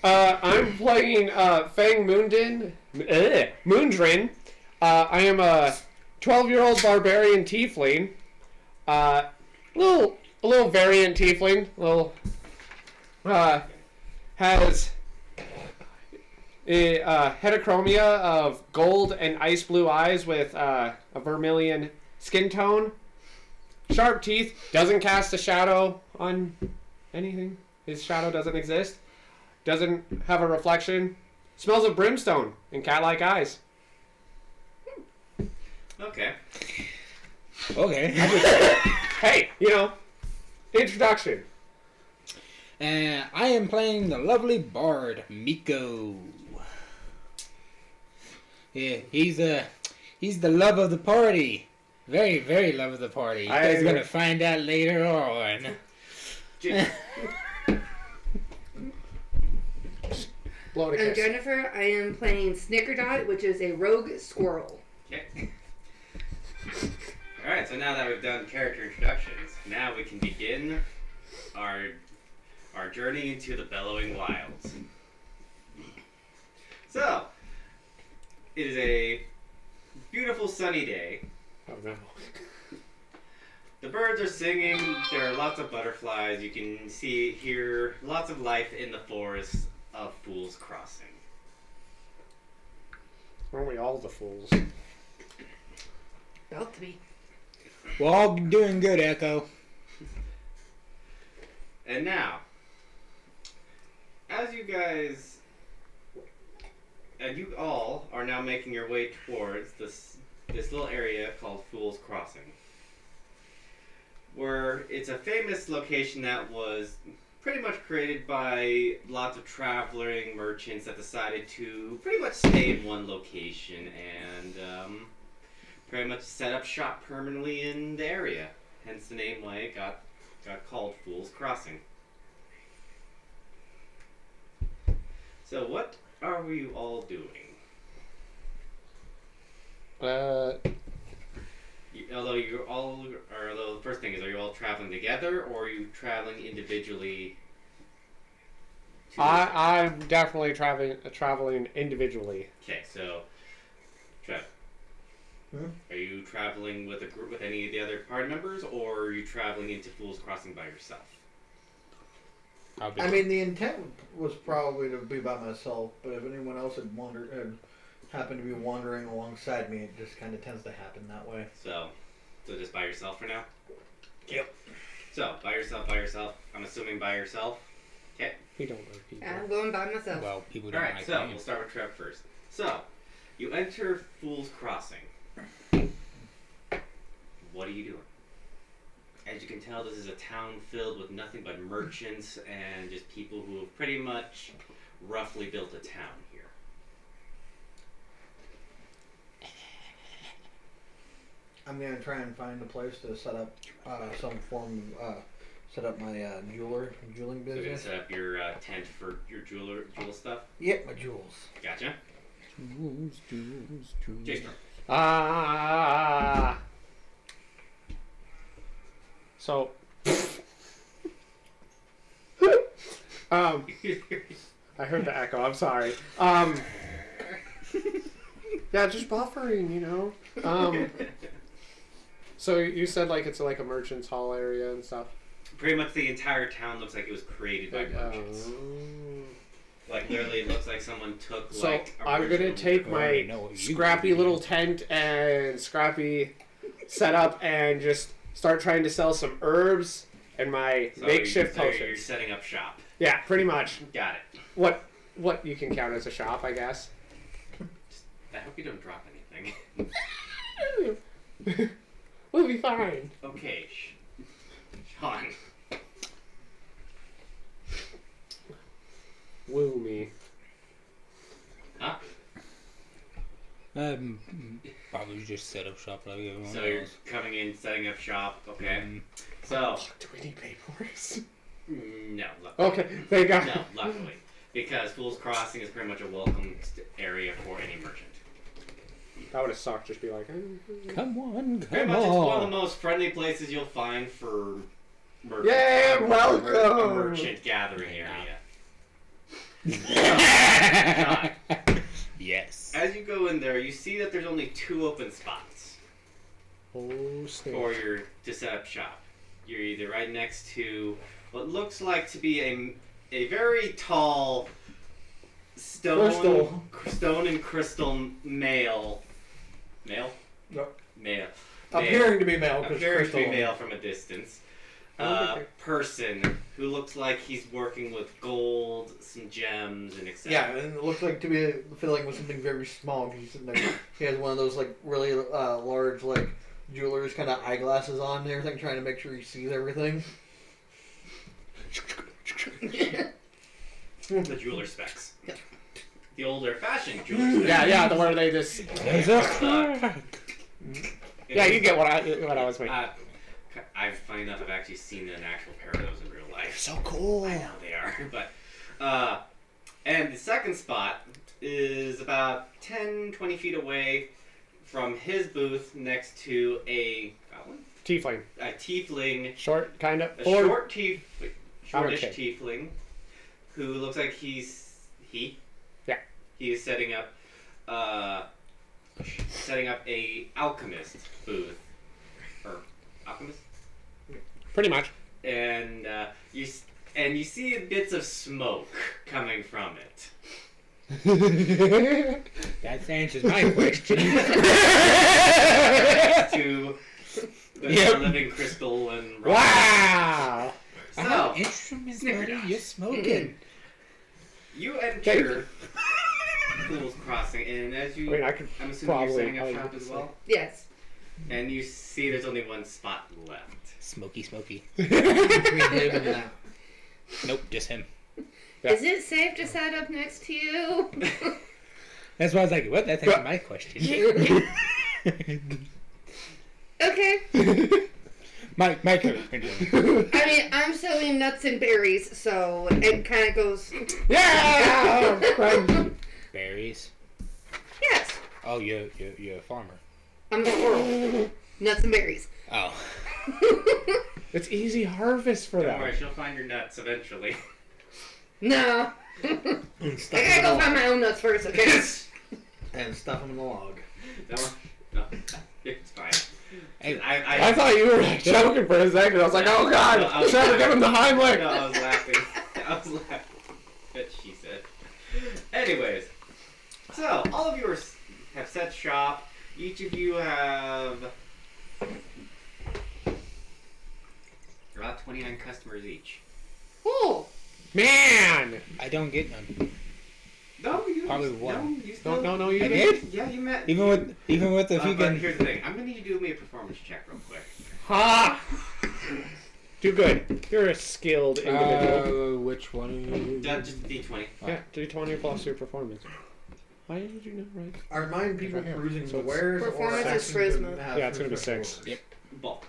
I'm playing Fang Moondrin. I am a 12-year-old barbarian tiefling. A little variant tiefling. Has a heterochromia of gold and ice blue eyes with a vermilion skin tone. Sharp teeth. Doesn't cast a shadow on anything. His shadow doesn't exist. Doesn't have a reflection. Smells of brimstone and cat-like eyes. Okay. Hey, introduction. And I am playing the lovely bard, Miko. Yeah, he's the love of the party. Very, very love of the party. You guys are gonna find out later on. I'm Jennifer. I am playing Snickerdot, which is a rogue squirrel. Okay. Alright, so now that we've done character introductions, now we can begin our journey into the Bellowing Wilds. So, it is a beautiful sunny day. Oh no. The birds are singing, there are lots of butterflies, you can hear lots of life in the forest of Fool's Crossing. Aren't we all the fools? About to be. We're all doing good, Echo. And now, as you guys, and you all are now making your way towards this little area called Fool's Crossing, where it's a famous location that was pretty much created by lots of traveling merchants that decided to pretty much stay in one location and pretty much set up shop permanently in the area. Hence the name why it got called Fool's Crossing. So what are we all doing? Although the first thing is, are you all traveling together or are you traveling individually? I'm definitely traveling individually. Okay, so Trev, are you traveling with a group with any of the other party members, or are you traveling into Fool's Crossing by yourself? I mean, the intent was probably to be by myself, but if anyone else had happened to be wandering alongside me, it just kind of tends to happen that way. So just by yourself for now? Yep. So, by yourself. I'm assuming by yourself. Okay. We don't know people. I'm going by myself. Well, people don't Alright, like so me. we'll start with Trev first. So, you enter Fool's Crossing. What are you doing? As you can tell, this is a town filled with nothing but merchants and just people who have pretty much roughly built a town here. I'm gonna try and find a place to set up some form of set up my jeweling So you're gonna business. set up your tent for your jewel stuff? Yep, my jewels. Gotcha. Jewels. Jason. So, I heard the echo. I'm sorry. Yeah, just buffering, So you said it's like a merchant's hall area and stuff. Pretty much the entire town looks like it was created by merchants. Like literally, it looks like someone took So I'm gonna take my scrappy little tent and scrappy setup and just start trying to sell some herbs and my makeshift potions. You're setting up shop. Yeah, pretty much. Got it. What you can count as a shop, I guess. I hope you don't drop anything. We'll be fine. Okay, Sean. Woo me. Huh? Probably just set up shop like everyone So else. you're coming in, setting up shop. Okay. So. Do we need papers? No. Luckily. Okay, thank God. No, luckily, because Fool's Crossing is pretty much a welcome area for any merchant. That would have sucked. Just be like, Come on. Pretty much, it's one of the most friendly places you'll find for merchants. Yeah, A welcome. merchant gathering area. John, Yes. as you go in there, you see that there's only 2 open spots Oh, snap. for your to set up shop. You're either right next to what looks like to be a very tall stone and crystal male. Nope. Male. Appearing to be male. Appearing to be male from a distance. Person who looks like he's working with gold, some gems, and etc. Yeah, and it looks like to be filling with something very small. Because he's sitting there. He has one of those like really large like jeweler's kind of eyeglasses on and everything, trying to make sure he sees everything. The jeweler specs. The older fashioned jeweler specs. Yeah, the one they just. Yeah, you get what I was making. I've funny enough, I've actually seen an actual pair of those in real life. So cool. I know they are, but and the second spot is about 10-20 feet away from his booth, next to a Tiefling. A tiefling. Short, kind of. Shortish Okay. tiefling, who looks like he is setting up a alchemist booth, or alchemist. Pretty much. And you see bits of smoke coming from it. That answers my question. To the living crystal and rock. Wow! So, Instruments, buddy, you're smoking. you enter Fool's Crossing, and as you, I could I'm assuming you're setting up probably shop as well. Yes. And you see there's only one spot left. Smoky. Between him and that. Nope, just him. Yeah. Is it safe to set up next to you? That's why I was like, what? That's actually my question. Okay. my turn. I mean, I'm selling nuts and berries, so it kind of goes. Yeah! Berries. Yes. Oh, you're a farmer. I'm the squirrel. Nuts and berries. Oh. It's easy harvest for Don't them. worry, she'll find your nuts eventually. No. I gotta go find my own nuts first, okay? And stuff them in the log. No, it's fine. Hey, I thought you were like joking for a second. I was like, oh god, No, I was- trying to give him the Heimlich. No, I was laughing. That she said. Anyways, so all of you have set shop. Each of you have about 29 customers each. Cool. Man! I don't get none. No, you Probably one. No, you still, No, you I did? did? Yeah, you met. Even with the But vegan. here's the thing. I'm gonna need you to do me a performance check real quick. Ha! Do good. You're a skilled individual. Which one? Just D20. Yeah, do 20 plus your performance. Why did you not write? Are mine people Right here. perusing So the wares? Performance or is charisma. Yeah, it's gonna be 6. Yep. Both.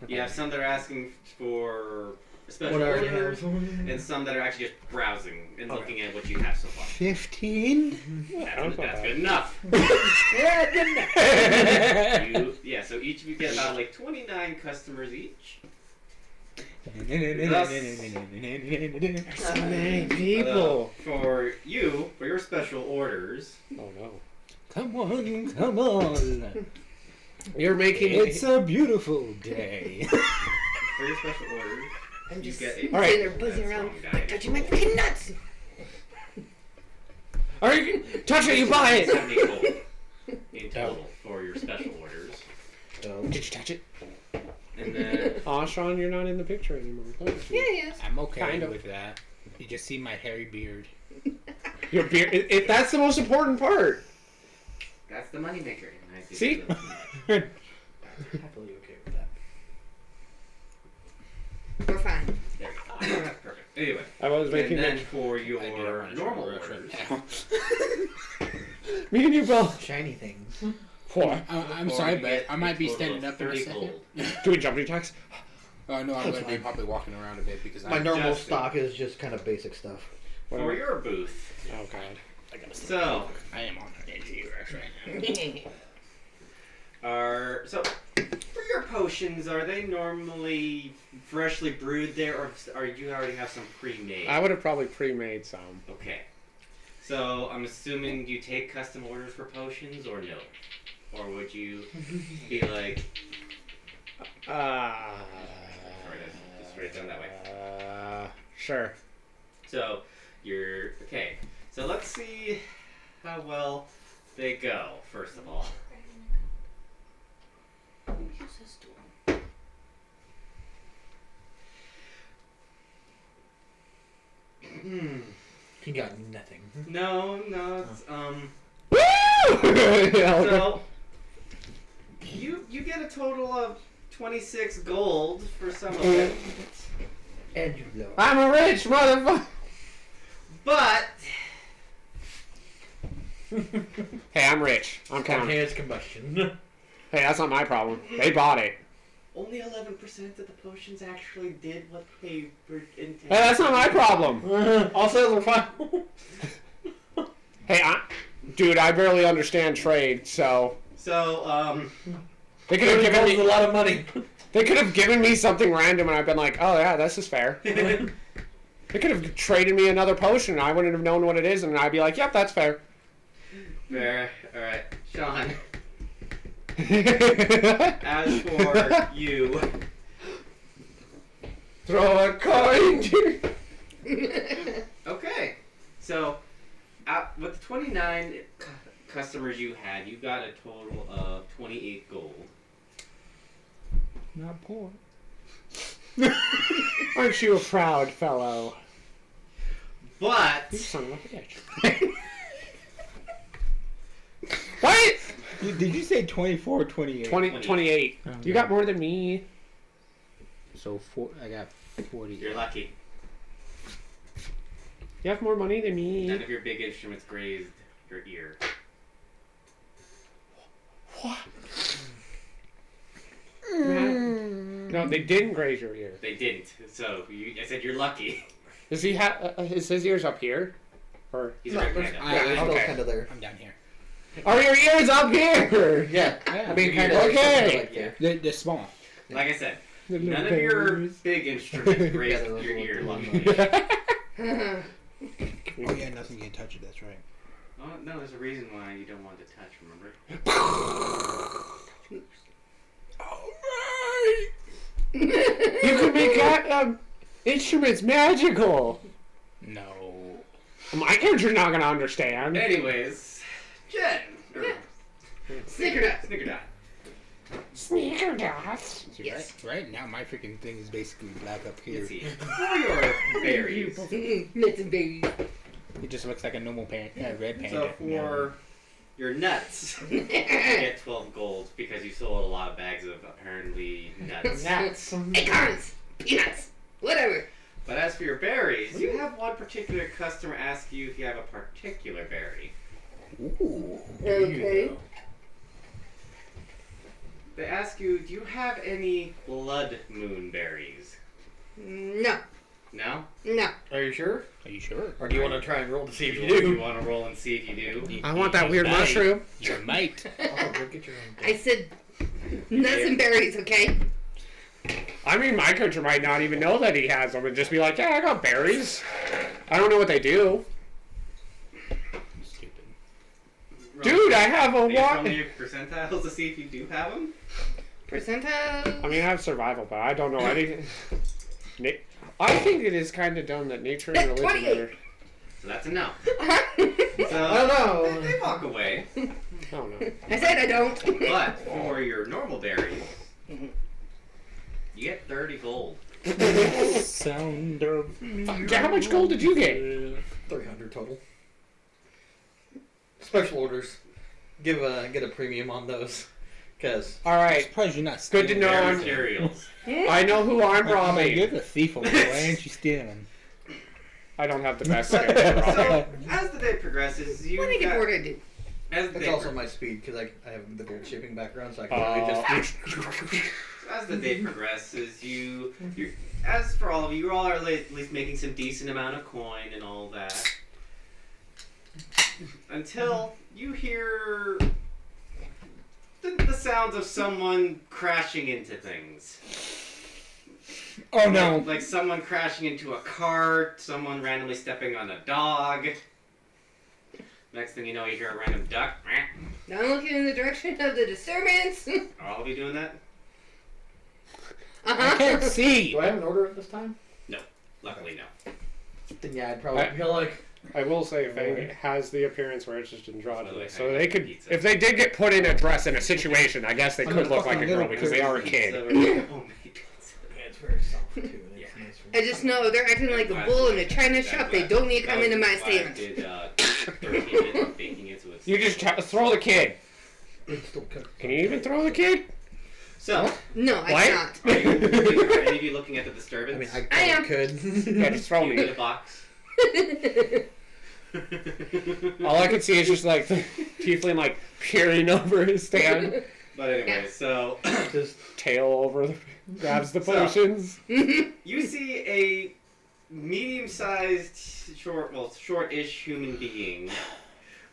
You have some that are asking for special What already orders, has one? and some that are actually just browsing and Okay. looking at what you have so far. 15? That's good enough. Yeah, good enough. So each of you get about like 29 customers each. So many people. For your special orders, Oh no. Come on. You're making It's a beautiful day. for your special orders, I'm you just get sitting a there buzzing that's around, wrong die. touching my freaking nuts. Are you touch it? You buy it. 70 gold in total for your special orders. Did you touch it? And then Aw, Sean, you're not in the picture anymore. Yeah, yes. I'm okay Kind of. with that. You just see my hairy beard. Your beard. That's the most important part. that's the moneymaker. See? Happily okay with that. We're fine. There we go. That's perfect. Anyway, I was making and then it. for your normal orders, Me and you both. Shiny things. What? I'm before sorry, you but get I might be total standing of up in a 30 second. gold. Do we jumping jacks? Oh no, I'm That's going to be fine. probably walking around a bit because My I'm normal Justin. stock is just kind of basic stuff. For your booth. Oh god. So, I am on an energy rush right now. For your potions, are they normally freshly brewed there, or you already have some pre-made? I would have probably pre-made some. Okay. So I'm assuming you take custom orders for potions, or no? Or would you be like... just write it down that way. Sure. So, you're... Okay. So let's see how well they go, first of all. He got nothing. No, it's, Woo! So, you get a total of 26 gold for some of it. And you blow. I'm a rich motherfucker. But... Hey, I'm rich. I'm counting. Spontaneous combustion. Hey, that's not my problem. They bought it. Only 11% of the potions actually did what they were intended. Hey, that's not my problem. All sales are fine. Hey, dude, I barely understand trade, so So, they could have given me a lot of money. They could have given me something random, and I've been like, oh yeah, this is fair. They could have traded me another potion, and I wouldn't have known what it is, and I'd be like, yep, that's fair. fair. Alright. Sean, as for you... Throw a coin to... Okay. So, with the 29 customers you had, you got a total of 28 gold. Not poor. Aren't you a proud fellow? But... You son of a bitch. What? Did you say 24 or 28? 28. Oh, You got more than me. So I got 40. You're lucky. You have more money than me. None of your big instruments grazed your ear. What? No, they didn't graze your ear. They didn't. So, I said you're lucky. Does he have... is his ears up here? Or... He's No, right there's- behind They're us. still okay. kind of there. I'm down here. Are your ears up here? Yeah. Yeah, I mean, Your kind ears. of. Okay. Like there. They're small. Like I said, The little none of your bears. big instruments grazed Yeah, those your little ear, ones. luckily. Oh yeah, nothing can touch it. That's right. Oh, no, there's a reason why you don't want to touch, remember? You can make instruments magical. No. My character's not gonna understand. Anyways, Jen. Snickerdoodle. Snickerdoodle. Sneaker dots. Yes. Right now, my freaking thing is basically black up here. Let's see. For your berries. Nuts and berries. It just looks like a normal red panda. So for your nuts, you get 12 gold because you sold a lot of bags of apparently nuts. Nuts. Acorns. Peanuts. Whatever. But as for your berries, you have one particular customer ask you if you have a particular berry. Ooh. Okay. They ask you, do you have any blood moon berries? No. No? No. Are you sure? Are you sure? Or do you want to try and roll to see if you You do? want to roll and see if you do? I want that weird mushroom. You might. Oh, go get your own. I said nuts and berries, okay? I mean, my character might not even know that he has them and just be like, yeah, I got berries. I don't know what they do. Stupid. Dude, I have a Based on what? your percentiles to see if you do have them? Percentile. I mean, I have survival, but I don't know anything. I think it is kind of dumb that nature and religion 28. are... So that's a no. I don't So know. they walk away. I don't know. I said I don't. But for your normal berries, you get 30 gold. Sound of Yeah, how much gold did you get? 300 total. Special orders. Get a premium on those. Because All I'm right. surprised you're not Good to stealing. know Berry I'm... materials. I know who I'm You're robbing. the thief over there. Why aren't you stealing? I don't have the best skill for robbing. So as the day progresses, you What did I get got, bored I do? as the it's day also pro- my speed, because I have the gold shipping background, so I can really just... as the day progresses, you as for all of you, you all are at least making some decent amount of coin and all that. Until you hear the sounds of someone crashing into things. Oh no! Like someone crashing into a cart, someone randomly stepping on a dog. Next thing you know, you hear a random duck. Now I'm looking in the direction of the disturbance. Are all of you doing that? I can't see. Do I have an order at this time? No. Luckily, no. Then yeah, I'd probably feel like. I will say Fang has the appearance where it's just androgynous. Like So they could, pizza. if they did get put in a dress in a situation, I guess they could look like a girl because they are a kid. Yeah, it's very soft too. And it's nice for I just know they're acting like a bull in a china shop. They don't need to come into my statement. Did 13 minutes of baking it, so it's... You just throw the kid. It's still cooked. Can you even throw the kid? So, No, I cannot. are any of you looking at the disturbance? I mean, I am. could. Yeah, just throw You need me. a box. All I can see is just like the tiefling like peering over his stand, But anyway, so Just tail over, grabs the So- potions. you see a medium-sized, short-ish human being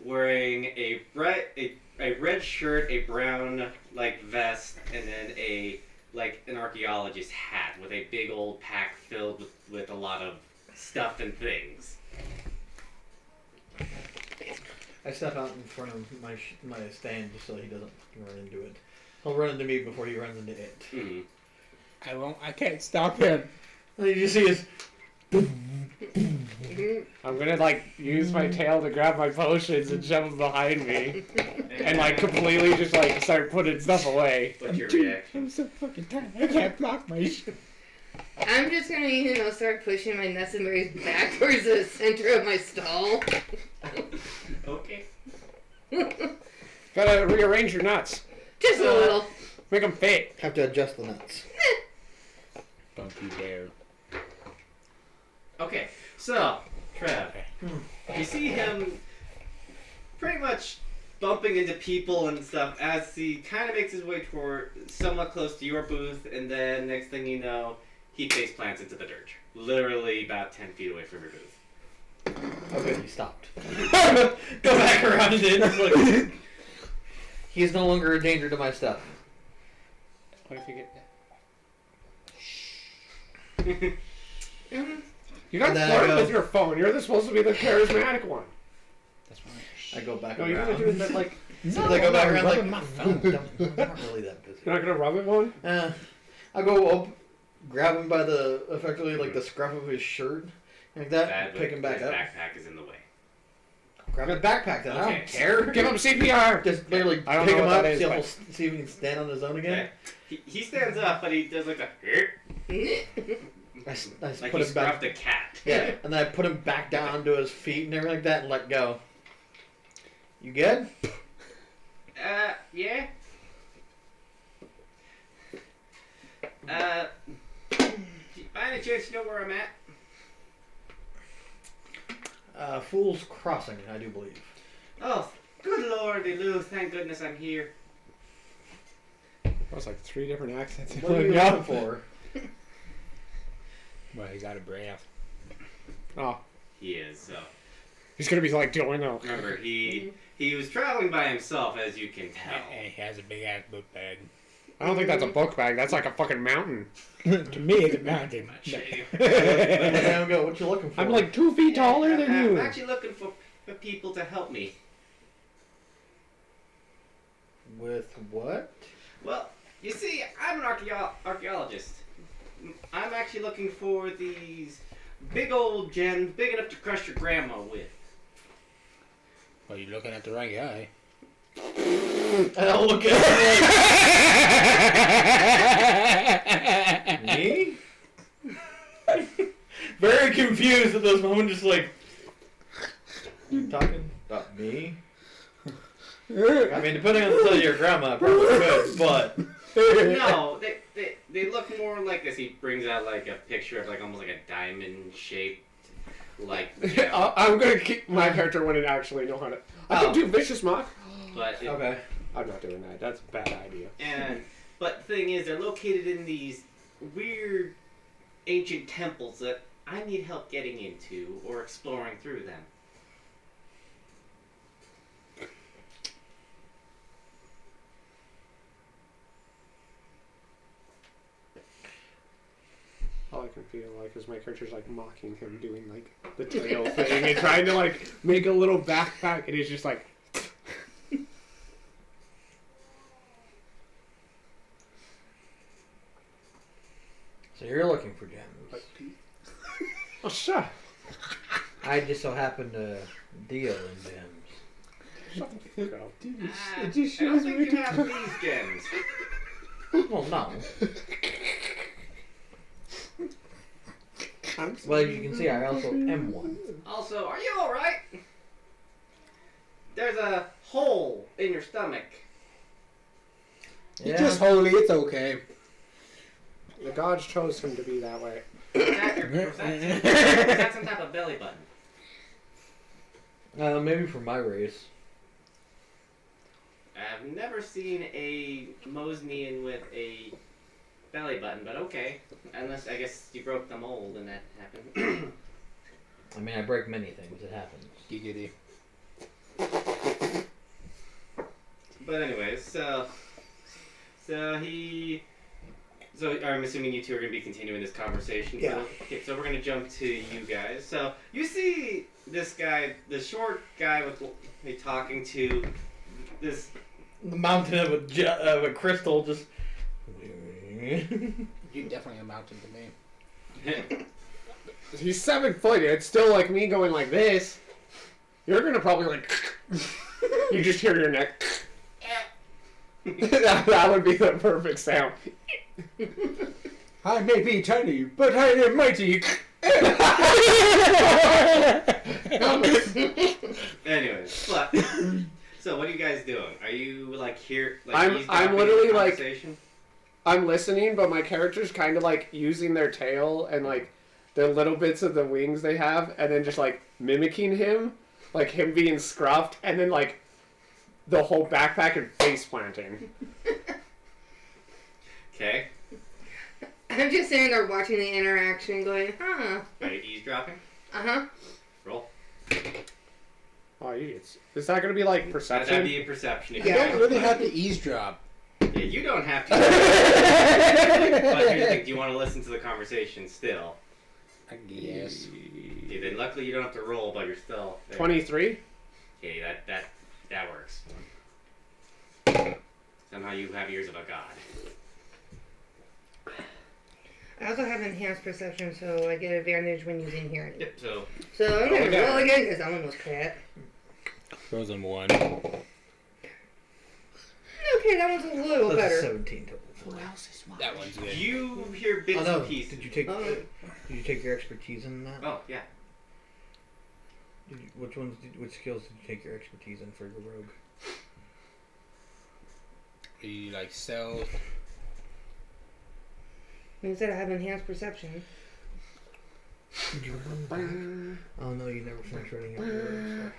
wearing a red shirt, a brown vest, and then an archaeologist hat with a big old pack filled with a lot of stuff and things. I step out in front of my stand just so he doesn't run into it. He'll run into me before he runs into it. Mm. I won't. I can't stop him. And you just see his. I'm gonna use my tail to grab my potions and shove them behind me, and completely just start putting stuff away. What's your reaction? I'm so fucking tired. I can't block my shit. I'm just gonna, start pushing my nuts and berries back towards the center of my stall. Okay. Gotta rearrange your nuts, Just a little. make them fit. Have to adjust the nuts. Funky bear. Okay, so, Trev, you see him pretty much bumping into people and stuff as he kind of makes his way toward somewhat close to your booth, and then next thing you know, he face plants into the dirt. Literally about 10 feet away from your booth. Okay, he stopped. Go back around and in. Look. He's no longer a danger to my stuff. What if you get? Mhm. You got And then I flirted go- with your phone. You're supposed to be the charismatic one. That's fine. I go back No, you're around. gonna do that So I go back around rubbing my phone. I'm not really that busy. You're not gonna rub it one. I go up, grab him by effectively the scruff of his shirt, like that, Bad, pick him back his up. backpack is in the way. Grab his backpack then. I Okay. don't care. Give him CPR. Just barely I don't pick know him what up, that is, see, but- see if he can stand on his own again. Okay. He stands up, but he does I like put he him back. scruffed a cat. Yeah, and then I put him back down to his feet and everything like that, and let go. You good? Yeah. By any chance you know where I'm at? Fool's Crossing, I do believe. Oh, good lordy Lou, thank goodness I'm here. That was 3 different accents. What are you looking for? Well, he's out of breath. Oh, He is, so. he's gonna be doing a. Remember, he was traveling by himself, as you can tell. And he has a big ass book bag. I don't think that's a book bag. That's like a fucking mountain. To me, it's a mountain. Let him go. What you looking for? I'm 2 feet taller than I'm you. actually looking for people to help me. With what? Well, you see, I'm an archaeologist. I'm actually looking for these big old gems, big enough to crush your grandma with. Well, you're looking at the right guy. And I'll look at him me? Very confused at this moment, just you talking about me? I mean, depending on the size of your grandma, I probably could, but... No, they look more like this. He brings out a picture of almost a diamond shaped I'm gonna keep my character wouldn't actually know how to. I can do vicious mock. But Okay. I'm not doing that. That's a bad idea. But the thing is, they're located in these weird ancient temples that I need help getting into or exploring through them. because my character's like mocking him doing like the tail thing and trying to like make a little backpack, and he's just like. So you're looking for gems. Oh, sure. I just so happen to deal in gems. Shut the fuck up. I don't think you have these gems. Well, no. Well, as you can see, I also am one. Also, are you alright? There's a hole in your stomach. It's just holy, it's okay. The gods chose him to be that way. Is that some type of belly button? Maybe for my race. I've never seen a Mosnian with a belly button, but okay. Unless, I guess, you broke the mold and that happened. I mean, I break many things. It happens. Giggity. But anyways, so I'm assuming you two are going to be continuing this conversation. Yeah. Okay, so we're going to jump to you guys. So you see this guy, the short guy with talking to this... The mountain of a crystal just... You definitely amounted to me. He's 7 foot. It's still like me going like this. You're gonna probably like. You just hear your neck. that would be the perfect sound. I may be tiny, but I am mighty. Anyways, but so what are you guys doing? Are you like here? Like, I'm literally like conversation? I'm listening, but my character's kind of like using their tail and like the little bits of the wings they have, and then just like mimicking him, like him being scruffed, and then like the whole backpack and face planting. Okay. I'm just sitting there watching the interaction, going, huh? Are you eavesdropping? Uh-huh. Roll. Oh, idiots! Is that gonna be like perception? That'd be a perception. If You you don't really have to eavesdrop. Yeah, you don't have to. But here's the thing: do you want to listen to the conversation still? I guess. Okay, then luckily you don't have to roll, but you're still there. 23. Okay, that works. Somehow you have ears of a god. I also have enhanced perception, so I get advantage when using hearing. Yep. So So I'm going to roll again, because that one was crap. Frozen 1. Okay, that one's a little That's better. 17 total. That one's good. you hear bits Oh no! and pieces. Did you take your expertise in that? Oh yeah. Which skills did you take your expertise in for your rogue? You like stealth? You said I have enhanced perception. Did you remember? Oh no, you never finished running your rogue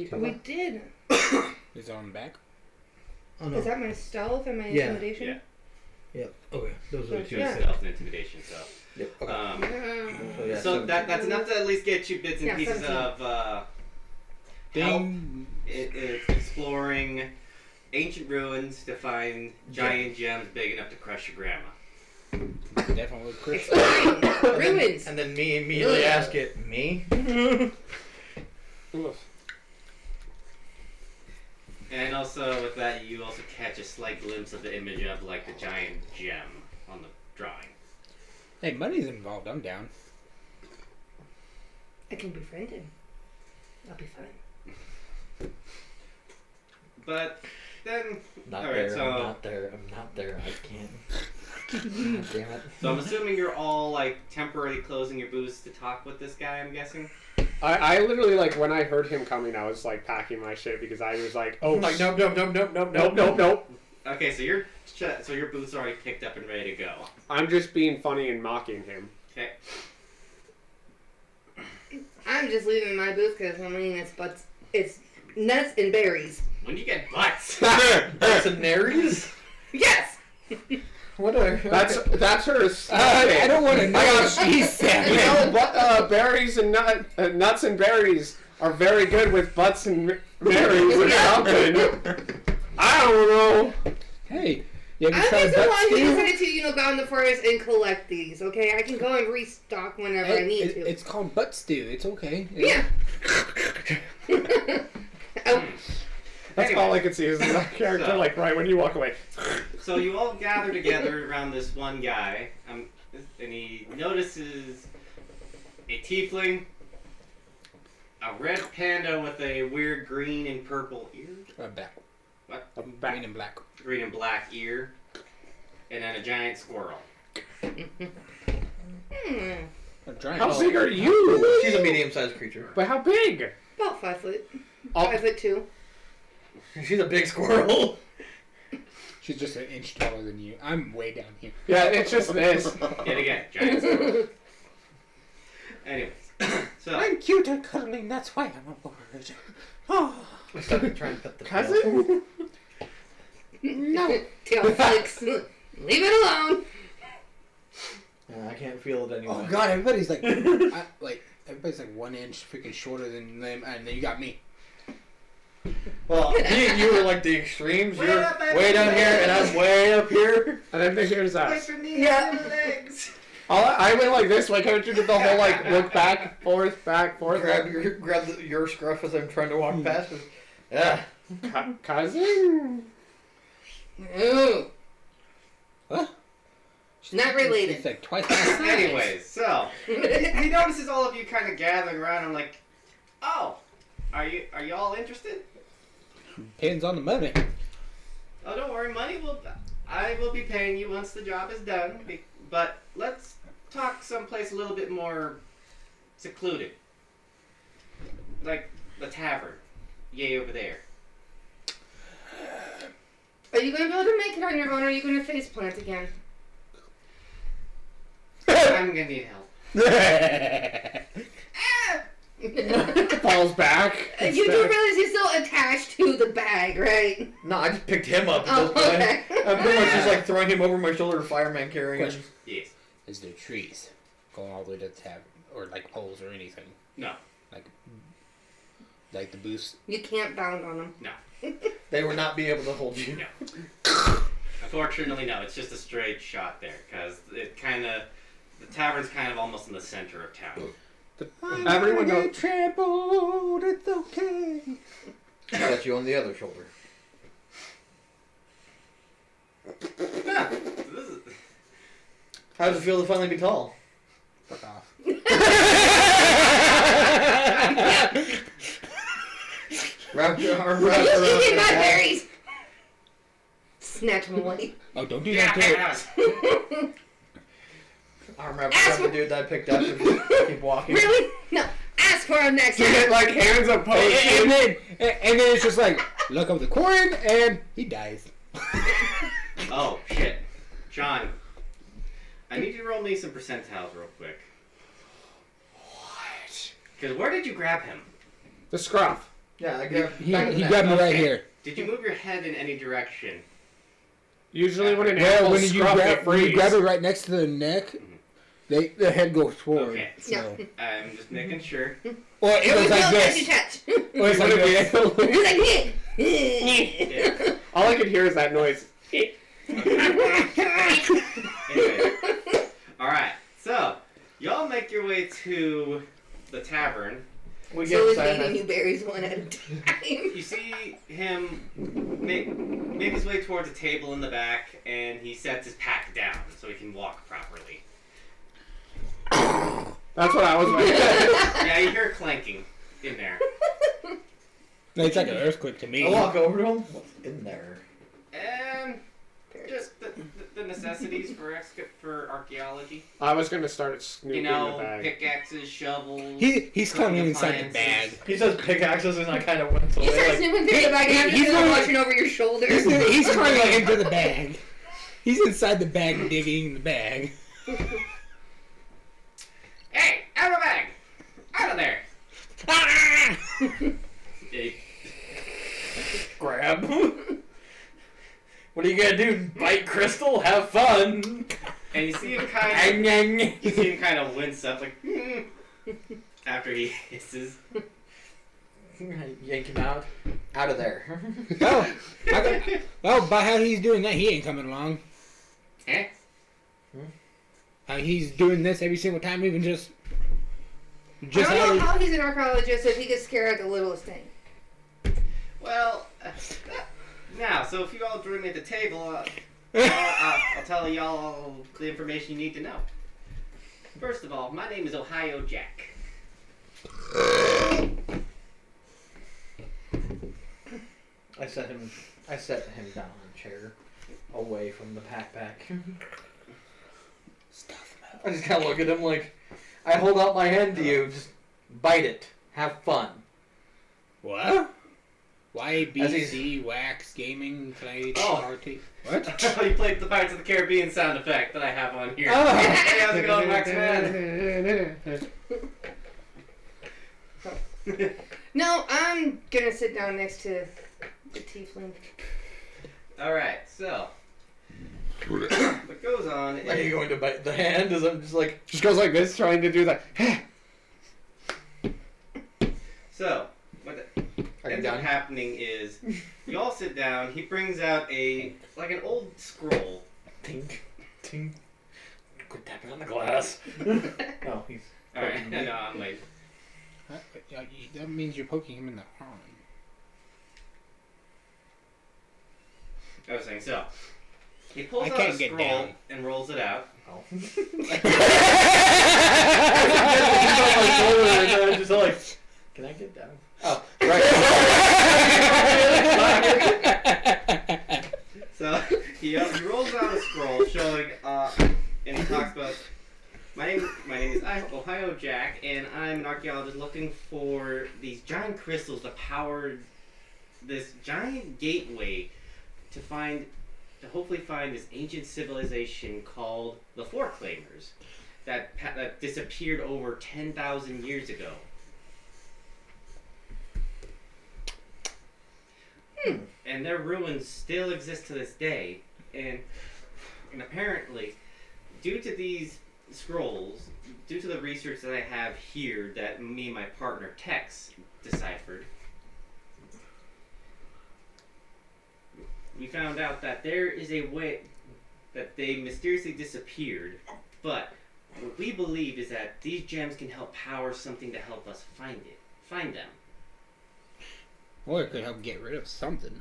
stuff. We did. Is it on the back? Oh no. Is that my stealth and my Yeah. intimidation? Yeah. Yep. Okay. Those are the two. Yeah. Stealth and intimidation. So. Yep. Okay. Yeah. yeah, So that's enough to at least get you bits and Yeah, pieces 17. of help. Ding. It's exploring ancient ruins to find giant gems big enough to crush your grandma. Definitely Chris. Ruins. And then me immediately ask it, me? And also with that, you also catch a slight glimpse of the image of like the giant gem on the drawing. Hey, money's involved. I'm down. I can befriend him. I'll be fine. But then, Not all right, there. so I'm not there. I can't. God damn it. so I'm assuming you're all like temporarily closing your booths to talk with this guy. I'm guessing. I literally like when I heard him coming, I was like packing my shit because I was like, oh, Like nope. nope. Okay, so your booth's already picked up and ready to go. I'm just being funny and mocking him. Okay. I'm just leaving my booth because I mean it's nuts and berries. When you get butts. Mercenaries? Yes. What are That's her. I don't want to know what she said. You know, berries and nuts and berries are very good with butts and berries or something. I don't know. Hey, You ever I'm tried just the butt one who stew? decided to, go out in the forest and collect these, okay? I can go and restock whenever I need to. It's called butt stew. It's okay. Yeah. Oh. That's all I could see is that character, like, right when you walk away. So you all gather together around this one guy, and he notices a tiefling, a red panda with a weird green and purple ear. Back. What? Green and black. Green and black ear, and then a giant squirrel. A giant. How big are you? She's a medium-sized creature. But how big? About 5 foot. Oh. 5'2". She's a big squirrel. She's just an inch taller than you. I'm way down here. Yeah, it's just this. Yet again, giant squirrel. Anyways, so I'm cute and cuddling. That's why I'm a bird. Oh. I started trying to pet the Cousin? No. Tail flicks. Leave it alone. I can't feel it anymore. Oh God! Everybody's like, everybody's like 1 inch freaking shorter than them, and then you got me. Well, you were like the extremes. Way You're up, way down here, and I'm way up here. And then here's Place us. your knees Yeah. on your legs. I went like this. Why can't you do the whole, like, look back, forth, back, forth? Grab your scruff as I'm trying to walk past. Yeah. Cousin? No. What? Not related. It's like twice my size. Anyways, so he notices all of you kind of gathering around. I'm like, oh, are you all interested? Depends on the money. Oh, don't worry, I will be paying you once the job is done. But let's talk someplace a little bit more secluded, like the tavern, yay over there. Are you going to be able to make it on your own, or are you going to face plant again? I'm gonna need help. Falls back. You do realize he's still attached to the bag, right? No, I just picked him up at Oh, this point. okay. I'm pretty much just like throwing him over my shoulder, fireman carrying him. Question. Yes. Is there trees going all the way to the tavern, or like poles or anything? No. Like the boost? You can't bound on them. No. They would not be able to hold you. No. Unfortunately, no. It's just a straight shot there, because the tavern's kind of almost in the center of town. Everyone knows. Get trampled. It's okay. I got you on the other shoulder. Yeah, so this is, How does it feel to finally be tall? Fuck off. Wrap your arm Are around you her eating my neck. berries? Snatch them away. Oh, don't do yeah, that to it. Arm wrapped around the dude that I picked up and just keep walking. Really? No. Ask for him next You time. get, like, hands of And potion. then it's just like, look up the corn, and he dies. oh shit, John. I need you to roll me some percentiles real quick. What? Because where did you grab him? The scruff. Yeah, I grabbed He back of the neck. grabbed me right Okay. here. Did you move your head in any direction? Usually when an Well, animal when you scruff, it when you frees. grab it right next to the neck, the head goes forward. Okay. So. I'm just making sure. Or it Here we goes go, like touchy this. touch. Or it's like this. He's like, Yeah. All I could hear is that noise. Anyway. Alright, so, y'all make your way to the tavern. We So he's inside, eating you berries one at a time. You see him make his way towards a table in the back, and he sets his pack down so he can walk properly. That's what I was like. Yeah, you hear clanking in there. It's like an earthquake to me. I walk over to him. What's in there? And just the necessities for archaeology. I was gonna start snooping You in the know, bag. pickaxes, shovels. He's coming cooking inside the appliances. bag. He says pickaxes and I kind of went You away. start Like, snooping through the bag and I'm he's just going- watching over your shoulder. He's climbing into the bag. He's inside the bag digging the bag. Hey, out of the bag! Out of there! Ah! Hey, grab. What are you gonna do? Bite Crystal? Have fun. and you see him kind of wince up like after he hisses. Yank him out. Out of there. Well, by how he's doing that, he ain't coming along. Eh? How he's doing this every single time, even just I don't know how he's an archaeologist if he gets scared at the littlest thing. Well, now, so if you all join me at the table, I'll tell y'all the information you need to know. First of all, my name is Ohio Jack. I set him down on a chair, away from the backpack. I just kind of look at him like, I hold out my hand to you. Just bite it. Have fun. What? YBC Wax Gaming played party. What? You played the Pirates of the Caribbean sound effect that I have on here. Oh. Hey, how's it going, Waxman? No, I'm gonna sit down next to the tiefling. Alright, so what goes on is... Are you going to bite the hand? As I'm just like... Just goes like this, trying to do that. So, what ends up happening is, you all sit down, he brings out an old scroll. Tink, tink. Quit tapping on the glass. Oh, he's... Alright, no, I'm like... That means you're poking him in the arm. I was saying, so... He pulls out a scroll and rolls it out. Oh. Just like, can I get down? Oh, right. So he rolls out a scroll showing, and he talks about, my name is Ohio Jack, and I'm an archaeologist looking for these giant crystals to power this giant gateway to hopefully find this ancient civilization called the Foreclaimers that disappeared over 10,000 years ago. And their ruins still exist to this day, and apparently, due to these scrolls, due to the research that I have here that me and my partner Tex deciphered, we found out that there is a way that they mysteriously disappeared, but what we believe is that these gems can help power something to help us find them. Or it could help get rid of something.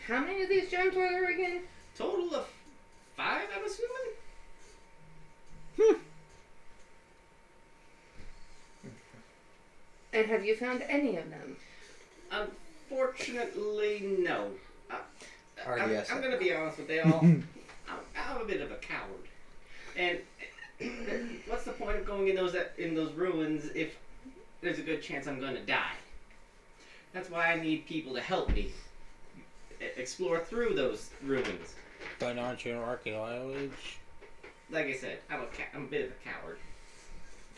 How many of these gems were there again? Total of 5, I'm assuming? And have you found any of them? Unfortunately, no. I'm going to be honest with you all. I'm a bit of a coward. And what's the point of going in those ruins if there's a good chance I'm going to die? That's why I need people to help me explore through those ruins. But aren't you an archaeologist? Like I said, I'm a bit of a coward.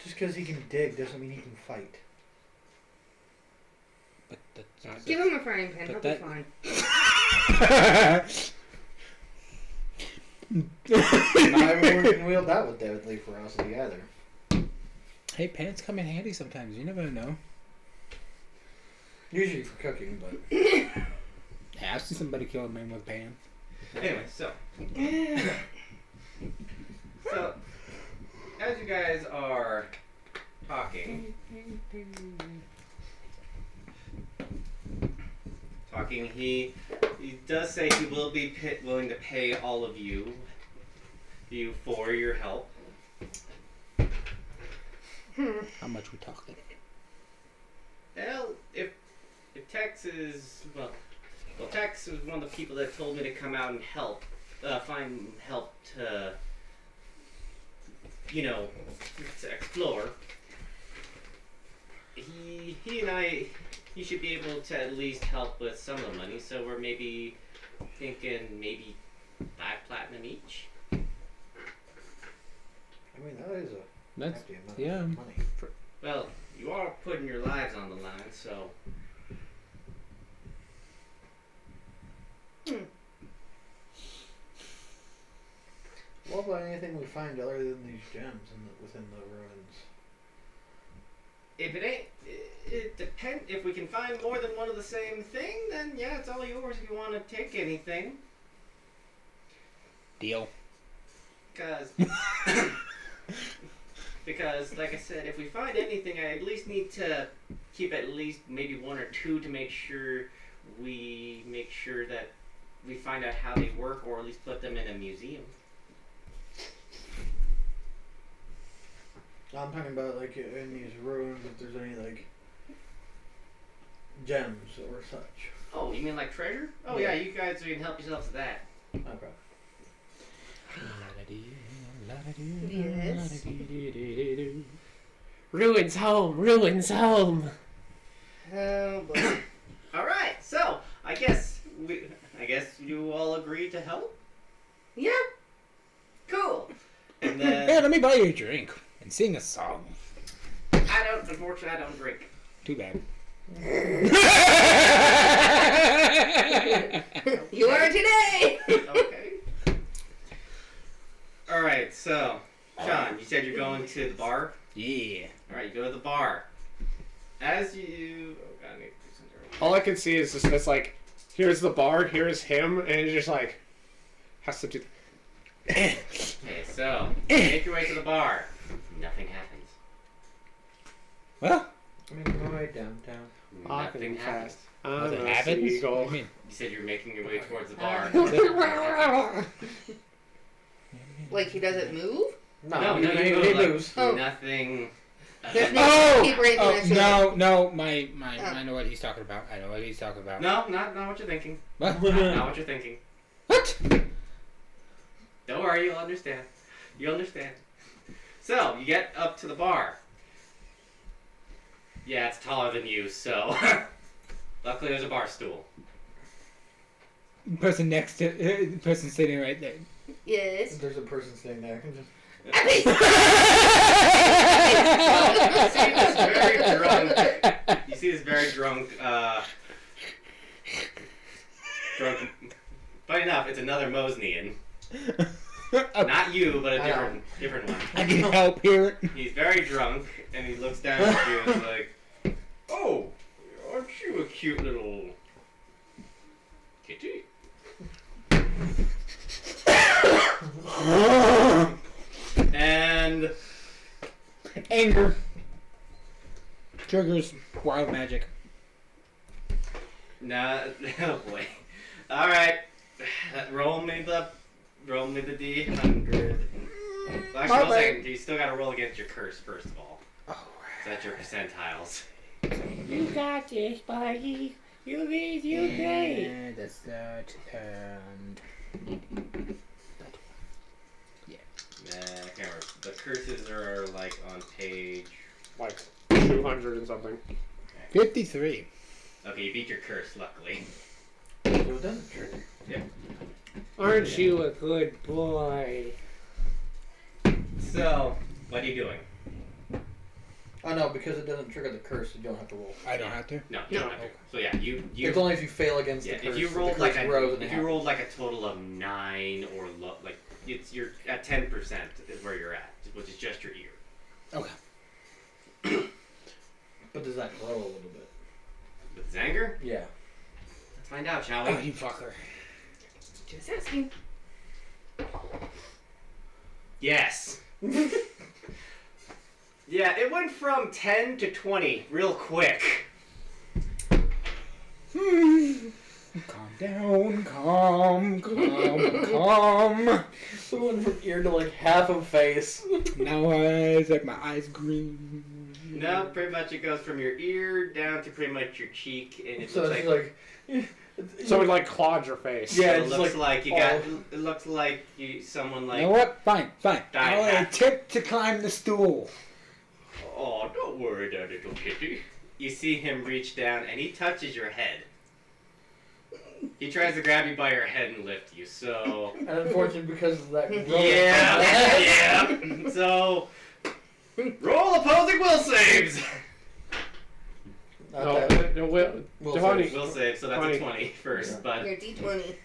Just because he can dig doesn't mean he can fight. But give him a frying pan. He'll be fine. Not everyone can wield that with deadly ferocity either. Hey, pans come in handy sometimes. You never know. Usually for cooking, but... Yeah, I've seen somebody kill a man with a pan. Anyway, so as you guys are talking, he does say he will be willing to pay all of you for your help. How much we talking? Well, if Tex is Tex was one of the people that told me to come out and find help to explore. He and I, he should be able to at least help with some of the money. So we're maybe thinking 5 platinum each. I mean, that is a hefty amount of money. Well, you are putting your lives on the line, so. What about anything we find other than these gems within the ruins? if it ain't, it depend. If we can find more than one of the same thing, then yeah, it's all yours if you want to take anything. Deal. Because, like I said, if we find anything, I at least need to keep at least maybe one or two to make sure that we find out how they work, or at least put them in a museum. I'm talking about like in these ruins, if there's any like gems or such. Oh, you mean like treasure? Oh yeah, you guys can help yourselves with that. Okay. Yes. Ruins home, ruins home. Oh boy. All right, so I guess you all agree to help. Yeah. Cool. And Yeah, then let me buy you a drink and sing a song. unfortunately, I don't drink. Too bad. You are today. Okay. All right, so Sean, you said you're going to the bar. Yeah. All right, you go to the bar. As you, oh god, I need to do something. All I can see is just it's like, here's the bar, here's him, and it's just like has to do. Okay, so make your way to the bar. Nothing happens. Well, Making my way downtown. Nothing happens. nothing happens. What do you mean? You said you're making your way towards the bar. Like he doesn't move? No, he like, moves. Oh. Nothing. There's no Oh, keep right oh next to no, no, my, I know what he's talking about. I know what he's talking about. No, not what you're thinking. What? Not what you're thinking. What? Don't worry, you'll understand. You'll understand. So, you get up to the bar. Yeah, it's taller than you, so... Luckily there's a bar stool. Person next to, person sitting right there. Yes. There's a person sitting there. You see this very drunk, Funny enough, it's another Mosnian. Not you, but a different one. I need help here. He's very drunk, and he looks down at you and is like, "Oh, aren't you a cute little kitty?" And Anger. Triggers wild magic. nah, oh boy. All right, roll me the D100. Actually, one second. You still got to roll against your curse first of all. Oh. So that's your percentiles. You got this, buddy. You did, you great. And that's that. And I can't remember. The curses are like on page. Like 200 and something. 53. Okay, you beat your curse, luckily. It doesn't trigger. Yep. Aren't you a good boy? So, what are you doing? Oh no, because it doesn't trigger the curse, you don't have to roll. I don't have to. No, you don't have to. So yeah, you. It's only if you fail against Yeah, the curse. if you the rolled curse like grows and if it you rolled like a total of 9 or you're at 10% is where you're at, which is just your ear. Okay. But does that grow a little bit? With his anger, Yeah. let's find out, shall Oh, we? you fucker. Just asking. Yes. Yeah, it went from 10 to 20 real quick. Calm down, calm. So it went from ear to like half of face. Now it's like my eyes green. No, pretty much it goes from your ear down to pretty much your cheek, and it So looks it's like. So it like clawed your face. Yeah, It it's looks like you got. all- It looks like someone like. You know what? Fine. Die I'll happy. attempt to climb the stool. Oh, don't worry, there, little kitty. You see him reach down, and he touches your head. He tries to grab you by your head and lift you. So. And unfortunately, because of that. Yeah. So. Roll opposing will saves. Not No, that. no, will, Will Devani. save. Will save. So that's 20. a 20 first, Yeah. but Your D20.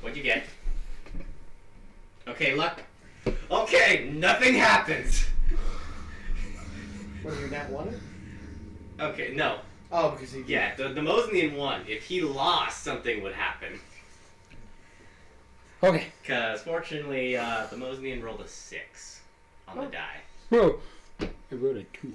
what'd you get? Okay, luck. Okay, nothing happens. Was you not wanted? Okay, no. Oh, because he. Yeah, the Mosnian won. If he lost, something would happen. Okay. Because fortunately, the Mosnian rolled a 6 on the die. Whoa. I wrote a 2.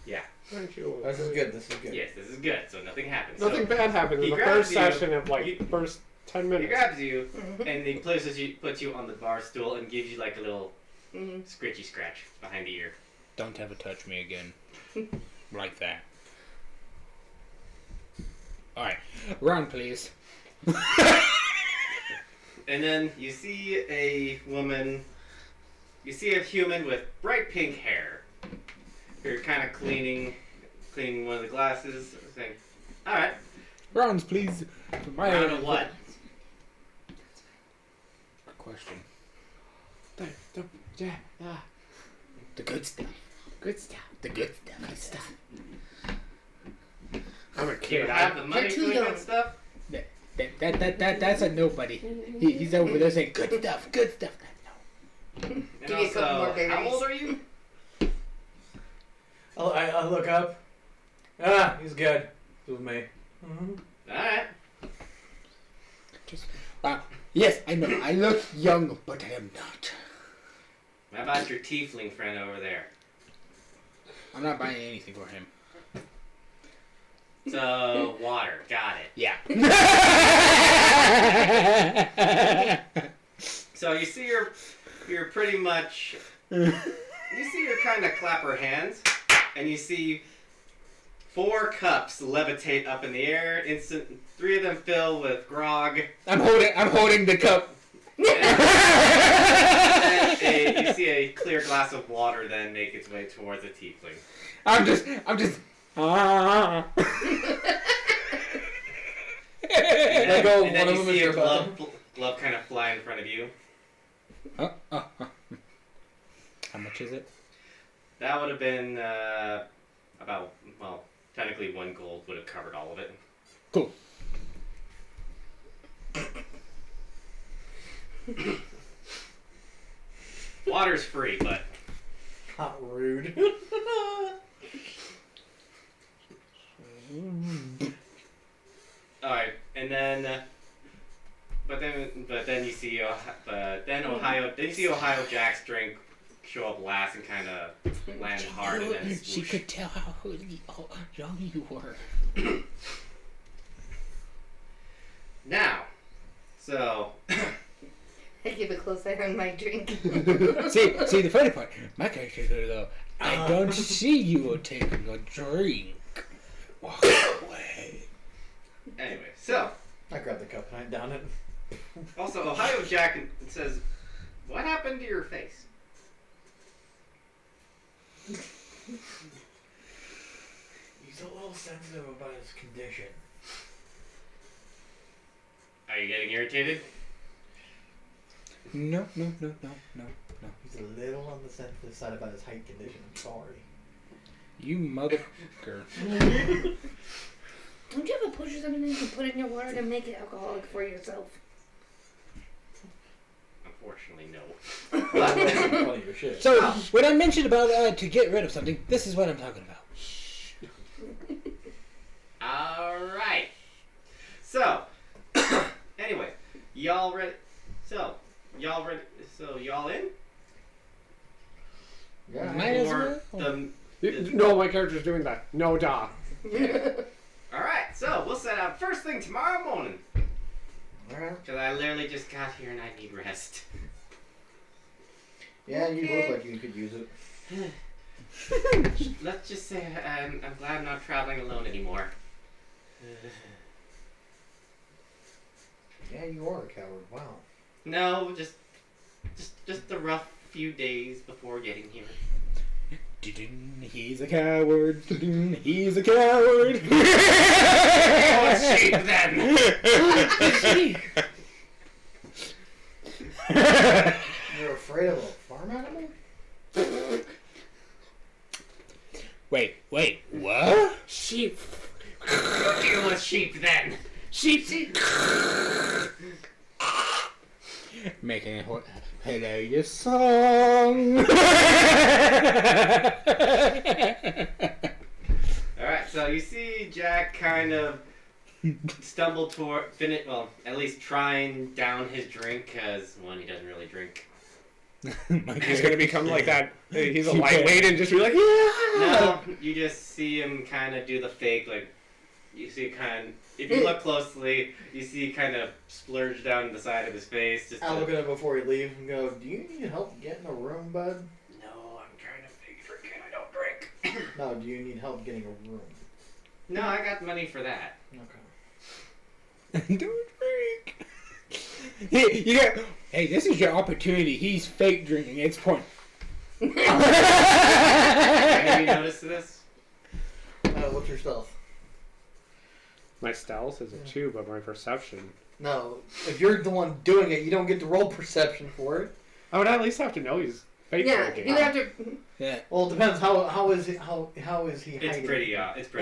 Yeah. This is good. This is good. Yes, this is good. So nothing happens. Nothing bad happens in he the grabs first you, session of first 10 minutes. He grabs you and he puts you on the bar stool and gives you like a little scritchy scratch behind the ear. Don't ever touch me again. Like that. Alright. Run, please. And then you see a woman. You see a human with bright pink hair. You're kind of cleaning one of the glasses, saying, "All right, Rounds, please. round of what?" Good question. The good stuff. good stuff. The good stuff. Good stuff. I'm a Do you kid. have the money You're for too the young. good stuff? That's a nobody. He's over there saying good stuff. Good stuff. No. And Give me a couple more berries. how old are you? I look up. Ah, he's good. It was me. All right. Just. Yes, I know. I look young, but I am not. How about your tiefling friend over there? I'm not buying anything for him. So water, got it. Yeah. So you see you're pretty much you see her kind of clap her hands, and you see 4 cups levitate up in the air. 3 of them fill with grog. I'm holding the cup. And you see a clear glass of water then make its way towards a tiefling. I'm just. And Let go of then one of you them see is a your glove kind of fly in front of you. How much is it? That would have been about, well, technically 1 gold would have covered all of it. Cool. Water's free, but Not rude. alright, and then but then you see Ohio Jack's drink show up last and kind of land hard and then She swoosh. could tell how young you were. Now, so I keep a close eye on my drink. See the funny part. My character though, I don't see you taking a drink. Walk away. anyway, so I grabbed the cup and I downed it. also Ohio Jack says, "What happened to your face?" He's a little sensitive about his condition. Are you getting irritated? No. He's a little on the sensitive side about his height condition. I'm sorry. You motherfucker. Don't you have a push or something you can put in your water to make it alcoholic for yourself? Unfortunately, no. Funny as shit. So when I mentioned about to get rid of something, this is what I'm talking about. Alright. So, anyway, y'all ready? So, y'all in? Yeah. Might as Or well. No, my character's doing that. No, da. Alright, so we'll set out first thing tomorrow morning. Alright. Because I literally just got here and I need rest. Yeah, you look like you could use it. Let's just say I'm glad I'm not traveling alone anymore. Yeah, you are a coward. Wow. No, just the rough few days before getting here. He's a coward. He's a coward. Oh, it's sheep then! You're afraid of a farm animal? Wait, what? Sheep. Deal with sheep then! Sheep. Making a hilarious song. Alright, so you see Jack kind of stumble toward, at least trying down his drink, because, one, he doesn't really drink. He's gonna become like that. He's a lightweight and just be like, yeah. No, you just see him kind of do the fake, like, you see if you look closely, you see kind of splurge down the side of his face. I'll look at him before he leaves and go, do you need help getting a room, bud? No, I'm trying to fake drinking, I don't drink. No, do you need help getting a room? No, I got money for that. Okay. Don't drink. Hey, this is your opportunity. He's fake drinking. It's point. Have you noticed this? What's your stealth? My stealth is a 2, but my perception. No, if you're the one doing it, you don't get to roll perception for it. I would at least have to know he's fake Yeah, drinking. you would have to. Yeah. Well, it depends. How is he hiding? It's pretty obvious. It's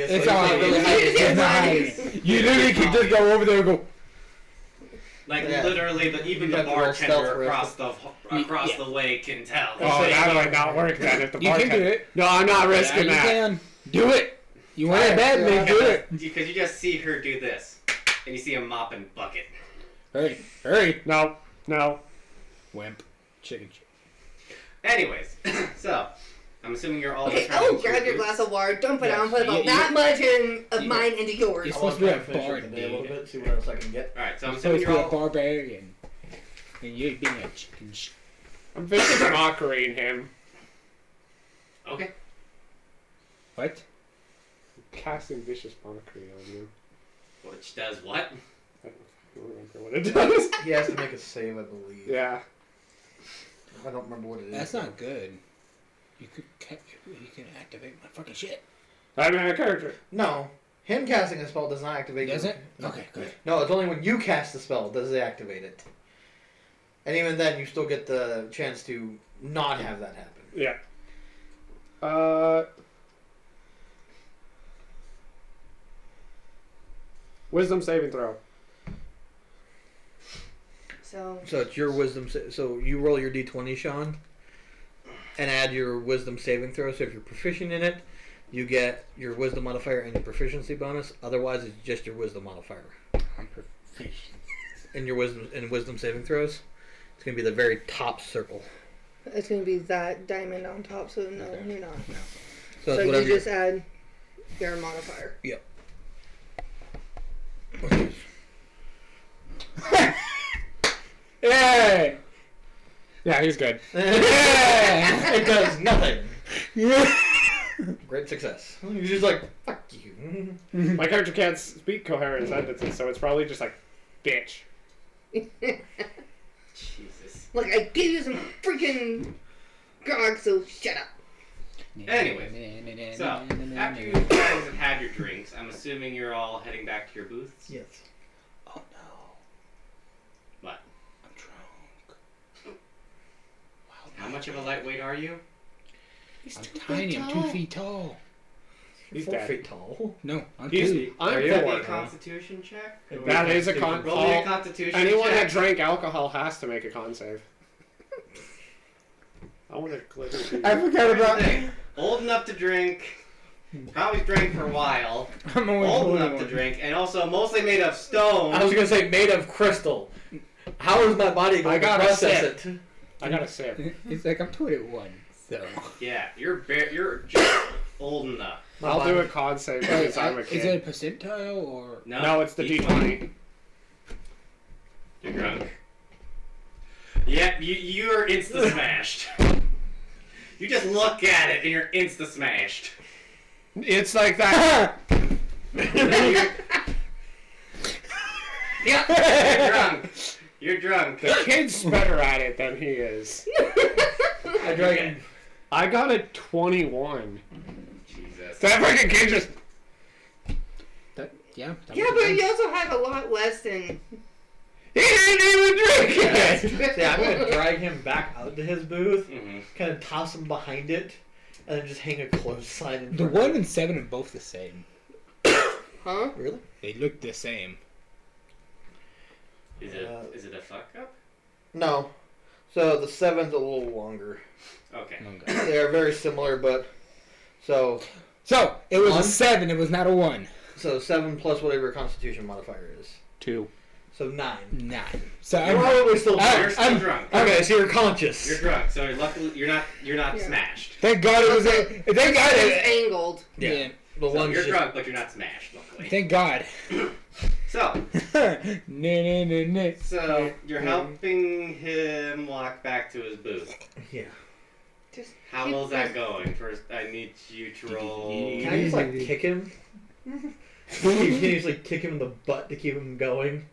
It's not obvious. really hiding. It's not hiding. You literally can just go over there and go. Like Yeah. literally, even You the have to roll stealth bartender for it. across the way can tell. Oh, that might not work then. If the You can bartender. do it. No, I'm not risking You that. can. Do it. You want it bad, man? Do it. Because you just see her do this, and you see a mop and bucket. Hurry. Hurry. No. Wimp. Chicken shit. Anyways, so I'm assuming you're all. Okay, just trying I will to grab your boots. glass of water, dump it Yes. out, and put about Yeah, that much of mine into yours. You're I want supposed to be to a finish bard, up the day a little dude. bit, see what else I can get. All right, so I'm You're assuming supposed to you're be a all. barbarian. And you're being a chicken shit. I'm vicious mockerying him. Okay. What? Casting vicious mockery on you. Which does what? I don't remember what it does. He has to make a save, I believe. Yeah. I don't remember what it is. That's not good. You can activate my fucking shit. I'm a character. No. Him casting a spell does not activate Does your- it? No. Okay, good. No, it's only when you cast the spell does it activate it. And even then, you still get the chance to not have that happen. Yeah. Wisdom saving throw. So So it's your wisdom. So you roll your d20, Sean, and add your wisdom saving throw. So if you're proficient in it, you get your wisdom modifier and your proficiency bonus. Otherwise, it's just your wisdom modifier. I'm proficient. In your wisdom saving throws, it's gonna be the very top circle. it's gonna be that diamond on top. So no, Okay. you're not. So, So it's you whatever. just add your modifier. Yay! Yeah, he's good. It does nothing. Great success. You're just like, fuck you. My character can't speak coherent sentences, so it's probably just like, bitch. Jesus. Like I gave you some freaking grog, so shut up. Anyways, so after you guys have had your drinks, I'm assuming you're all heading back to your booths. Yes. Oh no. What? I'm drunk. How much of a lightweight are you? I'm tiny. I'm 2 feet tall. He's 4 dead. feet tall. No, I'm He's, 2. I'm Roll me a 4. Constitution check. That is a con. Roll me a all- Constitution Anyone check. that drank alcohol has to make a con save. I want to glitter. I forgot about. Thing. Old enough to drink. Probably drank for a while. I'm only Old enough to 21. drink, and also mostly made of stone. I was gonna say made of crystal. How is my body I going to gotta process sip. it? I got a sip. It's like I'm 21. So. Yeah, you're just old enough. My I'll do body- a con save because I'm a Is kid. it a percentile or? No, it's the D20. You're drunk. Yep, you're insta smashed. You just look at it and you're insta smashed. It's like that. Yep, you're drunk. You're drunk. The kid's better at it than he is. I drank. I got a 21. Jesus. That freaking kid just. Yeah. Yeah, but you also have a lot less than. He didn't even drink it! See, I'm gonna drag him back out to his booth, Mm-hmm. kind of toss him behind it, and then just hang a closed sign in The front 1 of and 7 are both the same. Huh? it. Really? They look the same. Is it a fuck up? No. So the 7's a little longer. Okay. They are very similar, but so it was 1? a 7. It was not a 1. So 7 plus whatever your Constitution modifier is. 2. So 9. 9. So You're probably still You're still drunk. Okay, so you're conscious. You're drunk, so luckily you're not Yeah. smashed. Thank God it was. Thank God It's it. angled. Yeah. The So one's you're just, drunk, but you're not smashed. Luckily. Thank God. So No. So you're helping him walk back to his booth. Yeah. Just How keep well's that going? First, I need you to roll. Can I just like kick him? Can you just like kick him in the butt to keep him going?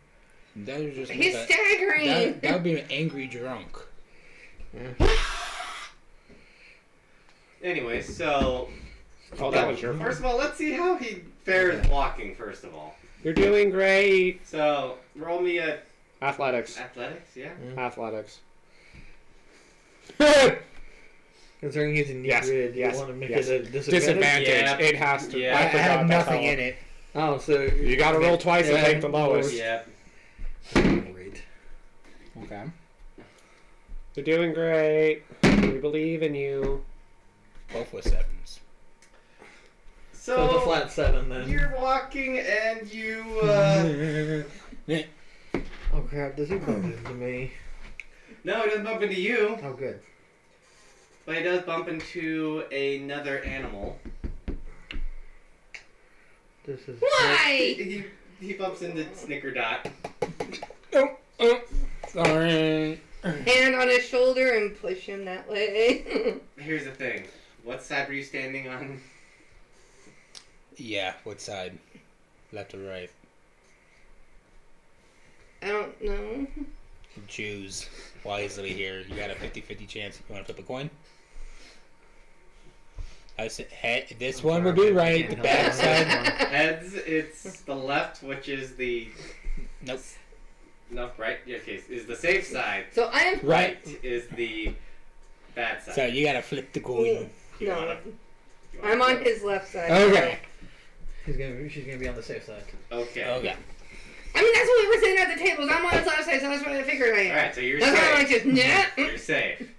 That was just. He's staggering. That would be an angry drunk. Anyway, so Oh, that was your first of all, let's see how he fares walking. First of all, You're doing great. so roll me a Athletics. athletics. Yeah. Athletics. Considering he's an Yes, inebriated, yes, you want to make yes. it a disadvantage? Disadvantage. Yeah. It has to. Yeah. I forgot had that's nothing all. in it. Oh, so You gotta roll twice and take the lowest. Yeah. Great. Okay. You're doing great. We believe in you. Both with 7s. So it's a So flat 7 then. you're walking and you. Oh crap! Does he bump into me? No, he doesn't bump into you, Oh good. but he does bump into another animal. This is. Why? He bumps into Snickerdot. Sorry. Hand on his shoulder and push him that way. Here's the thing. What side were you standing on? Yeah, what side? Left or right? I don't know. Choose wisely here. You got a 50-50 chance. You want to flip a coin? I said, hey, this one would be right. The back side. Heads, it's the left, which is the. Nope. No, right? Yeah, okay, is the safe side. So I am Right. Is the bad side. So you gotta flip the coin. You no. wanna- you wanna I'm on flip? his left side. Okay. She's gonna be on the safe side. Okay. Okay. I mean, that's what we were saying at the tables. I'm on his left side, so that's what I figured I am. Alright, so you're That's why I'm like safe. just, nah. You're safe.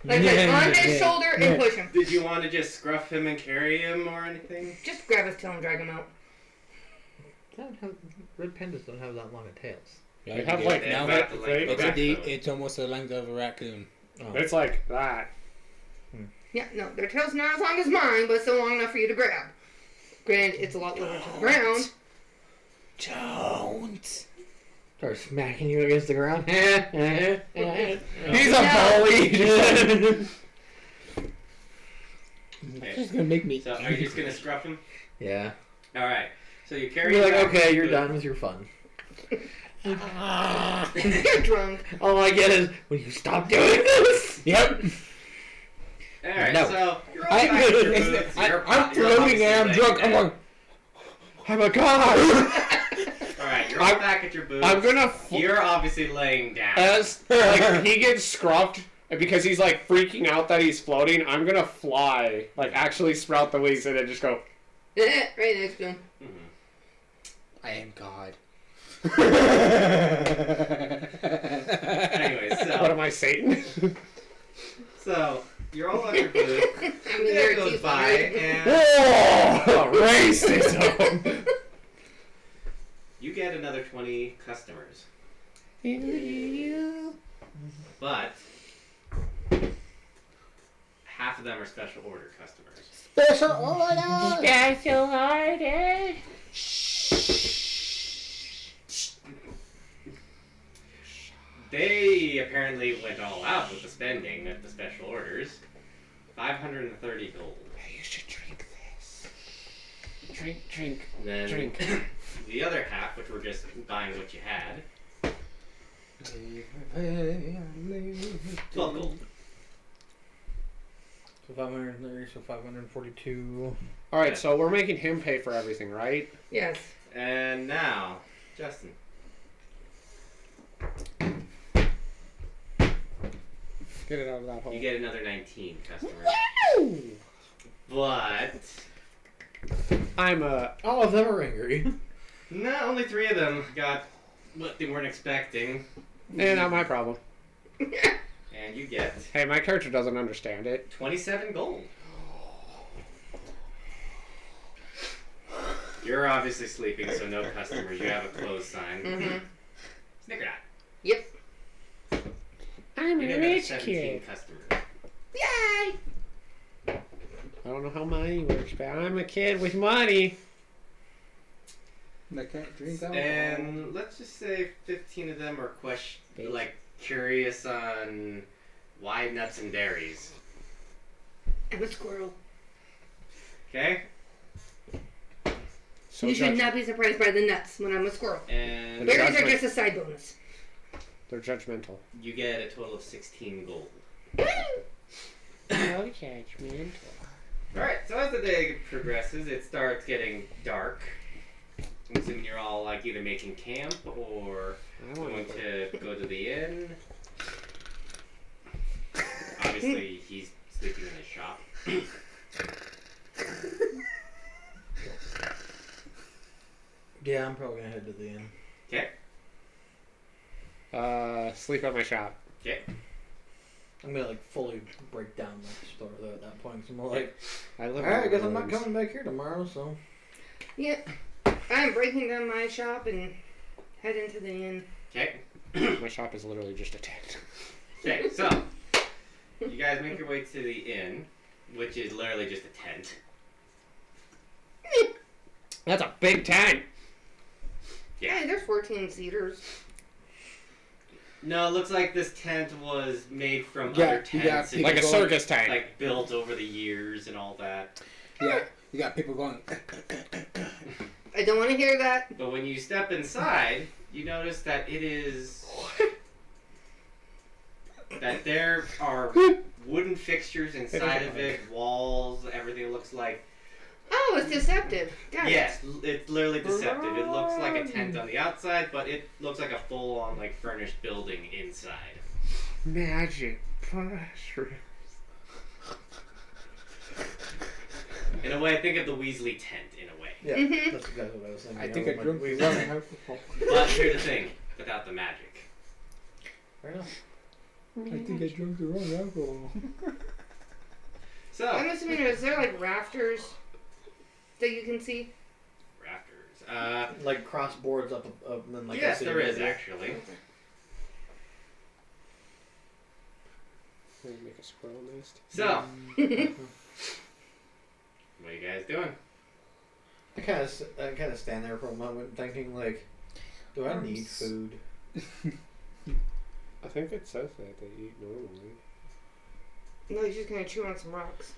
Like on his shoulder and push him. Did you want to just scruff him and carry him or anything? Just grab his tail and drag him out. Red pandas don't have that long of tails. Yeah, They you have do like it. They've No, got the length of a raccoon. it's almost the length of a raccoon. Oh. It's like that. Yeah, no, their tail's not as long as mine, but still long enough for you to grab. Granted, it's a lot lower to the ground. Don't. Start smacking you against the ground. He's a bully. Okay. It's gonna make me. So are you just gonna scruff him? Yeah. Alright. So you carry You're him like, back okay, to you're the- done with your fun. You're drunk. All I get is, will you stop doing this? Yep. Alright, No. so you're all back at your booths. You're I'm you're floating and I'm obviously drunk. I'm laying going. Oh my god. Alright, you're all back at your booth. I'm gonna. You're obviously laying down. As like he gets scruffed because he's like freaking out that he's floating, I'm gonna fly, like actually sprout the wings and then just go. Right next to him. I am God. Anyway, What so am I, Satan? so you're all on your booth. I mean, There they're goes teeth by, wide. and Whoa! Racism! you get another 20 customers. But half of them are special order customers. Special order. Special order. They apparently went all out with the spending at the special orders. 530 gold. You should drink this. Drink. Then Drink. the other half, which were just buying what you had, 12 gold. So 530, so 542. Alright, so we're making him pay for everything, right? Yes. And now, Justin. Get it out of that hole. You get another 19 customers. But I'm a. All of them are angry. no, only 3 of them got what they weren't expecting. Not my problem. And you get Hey, my character doesn't understand it. 27 gold. You're obviously sleeping, so no customers. You have a closed sign. Mm-hmm. Snickerdown. Yep. I'm You a have rich 17 kid. customers. Yay! I don't know how money works, but I'm a kid with money. I can't drink alcohol. And let's just say 15 of them are curious on why nuts and berries. I'm a squirrel. Okay? So You should judge- not be surprised by the nuts when I'm a squirrel. And They're Berries are judgment- just a side bonus. They're judgmental. you get a total of 16 gold. Oh, judgmental. Alright, so as the day progresses, it starts getting dark. I'm assuming you're all either making camp or I want going to go to the inn. Obviously, he's sleeping in his shop. Yeah, I'm probably gonna head to the inn. Okay. Sleep at my shop. Okay. I'm gonna fully break down the store though at that point. 'Cause I'm like, I live. alright, I in guess the I'm not woods. coming back here tomorrow. So Yeah. I'm breaking down my shop and head into the inn. Okay. My shop is literally just a tent. Okay, so you guys make your way to the inn, which is literally just a tent. That's a big tent. Yeah. Hey, there's 14 seaters. No, it looks like this tent was made from Yeah, other you got tents, and Like a Going- circus tent. like built over the years and all that. Yeah, you got people going. I don't want to hear that. But when you step inside, you notice that it is that there are wooden fixtures inside of it, walls, everything looks like. Oh, it's deceptive. Got it. Yes, it's literally deceptive. It looks like a tent on the outside, but it looks like a full-on furnished building inside. Magic mushroom. In a way, think of the Weasley tent. In a way, yeah, Mhm. that's exactly what I was thinking. I think I was drunk like, the rum alcohol. but here's the thing: without the magic. Fair enough. I think I drunk the wrong alcohol. So I'm assuming is there rafters that you can see? rafters. Like cross boards up, and then like. Yes, a there is city area. actually. Make a squirrel nest. So, what are you guys doing? I kind of stand there for a moment, thinking like, do I need food? I think it says that they eat normally. No, he's just gonna chew on some rocks.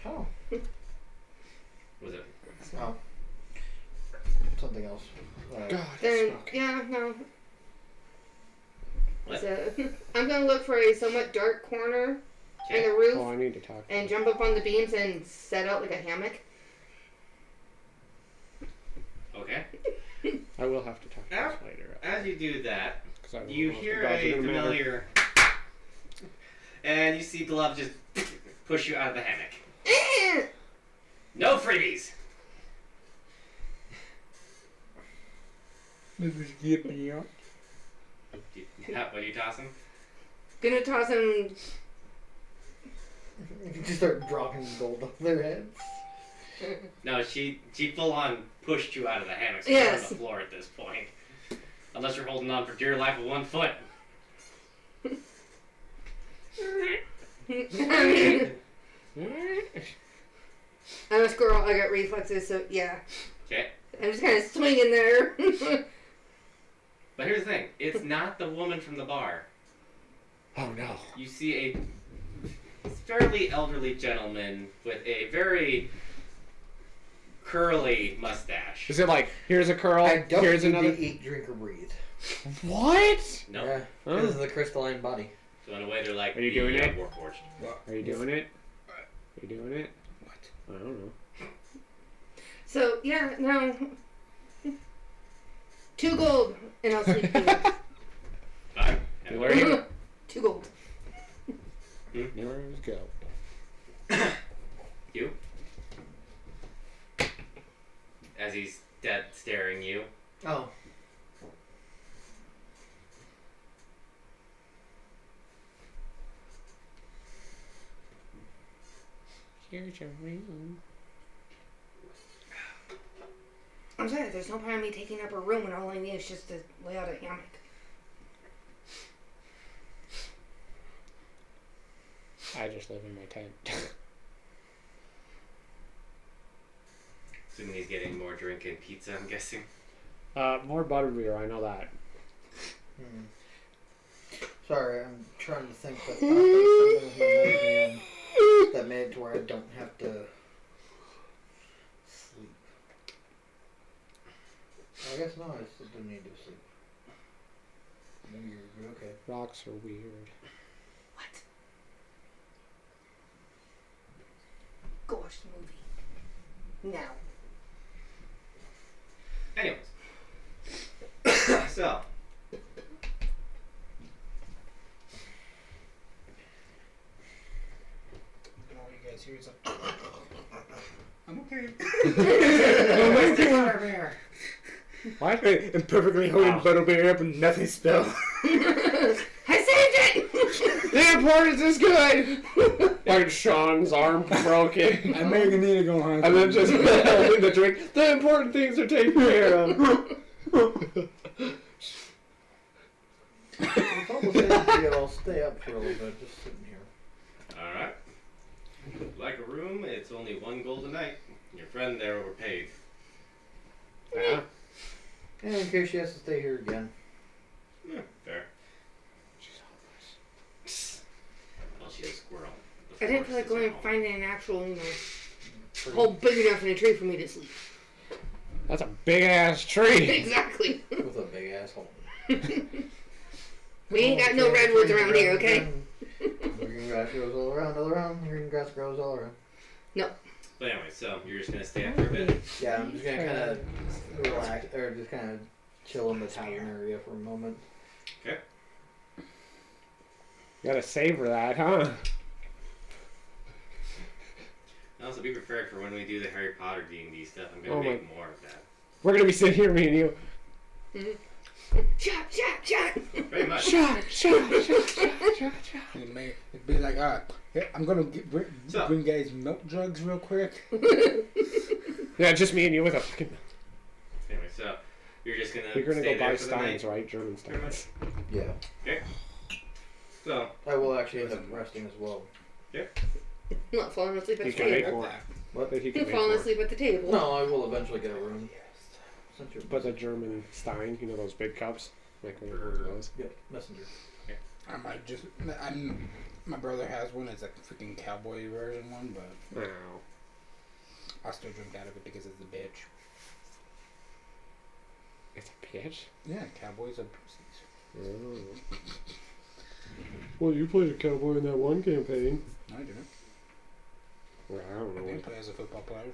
Oh, Was it? oh, something else. God, it's Then, smoking. yeah, no. What? So, I'm gonna look for a somewhat dark corner in the Okay. roof Oh, I need to talk. and jump up on the beams and set out like a hammock. Okay. I will have to talk to Now- this later. As you do that, 'Cause I don't you know if the hear gods are a gonna matter. familiar, and you see Glove just push you out of the hammock. Eh! No freebies. Maybe get me out. What are you tossing? Gonna toss him. You just start dropping gold on their heads. No, she full on pushed you out of the hammock. So Yes. you're on the floor at this point, unless you're holding on for dear life with 1 foot. I mean, I'm a squirrel. I got reflexes, so yeah. Okay. I'm just kind of swinging there. But here's the thing: it's not the woman from the bar. Oh no. You see a fairly elderly gentleman with a very curly mustache. Is it like here's a curl, I don't here's need another? to eat, drink, or breathe. What? No. Yeah, Huh? this is the crystalline body. So in a way, they're like Are you the, doing it? Warforged. Are you doing it? Are you doing it? What? I don't know. So yeah, no. 2 gold, and I'll sleep here. Fine. Where are you? 2 gold. Let's go. You? As he's dead staring you. Oh, Here's your room. I'm sorry, there's no point in me taking up a room when all I need is just to lay out a hammock. I just live in my tent. Assuming he's getting more drink and pizza, I'm guessing. More butterbeer, I know that. Sorry, I'm trying to think, but something with my memory that made it to where I don't have to sleep. I guess no, I still do need to sleep. Maybe you're okay. Rocks are weird. What? Go watch the movie. Now. Anyways. So. All you guys hear is a... I'm okay. What? I'm perfectly holding Butterbeer up and nothing spilled. I saved it! The importance is good! Like Sean's arm broken. I may need to go home. And then just holding the drink. The important things are taken care of. It's almost like I'll stay up for a little bit, just sitting here. Alright. Like a room, it's only 1 gold a night. Your friend there overpaid. Yeah. And in case she has to stay here again. Yeah, fair. Well, she's a squirrel. The I didn't feel like force is going at and home. finding an actual, hole big enough in a tree for me to sleep. That's a big ass tree. Exactly. With a big asshole. We ain't got no redwoods around here, okay? Green grass grows all around, green grass grows all around. But anyway, so you're just gonna stay up for a bit. Yeah, I'm just gonna kind of relax, or just kind of chill in the tavern area for a moment. Okay. Gotta savor that, huh? Also, be prepared for when we do the Harry Potter D&D stuff. I'm gonna Oh make more of that. We're gonna be sitting here, me and you. Shot, shot, shot! Pretty much. Shot. It may it'd be like, here, I'm gonna bring guys milk jugs real quick. Yeah, just me and you with a fucking... Anyway, so you're just gonna We're gonna stay go there buy for the steins, night? right? German Pretty much. steins. Yeah. So, I will actually end up resting as well. Not falling asleep at You the can make table. more. What? But he can You're make falling more. asleep at the table. No, I will eventually get a room. Since you're But the German stein, you know those big cups? Like one of those. Yep, messenger. I might just. My brother has one. It's a freaking cowboy version one, but No. I'll still drink out of it because it's a bitch. It's a pitch? Yeah, cowboys are pussies. Oh. Well, you played a cowboy in that one campaign. No, I didn't. Well, I don't I know. didn't play as a football player.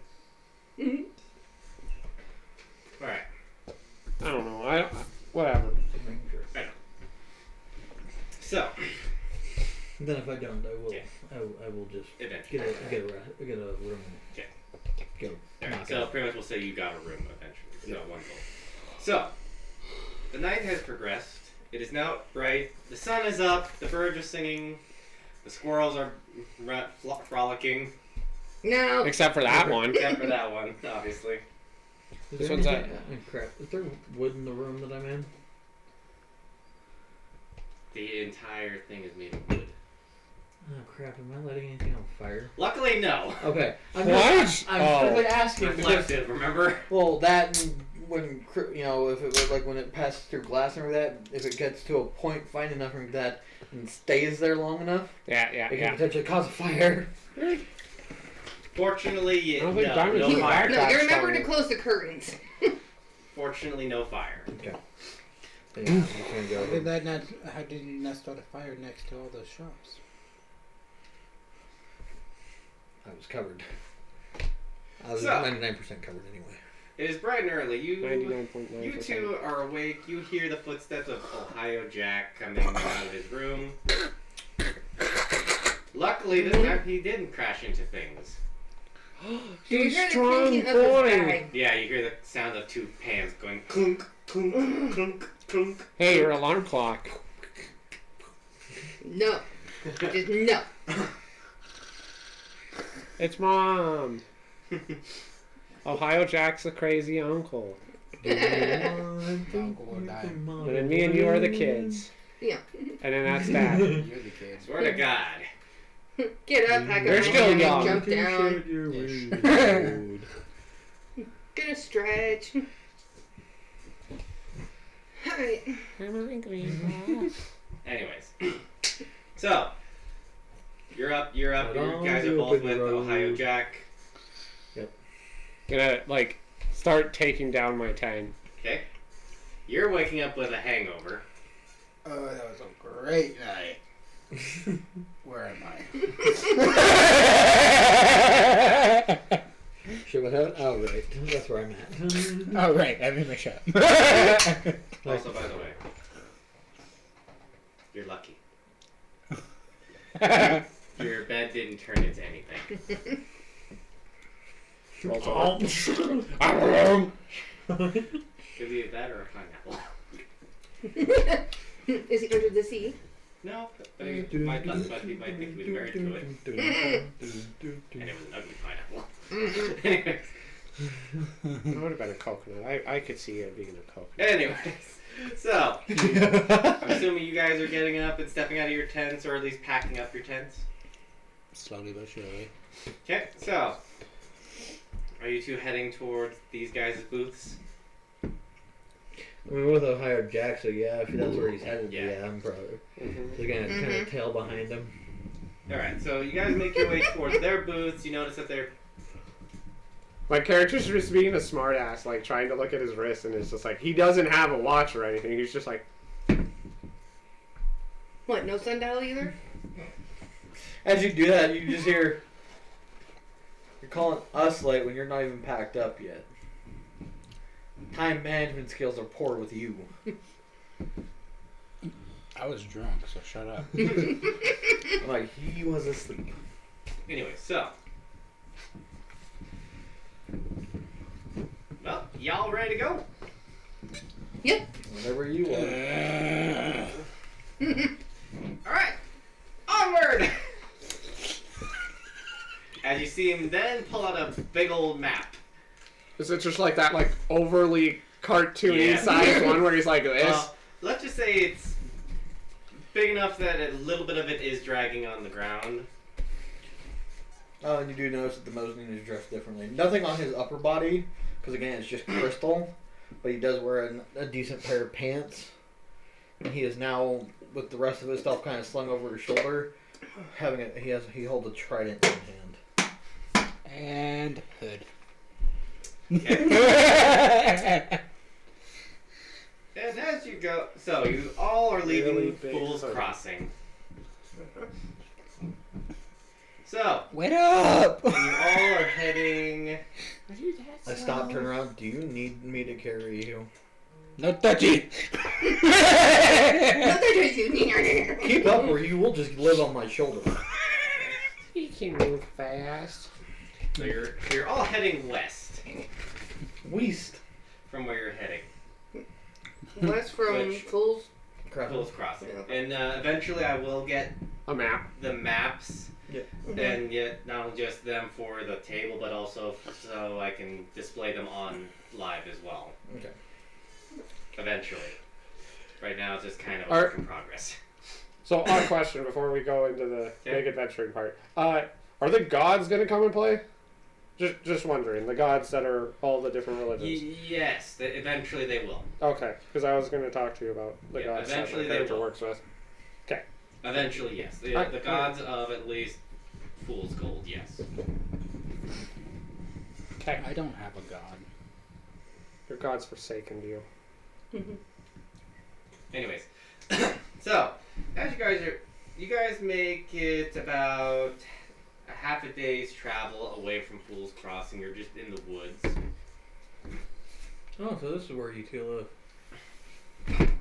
alright. I don't know. Whatever. So, Then if I don't, I will. Yeah. I will just eventually. get a room. Okay. Go. Alright, so pretty much we'll say you got a room eventually. So, 1 gold. So, the night has progressed. It is now bright. The sun is up. The birds are singing. The squirrels are frolicking. No. Except for that one. Except for that one, obviously. Is This there one's anything- crap. Is there wood in the room that I'm in? The entire thing is made of wood. Oh crap! Am I lighting anything on fire? Luckily, no. Okay. I'm What? I'm Oh. strictly asking because Reflective, remember? well, that and when if it was like when it passes through glass and everything like that, if it gets to a point fine enough like that and stays there long enough, Yeah, it can potentially cause a fire. Fortunately, I don't think diamonds no do fire. that. No, you remember Backstory. to close the curtains. Fortunately, no fire. Okay. So, yeah, I'm just gonna How did go. that not? How did you not start a fire next to all those shops? I was covered. I was So- 99% covered anyway. It is bright and early. You 99.9%. two are awake. You hear the footsteps of Ohio Jack coming out of his room. Luckily, this time he didn't crash into things. Do you You hear the strong clinking of his boy. bag? Yeah, you hear the sound of 2 pans going clunk, clunk, clunk, clunk. Hey, your alarm clock. No. Just no. It's Mom. Ohio Jack's the crazy uncle. And then me and you are the kids. Yeah. And then that's that. You're the kids. Swear to God. Get up, pack They're a still blanket, young. jump down. Ish. Gonna stretch. Alright. Anyways. So, you're up. You guys are both with Ohio Jack. Gonna, like, start taking down my tent. Okay. You're waking up with a hangover. Oh, that was a great night. Where am I? Shit, what happened? Oh, right. That's where I'm at. Oh, right. I'm in my shop. Also, by the way, you're lucky. Your bed didn't turn into anything. Could be a bed or a pineapple. Is he under the sea? No, but he might think he was married to it. And it was an ugly pineapple. Anyways. It would have been a coconut. I could see it being a coconut. Anyways. So, I'm assuming you guys are getting up and stepping out of your tents, or at least packing up your tents. Slowly but surely. Okay, so are you two heading towards these guys' booths? I mean, with Ohio Jack, so yeah, if that's where he's headed, yeah, I'm probably. They're gonna kind of tail behind him. Alright, so you guys make your way towards their booths. You notice that they're. My character's just being a smartass, like trying to look at his wrist, and it's just like he doesn't have a watch or anything. He's just like, What, no sundial either? As you do that, you just hear. You're calling us late when you're not even packed up yet. Time management skills are poor with you. I was drunk, so shut up. I'm like, he was asleep. Anyway, so. Well, y'all ready to go? Yep. Whenever you are. Alright, onward! As you see him then pull out a big old map. is it just like that, like overly cartoony Yeah. sized one where he's like this? Let's just say it's big enough that a little bit of it is dragging on the ground. Oh, and you do notice that the Mosley is dressed differently. Nothing on his upper body, because again, it's just crystal. But he does wear a decent pair of pants. And he is now, with the rest of his stuff kind of slung over his shoulder, he holds a trident in hand. And hood. And as you go, so you all are leaving Really big Fool's hood. Crossing. So, Wait up! and you all are heading. I stop, turn around. Do you need me to carry you? No touchy! Keep up or you will just live on my shoulder. He can move fast. So you're all heading west West. from where you're heading. West from Which- Fools. Fool's Crossing. Yeah. And eventually I will get A map. the maps. Yeah. And yet not only just them for the table, but also so I can display them on live as well. Okay. Eventually. Right now it's just kind of a Are- work in progress. So, odd question before we go into the Yeah. big adventuring part. Are the gods going to come and play? Just wondering. The gods that are all the different religions. Yes, eventually they will. Okay, because I was going to talk to you about the Yeah, gods that eventually my they character will. works with. Eventually, yes. The Alright. gods of at least Fool's Gold, yes. Okay. I don't have a god. Your god's forsaken you. Anyways, so as you guys make it about a half a day's travel away from Fool's Crossing. You're just in the woods. Oh, so this is where you two live.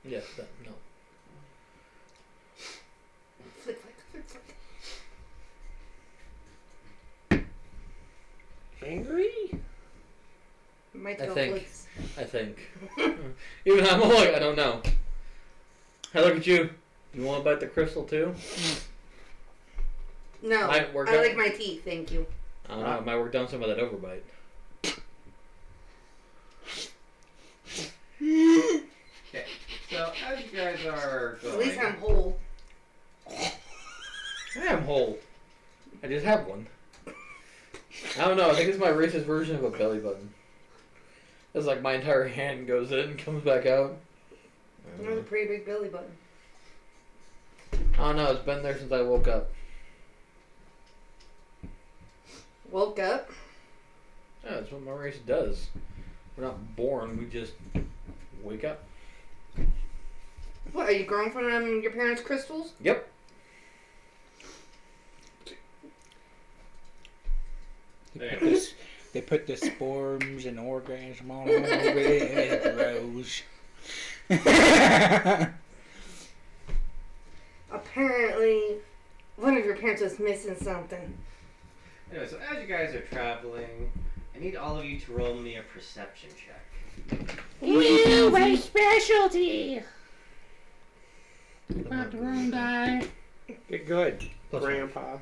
Yes, no. Flick, flick, flick, flick. Angry? My I tail think. flicks. I think. Even I'm like, I don't know. I look at you. You want to bite the crystal too? No, Might work I out. like my teeth, thank you. I don't know. It might work down some of that overbite. Okay. So as you guys are going, At least I'm whole. I am whole. I just have one. I don't know. I think it's my racist version of a belly button. It's like my entire hand goes in and comes back out. It was a pretty big belly button. I don't know. It's been there since I woke up. Woke up. Yeah, that's what my race does. We're not born. We just wake up. What, are you growing from your parents' crystals? Yep. They put the sperms and orgasm all over it. It grows. Apparently, one of your parents was missing something. Anyway, so as you guys are traveling, I need all of you to roll me a perception check. Ew, my specialty! About the wrong die. Get good, Plus Grandpa.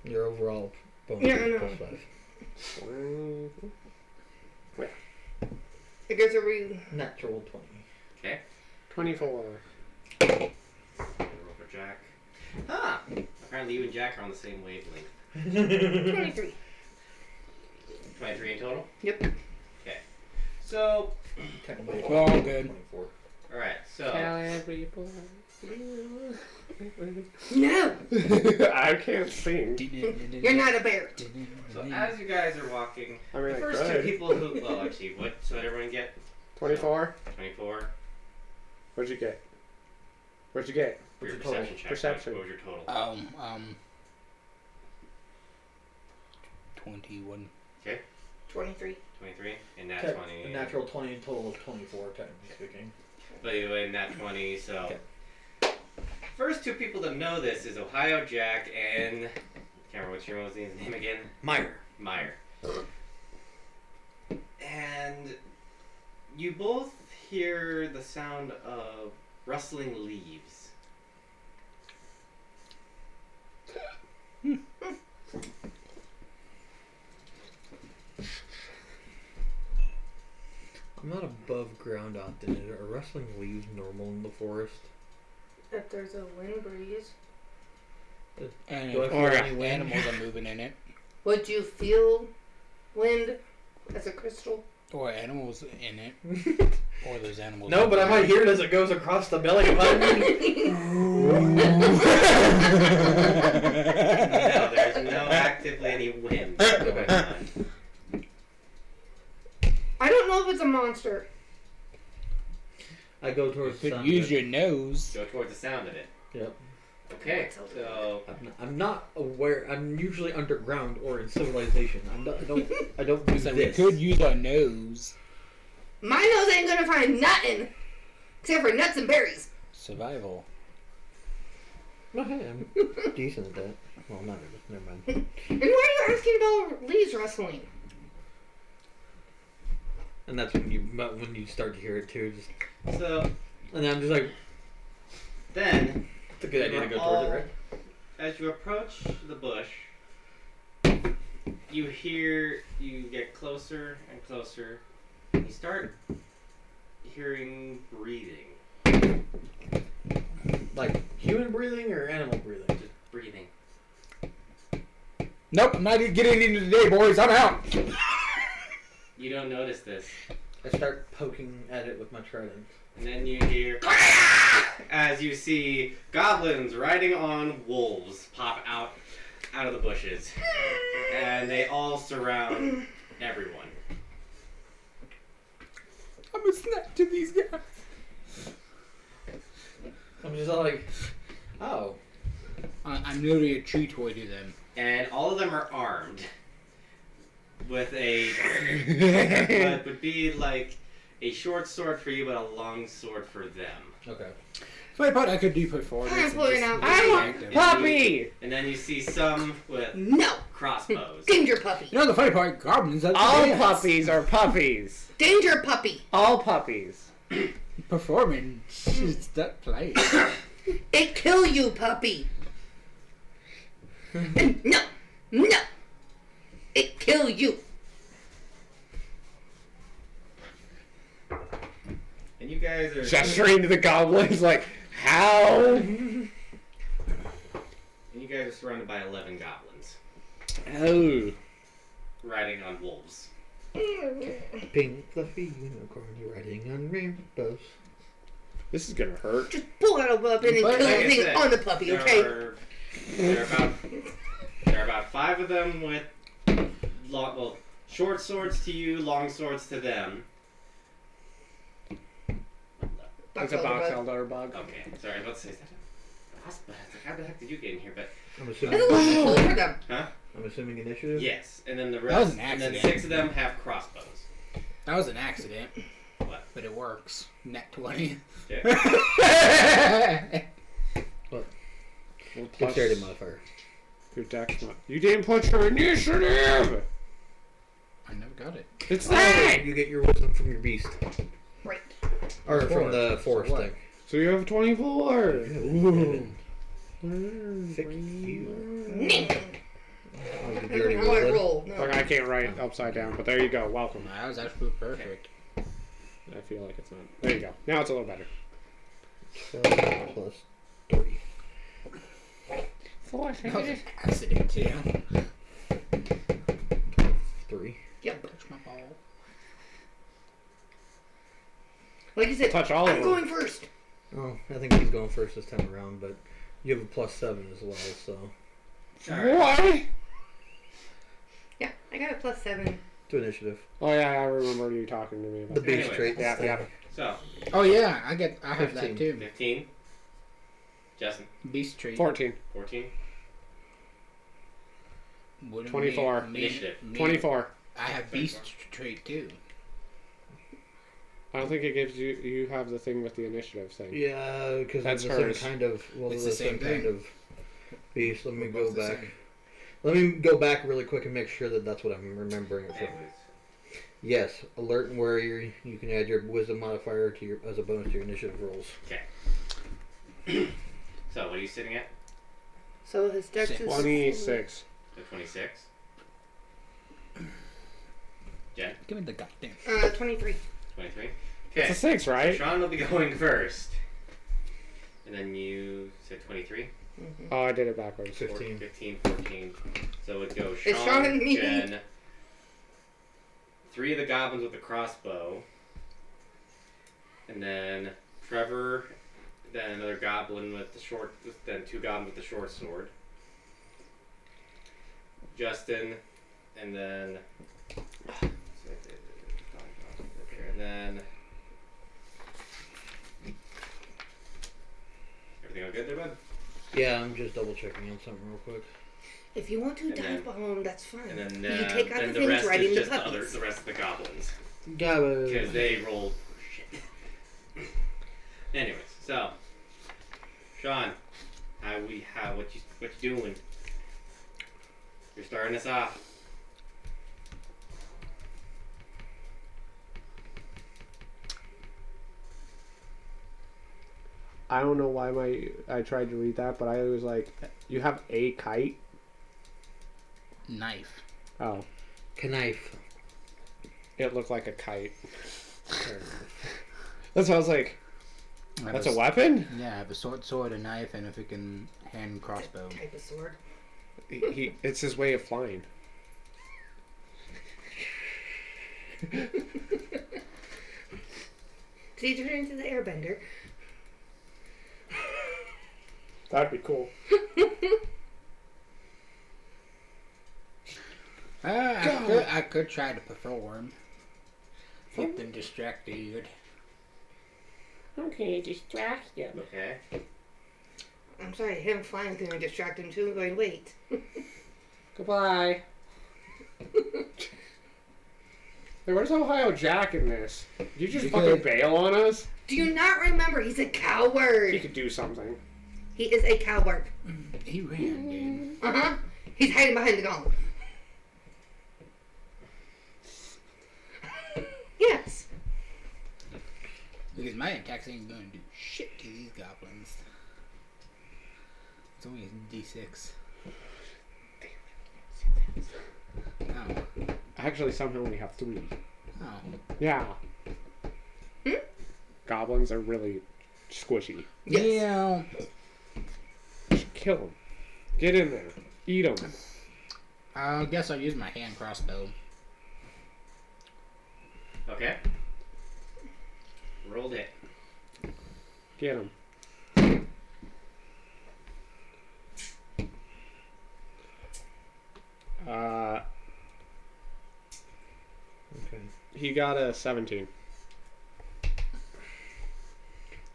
Your overall bonus Yeah, I is know. plus 5. I guess are we... Natural 20. Okay. 24. Roll for Jack. Huh. Apparently you and Jack are on the same wavelength. 23. 23 in total? Yep. Okay. So, Technically, It's all good. 24. alright, so... Tell everybody. No! I can't sing. You're not a bear. So as you guys are walking, I mean, the I first two could. people who... Well, actually, so did everyone get? 24. 24 What'd you get? What'd you get? for your What's your total? perception check. Perception. What was your total? 21. 23. 23? And nat 20. A natural 20 total of 24, technically speaking. But anyway, nat 20, so... Okay. First two people to know this is Ohio Jack and... Can't remember what's your mom's name again? Meyer. Meyer. And you both hear the sound of rustling leaves. I'm not above ground often. Are rustling leaves normal in the forest? If there's a wind breeze. And Do I feel or any wind? animals are moving in it. Would you feel wind as a crystal? Or animals in it. Or those animals. No, but I might hear it as it goes across the belly button. No, there's no actively any wind going on. I don't know if it's a monster. I go You towards the could sound use of it. your nose. Go towards the sound of it. Yep. Okay, so I'm not aware. I'm usually underground or in civilization. I don't do So we this. could use our nose. My nose ain't gonna find nothing. Except for nuts and berries. Survival. Okay, I'm decent at that. Well, not really. Never mind. And why are you asking about leaves rustling? And that's when you start to hear it too. Just so and then I'm just like, then it's a good idea to go towards it, right? as you approach the bush, you get closer and closer, and you start hearing breathing. Like human breathing or animal breathing? Just breathing. Nope, I'm not getting into today, boys. I'm out. You don't notice this. I start poking at it with my trident. And then you hear as you see goblins riding on wolves pop out of the bushes. And they all surround everyone. I'm a snap to these guys. I'm just like, oh. I'm literally a chew toy to them. And all of them are armed with a what would be like a short sword for you, but a long sword for them. Okay. So I thought I could do performance. I'm pulling out I want active. puppy! And then you see some with No! crossbows. Danger puppy. You know the funny part? Goblins are All dance. puppies are puppies. Danger puppy. All puppies. Performance is that place. It kill you, puppy. And no, it kill you. And you guys are Gesturing to the goblins like, how? and you guys are surrounded by 11 goblins Oh. riding on wolves. Pink fluffy unicorn riding on rainbows. This is gonna hurt. Just pull out a weapon and kill Like I everything said, on the puppy, okay? There are about 5 of them with short swords to you, long swords to them. It's a box elder bug. Okay, sorry, I was about to say, is that a wasp? How the heck did you get in here? But I'm That's assuming. a little pull for them. huh? I'm assuming initiative. Yes, and then the That was rest, an and then accident. 6 of them have crossbows. That was an accident. What? But it works. Net 20. Okay. Well, Dexterity modifier. Your dex mod. You didn't put your initiative! I never got it. It's that! You get your wisdom from your beast, Right. or from the forest what? thing. So you have 24. Ooh. Sick. Oh, did you already How I roll roll. No. Fuck, I can't write upside down, but there you go. Welcome. That was actually perfect. I feel like it's not. There you go. Now it's a little better. that? Plus 3. That was an accident too. 3. Yep. Touch my ball. Like I said, Touch all of I'm them. going first. Oh, I think he's going first this time around, but you have a plus 7 as well, so. What? Yeah, I got a +7. To initiative. Oh yeah, I remember you talking to me about The that. beast Anyway, trait. Yeah, yeah. So, Oh yeah, I have 15. that too. 15. Justin, Beast trait. 14. 14. Wouldn't 24. Initiative. 24. I have beast trait too. I don't think it gives you. You have the thing with the initiative thing. Yeah, because That's it's the hers. same kind of. Well, It's the the same same kind thing. of beast. Let me We're go both the back. same. Let me go back really quick and make sure that that's what I'm remembering it from. Anyways. Yes, alert and warrior. You can add your wisdom modifier to your as a bonus to your initiative rolls. So, what are you sitting at? So his dex is 26. The 26. Give me the goddamn. 23. 23. It's Okay. a 6, right? Sean will be going first. And then you said 23? Oh, I did it backwards. 15. 15, 14. So it would go It's Sean and me. Jen, 3 of the goblins with the crossbow, and then Trevor, then another goblin with the short, then 2 goblins with the short sword, Justin, and then and then everything all good there, bud? Yeah, I'm just double checking on something real quick. If you want to And dive then- bomb, that's fine. And then you take out then the the things rest riding is the just the puppies. the rest of the goblins. Gabba. Because they rolled shit. Anyways, so Sean, what you doing? You're starting us off. I don't know why I tried to read that, but I was like, you have a kite? Knife. Oh, Knife. it looked like a kite. That's why I was like, I have that's a weapon? Yeah, I have a sword, a knife, and a freaking hand crossbow. Type of sword. It's his way of flying. So you turn into the airbender. That'd be cool. I could try to perform. Get them distracted. Okay, distract them. Okay. I'm sorry, him flying through and distract him too. Going, wait. Goodbye. Hey, where's Ohio Jack in this? Did you just fucking bail on us? Do you not remember? He's a He coward. could do something. He is a coward. He ran, dude. Uh-huh. He's hiding behind the golem. Yes. Because my attacks ain't gonna do shit to these goblins. It's only a D6. Oh. Actually, some only have 3. Oh. Yeah. Hmm? Goblins are really squishy. Yes. Yeah. Just kill them. Get in there. Eat them. I guess I'll use my hand crossbow. Okay. Rolled it. Get them. Okay. He got a 17.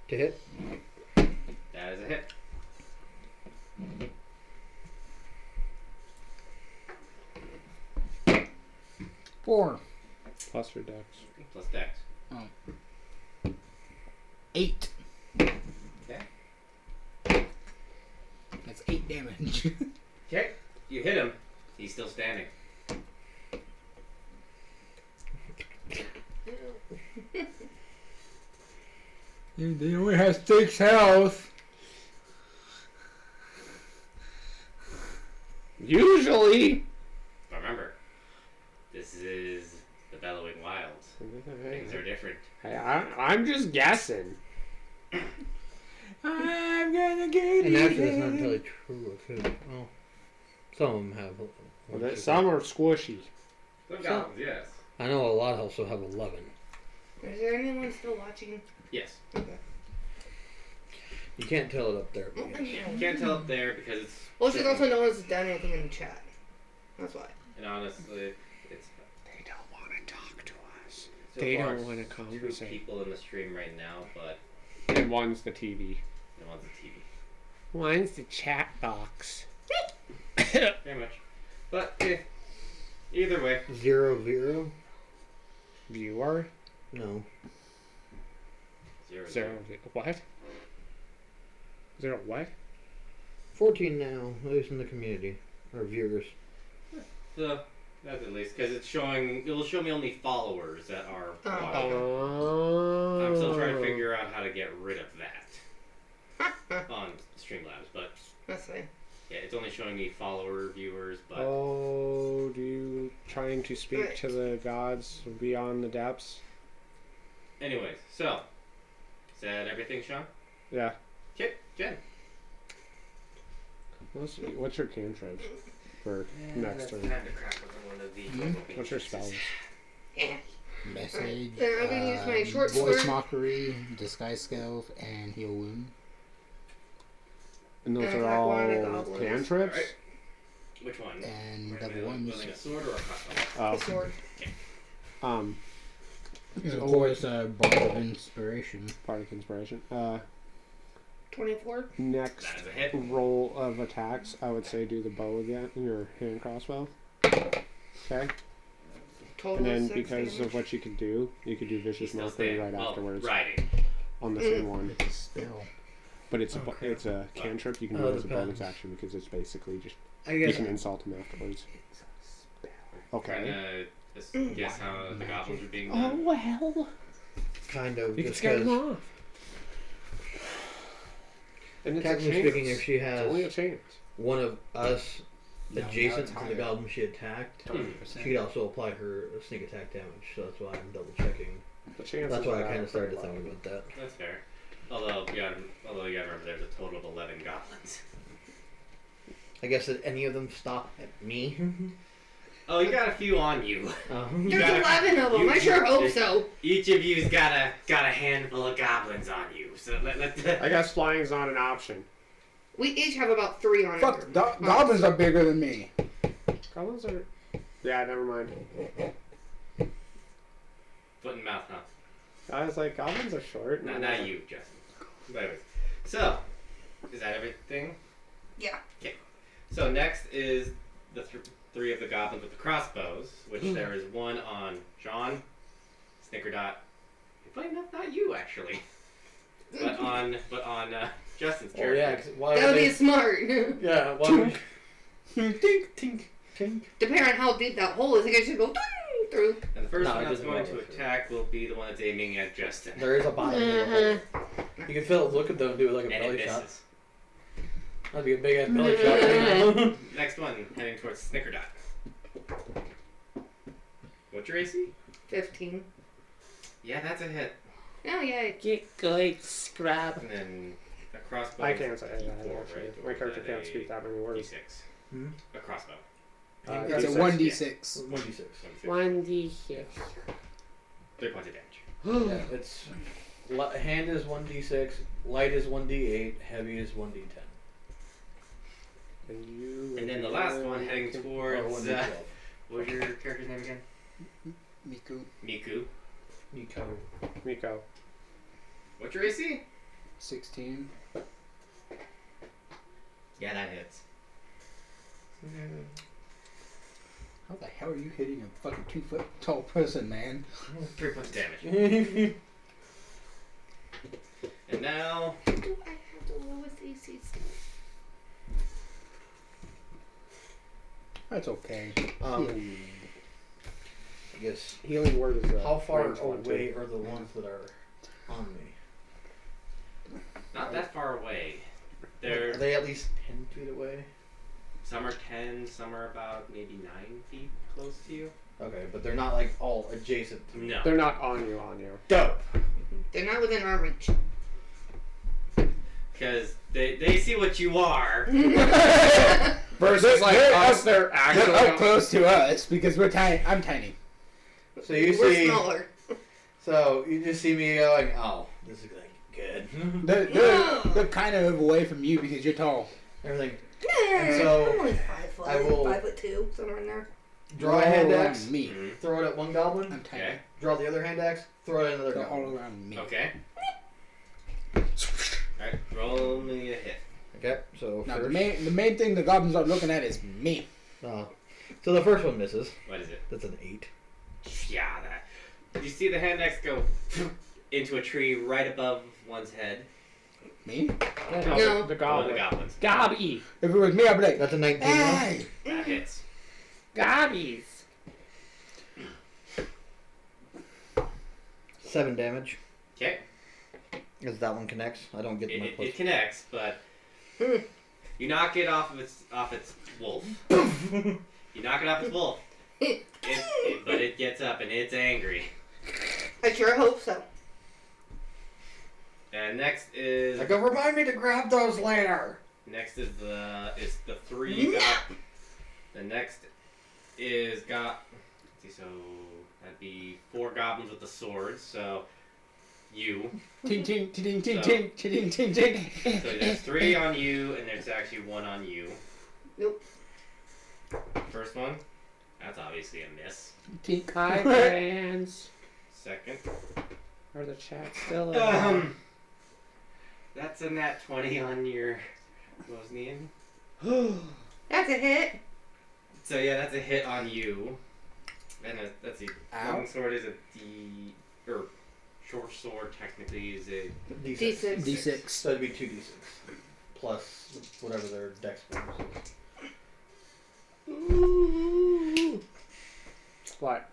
To hit. That is a hit. Four. Plus your dex. Plus dex. 8. Okay. That's 8 damage. Okay. You hit him. He's still standing. They only have 6 health. Usually. Remember, this is the Bellowing Wilds. Things are different. I'm just guessing. I'm gonna get And it. actually, that's not entirely true. Well, some of them have. Some are squishy. Some goblins, yes. I know a lot also have 11. Is there anyone still watching? Yes. Okay. You can't tell it up there. Well, But yes. You can't tell up there because it's. Well, she's also no one's done anything in the chat. That's why. And honestly, it's. They don't want to talk to us. So They far, don't want to it's 2 conversate. people in the stream right now, but And one's the TV. no one's the TV. One's the chat box. Very much. But either way, 0-0? Viewer. No. 0. What? 0 what? 14 now, at least in the community. Or viewers. So that's at least because it's showing. It'll show me only followers that are Oh. watching. Oh. I'm still trying to figure out how to get rid of that on Streamlabs, but That's fine. yeah, it's only showing me follower viewers. But Oh, do you trying to speak Right. to the gods beyond the depths? anyways, so is that everything, Sean? Yeah. Okay, Jen. What's your cantrips for next turn? Time to crack open one of these. What's your spells? Message. Then I'm gonna use my short Voice sword. mockery, disguise stealth, and heal wound. And those And are attack one of the all goblins. cantrips? Alright. Which one? And Wait a double minute, ones. wielding a sword or a crossbow? Oh. The sword. Um, And of course, Bard of Inspiration. part of inspiration. 24. Next That is a hit. roll of attacks, I would say do the bow again, your hand crossbow. Okay? Total And then 6 because damage. of what you could do He's vicious still mockery standing. right Well, afterwards riding. on the same one. It's a spell. But it's Okay. it's a cantrip. You can Oh, do it as a depends. bonus action because it's basically just I you guess. can insult him afterwards. Okay. Just guess how the goblins are being Oh done. well. Kind of. You can just scare them 'cause off. And it's technically speaking, if she it's only a has chance. one of us No, adjacent that's to the higher. goblin she attacked, 20%. she could also apply her sneak attack damage. So that's why I'm double checking. The chances That's why I are kind of started pretty thinking low. about that. That's fair. Although you gotta remember there's a total of 11 goblins. I guess that any of them stop at me. Oh, you got a few on you. There's gotta- 11 of them. I sure hope so. Each of you's got a handful of goblins on you. So let's. I guess flying is not an option. We each have about 3 on Fuck, it. goblins are bigger than me. Goblins are. Yeah, never mind. Foot and mouth, huh? I was like, goblins are short. No, not you, Justin. But anyways, so is that everything? Yeah. Okay. So next is the 3 of the goblins with the crossbows, which there is one on John, Snickerdot. Funny enough, not you actually, but on Justin's Oh character. yeah, 'cause why That would would be they? smart. Yeah, why would? Tink, tink, tink. Depending on how deep that hole is, I guess you go ding through. And the first No, one it that's doesn't going matter. to attack will be the one that's aiming at Justin. There is a bottom. to the hole. You can feel it. Look at them do it like a And belly it shot. misses. That'd be a big ass belly shot. Next one, heading towards Snickerdot. What's your AC? 15. Yeah, that's a hit. Oh, yay. Get good, scrub. And then a crossbow. I can't say that, D4, actually. right? My Or character is that can't speak that many words. D6. Hmm? A crossbow. It's a D6. 1d6. 1d6. 1d6. 3 points of damage. Yeah, it's hand is 1d6, light is 1d8, heavy is 1d10. And then the last one heading Or towards. 1d12. What was your character's name again? Miku. Miku. Nico. Miko. What's your AC? 16. Yeah, that hits. How the hell are you hitting a fucking 2 foot tall person, man? 3 points of damage. And now. Do I have the lowest AC still? That's okay. I guess. Healing word is How far range one, too. away are the ones that are on me? Not that far away. Are They're they at least 10 feet away? some are 10, some are about maybe 9 feet close to you. Okay, but they're not like all adjacent to me. No. They're not on you. Dope. They're not within our reach. Because they see what you are. Versus like they're us, up- they're They're actually up close to us because we're tiny. I'm tiny. So you We're see. smaller. So you just see me going, oh, this is like good. They're kind of away from you because you're tall. Everything. Yeah, so, I'm only 5 foot. I will- 5'2", somewhere in there. Draw a hand all axe, around me. Mhm. throw it at one goblin. I'm tiny. Okay. Draw the other hand axe, throw it at another They're all goblin. around me. Okay. Alright, roll me a hit. Okay, so Now first. the main thing the goblins are looking at is me. So the first one misses. What is it? That's an 8. Yeah, that. You see the hand axe go into a tree right above one's head. Me? No. the One of the goblin. goblins. Gobby. If it was me, I'd be like, That's a 19. hey, That hits. gobbies. 7 damage. Okay. As that one connects. I don't get my plus. It connects, but you knock it off its wolf. You knock it off its wolf. But it gets up and it's angry. I sure hope so. And next is I go, remind me to grab those later. next is the 3 got. The next is got. Let's see, so that'd be 4 goblins with the swords. So you. Ting ting ting ting So- ting ting ting ting. So there's 3 on you, and there's actually 1 on you. Nope. First one, that's obviously a miss. Tink. Hi, fans. Second, Are the chat still in? that's a nat 20 on your Bosnian. That's a hit. So yeah, that's a hit on you. And let's see, Ow. long sword is a D, or short sword technically is a D6. D6. So it'd be 2d6. Plus whatever their dex bonus is. What?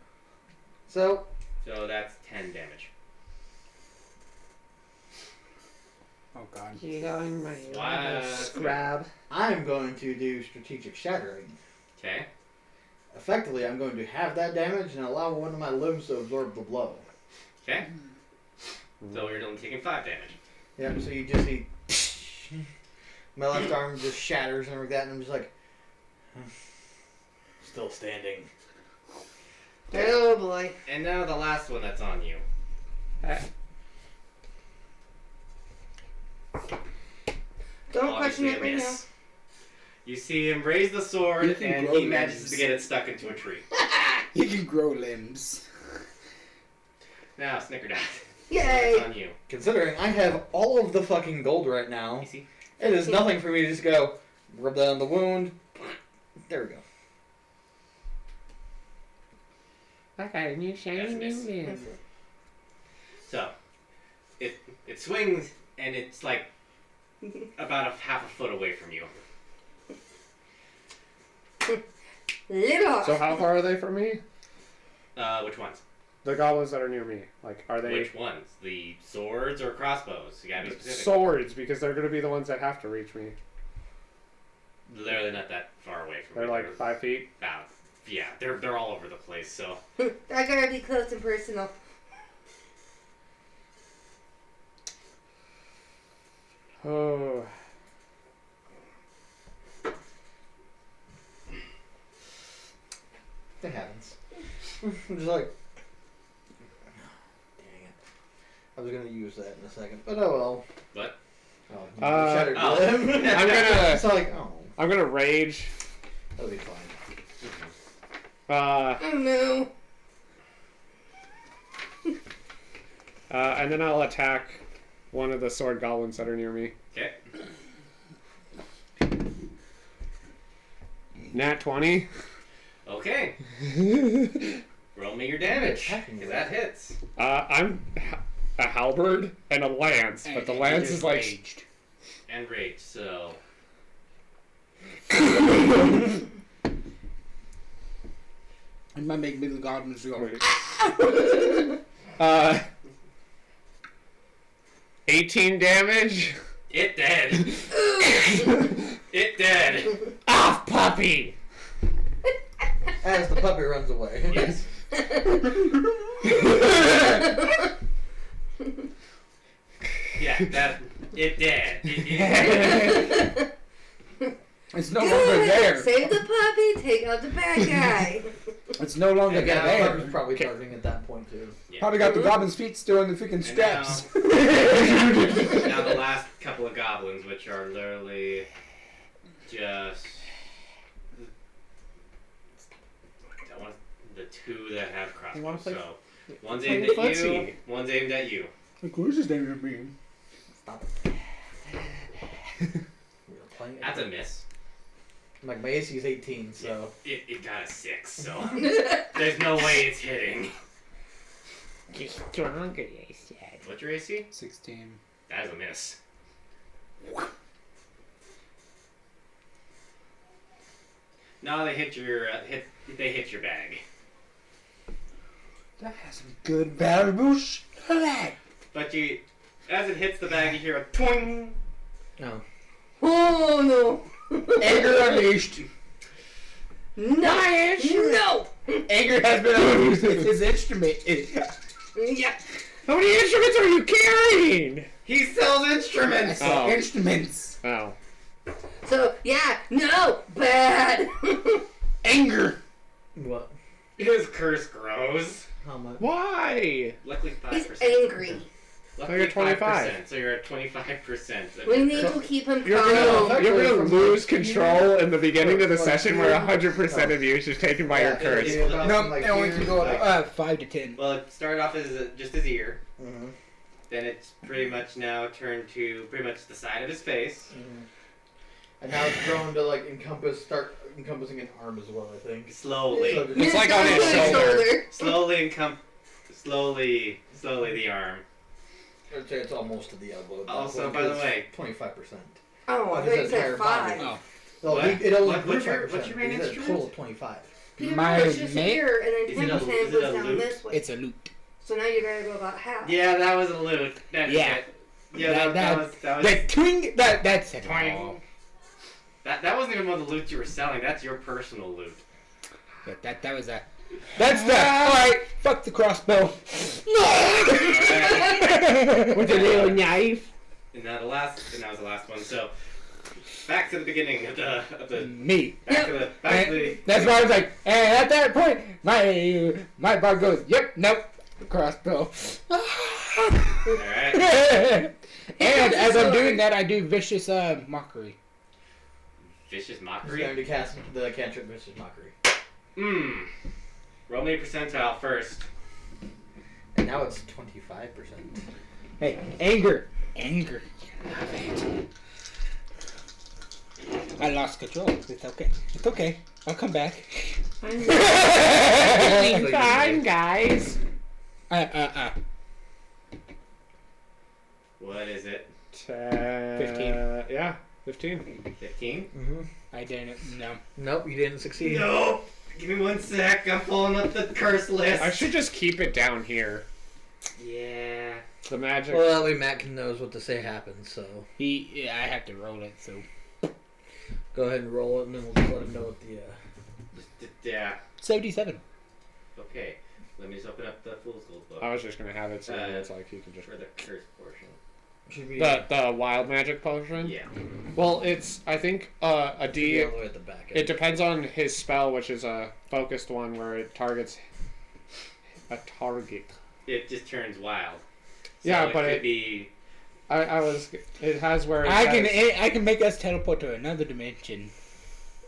So, so that's 10 damage. Oh god. Healing my Wow. scrab. I'm going to do strategic shattering. Okay. Effectively, I'm going to have that damage and allow one of my limbs to absorb the blow. Okay. So you're only taking 5 damage. Yeah, so you just see my left arm just shatters and everything like that, and I'm just like, still standing. Oh boy. And now the last one that's on you. Don't Obviously question it a right now. miss. You see him raise the sword, You can and grow he manages limbs. to get it stuck into a tree. He can grow limbs. Now, Snickerdown. Yay. That's on you. Considering I have all of the fucking gold right now, You see? it is nothing for me to just go, rub that on the wound. There we go. I got a new shiny That's a new miss. limb. So, it swings, and it's like about a half a foot away from you. Little. So how far are they from me? Which ones? The goblins that are near me. Like, are they Which ones? The swords or crossbows? You gotta be specific. swords? Because they're gonna be the ones that have to reach me. Literally not that far away from They're you. like 5 feet. About yeah, they're all over the place. So I gotta be close and personal. Oh. It happens. I'm just like, dang it. I was gonna use that in a second, but oh well. what? Oh, you Uh, shattered oh. them. I'm gonna It's like, oh, I'm gonna rage. that'll be fine. Oh no. And then I'll attack one of the sword goblins that are near me. Okay. Nat 20. Okay. Roll me your damage. Because that hits. I'm a halberd and a lance, but the lance is like. Raged. And rage, so. It might make me the goblins go. 18 damage. It dead. It dead. Off, puppy! As the puppy runs away. Yes. Yeah, that. It dead. It It's no longer there. Save the puppy, take out the bad guy. It's no longer Yeah, there. the puppy's probably charging at that point too. yeah. Probably got the goblin's feet still in the freaking And straps. Now the last couple of goblins, which are literally just the two that have You wanna crossbows. play- So one's play aimed at footsie. you, one's aimed at you. Of course, his name is me. Stop it. We're playing. That's a miss. Like my AC is 18, so It got a 6, so there's no way it's hitting. Just stronger, I said. What's your AC? 16. That is a miss. No, they hit your They hit your bag. That has some good valuable shit. But as it hits the bag, you hear a twing. no. Oh no. Anger unleashed. No. No. Anger has been unleashed. It's his instrument. Yeah. How many instruments are you carrying? He sells I instruments. saw Oh. instruments. Oh. So yeah, no, bad. Anger. What? His curse grows. How much? Why? Luckily, 5%. He's angry. Luckily, you're 25. 5%, so you're at 25%. We need to keep him You're calm. gonna lose control in the beginning of the Like session here? where 100% of you is just taken by your Yeah, curse. it- it- No, like it only here, can go like- up 5 to 10. Well, it started off as just his ear. Mhm. Then it's pretty much now turned to pretty much the side of his face. Mhm. And now it's grown to like start encompassing an arm as well. I think. Slowly. So It's like on his shoulder. Slowly the arm. I'd say it's almost to the elbow. at that Also, point, by the 'cause way- 25%. Oh, I Of thought his you entire said body. 5. Oh. No, What? it only What- grew what's your- 5%. what's your main He said a instrument? total of 25. Peter My pushes mate- here, and Is then it a- 10% is it goes a down loop? this way. It's a loot. So now you gotta go about half. Yeah, that was a loot. That's Yeah. it. Yeah, that was That twing. That's it. Twang. That wasn't even one of the loot you were selling. That's your personal loot. But that was a. That's the. Alright, fuck the crossbow. With a little knife. And that was the last one. So back to the beginning of the Me. back to the And that's why I was like, and at that point, my bard goes, yep, nope, crossbow. Alright. And as I'm doing that, I do vicious mockery. Vicious He's mockery. going to cast the cantrip vicious mockery. Roll me a percentile first. And now it's 25%. Hey, anger. Anger. Love it. I lost control. It's okay. It's okay. I'll come back. Fine, guys. What is it? 15. Yeah, 15. 15? Mm-hmm. I didn't. No. Nope, you didn't succeed. No! Give me 1 sec. I'm pulling up the curse list. I should just keep it down here. Yeah. The magic. Well, that way Matt knows what to say happens, so I have to roll it. So go ahead and roll it, and then we'll just let him know what the. Yeah. 77. Okay, let me just open up the Fool's Gold book I was just gonna have it so it's like you can just for the curse portion. Should be the wild magic potion. Yeah. Well, it's I think a should be D. all the way at the back. It depends on his spell, which is a focused one where it targets a target. It just turns wild. So Yeah, but could it- be. I was. It has where it I can make us teleport to another dimension.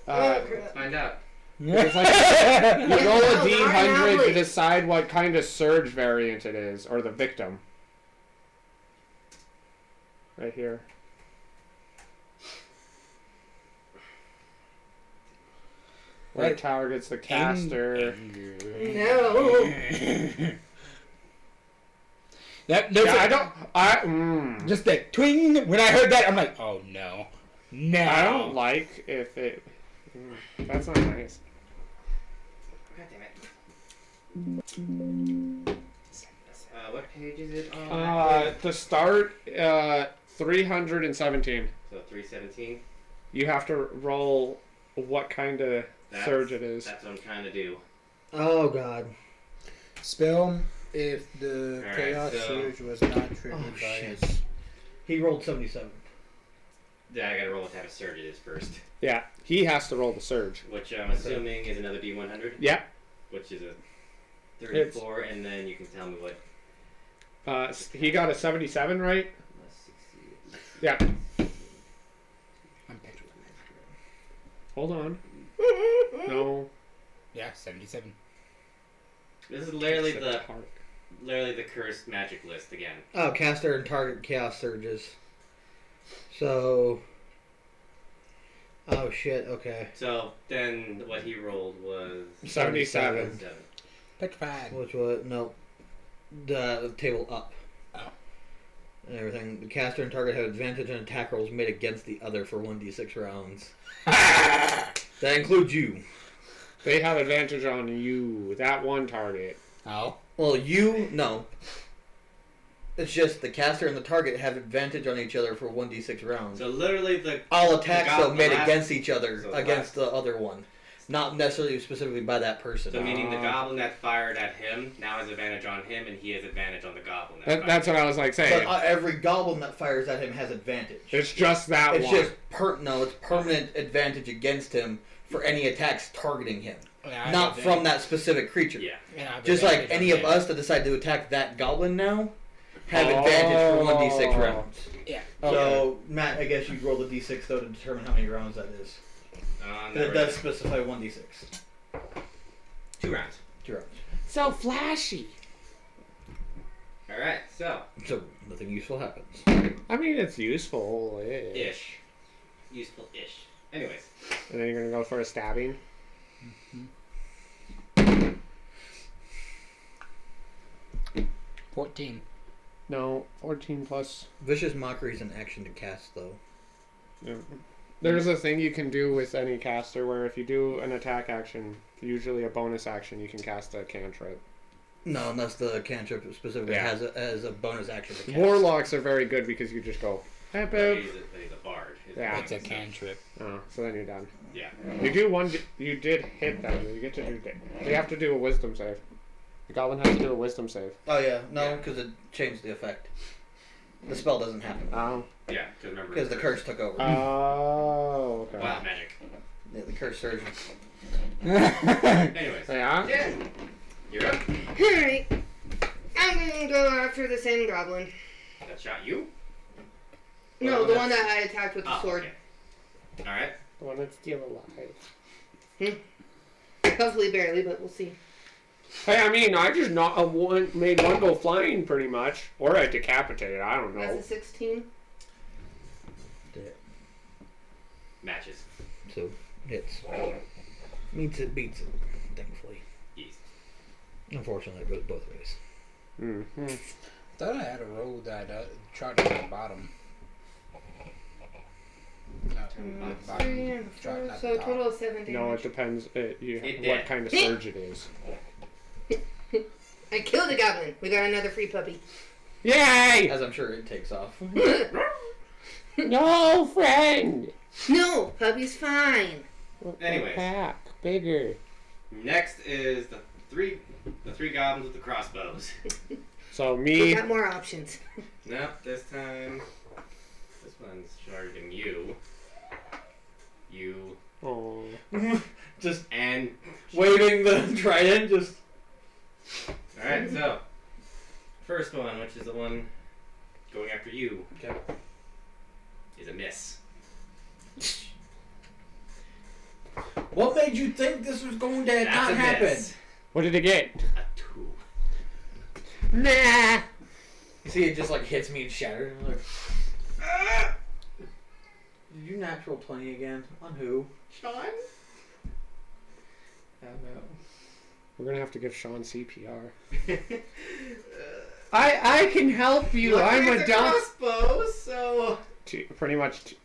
Let's find out. it's like you roll a No, D100 to not decide what kind of surge variant it is, or the victim. Right here. Where it targets the caster. No. Just that twing. When I heard that, I'm like, oh no. No. I don't like if it. That's not nice. God damn it. What page is it on? To start, 317. So 317. You have to roll what kind of surge it is. That's what I'm trying to do. Oh god. Spell if the Alright, chaos so- surge was not triggered Oh, by shit. his. He rolled 77. Yeah, I gotta roll what type of surge it is first. Yeah, he has to roll the surge. Which I'm assuming is another D100. Yeah. Which is a 34, and then you can tell me what. He got a 77, right? Yeah. I'm petrified. Hold on. No. Yeah, 77. This is literally It's a the target. cursed magic list again. Oh, caster and target chaos surges. So. Oh shit. Okay. So then what he rolled was 77. Petrified. Which was no. The table up. Oh. And everything. The caster and target have advantage on attack rolls made against the other for 1d6 rounds. That includes you. They have advantage on you, that one target. Oh. Well, you no. It's just the caster and the target have advantage on each other for 1d6 rounds. So literally the All attacks the though made last- against each other, so the against the other one, not necessarily specifically by that person. so meaning the goblin that fired at him now has advantage on him, and he has advantage on the goblin. That's what I was like saying. But every goblin that fires at him has advantage. It's just that It's one. just it's permanent advantage against him for any attacks targeting him, Yeah, not from that specific creature. Yeah. Just like any of us that decide to attack that goblin now have advantage for 1d6 rounds. Yeah. So Matt, I guess you roll the d6 though to determine how many rounds that is. It does specify 1d6. 2 rounds. 2 rounds. So flashy. All right. So So nothing useful happens. I mean, it's useful. ish, useful-ish. Anyways, And then you're gonna go for a stabbing. 14. No, 14 plus. Vicious Mockery is an action to cast though. Yeah. There's a thing you can do with any caster where if you do an attack action, usually a bonus action, you can cast a cantrip. No, unless the cantrip specifically Yeah. has a bonus action to cast. Warlocks are very good because you just go, hey, but boop. he's a bard. His Yeah. bard It's a is- cantrip. Oh, so then you're done. Yeah. You do one. You did hit them. You get to do. You have to do a wisdom save. The goblin has to do a wisdom save. Oh yeah, no, Yeah. because it changed the effect. The spell doesn't happen Oh. Yeah. Because remember. because the curse took over. Oh. Okay. Wild magic. Yeah, the curse surge. Anyways, Yeah. Yeah. you're up. Alright. I'm gonna go after the same goblin. That shot you. No, the one that I attacked with the Oh, sword. okay. All right. The one that's still alive. Hopefully barely, but we'll see. Hey, I mean, I just not made one go flying pretty much, or I decapitated. I don't That's know. a 16. Matches. So hits. Meets it, beats it. Thankfully. Easy. Unfortunately, it goes both ways. Mm-hmm. Thought I had a roll that chart at the bottom. No, the bottom 3 and chart, 4, not so the a top. total of 7 damage. No, it depends. It What did. kind of surge it is. I killed a goblin. We got another free puppy. Yay! As I'm sure it takes off. No, friend. No, puppy's fine. Anyways. Pack bigger. Next is the three goblins with the crossbows. So We me. got more options. Nope, this time this one's charging you. You Oh. Just and waving the trident, just. alright, so first one, which is the one going after you, Okay. is a miss. What made you think this was going to That's not a happen? miss. What did it get? A 2. Nah. You see, it just like hits me and shatters. I'm like, ah! Did you natural 20 again? On who? Sean? I don't know. We're gonna have to give Sean CPR. I I can help you. I'm a dumb. crossbow, so Pretty much.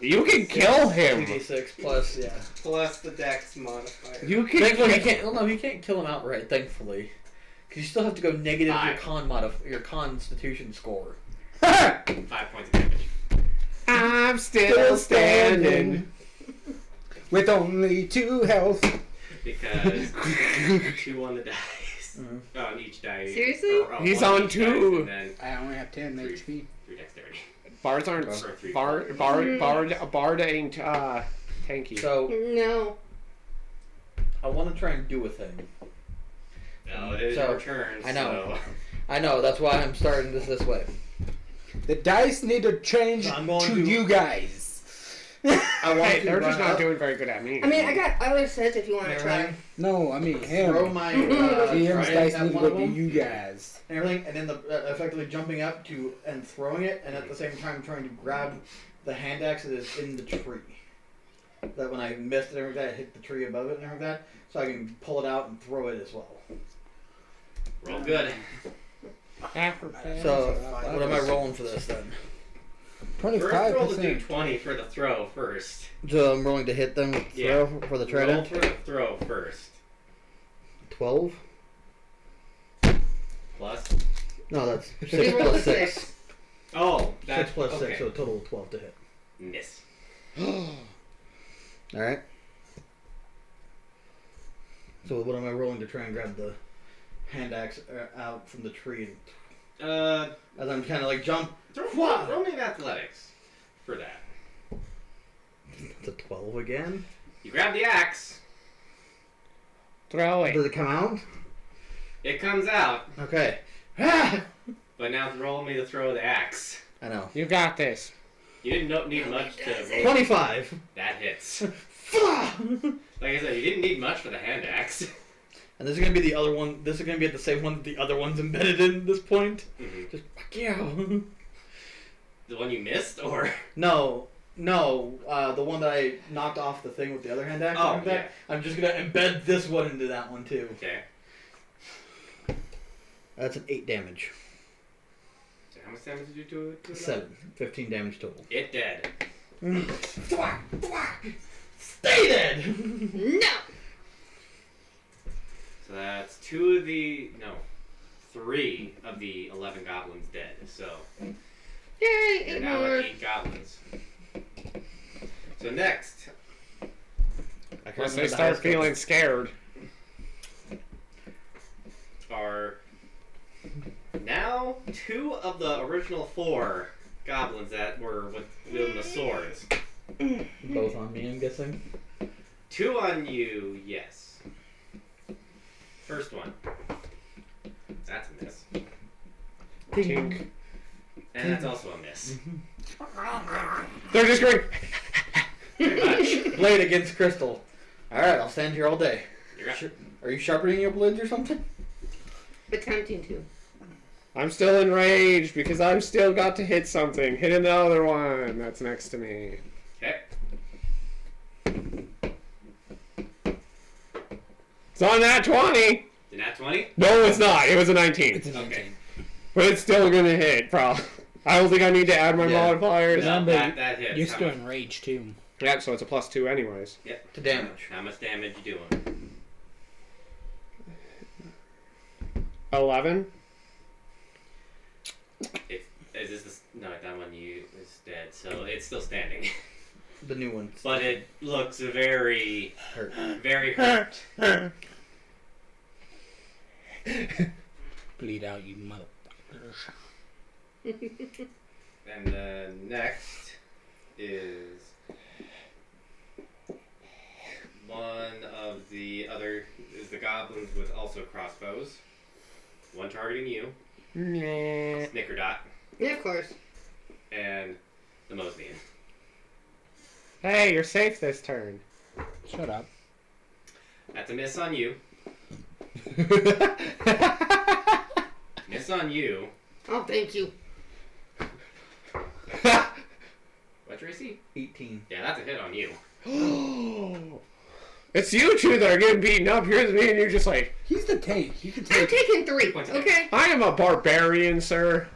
You can kill him. 2d6 plus, yeah. plus the dex modifier. You can. Thankfully, he kill- can't. Well, no, he can't kill him outright. Thankfully, because you still have to go negative your constitution score. 5 points of damage. I'm still standing. With only 2 health. Because 2 on the dice. Mhm. On each die. Seriously? He's one on each 2. dice, and then I only have 10 Three. HP. 3 dexterity. Bards aren't. Or 3. Bard ain't tanky. So No. I want to try and do a thing. No, it is So, your turn. I know. So. I know. That's why I'm starting this way. The dice need to change I'm going to to- you guys. I want Hey, to they're just run not up, doing very good at me. I mean, I got other sets if you want to try. everything, No, I mean him. throw my GM's trident dice at need to one go of to them. you guys. And everything, and then effectively jumping up to and throwing it, and at the same time trying to grab the hand axe that is in the tree. That when I missed it and everything, I hit the tree above it and everything like that, so I can pull it out and throw it as well. Roll good. So what am I rolling for this then? First, roll the 25%. d20 for the throw first. So I'm rolling to hit them with Yeah. throw for the Roll trident. for the throw first. 12. Plus. No, that's You 6 rolled plus a 6. 6. Oh, that's 6 plus okay. 6, so a total of 12 to hit. Miss. Alright. So what am I rolling to try and grab the hand axe out from the tree? And as I'm kind of like jump, Roll me an athletics for that. it's a 12 again. You grab the axe. Throw Does it. it come out? It comes out, Okay. Ah! but now roll me to throw the axe. I know. You got this. You didn't need much to roll. 25. That hits. And Like I said, you didn't need much for the hand axe. this is gonna be the other one. This is gonna be at the same one that the other one's embedded in at this point. Mhm. Just fuck yeah. The one you missed, or No, the one that I knocked off the thing with the other hand axe. Oh, and everything, I'm just gonna embed this one into that one too. okay. That's an 8 damage. So how much damage did you do to it? 7. 15 damage total. It dead. Stay dead! No. So that's 3 of the 11 goblins dead. So Yay, you're 8 now more. at 8 goblins. So next, Unless they start feeling scared. are now 2 of the original 4 goblins that were wielding the swords. Both on me, I'm guessing. 2 on you, yes. First one. That's a miss. Tink. And that's also a miss. They're just going. Pretty much. Blade against crystal. Alright, I'll stand here all day. You're up. Are you sharpening your blades or something? Attempting to. I'm still enraged because I've still got to hit something. Hit another one that's next to me. Okay. It's on that 20. Did that 20? No, it's not. It was a 19. It's a 19. Okay. But it's still gonna hit, probably. I don't think I need to add my Yeah. modifiers. No, Remember, that hits. You're How still much- enraged too. Yeah, so it's a +2 anyways. Yep. To damage. How much damage you doing? 11. Is this no? That one you is dead, so it's still standing. The new one. But it looks very, Hurt. very hurt. Bleed out, you motherfuckers. And next is one of the other is the goblins with also crossbows. One targeting you, Nah. Snickerdot, Yeah, of course. and the Mosnian. Hey, you're safe this turn. Shut up. That's a miss on you. Miss on you. Oh, thank you. What's your AC? 18. Yeah, that's a hit on you. It's you two that are getting beaten up. Here's me, and you're just like, He's the tank. You can I'm take. taking 3. Points of Okay. I am a barbarian, sir.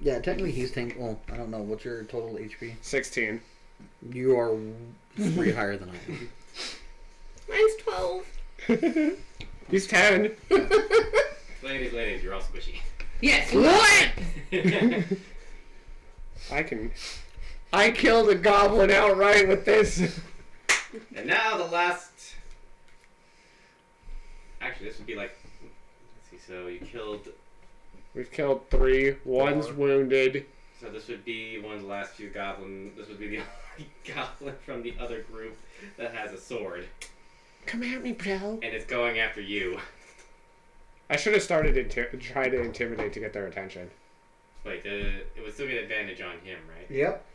Yeah, technically he's tank. Well, I don't know. What's your total HP? 16. You are 3 higher than I am. Mine's 12. He's 10. Ladies, you're all squishy. Yes. What? I killed a goblin outright with this. And now the last. Actually, this would be like. Let's see. So you killed. We've killed 3. One's 4. wounded. So this would be one of the last few goblin. This would be the only goblin from the other group that has a sword, Come at me, bro. and it's going after you. I should have started to try to intimidate to get their attention. Wait, it would still get advantage on him, right? Yep.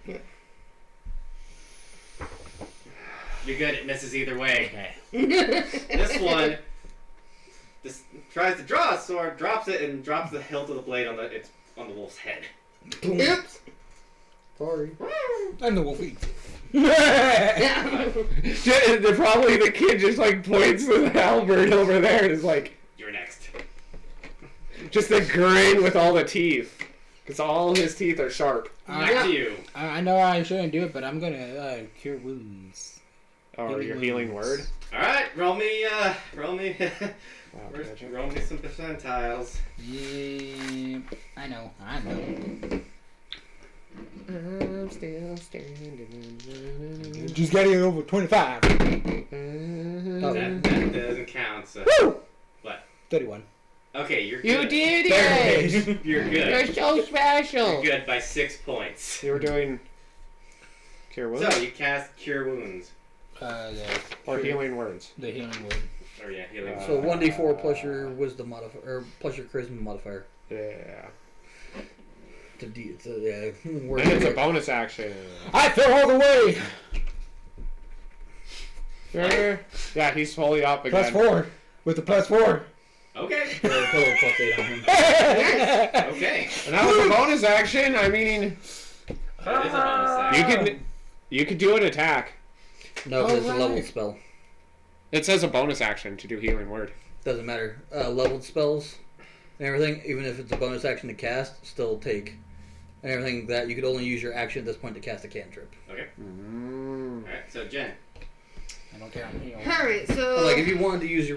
You're good. It misses either way. Okay. This one just tries to draw a sword, drops it, and drops the hilt of the blade on the wolf's head. Oops. Sorry. And the wolf eats it. Probably the kid just like points to the halberd over there and is like, You're next. just a grin with all the teeth. Because all his teeth are sharp. Back to you. I know I shouldn't do it, but I'm gonna cure wounds. Oh, your healing word? All right, roll me. Wow, First, gotcha. roll me some percentiles. Yeah, I know. I'm still standing. Just getting it over 25. That doesn't count. So. Woo! What? 31. Okay, you're You good. did There it! You're good. You're so special! You're good by 6 points. You were doing cure wounds? So you cast Cure Wounds. Or healing words? The healing word. Or yeah, healing. So 1d4 plus your wisdom modifier, or plus your charisma modifier. Yeah. It's a word. And it's a bonus action. I fell all the way! Sure. Yeah, he's fully up again. Plus 4. With the plus 4. Okay. Total plus 8 on him. Okay. And that was a bonus action. I mean, That is a bonus action. you could do an attack. No, 'cause it's a Alright. leveled spell. It says a bonus action to do healing word. Doesn't matter. Leveled spells and everything, even if it's a bonus action to cast, still take. And everything that you could only use your action at this point to cast a cantrip. Okay. Alright, so Jen. I don't care. I'm healed. Alright, so. Like if you wanted to use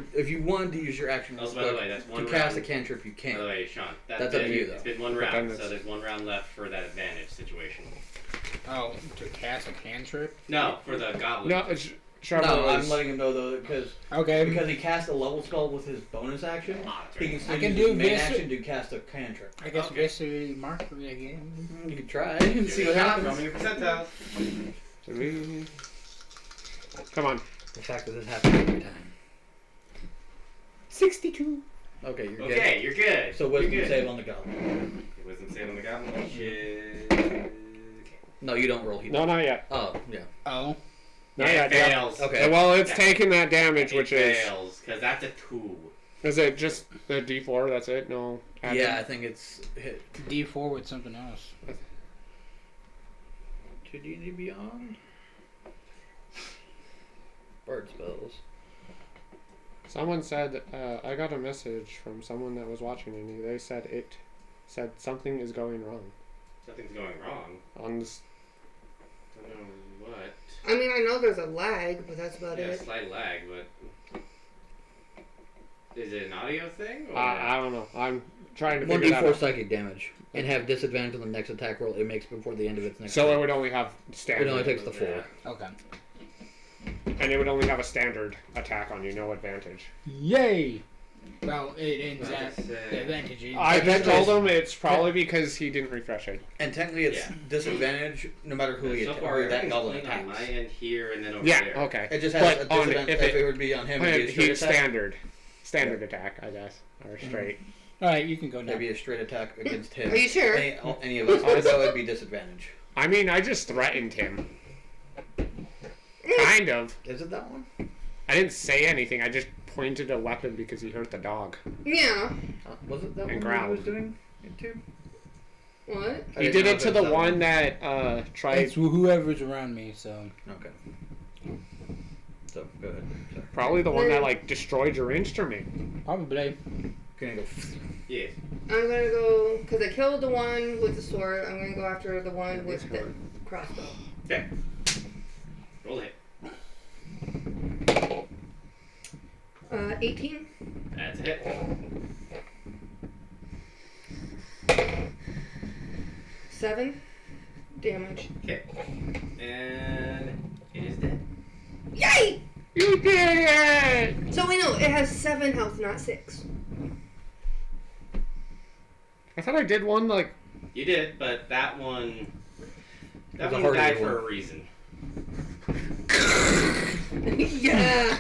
your action Oh, by the way, that's one to cast a round. cantrip, you By the can't. way, Sean, That's up to you, though. It's been one But round, then so there's one round left for that advantage situation. Oh, to cast a cantrip? No, for the goblin. No, it's Sharper No, I'm was- letting him know though because Okay. he cast a level spell with his bonus action. Ah, that's He right. can still I can use his do main this- action to cast a cantrip. I guess Okay. basically mark me again. You could try and see what happens. Roll me your percentile. Come on. The fact that this happens every time. 62. Okay, you're good. Okay, you're good. So you're wisdom good. save on the goblin. Wisdom save on the goblin. Shit. No, you don't roll. He No, does. not yet. Oh, yeah. Oh. Not Yeah, yet. it yeah. fails. Okay. Well, it's Yeah. taking that damage, It which is fails, because that's a 2. is it just the D4? That's it. No. add Yeah, in? I think it's hit. D4 with something else. 2D Beyond? Bird spells. Someone said I got a message from someone that was watching and they said something is going wrong Something's going wrong. on this. I don't know what. I mean, I know there's a lag, but that's about Yeah, it. slight lag, but. Is it an audio thing? Or... I don't know. I'm trying to figure that 1d4 out. psychic damage. And have disadvantage on the next attack roll it makes before the end of its next So it turn. would only have It standard, only takes the 4. Yeah. Okay. and it would only have a standard attack on you, no advantage. Yay! Well, it ends Like I at said. the advantage. I just told him it's probably because he didn't refresh it. And technically, it's Yeah. disadvantage no matter who So he far, who that everything's goblin clean on my attacks. end here and then over Yeah, there. okay. It just has a But on disadvantage. if If it would be on him, it'd be a straight He's attack. standard attack, I guess, or straight. Alright, you can go now. Maybe a straight attack against him. Are you sure? Any of us, so it'd be disadvantage. I mean, I just threatened him. Kind of. Is it that one? I didn't say anything. I just pointed a weapon because he hurt the dog. Yeah. Was it that And one that he growled. was doing it to? What? I He didn't did know it if to was the that one that tried. It's whoever's around me, so. Okay. So go ahead. Sorry. Probably the one that like destroyed your instrument. Probably. Can I go? Yes. I'm gonna go because I killed the one with the sword. I'm gonna go after the one with the crossbow. Okay. Roll it. 18. That's a hit. 7 damage. Okay. And it is dead. Yay! You did it! So we know it has 7 health, not 6. I thought I did one like. You did, but that one was a one harder died one. for a reason. Yeah.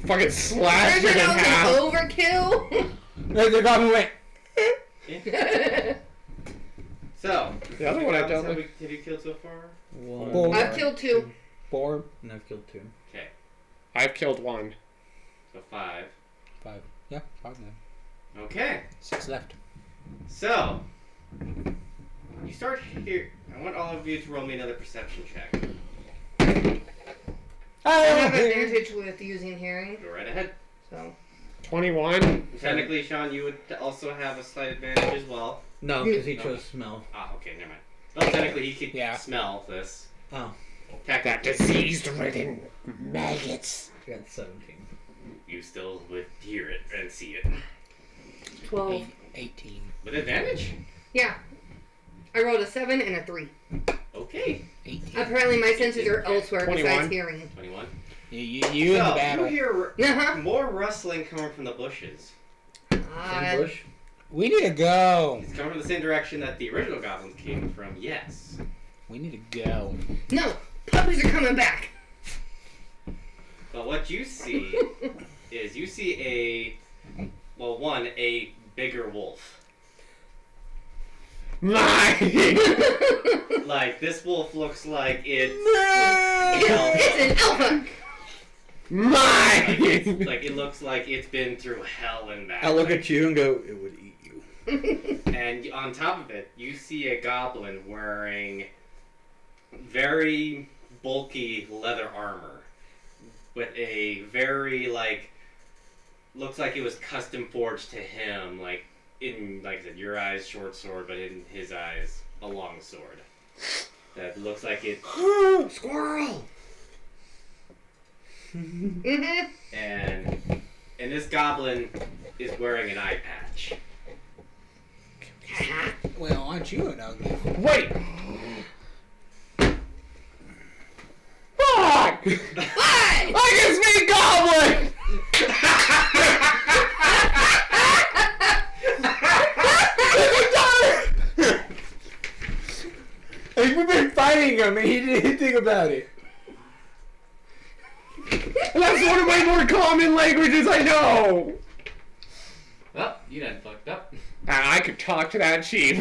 Fucking slashed There's it in half. an overkill. The goblin went. So, The other one I don't have like. you killed so far? One. Four. I've killed 2. 4, And I've killed 2. Okay, I've killed one. so 5. 5. Yeah, 5 now. Okay, 6 left. so you start here. I want all of you to roll me another perception check. I have advantage with using hearing, Go right ahead. so. 21. Technically, Sean, you would also have a slight advantage as well. No, because he chose smell. Ah, okay, never mind. Well, technically, he could Yeah. smell this. Oh, That Technically, disease-ridden maggots. I got 17. you still would hear it and see it 12. 18. with advantage. Yeah. I rolled a 7 and a 3. Okay, 18. Apparently my senses are elsewhere 21. besides hearing. 21. You in So the battle. you hear Uh-huh. more rustling coming from the bushes. In bush? We need to go. It's coming from the same direction that the original goblins came from. Yes. We need to go. No, puppies are coming back. But what you see is you see a bigger wolf. Mine! Like this wolf looks like it's It's an alpha. Mine! like it looks like it's been through hell and back. I look Like, at you and go, it would eat you. and on top of it, you see a goblin wearing very bulky leather armor with a very looks like it was custom forged to him, like in like I said, your eyes short sword, but in his eyes a long sword. That looks like it. Squirrel! Mm-hmm. And this goblin is wearing an eye patch. Well, aren't you an ugly? Wait! Fuck! Why? I can speak goblin! Like, we've been fighting him and he didn't do anything about it. That's one of my more common languages I know! Well, you done fucked up. I could talk to that chief.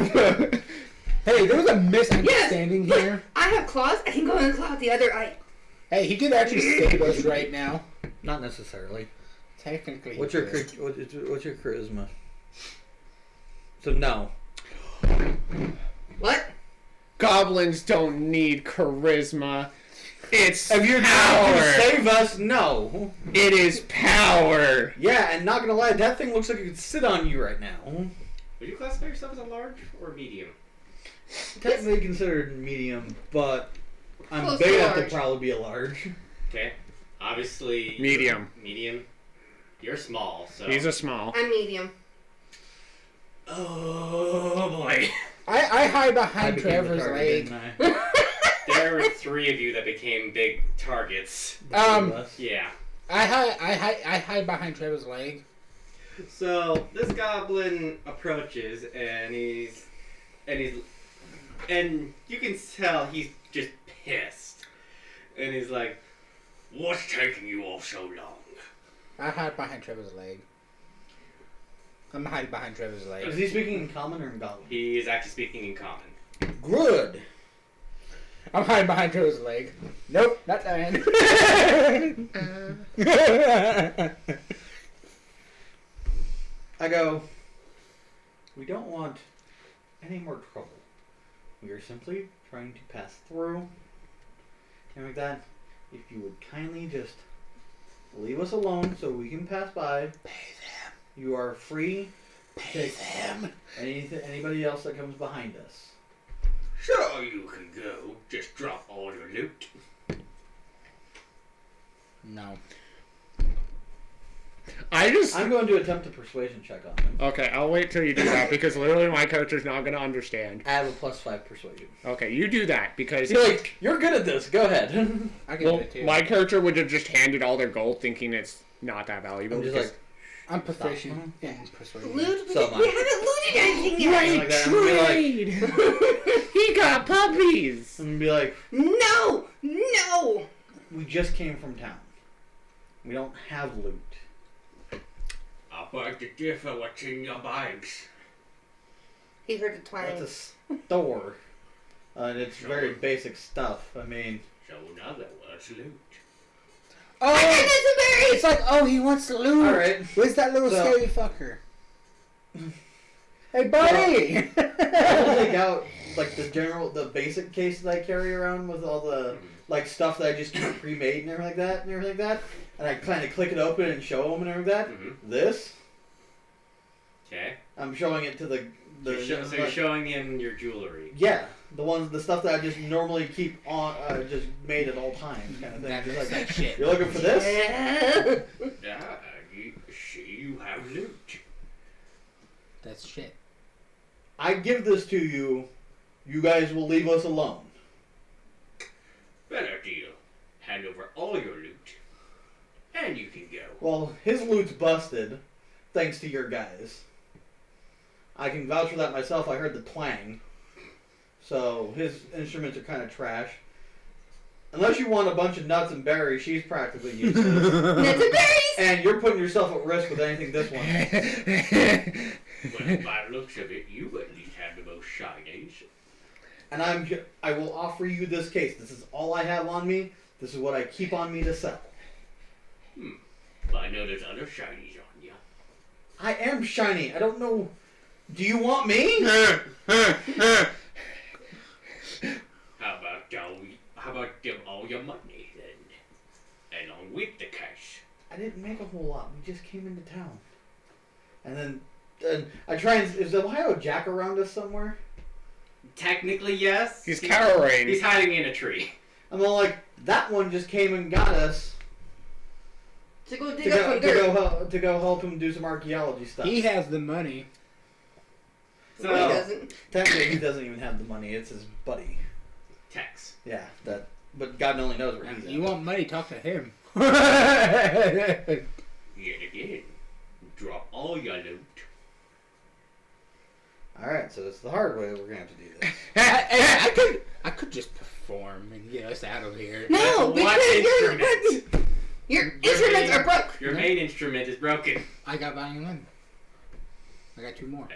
Hey, there was a misunderstanding Yes, here. I have claws. I can go in the claw with the other eye. Hey, he could actually save us right now. Not necessarily. Technically. What's he your could. what's your charisma? So no. What? Goblins don't need charisma. It's If you're power. trying to save us, no. It is power. Yeah, and not gonna lie, that thing looks like it could sit on you right now. Would you classify yourself as a large or medium? Technically considered medium, but I'm Close big to enough to large. probably be a large. Okay. Obviously. Medium. Medium. You're small, so. He's a small. I'm medium. Oh boy. I hide I behind became the Trevor's target, leg. didn't There were 3 of you that became big targets. I? Um, Yeah. I hide behind Trevor's leg. So this goblin approaches, and you can tell he's just pissed, and he's like, "What's taking you all so long?" I hide behind Trevor's leg. I'm hiding behind Trevor's Is leg. he speaking in common or in goblin? He is actually speaking in common. Good. I'm hiding behind Trevor's leg. Nope, not dying. I go, we don't want any more trouble. We are simply trying to pass through. And like that, if you would kindly just leave us alone so we can pass by. Pay them. You are free to Pay take them. anybody else that comes behind us. Sure, you can go. Just drop all your loot. No. I'm going to attempt a persuasion check on him. Okay, I'll wait till you do that because literally my character's not gonna understand. I have a +5 persuasion. Okay, you do that because You're like, you're good at this. Go ahead. I can well, do it too. my character would have just handed all their gold, thinking it's not that valuable. I'm just because- like, I'm proficient in persuasion. Loot? So am I. We haven't looted anything yet. Right, like that, I'm gonna be trade. He got puppies. I'm gonna be like, No! No! we just came from town. We don't have loot. I beg to differ what's in your bags. He heard the twang. That's a store. And it's very basic stuff. I mean, So in other words, loot. I got Oh! some berries! It's like, oh, he wants to loot. alright. Where's that little So- scary fucker? Hey, buddy! I'll take out like the basic case that I carry around with all the like stuff that I just keep pre-made and everything like that. And I kind of click it open and show them and everything like that. Mm-hmm. This, Okay. I'm showing it to the So you're showing him your jewelry. yeah, the stuff that I just normally keep on, just made at all times, kind of thing. That Just looks like, like shit. you're looking for this? Yeah. Yeah, you see, you have loot. That's shit. I give this to you. You guys will leave us alone. Better deal. Hand over all your loot, and you can go. Well, his loot's busted, thanks to your guys. I can vouch for that myself. I heard the twang. So his instruments are kind of trash. Unless you want a bunch of nuts and berries, she's practically useless. Nuts and berries! And you're putting yourself at risk with anything this one. Well, by the looks of it, you at least have the most shinies. And I will offer you this case. This is all I have on me. This is what I keep on me to sell. But I know there's other shinies on you. I am shiny. I don't know. Do you want me? How about give all your money then, along with the cash? I didn't make a whole lot. We just came into town. And then I try and... Is Ohio Jack around us somewhere? Technically, yes. He's cowering. He's hiding in a tree. I'm all like, that one just came and got us To go dig up some dirt. to go help him do some archaeology stuff. He has the money. So, No, he doesn't. Technically, he doesn't even have the money. It's his buddy. Tex. Yeah, that. But God only knows where he's at. You want money? Talk to him. Yet again, drop all your loot. All right, so it's the hard way. We're gonna have to do this. I could just perform and get us out of here. No, What because your instruments are broke. Your main instrument is broken. I got violin. I got 2 more.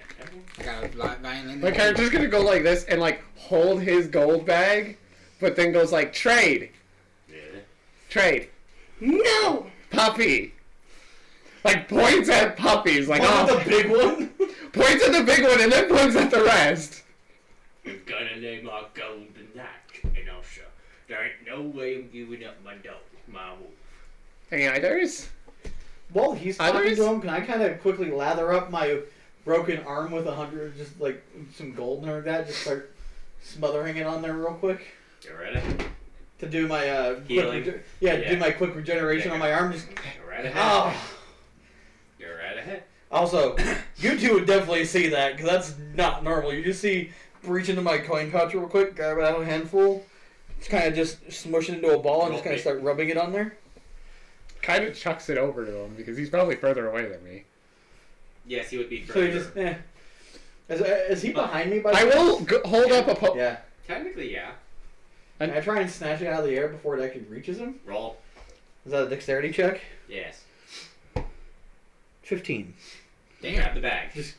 I got a violin. My character's gonna go like this and like hold his gold bag, but then goes like trade, Yeah. trade, No! puppy. Like points at puppies, like One oh, with the big one. points at the big one and then points at the rest. We're gonna name our golden knight, and also, there ain't no way I'm giving up my dog, my wolf. Any others? While he's talking Others? to him, can I kind of quickly lather up my broken arm with 100, just like some gold and like that? Just start smothering it on there real quick You ready? to do my Healing? do Yeah. my quick regeneration Yeah. on my arm. Just You're right ahead. oh. You're right ahead. Also, you two would definitely see that because that's not normal. You just see reach into my coin pouch real quick, grab out a handful, just kind of just smush it into a ball and just kind of start rubbing it on there. Kind of chucks it over to him because he's probably further away than me. Yes, he would be So further. he just, Is he behind me? By I will hold up a Yeah. Technically, yeah. Can I try and snatch it out of the air before it actually reaches him? Roll. Is that a dexterity check? Yes. 15. Grab the bag. Just.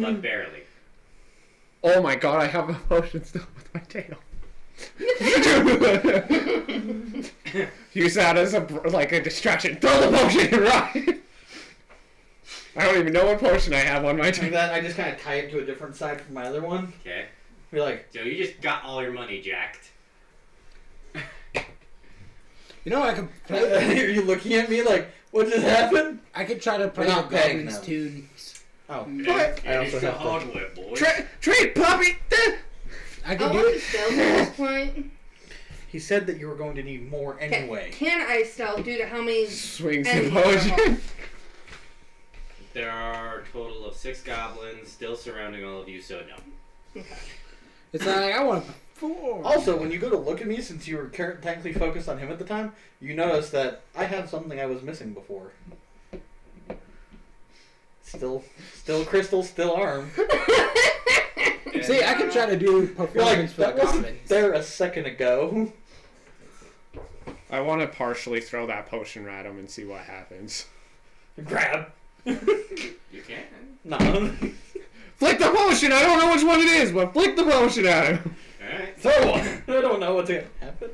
But barely. Oh my god, I have a potion still with my tail. Use that as a distraction. Throw the potion and run. I don't even know what potion I have on my Like tail. that, I just kind of tie it to a different side from my other one. Okay. Be like, So you just got all your money jacked. You know, I could are you looking at me like, what just happened? I could try to play We're the not paying Goblin's them. tunes. Oh. What? I also It's the have to. hardware, boy. Trade puppy. I I could do want to it. stealth at this point. He said that you were going to need more anyway. Can I stealth due to how many? Swings the enemies potion. there are? There are a total of 6 goblins still surrounding all of you, so no. It's like I want to perform. Also, when you go to look at me, since you were technically focused on him at the time, you notice that I have something I was missing before. Still crystal, still arm. See, I can try to do You're performance like, for that the wasn't goblins. there a second ago. I want to partially throw that potion at him and see what happens. Grab. You can. No. Flick the potion! I don't know which one it is, but flick the potion at him. Alright. Throw one. I don't know what's going to happen.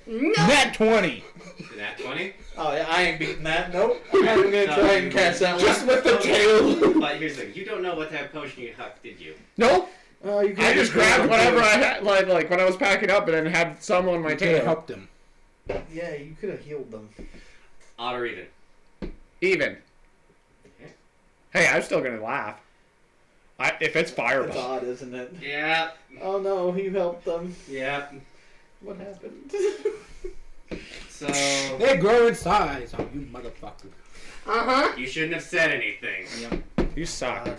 No. Nat 20. Is that 20? Oh, yeah, I ain't beating that. Nope. I'm not even going to try and catch that one. Just with the tail. But here's the thing. You don't know what type of potion you hucked, did you? Nope. You I just grabbed whatever I had, like when I was packing up, and then had some on my I could have tail. helped him. Yeah, you could have healed them. Odd or even? Even. Okay. Hey, I'm still gonna laugh. If it's It's fireball. odd, isn't it? Yeah. Oh no, you helped them. Yeah. What happened? So, They grow in size, oh you motherfucker. Uh huh. you shouldn't have said anything. You suck. God.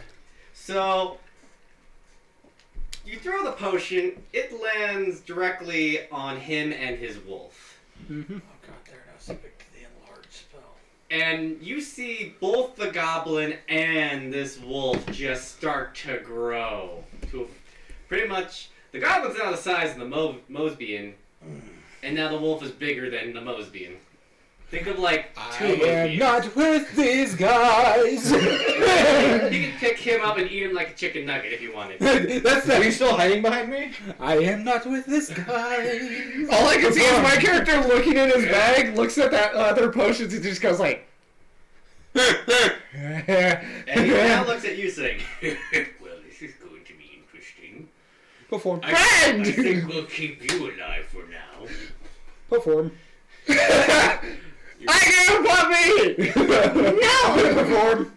So, you throw the potion, it lands directly on him and his wolf. Mm-hmm. Oh god, they're now subject to the enlarged spell. And you see both the goblin and this wolf just start to grow. To pretty much, the goblin's now the size of the Mosbian, and now the wolf is bigger than the Mosbian. Think of like 2 I am Mosbians. not with these guys. You can pick him up and eat him like a chicken nugget if you wanted. That's Are you the. still hiding behind me? I am not with this guy. All I can see is my character looking in his bag, looks at that other potions, and just goes like. And he now looks at you saying, well, this is going to be interesting. Perform. Friend! I think we'll keep you alive for now. Perform. I get a puppy! No. Perform.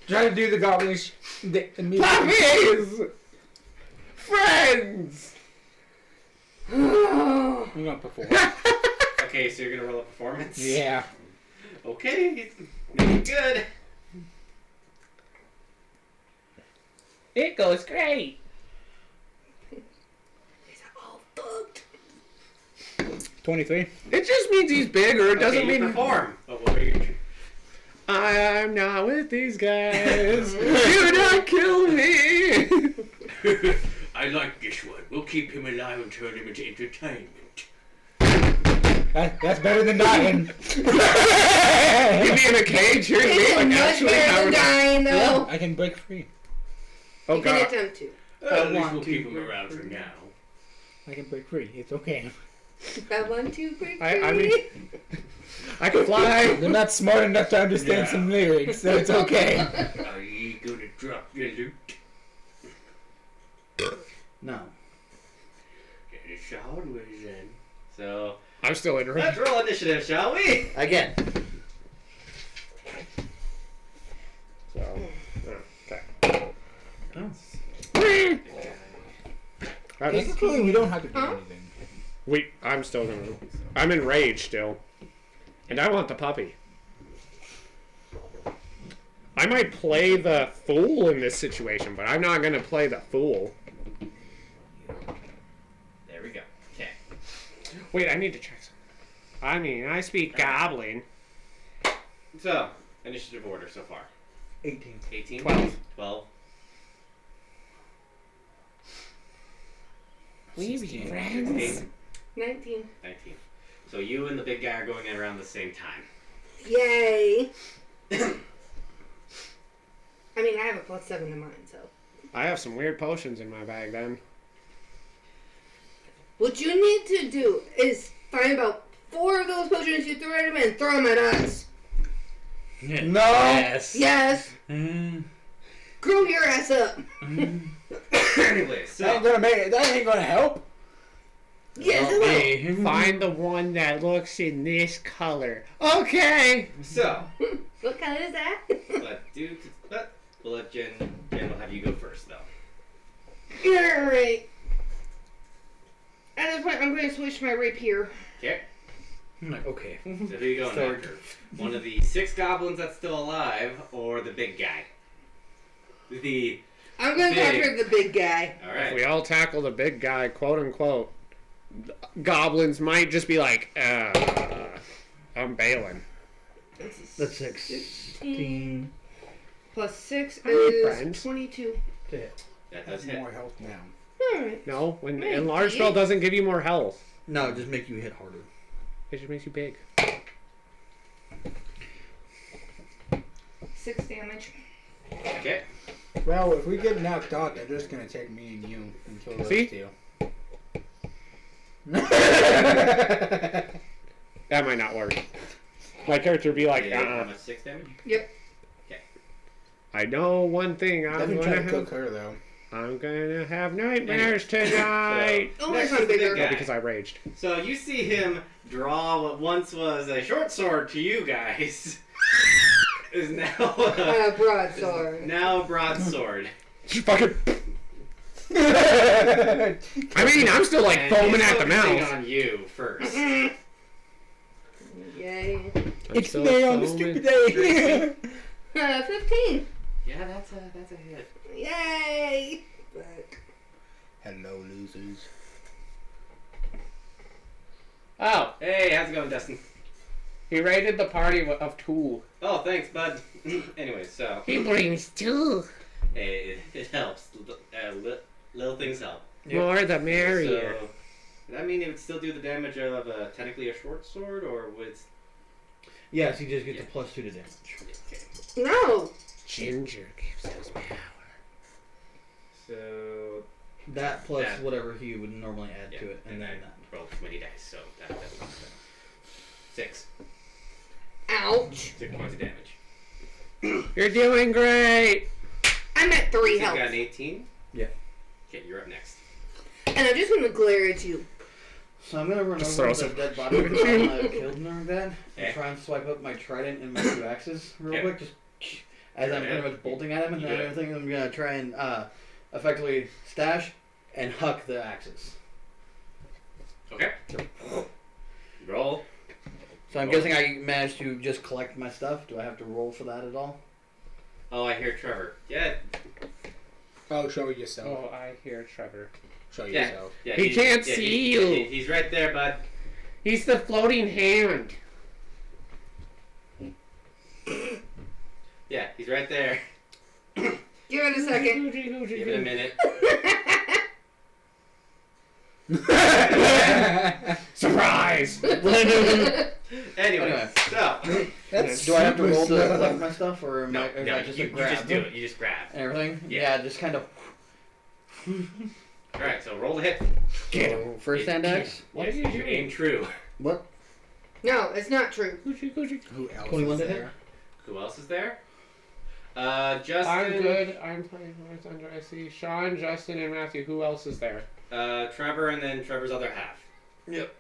Try to do the goblins. Puppies! Friends! I'm gonna perform. Okay, so you're gonna roll a performance? Yeah. Okay, make it good. It goes great. These are all fucked. 23. It just means he's bigger. It doesn't Okay, you mean perform. But what are you... I'm not with these guys. Do not kill me. I like this one. We'll keep him alive and turn him into entertainment. That's better than dying. Get me in a cage here. It's Like much actually better have than a- dying, Yeah, though. I can break free. Oh You can god. attempt to. At least one, we'll two, keep him three, around for four. now. I can break free. It's okay. That 1, 2, 3. I mean, I can fly. They're not smart enough to understand Yeah. some lyrics, so it's okay. Are you gonna drop your loot? No. Get it sideways then. So, I'm still in let's roll initiative, shall we? Again. So, okay. Oh. Technically, we don't have to do Huh? anything. I'm still gonna. I'm enraged still, and I want the puppy. I might play the fool in this situation, but I'm not gonna play the fool. There we go. Okay. Wait, I need to check something. I mean, I speak Goblin. So, initiative order so far. 18. 18? 12. 12. We be friends. 16. 19. 19. So you and the big guy are going in around the same time. Yay! I mean, I have a +7 to mine, so. I have some weird potions in my bag then. What you need to do is find about 4 of those potions you threw at him and throw them at us. No. Yes. Yes! Mm. Grow your ass up! Anyway, That ain't so gonna make it. That ain't gonna help. Yes, it will. me. Find the one that looks in this color. Okay. What color is that? but we'll let Jen will have you go first though. Alright. At this point, I'm going to switch my rapier. Okay. I'm like, okay. So who are you going Sword. after? One of the 6 goblins that's still alive, or the big guy? I'm going to Big. capture the big guy. All If we right. all tackle the big guy, quote unquote, goblins might just be like, I'm bailing. That's 16. Plus 6 Hi, is friend. 22. to hit. That does hit. More health now. Alright. No, when Maybe. enlarged spell doesn't give you more health. No, just make you hit harder. It just makes you big. 6 damage. Okay. Well, if we get knocked out, they're just gonna take me and you and kill those See? two. That might not work. My character would be like, How much 6 damage? I know one thing. I'm Definitely try gonna to cook have. her though. I'm gonna have nightmares tonight. Oh, Next my is the bigger. big guy. Because I raged. So you see him draw what once was a short sword to you guys. Is now Broadsword. now a broadsword. Just fucking. I mean, I'm still like And foaming he's at the focusing mouth. on you first. Yay. I'm It's still today on the foaming. stupid day. 15. Yeah, that's a hit. Yay! But Hello, losers. Oh, Hey, how's it going, Dustin? he raided the party of two. Oh, thanks, bud. Anyway, so He brings two. hey, it helps. Little things help. Yep. More the merrier. So, does that mean it would still do the damage of technically a short sword, or would? Yes, he just gets Yeah. a +2 to damage. Okay. no! Ginger gives us power. So That plus That. whatever he would normally add yeah, to it, and then I that. rolled too many dice, so that doesn't matter. 6. Ouch. 6 points of damage. You're doing great. I'm at 3 You health. got an 18. Yeah. Okay, you're up next. And I'm just gonna glare at you. So I'm gonna run Just over throw the some- dead body of the person I've killed and like that, Yeah. and try and swipe up my trident and my 2 axes real Yeah. quick, just as I'm Yeah. pretty much bolting at him and Yeah. everything. I'm gonna try and effectively stash and huck the axes. Okay. Roll. So I'm guessing I managed to just collect my stuff. Do I have to roll for that at all? Oh, I hear Trevor. Yeah. Oh, show yourself. Oh, I hear Trevor. Show Yeah. yourself. Yeah. He can't see you. He's right there, bud. He's the floating hand. Yeah, he's right there. Give it a second. Give it a minute. Surprise! Anyway, so That's Do I have to super roll to slow. collect my stuff, or am no, I, or is no, that just a you grab? just do it. You just grab. And everything? Yeah. Just kind of. All right, so roll the hit. Get him. So, first hand axe. What Yes, are you you doing? aim true. What? No, it's not true. Gucci, Gucci. Who else 21 is to hit? there? Who else is there? Justin. I'm good. I'm playing with under. I see Sean, Justin, and Matthew. Who else is there? Trevor, and then Trevor's other half. Yep.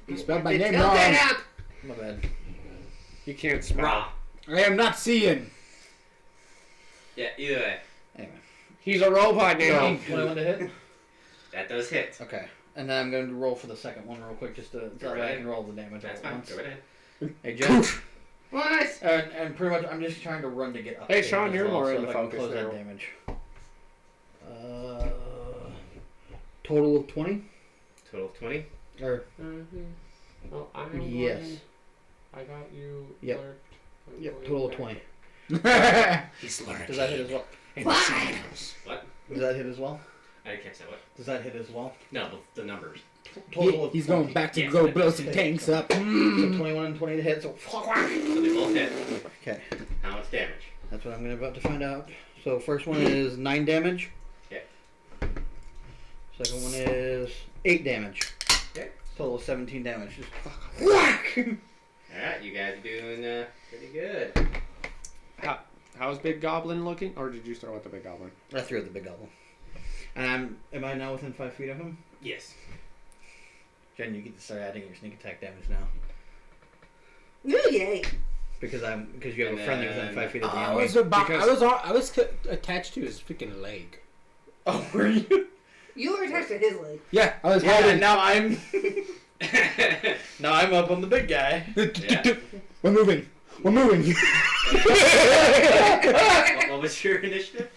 You spelled my Tilt name that wrong. up. My bad. You can't spell. Ra. I am not seeing. Yeah, either way. Anyway. He's a robot So, now. 21 to hit? That does hit. Okay. And then I'm going to roll for the second one real quick, just so that I right. can roll the damage That's all at fine. once. Go right ahead. Hey, Jen. What? And pretty much, I'm just trying to run to get up. Hey, to Sean, him as you're well, more so in that the I can focus close there. that damage. Total of 20? Total of 20. Or, Well, I'm yes. I got you. Yep. Lurked. I'm Yep, going total of back. 20. He's lurking. Does that hit as well? In the shadows. What? Does that hit as well? I didn't catch that. What? Does that hit as well? No, the numbers. Total of He's 20. going back to Yes, go that blow does some hit. tanks up. So 21 and 20 to hit, so So they both hit. okay. How much damage? That's what I'm about to find out. So first one is 9 damage. Okay. Second one is 8 damage. Okay. Total of 17 damage. Just Whack! Alright, you guys are doing pretty good. How's Big Goblin looking? Or did you start with the Big Goblin? I threw at the big goblin. And am I now within 5 feet of him? Yes. Jen, you get to start adding your sneak attack damage now. Ooh, yay. Because you have And a friendly within then- 5 feet of the I enemy. was about, Because- I was attached to his freaking leg. Oh, were you? You were attached to his leg. Yeah, I was Yeah, holding. now I'm now I'm up on the big guy. Yeah. We're moving. We're moving. What was your initiative?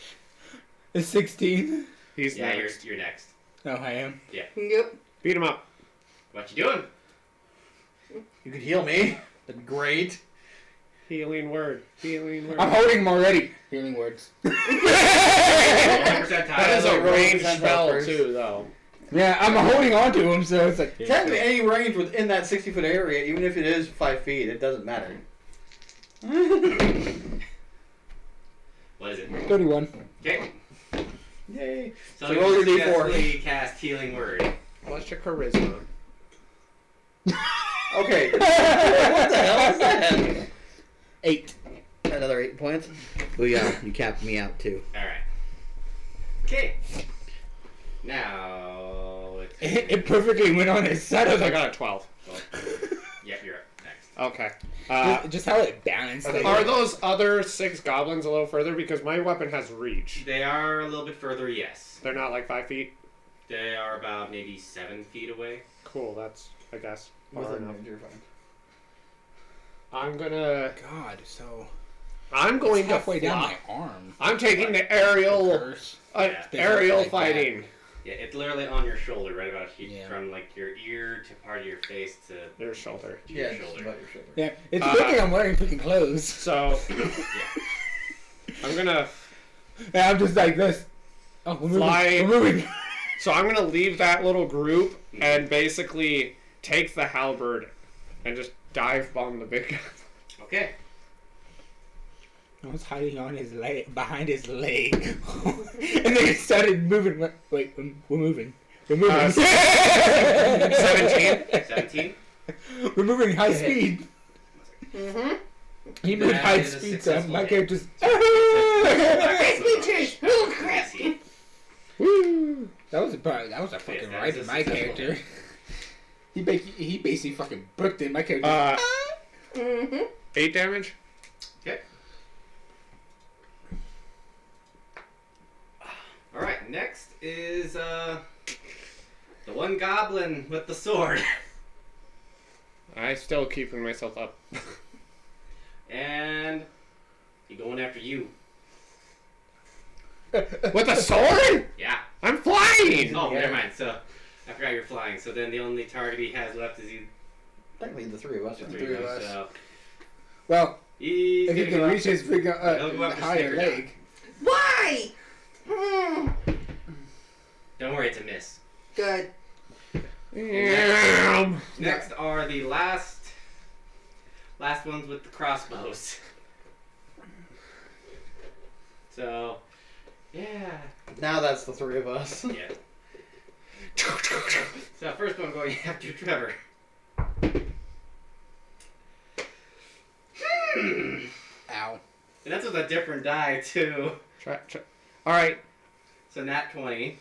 It's 16. He's Yeah, next. you're next. Oh, I am. Yep. Beat him up. What you doing? You could heal me. That'd be great. Healing word. Healing word. I'm holding him already. Healing words. 100% That is a roll ranged percentile spell first. too, though. Yeah, I'm holding on to him, so it's like. Technically, any range within that 60-foot area, even if it is 5 feet, it doesn't matter. What is it? 31. Okay. Yay. So So you roll your D4. successfully cast Healing Word. What's your charisma? Okay. What the hell is that? 8. Another 8 points. Booyah, you capped me out too. Alright. Okay. Now it's It perfectly went on his side. I was I like, got a 12. well, yep, you're up next. Okay. just how it balanced. it. Are those other 6 goblins a little further? Because my weapon has reach. They are a little bit further, yes. They're not like 5 feet? They are about maybe 7 feet away. Cool, that's, I guess, far Within enough. range, you're fine. I'm gonna... God, so. I'm going It's to halfway down fly. my arm. I'm taking the aerial... Curse. Yeah. Aerial Like that. fighting. Yeah, it's literally on your shoulder, right about here, Yeah. from like your ear to part of your face to Their shoulder. your Yeah, just shoulder. about your shoulder. Yeah, it's a good thing I'm wearing freaking clothes. So, I'm gonna... Yeah, I'm just like this. Oh, we're moving. Fly. We're moving. So I'm gonna leave that little group and basically take the halberd and just dive bomb the big guy. Okay. I was hiding on his leg, behind his leg, and then it started moving. Wait, we're moving. We're moving. 17. 17. We're moving high speed. Mm-hmm. He moved That high is a speed, so successful my hit. character's. High speed chase. Oh crap. Woo! That was a fucking Yes, right that's in a my successful character. He basically fucking booked in my character. Mm-hmm. 8 damage. Okay. All right. Next is the one goblin with the sword, I still keeping myself up. and he's going after you. With a sword? Yeah. I'm flying! Oh, Yeah. never mind. So I forgot you're flying. So then the only target he has left is you. Technically, the 3 of us. the are three three of of us. us. So Well, he's if he gonna can go reach his freaking He'll go after higher Snickerdown. leg. Why? Mm. Don't worry, it's a miss. Good. Damn. Next are the last ones with the crossbows. So, yeah. Now that's the 3 of us. Yeah. So first one going after Trevor. Ow. And that's with a different die too. Alright, So nat 20.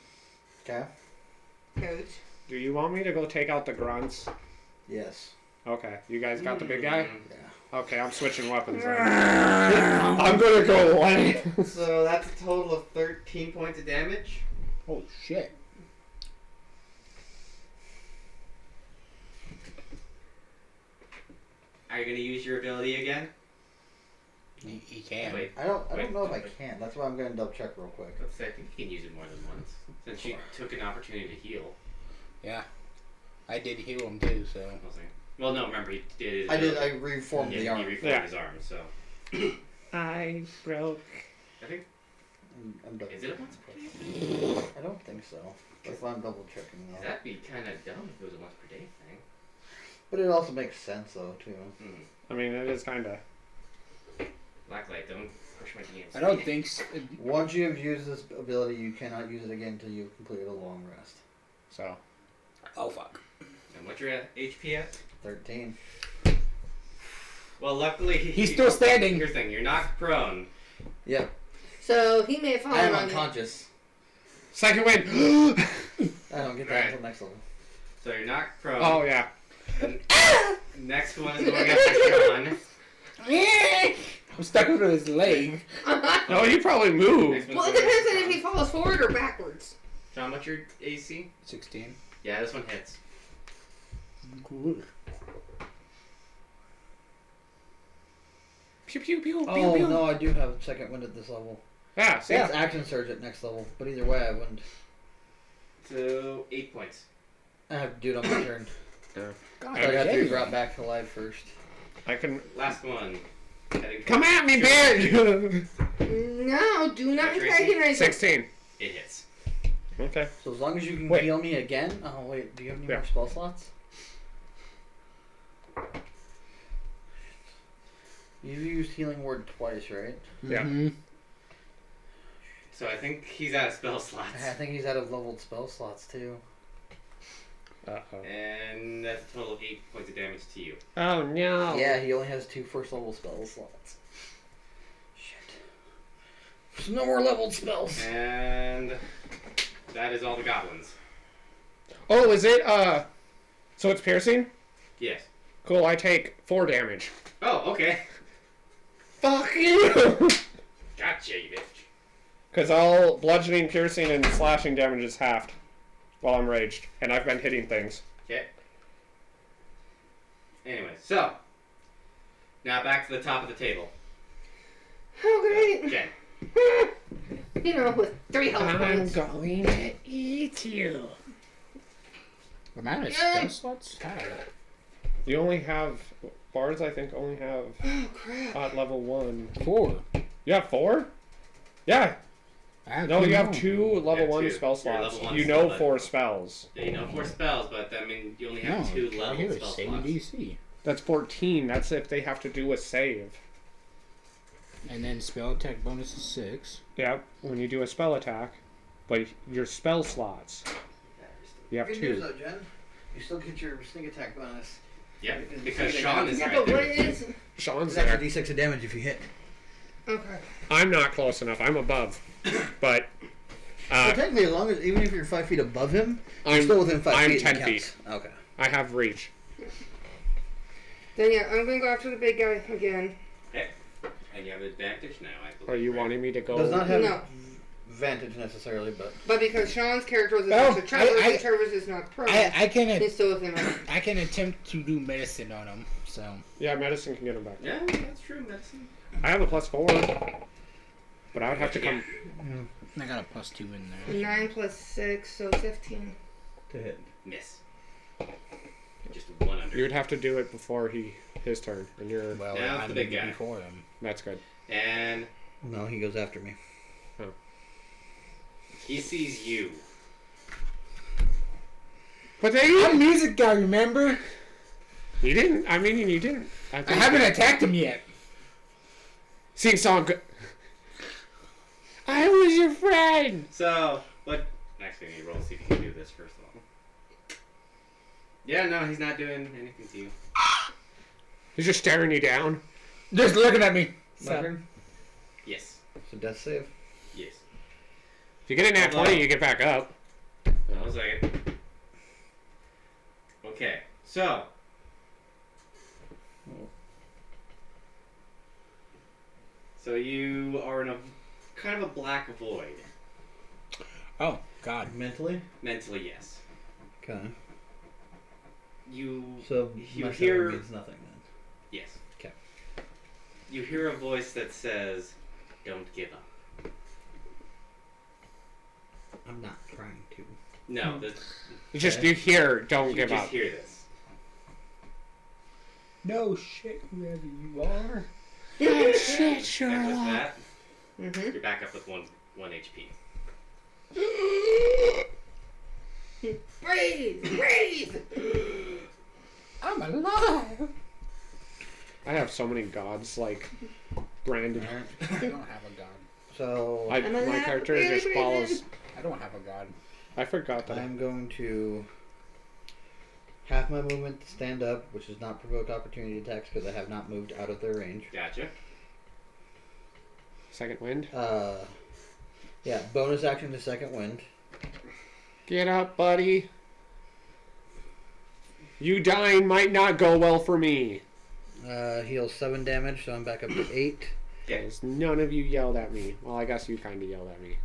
Okay. Coach. do you want me to go take out the grunts? Yes. Okay, you guys got the big guy? Yeah. Okay, I'm switching weapons then. I'm gonna go away. So that's a total of 13 points of damage. Holy shit. Are you gonna use your ability again? He can. Wait. I don't Wait, know if I wait. can. That's why I'm gonna double check real quick. Let's say I think you can use it more than once. Since you took an opportunity to heal. Yeah. I did heal him too, so. We'll see. Well, no, remember he did. I reformed Yeah, the he arm. reformed Yeah. his arm. So I broke. I think I'm double is it a once per day thing? I don't think so. That's why I'm double checking though. That'd be kind of dumb if it was a once per day thing. But it also makes sense though too. I mean, it is kind of. Blacklight, don't push my DMs. I don't think so. Once you have used this ability, you cannot use it again until you've completed a long rest. So. Oh, fuck. And what's your HP at? 13. Well, luckily He's still standing. Here's the thing: you're knocked prone. Yeah. So he may have fallen I am on you. unconscious. Second win. I don't get that Right. until next level. So you're knocked prone. Oh yeah. Next one is going after Sean. I'm stuck under his leg. No, you probably move. Next one's Well, it going depends after on if he Sean. falls forward or backwards. Sean, what's your AC? 16. Yeah, this one hits. Cool. Pew pew pew pew Oh pew. no, I do have second wind at this level. Yeah. See. It's action surge at next level, but either way I wouldn't. So 8 points. I have to do it on my turn. God, So I have to be dang. brought back to life first. I can. Last one. Heading Come towards at me, Sean. bitch. No, do not Tracy? antagonize him. 16. It hits. Okay. So as long as you can Wait. heal me again. Oh wait, do you have any Yeah. more spell slots? You've used healing word twice, right? Yeah. Mhm. So I think he's out of spell slots. I think he's out of leveled spell slots too. Uh-oh. And that's a total of 8 points of damage to you. Oh no. Yeah, he only has 2 first level spell slots. Shit. There's no more leveled spells. And that is all the goblins. Oh, is it so it's piercing? Yes. Cool, I take 4 damage. Oh, okay. Fuck you! Gotcha, you bitch. Because all bludgeoning, piercing, and slashing damage is halved while I'm raged. And I've been hitting things. Okay. Anyway, so now back to the top of the table. Oh, great. Jen. You know, with 3 health points. going to eat you. Am I out of spell slots? God. You only have... Bards, I think, only have Oh, crap. at level 1. 4. You have 4? Yeah. I have No, two you have more. 2 level have 1 two. spell You're slots. level 1 You spell know slot. 4 spells. Yeah, you know 4 spells, but I mean, you only No, have 2 right level here, spell save slots. DC. That's 14. That's if they have to do a save. And then spell attack bonus is 6. Yeah, when you do a spell attack. But your spell slots, you have Good 2. news though, Jen. You still get your sneak attack bonus. Yeah, because Sean is Yeah, right but what there. is... Sean's It's extra there. d6 of damage if you hit. Okay. I'm not close enough. I'm above. But So technically, as long as even if you're 5 feet above him, you're I'm still within 5 I'm feet. 10 it counts. feet. Okay. I have reach. Then yeah, I'm gonna go after the big guy again. Okay. And you have advantage now, I believe. Are you right? wanting me to go? Does not have No. advantage necessarily, but But because Sean's character was Oh, attached to Trevor's, I- and Trevor's is not prone, I can he's still within range. I can attempt to do medicine on him. So Yeah, medicine can get him back. Yeah, that's true, medicine. I have a +4. But I would have to come. I got a +2 in there. 9 plus 6, so 15. to hit. Miss. Just 1 under. You would have to do it before his turn. And you're. Well, Now it's I'm the big guy. before him. That's good. And No, he goes after me. he sees you. But they. I'm a music guy, remember? You didn't. I mean, you didn't. I haven't attacked him yet. Sing song. I was your friend. So, what? Actually, I need to roll to see if he can do this first of all. Yeah, no, he's not doing anything to you. He's just staring you down. Just looking at me. My turn. Yes. So death save. Yes. If you get a nat 20, you get back up. Hold on a second. Okay, so. So you are in a kind of a black void. Oh God. Mentally. Mentally, yes. Okay. You So You my hear- means nothing then. yes. 'Kay. You hear a voice that says, "Don't give up." I'm not trying to. Hmm. No, You just you hear, don't you give just up. hear this. No shit, whoever you are. No shit, And with Sherlock. that, Mm-hmm. you're back up with one HP. Breathe! Breathe! I'm alive. I have so many gods, like, branded. I don't have a god. So My I'm alive, character really just breathing. follows. I don't have a god. I forgot that. I'm going to half my movement to stand up, which does not provoke opportunity attacks because I have not moved out of their range. Gotcha. Second wind. Yeah, bonus action to second wind. Get up, buddy. You dying might not go well for me. Heals 7 damage, so I'm back up to 8. Because none of you yelled at me. Well, I guess you kind of yelled at me.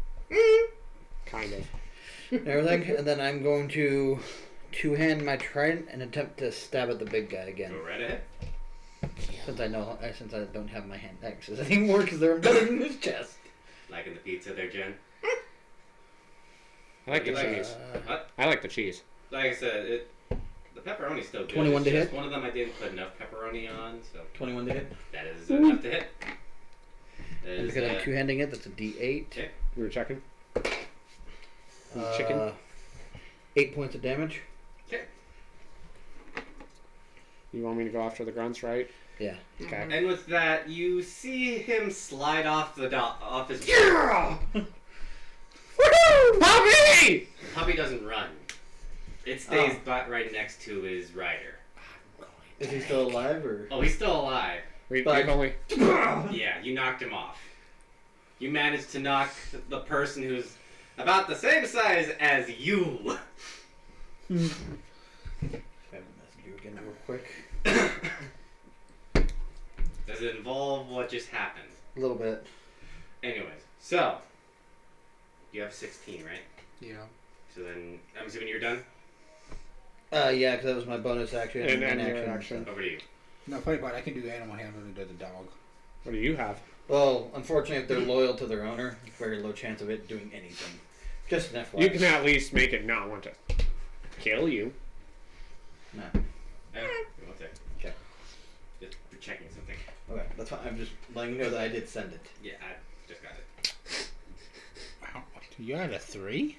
Kind of. And everything, and then I'm going to two-hand my trident and attempt to stab at the big guy again. Go right ahead. Since I don't have my hand axes anymore because they're embedded in his chest. Liking the pizza there, Jen? I like the You like cheese. What? I like the cheese. Like I said, the pepperoni's still good. 21 It's to just hit? One of them I didn't put enough pepperoni on, so 21 to hit. that is enough to hit. That And is, because I'm two-handing it, that's a D8. Okay. We were checking. Chicken. 8 points of damage. Okay. You want me to go after the grunts, right? Yeah. Okay. And with that, you see him slide off off his. Yeah! Woohoo! Puppy! Puppy doesn't run. It stays right next to his rider. Is he still alive or? Oh, he's still alive. We've But- only. Yeah, you knocked him off. You managed to knock the person who's about the same size as you. I have to message you again real quick. Does it involve what just happened? A little bit. Anyways, so you have 16, right? Yeah. So then I'm assuming you're done. Yeah, because that was my bonus action And my your action. Over to you. No, funny part, I can do animal handling to the dog. What do you have? Well, unfortunately, if they're loyal to their owner, very low chance of it doing anything. Just an FYI. You can at least make it not want to kill you. No. One sec. Okay. Just for checking something. Okay, that's fine. I'm just letting you know that I did send it. Yeah, I just got it. Wow. You had a 3?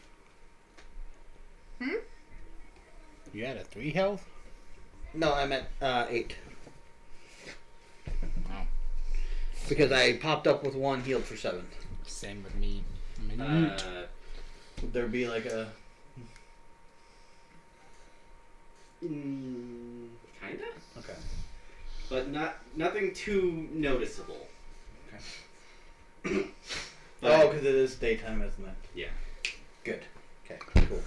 Hmm? You had a 3 health? No, I'm at 8. Wow. Because I popped up with 1, healed for 7. Same with me. I'm an ute. Would there be like a... Kinda, Okay. but nothing too noticeable. Okay. But- Oh, because it is daytime, isn't it? Yeah. Good. Okay, cool.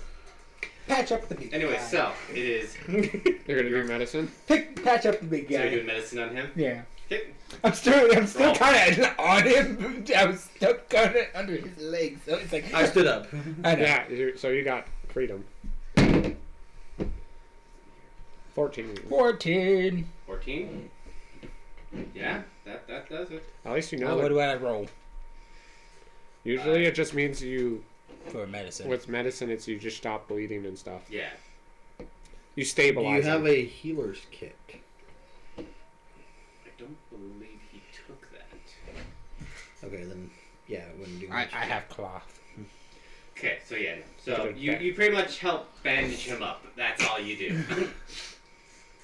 Patch up the big Anyway, guy. so it is. You're gonna do medicine? Patch up the big So you're guy. doing medicine on him. Yeah. Okay. I'm still Roll. kind of on him. I was still kind of under his legs, so it's like I stood up. I know. Yeah, so you got freedom. 14. 14. 14. Yeah, that does it. At least you Now know what that. do I roll Usually it just means you, for medicine? with medicine, it's you just stop bleeding and stuff. Yeah. You Do stabilize you have him. a healer's kit? I don't believe he took that. Okay, then, yeah, it wouldn't do I much. have cloth. Okay, so yeah, so Good. you pretty much help bandage him up. That's all you do. Feel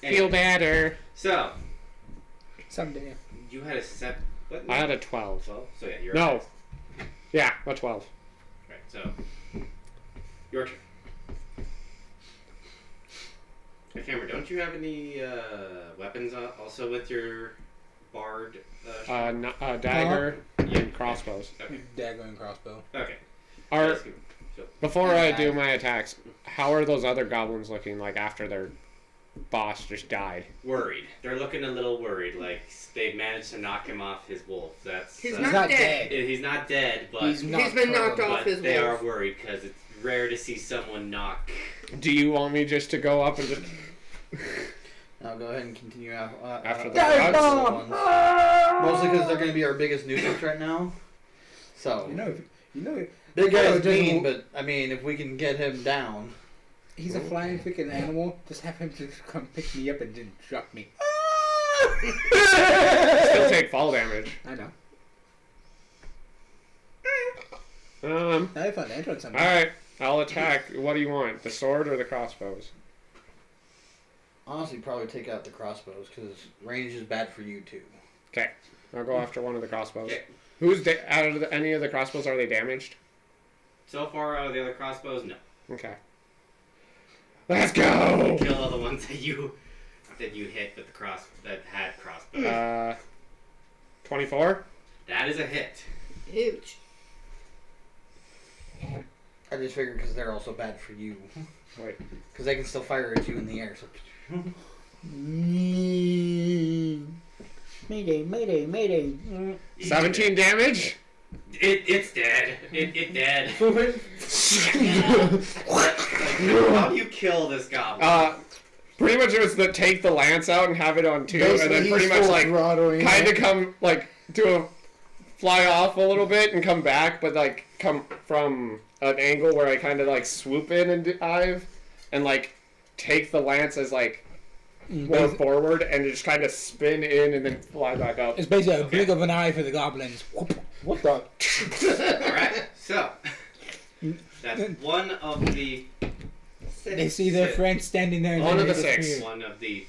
Anyway, better. so Someday. you had a set. What? I had a 12. 12. So yeah, you're No. Yeah, a 12. Right. So your turn. Hey, Cameron, don't you have any weapons also with your bard? Dagger and crossbows. Okay. Dagger and crossbow. Okay. Are, That's good. So, before I do my attacks, how are those other goblins looking like after their boss just died? worried. They're looking a little worried. Like they managed to knock him off his wolf. That's He's He's not dead. He's not dead, but He's He's been knocked covered. off but his they wolf. are worried because it's rare to see someone knock. Do you want me just to go up and just... I'll go ahead and continue After the the dogs? ones. Mostly because they're going to be our biggest nuisance right now. So, You know, big guy's just- mean, but I mean, if we can get him down. he's a flying freaking animal. Just have him just come pick me up and then drop me. Still take fall damage. I know. All I found the entrance on right, I'll attack. What do you want? The sword or the crossbows? Honestly, probably take out the crossbows because range is bad for you too. Okay, I'll go after one of the crossbows. Okay. Who's out of any of the crossbows? Are they damaged? So far, out of the other crossbows, no. Okay. Let's go. Kill all the ones that you hit with the that had crossbows. 24. That is a hit. Huge. I just figured because they're also bad for you. Wait. Because they can still fire at you in the air. So. Mayday, mayday, mayday. 17 damage. It's dead. It dead. How do you kill this goblin? Pretty much it was the take the lance out and have it on two, and then pretty much like kind of come like do a fly off a little bit and come back, but like come from an angle where I kind of like swoop in and dive, and like take the lance as like more forward and just kind of spin in and then fly back up. It's basically a blink of an eye for the goblins. What the? Alright, so that's one of the They see their friend standing there. And One then of the they six. disappear. one of the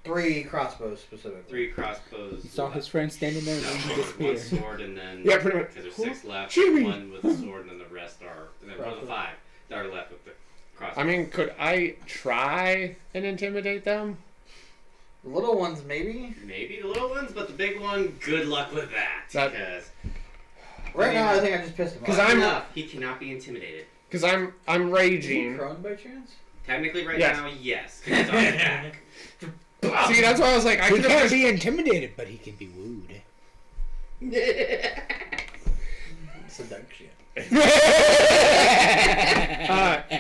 3 crossbows specifically. 3 crossbows. He saw his friend standing there and then he One disappeared. sword and then Yeah, pretty much. because there's 6 left. Chewie. One with a sword and then the rest are and then one of the 5 that are left with the crossbow. I mean, could I try and intimidate them? The little ones, maybe? Maybe the little ones, but the big one, good luck with that. Because Right now, I think I just pissed him off. 'Cause he cannot be intimidated. Because I'm Is he raging. prone by chance? Technically, right Yes. now, yes. 'Cause it's on attack. See, that's why I was like, I He could can't have be intimidated, but he can be wooed. Seduction.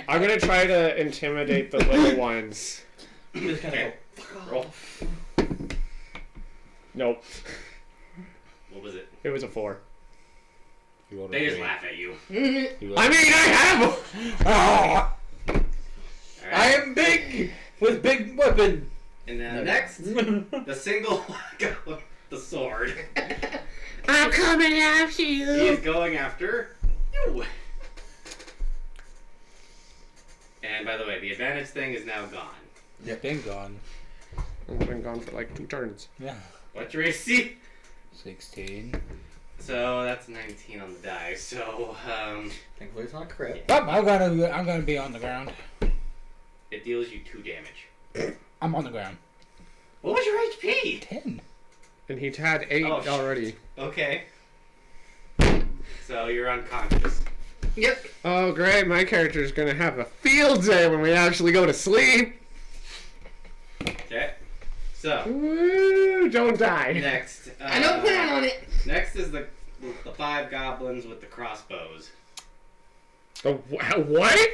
I'm gonna try to intimidate the little ones. You just kind of Okay. go, fuck Roll. off. Nope. What was it? It was a 4. They just laugh at you. I mean, I have. Alright. I am big with big weapon. And then next, the single the sword. I'm coming after He you. is going after you. And by the way, the advantage thing is now gone. Yeah, been gone. I've been gone for like 2 turns. Yeah. What's your AC? 16. So that's 19 on the die. So Thankfully, it's not crit. Oh, I'm gonna be on the ground. it deals you 2 damage. I'm on the ground. What was your HP? 10. And he'd had 8 Oh, shit. already. Okay. So you're unconscious. Yep. Oh, great. My character's gonna have a field day when we actually go to sleep. Okay. So Woo, don't die. next. I don't plan on it. Next is the 5 goblins with the crossbows. What?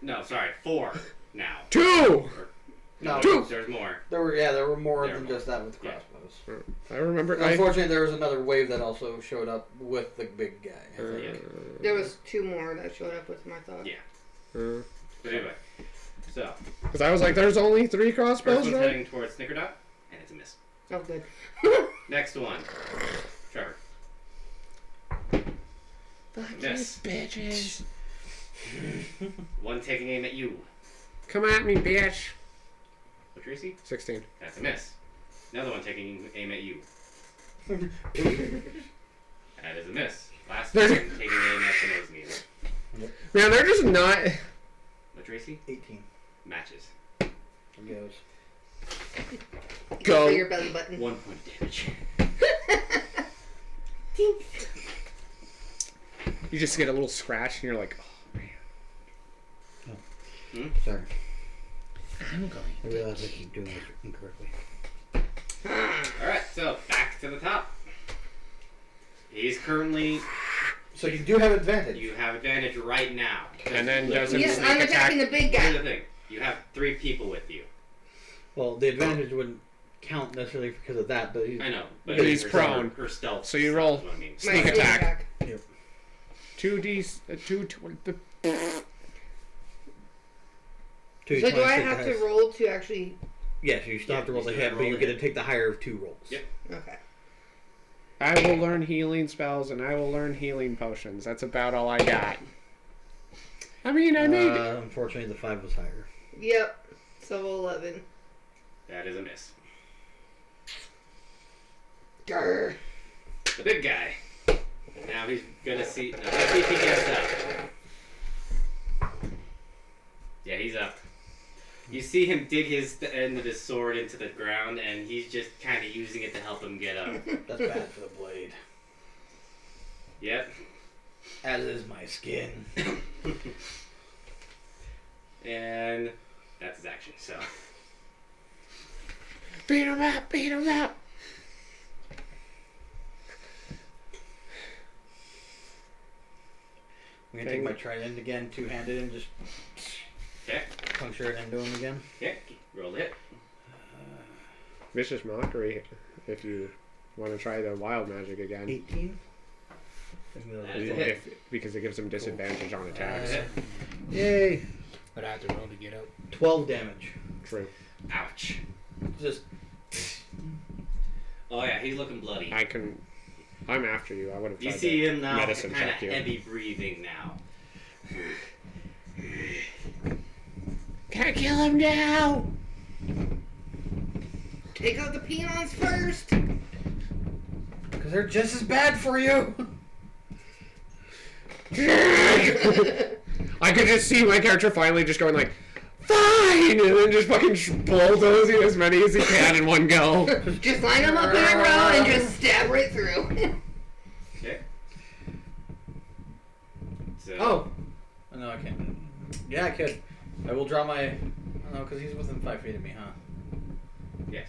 No, sorry, 4 now. 2! No, Two. there's more. There were more There than were just that with Yeah. crossbows. I remember. I, Unfortunately, there was another wave that also showed up with the big guy. I think. There was 2 more that showed up with my thought. Yeah. But anyway, so Because I was like, there's only 3 first crossbows, one's right? heading towards Snickerdot, and it's a miss. Oh, good. Next one, Trevor. Fuck Miss. these bitches. One taking aim at you. Come at me, bitch. What's your AC? 16. That's a miss. Another one taking aim at you. That is a miss. Last one There's- taking aim at the nose needle. Man, they're just not. What's your AC? 18. Matches. It goes. Go. For your belly button. 1 point of damage. You just get a little scratch and you're like, oh man. Sorry. I'm going. I realize I keep doing this incorrectly. Alright, so back to the top. He's currently. So you do have advantage. You have advantage right now. And then doesn't Yes, sneak I'm attack. attacking the big Here's guy. the thing. You have 3 people with you. Well, the advantage wouldn't count necessarily because of that, but I know. But he's her- prone. Her stealth. So you roll. is what I mean. Sneak My attack. 2D. 2. Two So do I 26 have to has- roll to actually Yes, you still have to roll the hit, but you get to take the higher of 2 rolls. Yep. Okay. I will learn healing spells and I will learn healing potions. That's about all I got. I mean, I need. Unfortunately, the 5 was higher. Yep. So 11. That is a miss. Grr. The big guy. Now he's gonna see. Let's see if he gets up. Yeah, he's up. You see him dig the end of his sword into the ground, and he's just kind of using it to help him get up. That's bad for the blade. Yep. As is my skin. And that's his action, so. Beat him up! Beat him up! I'm gonna take my trident again, 2-handed, and just Okay. puncture it into him again. Okay. Roll it. Vicious Mockery, if you want to try the wild magic again. 18. That is a hit. Because it gives him disadvantage on attacks. Yay! But I have to roll to get out. 12 damage. True. Ouch. Just Oh yeah, he's looking bloody. I'm after you. I would have You tried see to him now, medicine kind of check you. heavy breathing now. Can't kill him now! Take out the peons first. because they're just as bad for you. I could just see my character finally just going like, fine! And then just fucking bulldozing as many as he can in one go. Just line them up in a row and just stab right through. Okay. So, Oh, no, I can't. Yeah, I could. I will draw my. Oh, no, because he's within 5 feet of me, huh? yes.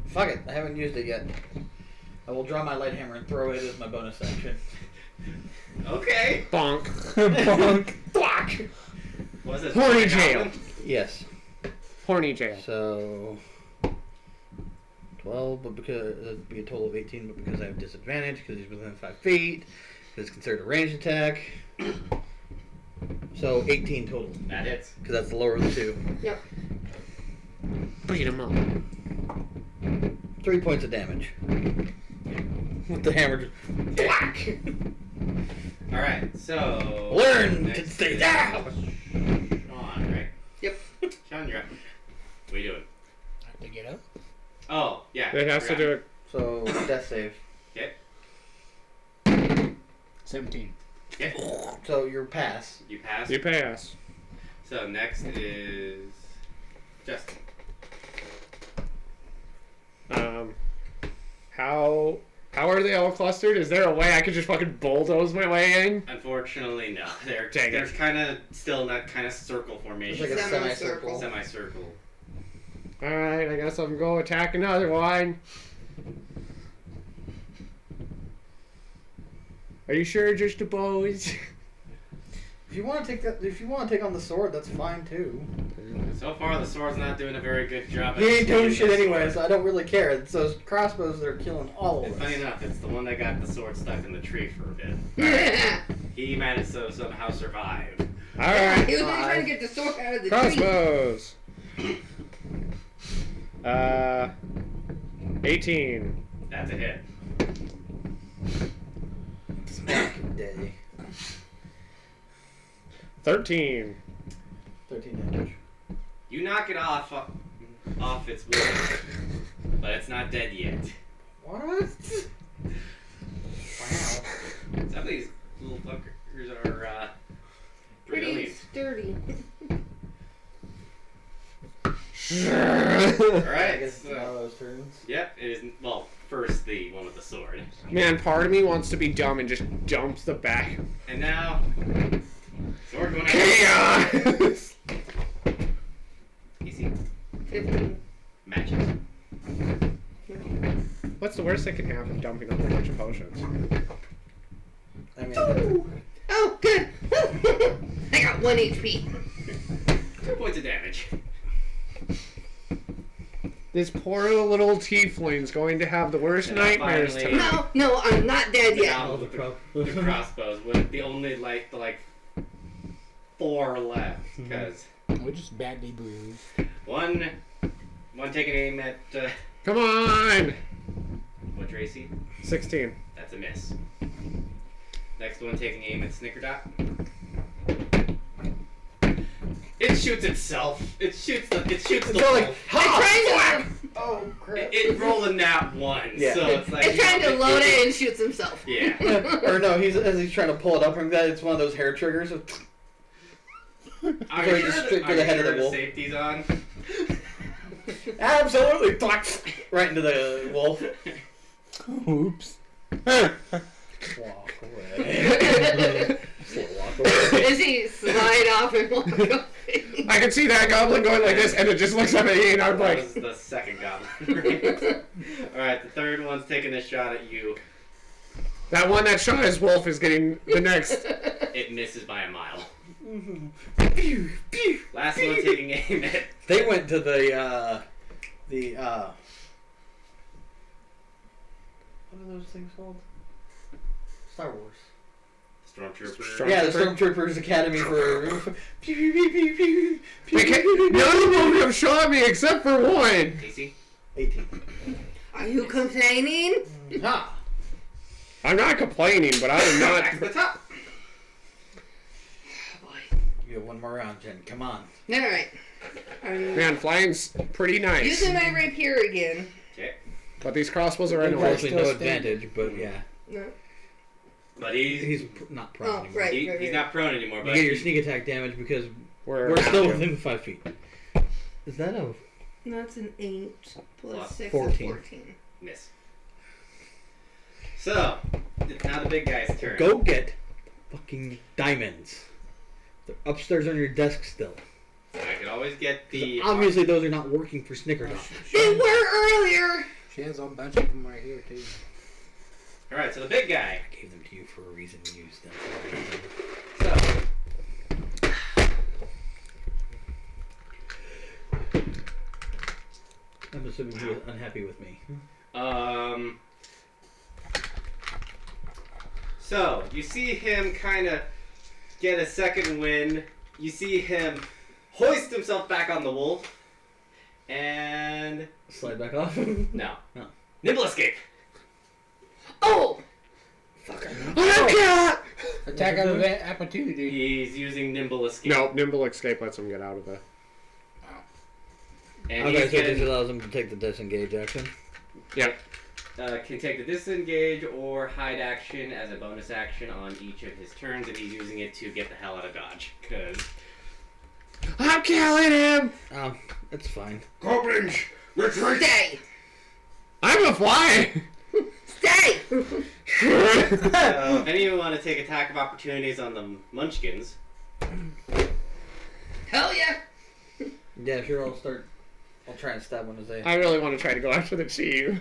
Fuck it, I haven't used it yet. I will draw my light hammer and throw it as my bonus action. Okay. Bonk. Bonk. Thwack! Was it Horny jail. Yes. Horny jail. So 12, but because it'd be a total of 18, but because I have disadvantage because he's within 5 feet, because it's considered a ranged attack. So 18 total, That hits. because that's the lower of the two. Yep. Beat him up. 3 points of damage. With the hammer just whack. Alright, so. Learn to next stay is down. Sean, right? Yep. Sean, you're up. What are you doing? I have to get out. Oh, yeah. It has to do it. So death save. Okay. 17. Okay. So your pass. You pass. You pass. So next is Justin. How are they all clustered? Is there a way I could just fucking bulldoze my way in? Unfortunately, no. Dang it. There's kind of still in that kind of circle It's formation. like a Semicircle. semicircle. Semicircle. Alright, I guess I'm going to attack another one. Are you sure just a boys? If you want to take that, if you want to take on the sword, that's fine too. So far, the sword's not doing a very good job. He ain't doing swinging shit the anyway, sword. so I don't really care. It's those crossbows that are killing all And of funny us. enough, it's the one that got the sword stuck in the tree for a bit. He managed to somehow survive. Alright. He was really trying to get the sword out of the tree. Crossbows. 18. That's a hit. Smack daddy. 13. 13 damage. You knock it off its wood, but it's not dead yet. What? Wow. Some of these little fuckers are Pretty brilliant. sturdy. All I right. guess it's So, Marlowe's turns. yep. It is. Well, first the one with the sword, Man, part of me wants to be dumb and just dumps the back. and now sword going out. Chaos! Easy 15. matches. What's the worst that can happen? Dumping a whole bunch of potions. I mean, Oh, good. I got 1 HP. 2 points of damage. This poor little tiefling's going to have the worst And nightmares finally- tonight. No, I'm not dead yet. Now the crossbows with the only 4 left. Because We're just badly bruised. one taking aim at Come on! what, Tracy? 16. That's a miss. Next one taking aim at Snickerdot. It shoots itself. It shoots the like, ha! Oh crap! It rolled a nat 1, Yeah. so it's like It's trying to load it and shoots himself. Yeah. Or no, as he's trying to pull it up from that, it's one of those hair triggers. Are Go you just sure straight for the head of the wolf. Safety's on? Absolutely, right into the wolf. Oops. Walk away. Walk away. As he slide off and walk away. I can see that goblin going like this, and it just looks at me, and I'm That like, was the second goblin. Alright, the third one's taking a shot at you. that one that shot his wolf is getting the next. It misses by a mile. Pew, pew. Last one taking aim at They went to the what are those things called? Star Wars. Stormtrooper. Yeah, the Stormtroopers Academy for. Pew, pew, pew, pew, pew, pew, They can't, pew, pew, none of pew, them pew. have shot me except for one. AC? 18. Are you complaining? Ha! I'm not complaining, but I am Back to not. the top. You have one more round, Jen. Come on. Alright. I'm Man, flying's pretty nice. using my rapier again. Okay. But these crossbows are annoying. Unfortunately, no still standing. advantage, but yeah. No. But He's not prone Oh, anymore. right. he's not prone anymore, You but get your sneak attack damage because We're we're still within 5 feet. Is that a... That's an 8 plus Plus 6 14. is 14. miss. So, it's now the big guy's turn. Go get fucking diamonds. They're upstairs on your desk still. I could always get the... Obviously, those are not working for Snickerdot. They were earlier! She has a bunch of them right here, too. Alright, so the big guy. I gave them to you for a reason. Use them for a reason. So, I'm assuming he was unhappy with me. So, you see him kind of get a second win. You see him hoist himself back on the wolf. And... Slide back off. No. No. Nimble escape. Oh! Attack of the opportunity. He's using nimble escape. No, nimble escape lets him get out of the. And Okay, he's so this getting, allows him to take the disengage action. Yep. can take the disengage or hide action as a bonus action on each of his turns, and he's using it to get the hell out of dodge. Because I'm killing him. Oh, that's fine. Goblins, retreat. Stay! I'm a fly. Stay! if any of you want to take attack of opportunities on the Munchkins, Hell yeah! Yeah, sure. I'll try and stab one as they. I really want to try to go after the chief.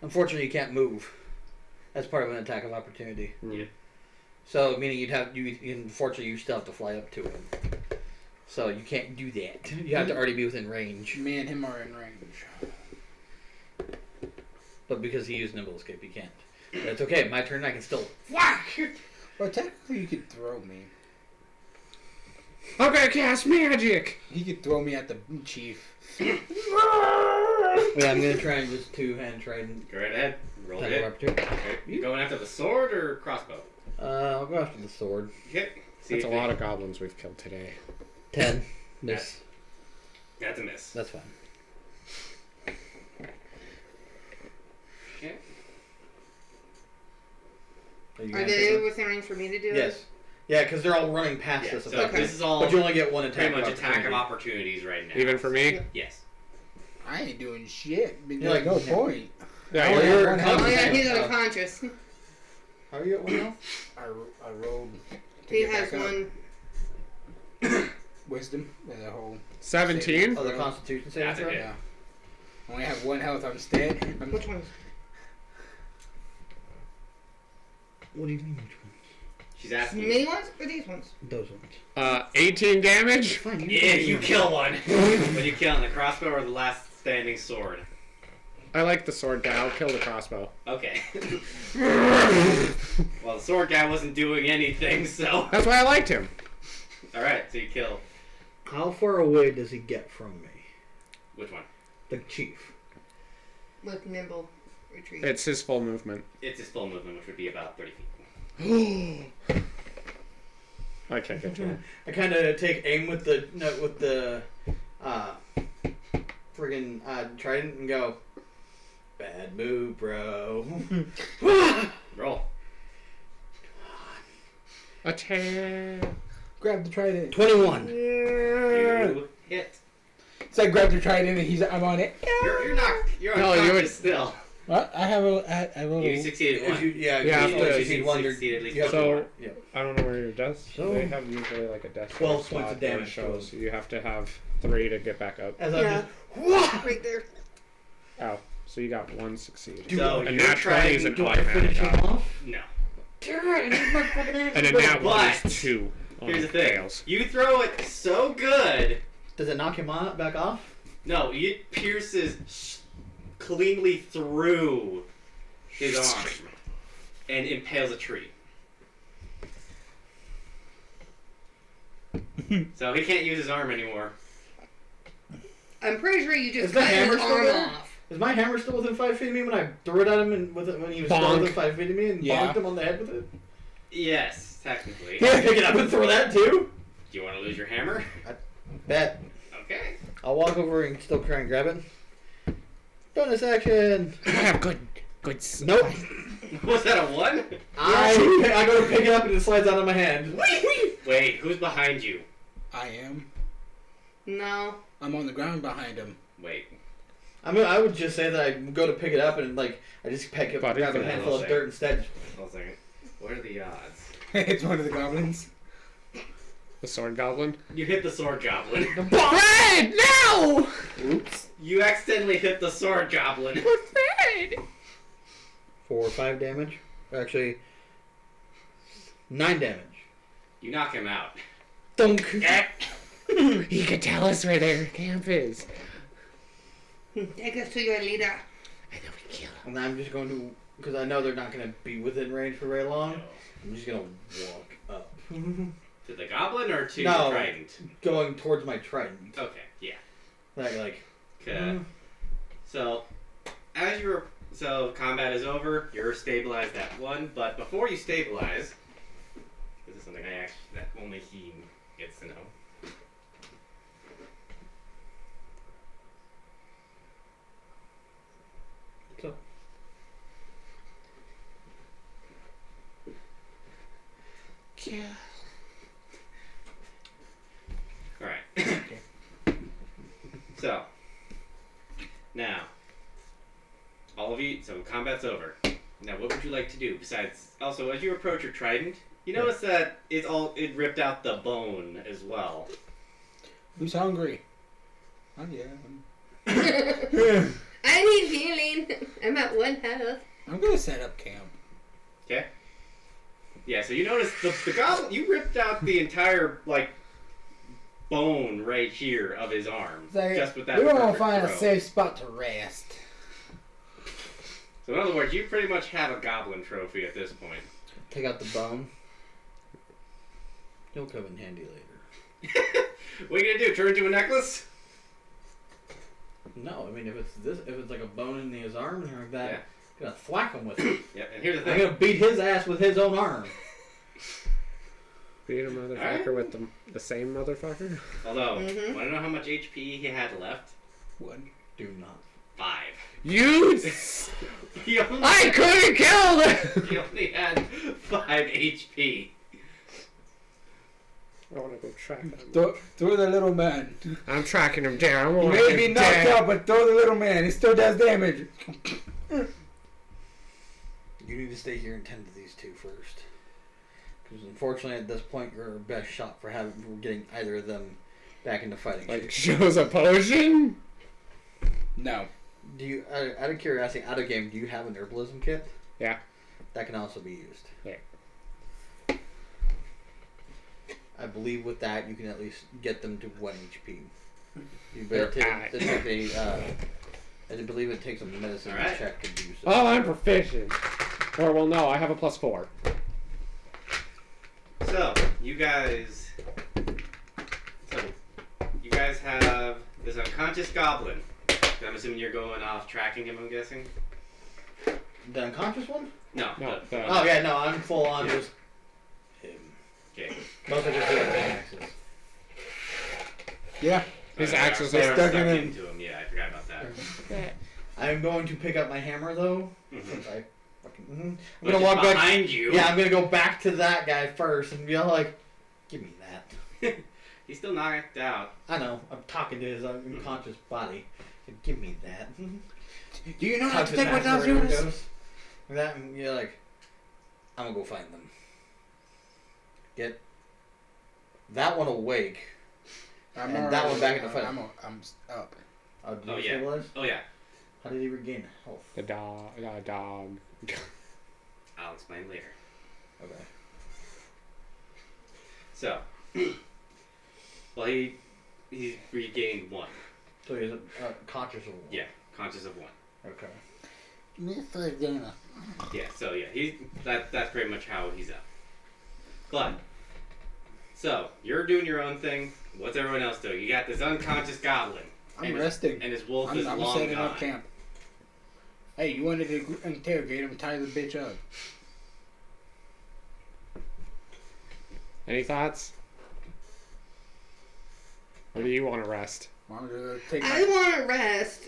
Unfortunately, you can't move. That's part of an attack of opportunity. Yeah. So, meaning unfortunately, you still have to fly up to him. So you can't do that. You have to already be within range. Me and him are in range. But because he used nimble escape, he can't. But it's okay. My turn. I can still whack. Well, technically, you could throw me. I'm gonna cast magic. He could throw me at the chief. Yeah, I'm gonna try and just two-hand try and go right ahead. Roll attack of it. opportunity. Okay. You going after the sword or crossbow? I'll go after the sword. Okay. See That's a if lot it- of goblins we've killed today. 10. Miss. That's a miss. That's fine. Okay. Are you Are gonna they take one? within range for me to do it? Yes. Yeah, because they're all running past Yeah, us. so effectively. this is all But you only get one attack. pretty much of attack of opportunity. opportunities right now. Even for me? Yes. I ain't doing shit because You're like, no yeah. point. Yeah, Oh, you're, you're one Oh health. yeah, he's Oh. unconscious. How are you at one health? I rolled. to He get has back up. one. Wisdom as a whole. 17. Oh, the Constitution saving That's a throw? hit. Yeah. I only have one health. I'm dead. Which one? What do you mean? Which one? She's The asking. mini ones or these ones? Those ones. 18 damage. Fine. Yeah, you kill one. What you killing, the crossbow or the last standing sword? I like the sword guy. I'll kill the crossbow. Okay. Well, the sword guy wasn't doing anything, so. That's why I liked him. All so you kill. How far away does he get from me? Which one? The chief. With nimble retreat. It's his full movement. It's his full movement, which would be about 30 feet. I can't get to him. I kind of take aim with the friggin' trident and go, bad move, bro. Roll. Attack! Grab the trident. 21. You hit. So I grab the trident and I'm on it. You're not. You're No, unconscious you would- still. What? I will. You succeeded If one. you You have you to- succeed one, you're- succeed at least you have one to- So- yeah. I don't know where your death. So- They have usually like a death. 12 spot points of where it damage shows. total. You have to have 3 to get back up. As Yeah. I just, Right there. Ow. So you got 1 succeed. So a you're nat 20 is an do I finish automatic. him off? No. And a nat 1 But- is 2. on Here's the thing. fails. You throw it so good. Does it knock him on back off? No, it pierces cleanly through his arm and impales a tree. So he can't use his arm anymore. I'm pretty sure you Is just the cut his hammer still arm there? off. Is my hammer still within 5 feet of me when I threw it at him and when he was still Bonk. within 5 feet of me and Yeah. bonked him on the head with it? Yes, technically. Can I pick it up and throw that too? Do you want to lose your hammer? Bet. Okay. I'll walk over and still try and grab it. Bonus action. I have good. Nope. Was that a 1? I go to pick it up and it slides out of my hand. Wait, who's behind you? I am. No. I'm on the ground behind him. Wait. I mean, I would just say that I go to pick it up and I just pick it, Buddy, grab a for handful of that. dirt instead. Hold on a second. What are the odds? It's one of the goblins. The sword goblin. You hit the sword goblin. Fred! No! Oops. You accidentally hit the sword goblin. Fred! 4 or 5 damage. Actually, 9 damage. You knock him out. Dunk. He could tell us where their camp is. Take us to your leader. And then we kill him. And I'm just going to, because I know they're not going to be within range for very long. I'm just going to walk up. To the goblin or to No. the trident? Going towards my trident. Okay, yeah. Like Okay. So, as you're combat is over. You're stabilized at 1, but before you stabilize, this is something that only he gets to know. So. Yeah. All right. So, now, all of you. So combat's over. Now, what would you like to do besides? Also, as you approach your trident, you notice that it ripped out the bone as well. Who's hungry? Oh yeah. I need healing. I'm at 1 health. I'm gonna set up camp. Okay. Yeah. So you notice the goblin. You ripped out the entire bone right here of his arm, just with that. We want to perfect find a throw. safe spot to rest. So in other words, you pretty much have a goblin trophy at this point. take out the bone. He'll come in handy later. What are you gonna do? Turn into a necklace? No, I mean if it's like a bone in his arm and like that, Yeah. I'm gonna thwack him with it. Yep. And here's the I'm thing. gonna beat his ass with his own arm. Beat a motherfucker Alright. with the same motherfucker? Although, Mhm. want to know how much HP he had left? One. Do not. 5. You! He only, I couldn't kill them! he only had 5 HP. I want to go track him. Throw the little man. I'm tracking him down. He may be knocked out, but throw the little man. He still does damage. You need to stay here and tend to these two first. Because unfortunately, at this point, you're our best shot for getting either of them back into fighting Like, shape. shows a potion? No. Do you, out of curiosity, out of game, do you have an herbalism kit? Yeah. That can also be used. Yeah. I believe with that, you can at least get them to 1 HP. You better They're take I believe it takes a medicine Alright. check to do so. Oh, I'm proficient. Or, well, no, I have a +4. So, you guys guys have this unconscious goblin. I'm assuming you're going off tracking him, I'm guessing? The unconscious one? No. No, Oh yeah, no, I'm full on just him. Okay. Mostly just doing axes. Yeah. His Alright, axes they're are stuck stuck in into him. Yeah, I forgot about that. I'm going to pick up my hammer though, Mhm. since I fucking. I'm Which gonna is walk back. behind you. Yeah, I'm gonna go back to that guy first and be all like, "Give me that." He's still knocked out. I know. I'm talking to his unconscious body. Give me that. Do you know how Touch to his take what hand those wherever it yours? goes. That and you're like, I'm gonna go find them. Get that one awake. I'm And that one back in the fight. I'm up. Did Oh, he yeah. stabilize? Oh yeah, How did he regain health? The dog. I'll explain later. Okay. So, well, he's regained 1. So he's conscious of one. Yeah, conscious of 1. Okay. Yeah, so yeah, that's pretty much how he's up. But so you're doing your own thing. What's everyone else doing? You got this unconscious goblin. I'm resting. And his wolf I'm is long setting gone. up camp. Hey, you wanted to interrogate him? Tie the bitch up. Any thoughts? Or do you want to rest? I'm gonna take I want to rest.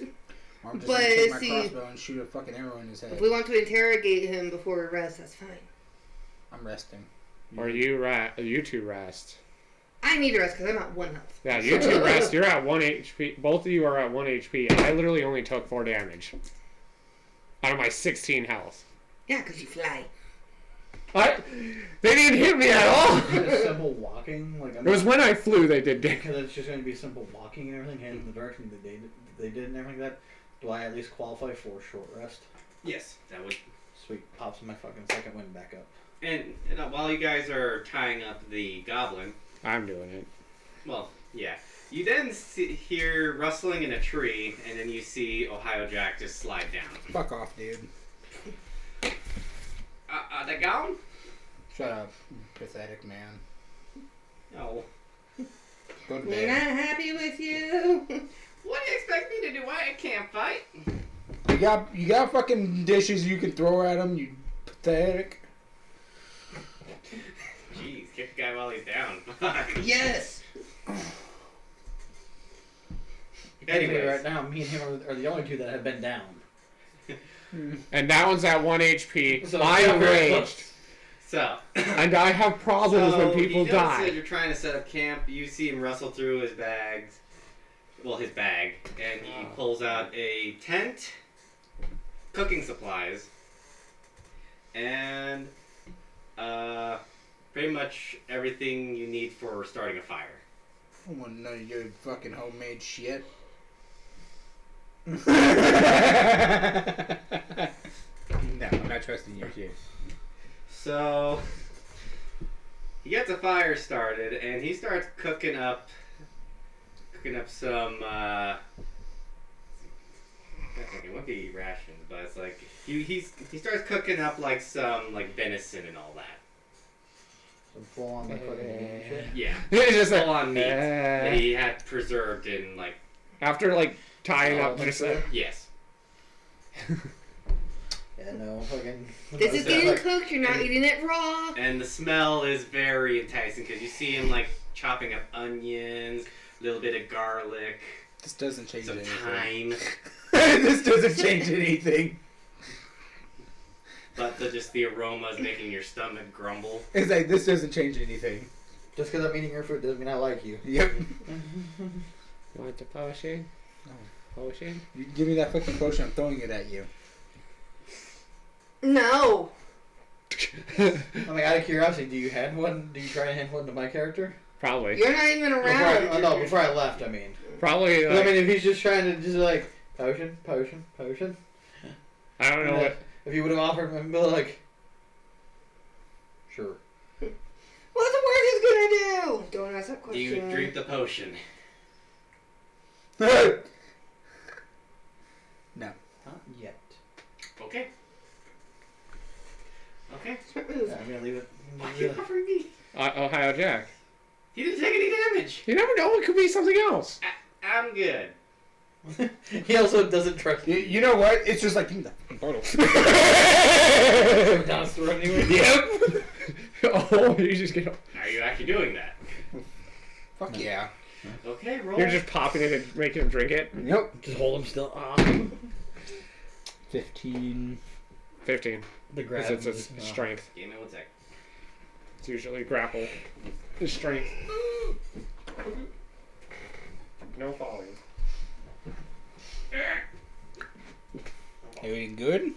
I'm just but gonna take my see- crossbow and shoot a fucking arrow in his head. If we want to interrogate him before we rest, that's fine. I'm resting. Or you two rest? I need to rest because I'm at 1 health. Yeah, you two rest. You're at 1 HP. Both of you are at 1 HP. I literally only took 4 damage out of my 16 health. Yeah, because you fly. They didn't hit me at all. Is it simple walking? Like It was when I flew they did damage. because it's just going to be simple walking and everything, heading in the direction that they did and everything like that. Do I at least qualify for a short rest? Yes, that would. Sweet, pops my fucking second wind back up. And while you guys are tying up the goblin, I'm doing it. well, yeah, you then hear rustling in a tree, and then you see Ohio Jack just slide down. Fuck off, dude. The gown? Shut up, pathetic man. No. Go to We're not bed. happy with you. What do you expect me to do? I can't fight. You got fucking dishes you can throw at him. You pathetic. Jeez, kick the guy while he's down. Yes. Anyway, Anyways, right now, me and him are the only two that have been down. And that one's at 1 HP. So I it's not very raged. close. so. And I have problems when people you notice that die. you're trying to set up camp. You see him rustle through his bags. Well, his bag. And he pulls out a tent, cooking supplies, and pretty much everything you need for starting a fire. I don't want none of your fucking homemade shit. No, I'm not trusting your shit. So he gets a fire started, and he starts cooking up some. It won't be rations, but it's like he starts cooking up like some like venison and all that. So full on like fucking shit. Yeah, It's just full like, on meat that he had preserved in like after like tying Oh, up that's just fair. yes. Yeah, no, fucking. This is So, getting like- cooked. You're not eating it raw. And the smell is very enticing because you see him like chopping up onions, a little bit of garlic, This doesn't change some anything. thyme, This doesn't change anything. but the aroma is making your stomach grumble. It's like, this doesn't change anything. Just because I'm eating your food doesn't mean I like you. Yep. You want the potion? No. Potion? You give me that fucking potion, I'm throwing it at you. No. I mean, out of curiosity, do you hand one? Do you try and hand one to my character? Probably. You're not even around. No, before I left, I mean. Probably. 'Cause, Like, I mean, if he's just trying to just like potion, potion, potion. I don't know what. If you would have offered him, I'd be like, sure. What's the word he's gonna do? Don't ask that Do question. you drink the potion? No. Not yet. Okay. Okay. Smart move. Yeah, I'm gonna leave it. Why are you offering me? Ohio Jack. He didn't take any damage. You never know. It could be something else. I'm good. He also doesn't trust you. You know what? It's just like, give me that fucking bottle. Down through anyway. Yep. Oh, you just get. Are you actually doing that? Fuck yeah. Okay, roll. You're just popping it and making him drink it. Yep. Just hold him still. 15. 15. The grab. Because it's a strength. Give me 1 sec. It's usually grapple. It's strength. No falling. Everything good?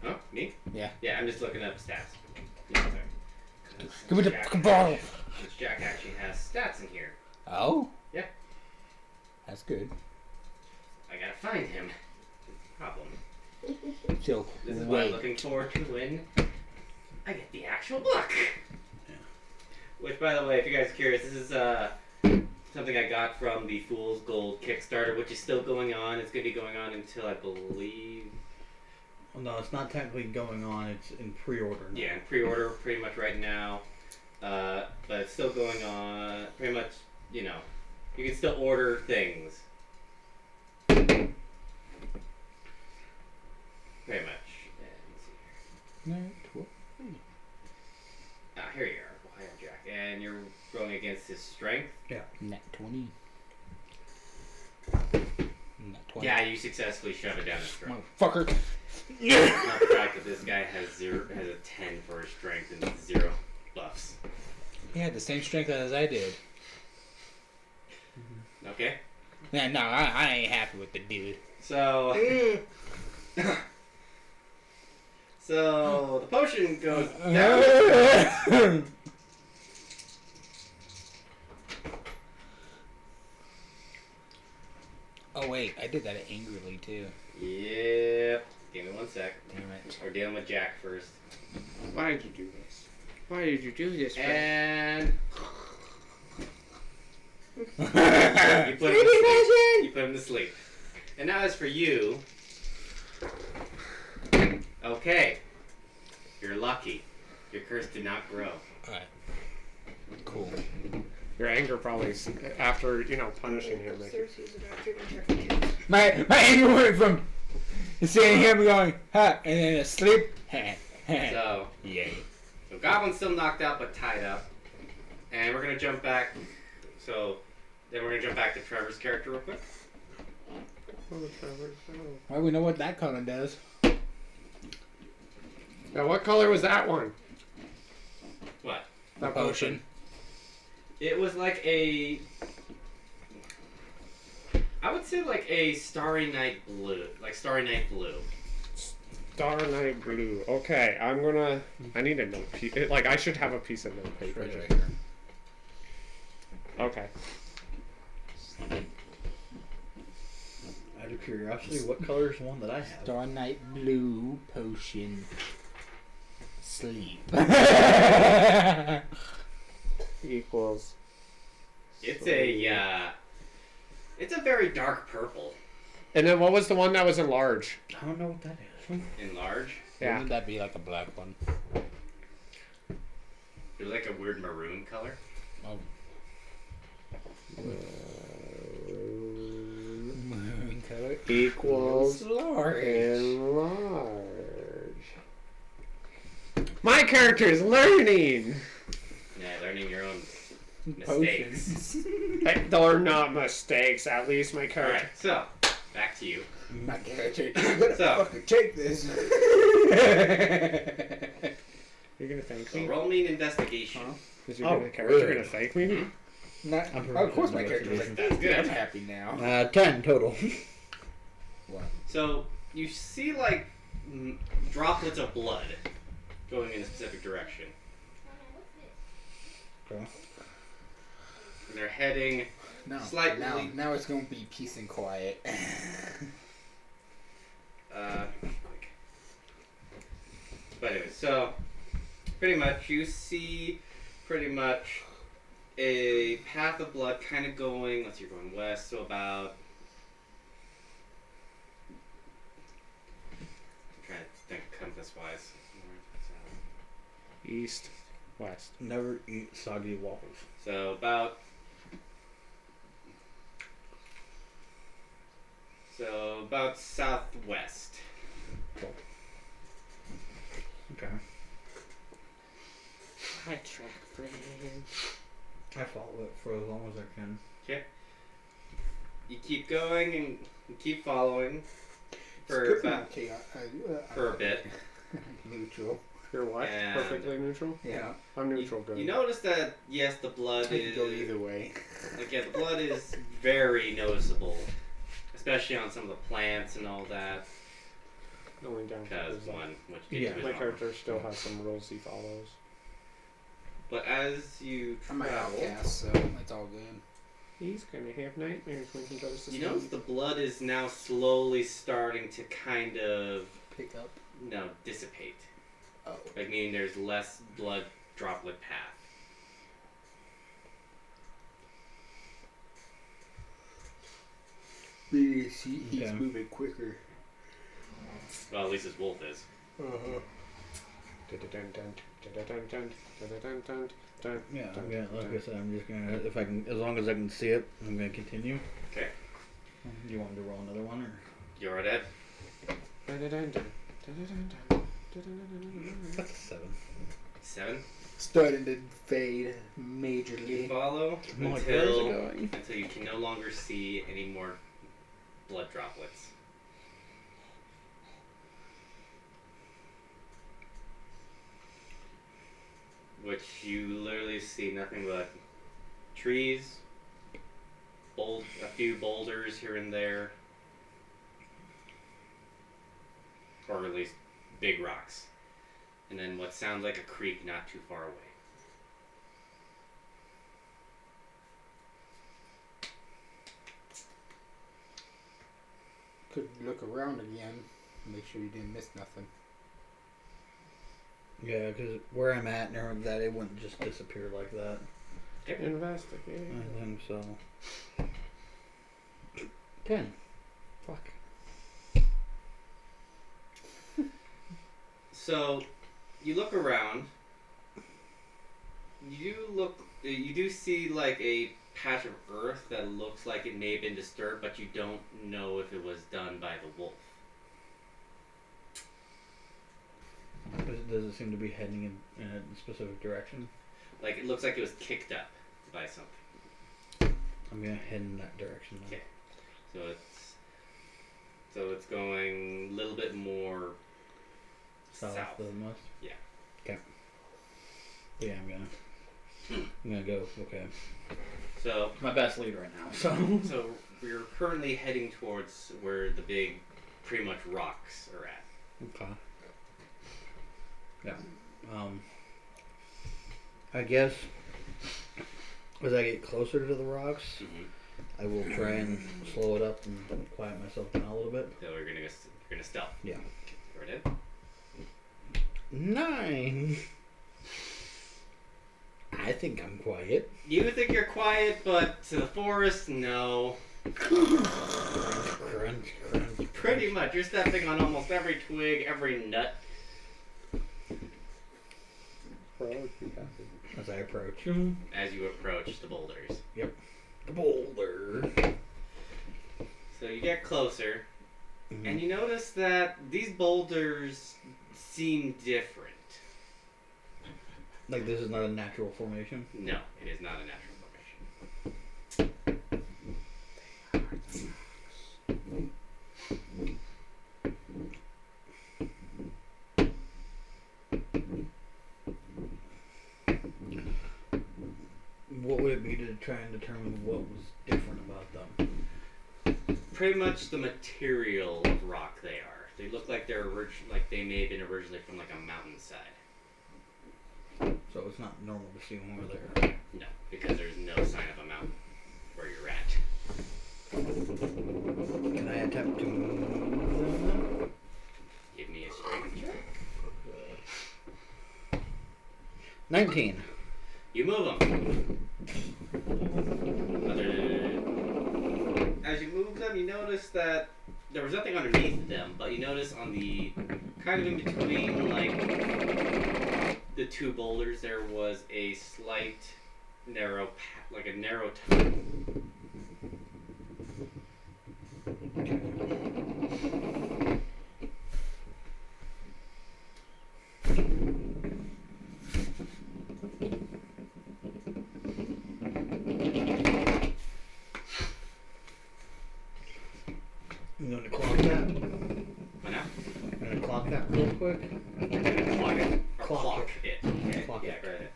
Huh? Me? Yeah. Yeah, I'm just looking up stats. Yeah, sorry. Give me the fucking bottle. Since Jack actually has stats in here. Oh? Yeah. That's good. I gotta find him. Problem. So, This is what I'm wait. looking forward to when I get the actual book. Yeah. Which, by the way, if you guys are curious, this is something I got from the Fool's Gold Kickstarter, which is still going on. It's going to be going on until, I believe... Well, no, it's not technically going on. It's in pre-order now. Yeah, in pre-order pretty much right now. But it's still going on. Pretty much, you know, you can still order things. Pretty much. Here you are. Well, hi, Jack. And you're going against his strength. Nat 20. Nat 20. Yeah, you successfully shove it down his throat. Motherfucker. Not the fact that this guy has a 10 for his strength and 0 buffs. He had the same strength as I did. Okay? Yeah, no, I ain't happy with the dude. So... So, the potion goes down. Oh wait, I did that angrily too. Yep. Give me 1 sec. Damn it. We're dealing with Jack first. Why did you do this? Why did you do this? And... you put him to Baby sleep. vision! You put him to sleep. And now as for you... Okay. You're lucky. Your curse did not grow. Alright. Cool. Your anger probably after punishing him. Like, My anger went from seeing him going, ha, and then asleep, ha, ha. So, Yay. so Goblin's still knocked out but tied up. And we're gonna jump back. So, then we're gonna jump back to Trevor's character real quick. Well, we know what that color does. now, what color was that one? What? That Potion. It was like a... I would say like a Starry Night Blue. Like Starry Night Blue. Star Night Blue. Okay, I need a note. Like, I should have a piece of note paper. Right here. Okay. Out of curiosity, what color is the one that I have? Star Night Blue Potion. Sleep. Equals. It's a very dark purple. And then what was the one that was in large? I don't know what that is. In large. Yeah. Wouldn't that be like a black one? It was like a weird maroon color. Oh. Maroon color Equals large. enlarge. My character is learning. Yeah, learning your own mistakes. Potions. Hey, they're not mistakes. At least my character. Alright, so, back to you. My character. I'm gonna So- fucking take this. You're gonna thank So me? roll me an investigation. Huh? Is your Oh, character good. gonna thank me? Not, I'm of course, my character is perfect. That's good. I'm happy now. 10 total. So, you see like droplets of blood going in a specific direction. Okay. And they're heading No, Slightly- now it's gonna be peace and quiet. But anyway, so pretty much you see pretty much a path of blood kind of going, let's see, you're going west, so about, I'm trying to think compass wise. East. West. Never eat soggy waffles. So about southwest. Okay. High track, friend. I follow it for as long as I can. You keep going and you keep following for a bit. Neutral. You're what? And- Perfectly neutral? Yeah. I'm neutral, good. You notice that yes, the blood I is can go either way. the blood is very noticeable, especially on some of the plants and all that. Going down Because because one, which Yeah. gets to my his armor. character still has some rules he follows. But as you I'm an travel, outcast, so it's all good. He's gonna have nightmares when he goes to you sleep. notice the blood is now slowly starting to kind of Pick up. dissipate. Oh. Like meaning there's less blood droplet path. He's Okay. moving quicker. Well, at least his wolf is. Yeah, I'm gonna, like I said, I'm just gonna, if I can, as long as I can see it, I'm gonna continue. Okay. Do you want me to roll another one, or? You're dead. That's a 7. 7. Starting to fade You majorly. follow I'm like, where's it until going? you can no longer see any more blood droplets. Which you literally see nothing but trees, a few boulders here and there, or at least big rocks, and then what sounds like a creek not too far away. Could look around again. Make sure you didn't miss nothing. Yeah, because where I'm at and that it wouldn't just disappear like that. Investigate. I think so. 10. Fuck. So, you look around. You do see like a patch of earth that looks like it may have been disturbed, but you don't know if it was done by the wolf. Does it seem to be heading in a specific direction? Like it looks like it was kicked up by something. I'm gonna head in that direction. Then. Okay. So it's going a little bit more South than west. Yeah. Okay. Yeah, I'm gonna go. Okay. So My best lead right now. So. so we're currently heading towards where the big, pretty much rocks are at. Okay. Yeah. I guess as I get closer to the rocks, Mm-hmm. I will try and slow it up and quiet myself down a little bit. So you're gonna stealth. Yeah. You're dead. 9. I think I'm quiet. You think you're quiet, but to the forest, no. Crunch, crunch. Pretty much. You're stepping on almost every twig, every nut. As I approach As you approach the boulders. the boulder. So you get closer, Mhm. and you notice that these boulders seem different. Like this is not a natural formation. No, it is not a natural formation. What would it be to try and determine what was different about them? Pretty much the material of rock they are. They look like like they may have been originally from like a mountainside. So it's not normal to see them where they're. No, because there's no sign of a mountain where you're at. Can I attempt to move them? Give me a strength check. 19. You move them. As you move them, you notice that there was nothing underneath them, but you notice on the kind of in between, like the two boulders, there was a slight narrow, like a narrow tunnel. You want to clock that? What now? I'm gonna clock that real quick. Clock it. Or Clock clock it. Okay. Clock yeah, it. go ahead.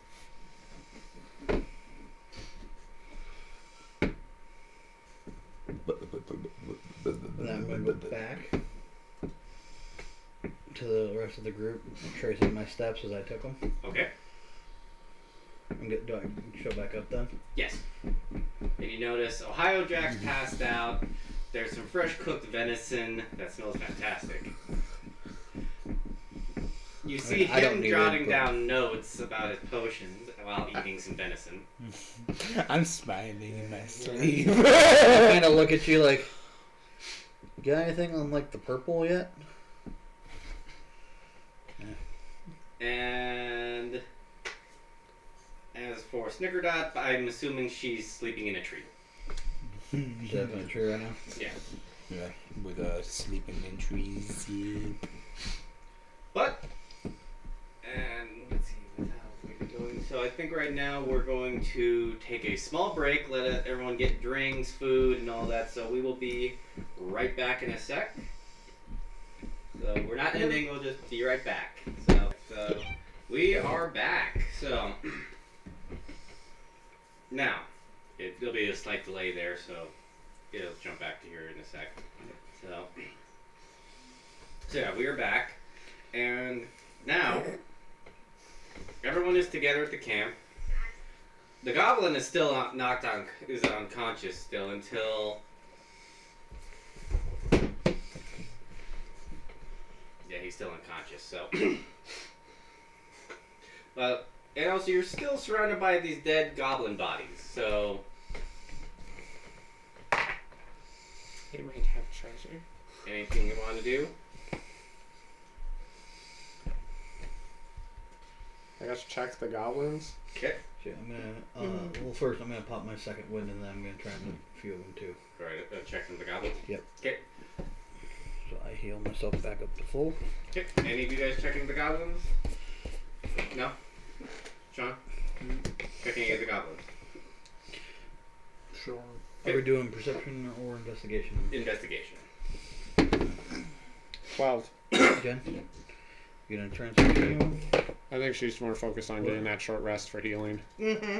And then I'm gonna go back to the rest of the group, tracing my steps as I took them. Okay. Do I show back up then? Yes. And you notice Ohio Jack's passed out. There's some fresh cooked venison that smells fantastic. You see I don't him need jotting input. down notes about his potions while eating some venison. I'm smiling in my sleep. I kind of look at you like, you got anything on like the purple yet? And as for Snickerdot, I'm assuming she's sleeping in a tree. Definitely true right now. Yeah. Yeah, with sleeping in trees. Yeah. But, and let's see what else we're doing. So I think right now we're going to take a small break, let everyone get drinks, food, and all that. So we will be right back in a sec. So we're not ending, we'll just be right back. So we are back. So now, there'll be a slight delay there, so it'll jump back to here in a sec. So yeah, we are back. And now, everyone is together at the camp. The goblin is still is unconscious still until... Yeah, he's still unconscious, so... And also, you're still surrounded by these dead goblin bodies, so... They might have treasure. Anything you want to do? I guess check the goblins. Okay. Shit, I'm gonna. Well, first I'm gonna pop my second wind, and then I'm gonna try and look a few of them too. Alright, checking the goblins. Yep. Okay. So I heal myself back up to full. Okay. Any of you guys checking the goblins? No? Sean? Checking any of the goblins? Sure. Are we doing perception or investigation? Investigation. 12. Jen, you gonna transfer anyone? I think she's more focused on getting that short rest for healing. Mm-hmm.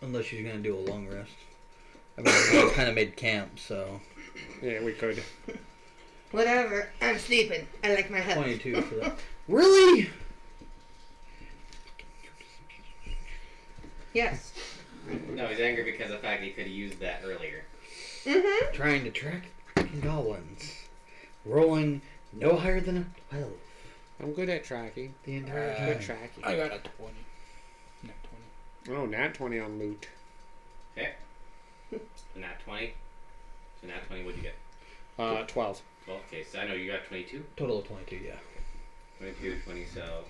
Unless she's gonna do a long rest. I mean, we kind of made camp, so Yeah, we could. Whatever. I'm sleeping. I like my health. 22 for that. Really? Yes. No, he's angry because of the fact he could have used that earlier. Mm-hmm. Trying to track fucking goblins. Rolling no higher than a 12 I'm good at tracking. the entire Good time. tracking. I got a 20. Not 20. Oh, nat 20 on loot. Okay. So nat 20. So nat 20, what'd you get? 12. Well, okay, so I know you got 22. Total of 22, yeah. 22, 20, so...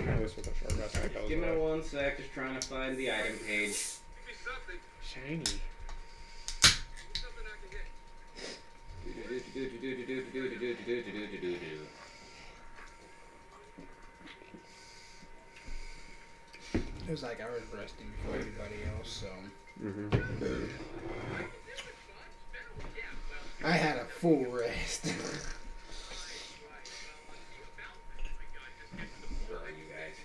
At least with a short rest that goes Give me away. 1 sec, just trying to find the item page. Shiny. It was like I was resting before everybody else, so Mm-hmm. I had a full rest. Where are you guys?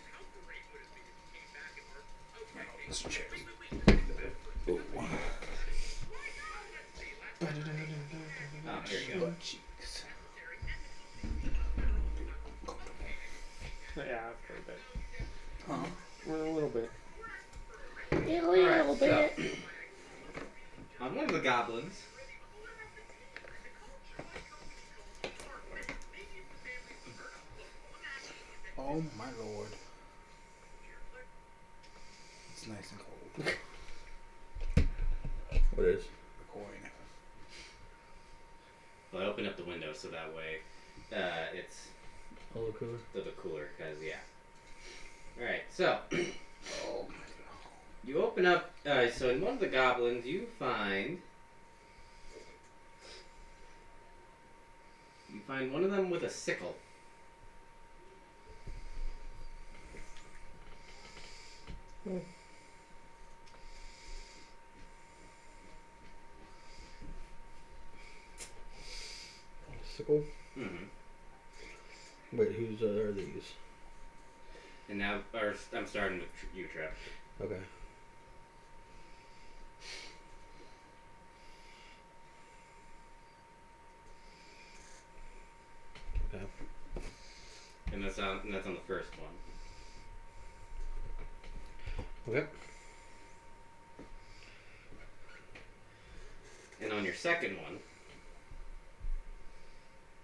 Let's check. Oh, here you go. Cheeks. Yeah, for a bit. Huh? We're a little bit. Alright, so... On one of the goblins... Oh my lord. It's nice and cold. What is? The coin. Well, I opened up the window so that way it's A little cooler. a little bit cooler, because, yeah. Alright, So, you open up. So in one of the goblins, you find one of them with a sickle. Sickle. Mm-hmm. Wait, whose are these? And now, I'm starting with you, Trev. Okay. Okay. And that's on the first one. Okay. And on your second one,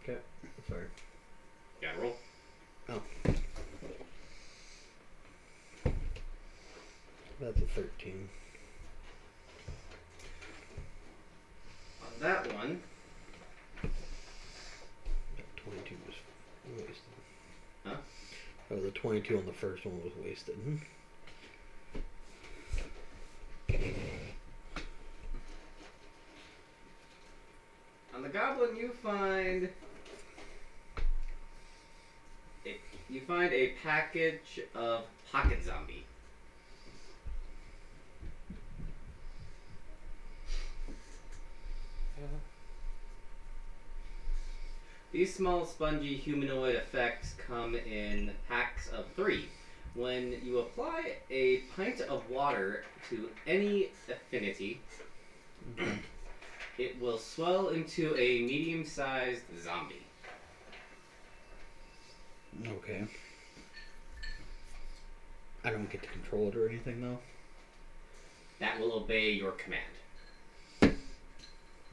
Okay. Sorry. you gotta roll. Oh. That's a 13. On that one, That 22 was wasted. Huh? Oh, the 22 on the first one was wasted. on the goblin, you find a package of pocket zombie. These small, spongy humanoid effects come in packs of 3. When you apply a pint of water to any affinity, it will swell into a medium-sized zombie. Okay. I don't get to control it or anything, though. That will obey your command.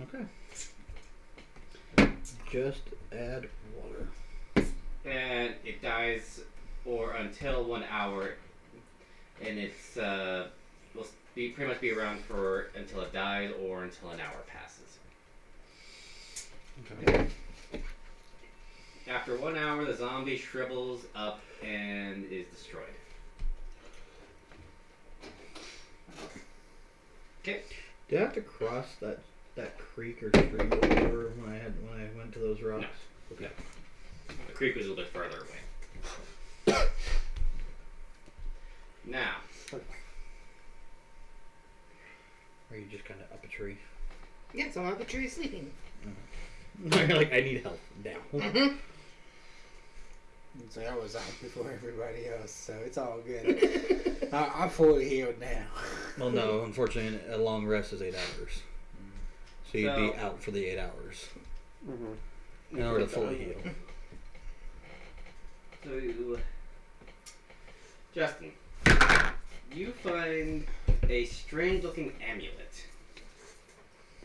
Okay. Just add water. And it dies until 1 hour, and it's will pretty much be around for until it dies or until an hour passes. Okay. After 1 hour, the zombie shrivels up and is destroyed. Okay. Did I have to cross that creek or stream or whatever when I went to those rocks? No. Okay. The creek was a little bit further away. Now, Are you just kind of up a tree? Yeah, so I'm up a tree sleeping. You're like, I need help now. Mm-hmm. So I was out before everybody else, so it's all good. I'm fully healed now. Well, no, unfortunately, a long rest is 8 hours. So you'd be out for the 8 hours Mm-hmm. in order to fully heal. so Justin, you find a strange-looking amulet.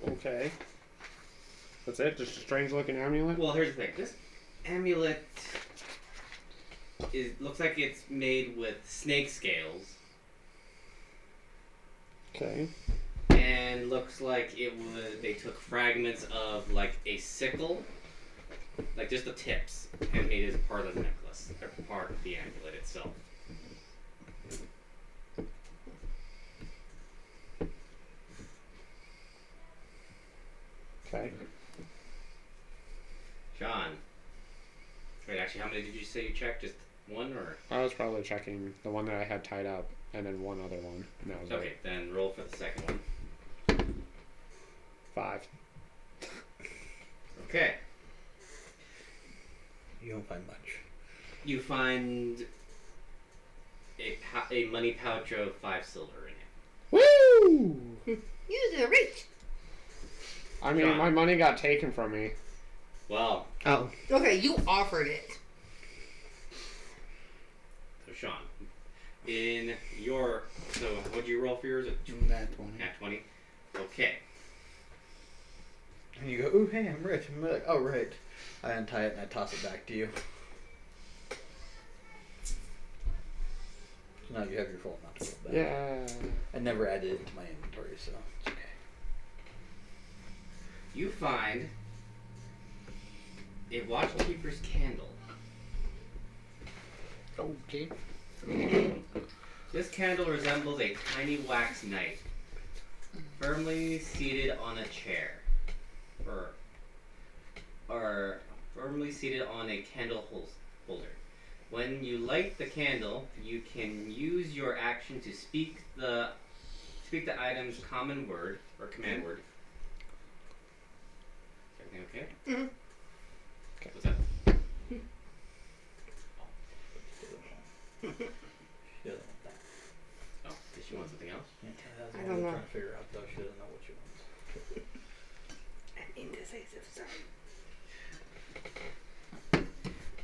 Okay. That's it? Just a strange looking amulet? Well, here's the thing. This amulet looks like it's made with snake scales. Okay. And looks like they took fragments of like a sickle, like just the tips, and made it as part of the necklace, or part of the amulet itself. Okay. Sean. Wait, actually, how many did you say you checked? Just one, or? I was probably checking the one that I had tied up and then one other one. And that was Okay, it. then roll for the second one. 5. Okay. You don't find much. You find a money pouch of 5 silver in it. Woo! Use the reach. I mean, John. my money got taken from me. Well, Oh. Okay, you offered it. so Sean, so what'd you roll for yours? Nat 20. Nat 20. Okay. And you go, ooh, hey, I'm rich. I'm like, oh, right. I untie it and I toss it back to you. So now you have your full amount to go back. Yeah. I never added it into my inventory, so it's okay. You find a watchkeeper's candle. Okay. This candle resembles a tiny wax knight, firmly seated on a chair, or firmly seated on a candle holder. When you light the candle, you can use your action to speak the item's common word or command word. Is everything okay? Mm-hmm. Okay. What's that? She doesn't want that. Oh, did she want something else? Yeah, that's I what don't we're know. trying to figure out, though. She doesn't know what she wants. An indecisive son.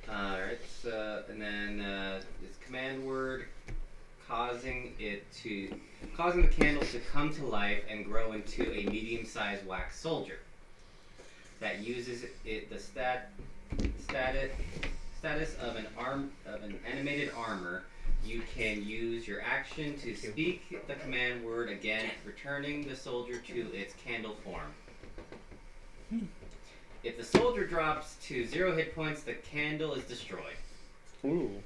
Alright, so, and then this command word causing the candle to come to life and grow into a medium-sized wax soldier that uses the status of an animated armor. You can use your action to speak the command word again, returning the soldier to its candle form. If the soldier drops to 0 hit points, the candle is destroyed. Ooh.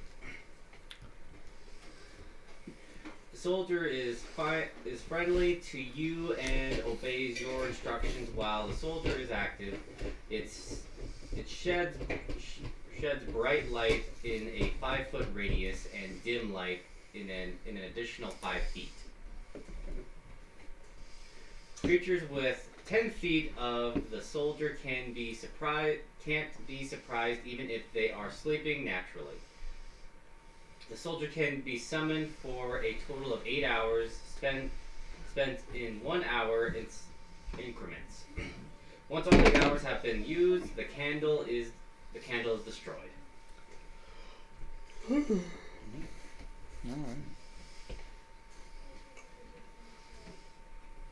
The soldier is friendly to you and obeys your instructions while the soldier is active. It sheds bright light in a 5-foot radius and dim light in an additional 5 feet. Creatures with 10 feet of the soldier can't be surprised even if they are sleeping naturally. The soldier can be summoned for a total of 8 hours, spent in 1 hour increments. Once all 8 hours have been used, the candle is destroyed. Alright.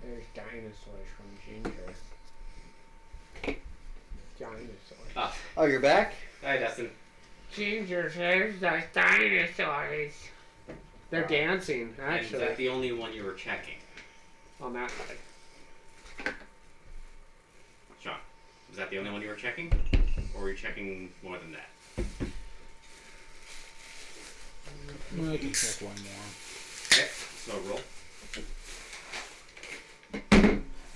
There's dinosaurs from Ginger. Dinosaurs. Ah, Oh, you're back? hi Dustin. Ginger says there's dinosaurs. They're dancing, And is actually, that the only one you were checking? on that side. Sean, was that the only one you were checking? Or were you checking more than that? Well, I can check one more. Okay, so roll.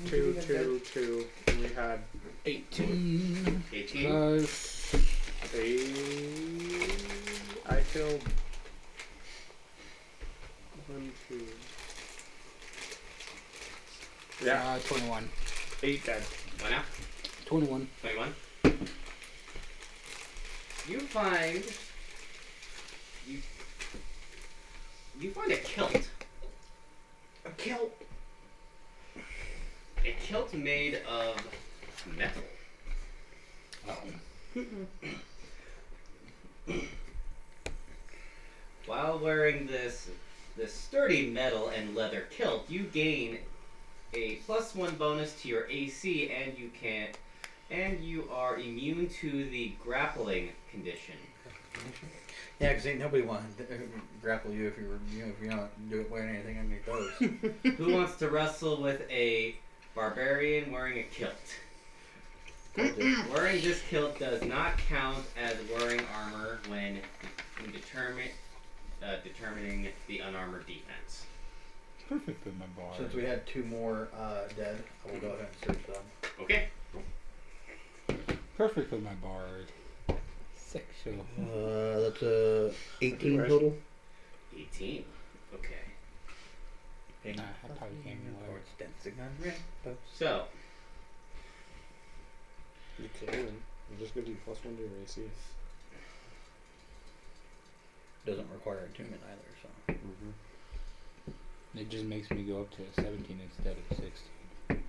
2, 2, 2. And we had 18 18. plus 8. I killed 1, 2. Yeah, 21. 8 dead. What now? 21. 21. You find a kilt. A kilt. A kilt made of metal. While wearing this sturdy metal and leather kilt, you gain a +1 bonus to your AC, and you are immune to the grappling condition. Yeah, because ain't nobody want to grapple you if you're not wearing anything on your clothes. Who wants to wrestle with a barbarian wearing a kilt? Wearing this kilt does not count as wearing armor when determining the unarmored defense. Perfect with my bar. Since we had 2 more dead, I will go ahead and search them. Okay. Perfect with my bard. Sexual. That's 18 total. 18. Okay. Nah, I probably can't even lower it. Dancing on rainbows. So, You can. I'm just gonna do +1 to your AC. Doesn't require attunement either, so. It just makes me go up to 17 instead of 16.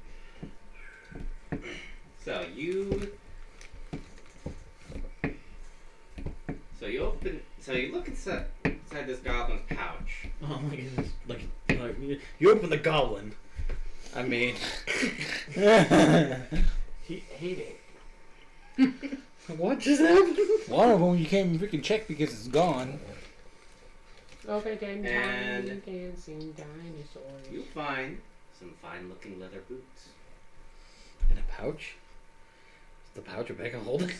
so you look inside this goblin's pouch. Oh my goodness! Like you open the goblin. I mean, He hate it. what just happened? One of them you can't even freaking check because it's gone. Okay, then And- tiny dancing dinosaurs. You find some fine-looking leather boots. In a pouch? Is the pouch a bag of holding?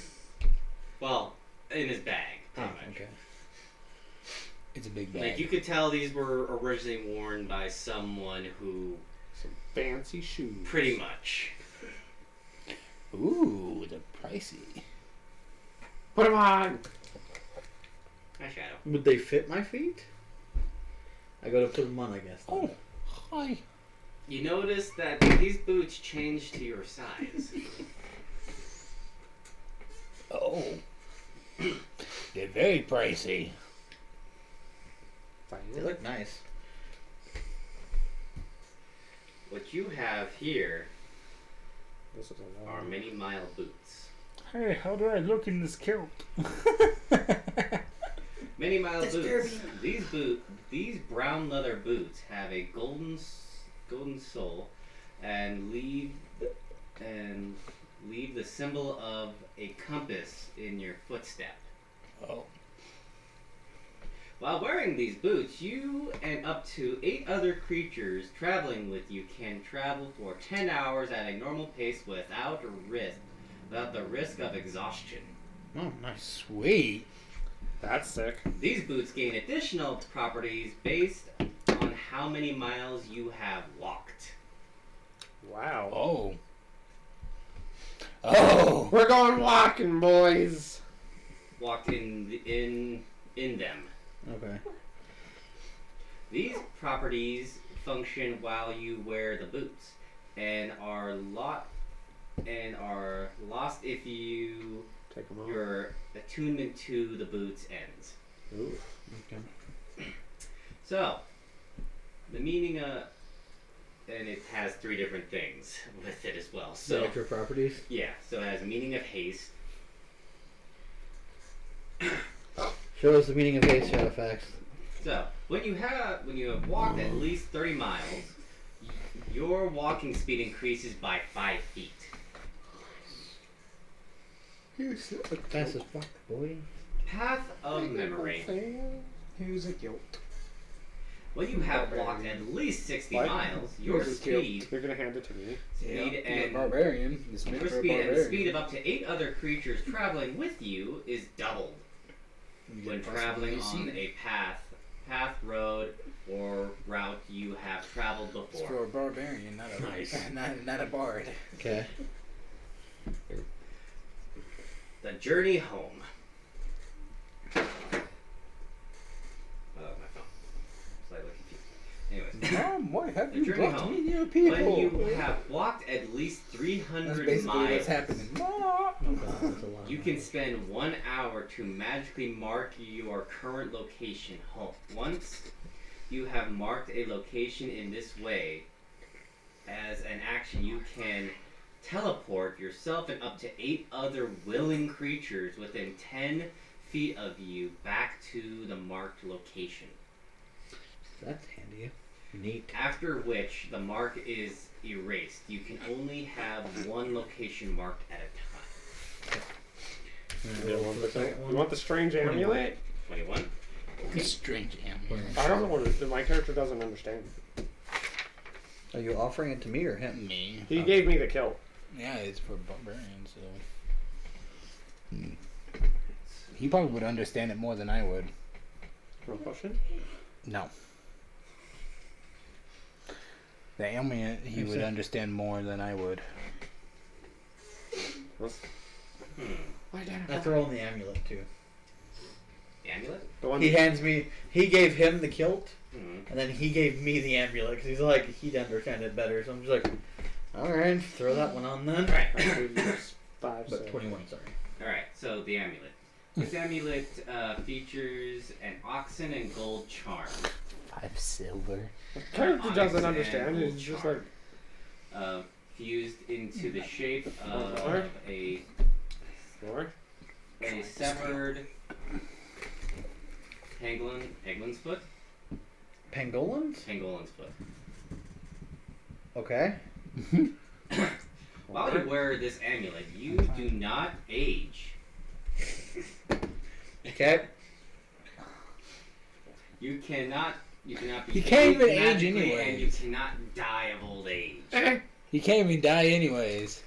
Well, in his bag. Oh, pretty much. okay. It's a big bag. Like, you could tell these were originally worn by someone who... Some fancy shoes. Pretty much. Ooh, they're pricey. Put them on. Hi, Shadow. Would they fit my feet? I gotta put them on, I guess. Oh, hi. You notice that these boots change to your size. Oh. They're very pricey. They look nice. What you have here This is a are long... many mile boots. Hey, how do I look in this kilt? Many mile boots. Disturbing. These brown leather boots have a golden sole and leave the symbol of a compass in your footstep. Oh. While wearing these boots, you and up to 8 other creatures traveling with you can travel for 10 hours at a normal pace without the risk of exhaustion. Oh, nice. Sweet. That's sick. These boots gain additional properties based on how many miles you have walked. Wow. Oh. Oh. We're going walking, boys. Walked in them. Okay. These properties function while you wear the boots and are lost if Take them off. your attunement to the boots ends. Ooh. Okay. So, the meaning of, and it has 3 different things with it as well. So So, extra properties. yeah, so it has meaning of haste. Show us the meaning of haste, Shadowfax. So, when you have walked at least 30 miles, your walking speed increases by 5 feet. Fast as fuck, boy. Path of memory. Here's a kilt. When you have walked at least 60 What? miles, your Here's a kilt. speed, You're gonna hand it to me. speed You're a and barbarian. It's meant your for a speed and the barbarian. speed of up to 8 other creatures traveling with you is doubled You when get possibly traveling see on it. a path, road, or route you have traveled It's before. for a barbarian, not a Nice. not a bard. Okay. The journey home. My phone. Slightly confused. Anyways. Mom, why have The you journey brought home. me new When people? you have walked at least That's 300 basically miles, what's happening. Mom. Oh god, that's a lot. you can spend 1 hour to magically mark your current location home. Once you have marked a location in this way, as an action, you can teleport yourself and up to 8 other willing creatures within 10 feet of you back to the marked location. That's handy. Neat. After which, the mark is erased. You can only have 1 location marked at a time. You want the strange amulet? 21. Strange animal. I don't know what it is. My character doesn't understand. Are you offering it to me or him? Me. He gave me the kilt. Yeah, it's for barbarians, so. He probably would understand it more than I would. No potion? No. The amulet, he would understand more than I would. Why did I throw in the amulet too. The amulet? The one. He hands me. He gave him the kilt, Hmm. and then he gave me the amulet because he's like he'd understand it better. So I'm just like, all right, throw that one on then. Alright. 5, But so. 21, sorry. Alright, so the amulet. This amulet features an oxen and gold charm. 5 silver. Character doesn't Onyx understand. and gold He's just charm. like, Fused into the shape of Lord. a Lord. severed penguin's foot. Pangolins? Penguin's foot. Okay. While you wear this amulet, you do not age. Okay. You cannot be You can't even age magically, anyways. and you cannot die of old age. He can't even die anyways.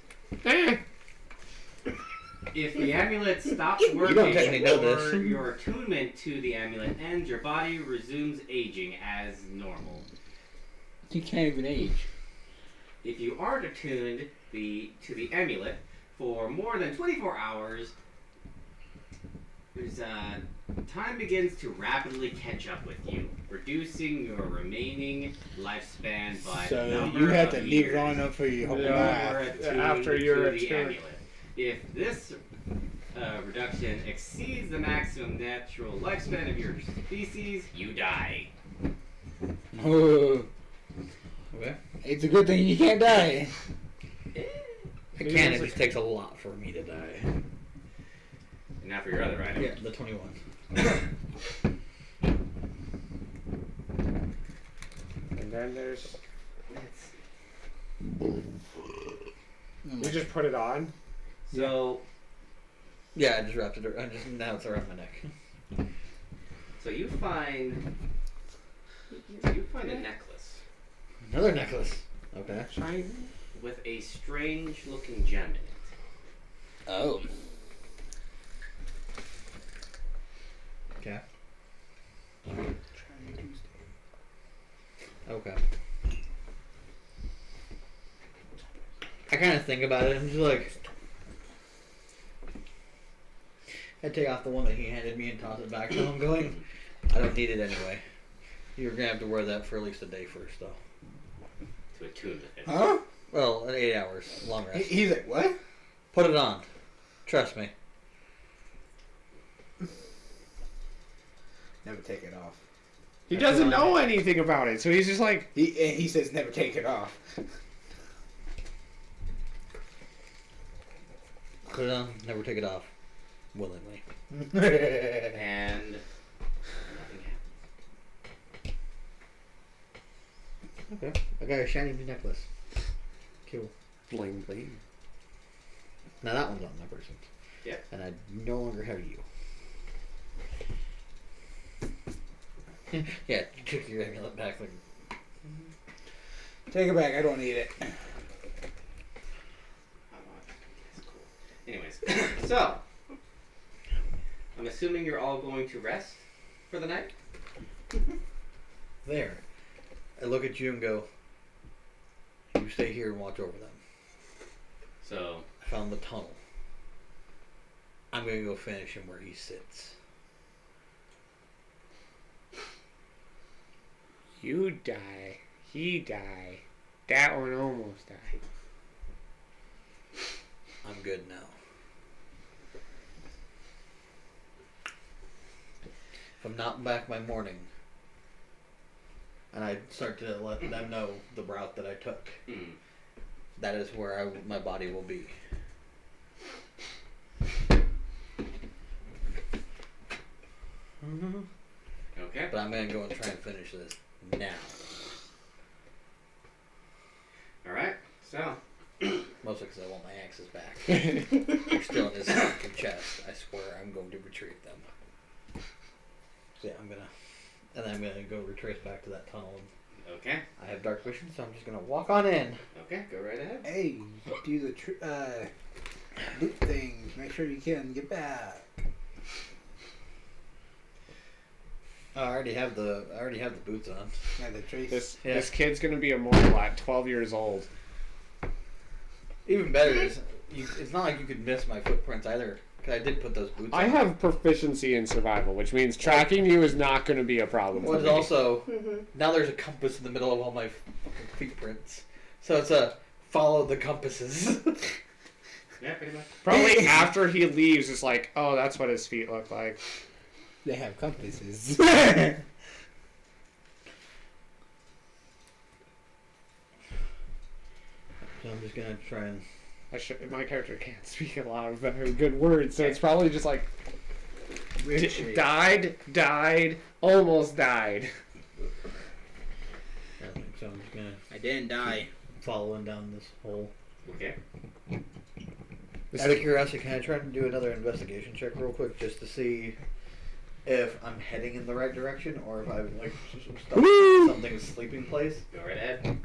If the amulet stops don't working technically know or this. your attunement to the amulet ends, your body resumes aging as normal. You can't even age. If you aren't attuned to the amulet for more than 24 hours, time begins to rapidly catch up with you, reducing your remaining lifespan by the So number you have of to live years long enough for your whole you Yeah. are life. attuned After you're to the attuned. amulet. If this reduction exceeds the maximum natural lifespan of your species, you die. Oh, Okay. it's a good thing you can't die. I can. It just takes a lot for me to die. And now for your other item. Yeah, the 21. And then there's. Let's see. You just put it on. So, Yeah, I just wrapped it. Now it's around my neck. so you find a necklace Another necklace. Okay. Shiny. with a strange-looking gem in it. Oh. Okay. Okay. I kind of think about it and just like, I take off the one that he handed me and toss it back to him, going, I don't need it anyway. You're gonna have to wear that for at least a day first, though. To attune with it. Huh? Well, 8 hours, long rest. He's like, what? Put it on. Trust me. Never take it off. He I doesn't feel know anything about it, so he's just like. He says never take it off. Put it on. Never take it off. Willingly. And nothing happened. Okay. I got a shiny new necklace. Cool. Bling bling. Now that one's on my person. Yeah. And I no longer have you. Yeah, you took your amulet back. Like, Take it back. I don't need it. Anyways, so I'm assuming you're all going to rest for the night. there. I look at you and go, you stay here and watch over them. So I found the tunnel. I'm going to go finish him where he sits. You die. He die. That one almost died. I'm good now. If I'm not back by morning, and I start to let them know the route that I took, that is where my body will be. okay. But I'm going to go and try and finish this now. All right. So Mostly because I want my axes back. They're still in his fucking chest. I swear I'm going to retrieve them. So yeah, and then I'm gonna go retrace back to that tunnel. okay. I have dark vision, so I'm just gonna walk on in. Okay. Go right ahead. Hey, do the loop thing. Make sure you can get back. Oh, I already have the boots on. Yeah, the trace. This kid's gonna be immortal at 12 years old. Even better is, it's not like you could miss my footprints either, because I did put those boots on. I have proficiency in survival, which means tracking you is not going to be a problem. Well, For it's me. also, now there's a compass in the middle of all my fucking feet prints. So it's a follow the compasses. Yeah, pretty much. Probably after he leaves, it's like, oh, that's what his feet look like. They have compasses. So I'm just gonna try and... My character can't speak a lot of very good words, so it's probably just like died, almost died. I think so. I'm just gonna I didn't die. follow him down this hole. Okay. Out of curiosity, can I try to do another investigation check real quick just to see if I'm heading in the right direction or if I've like stuck in something's sleeping place? Go right ahead.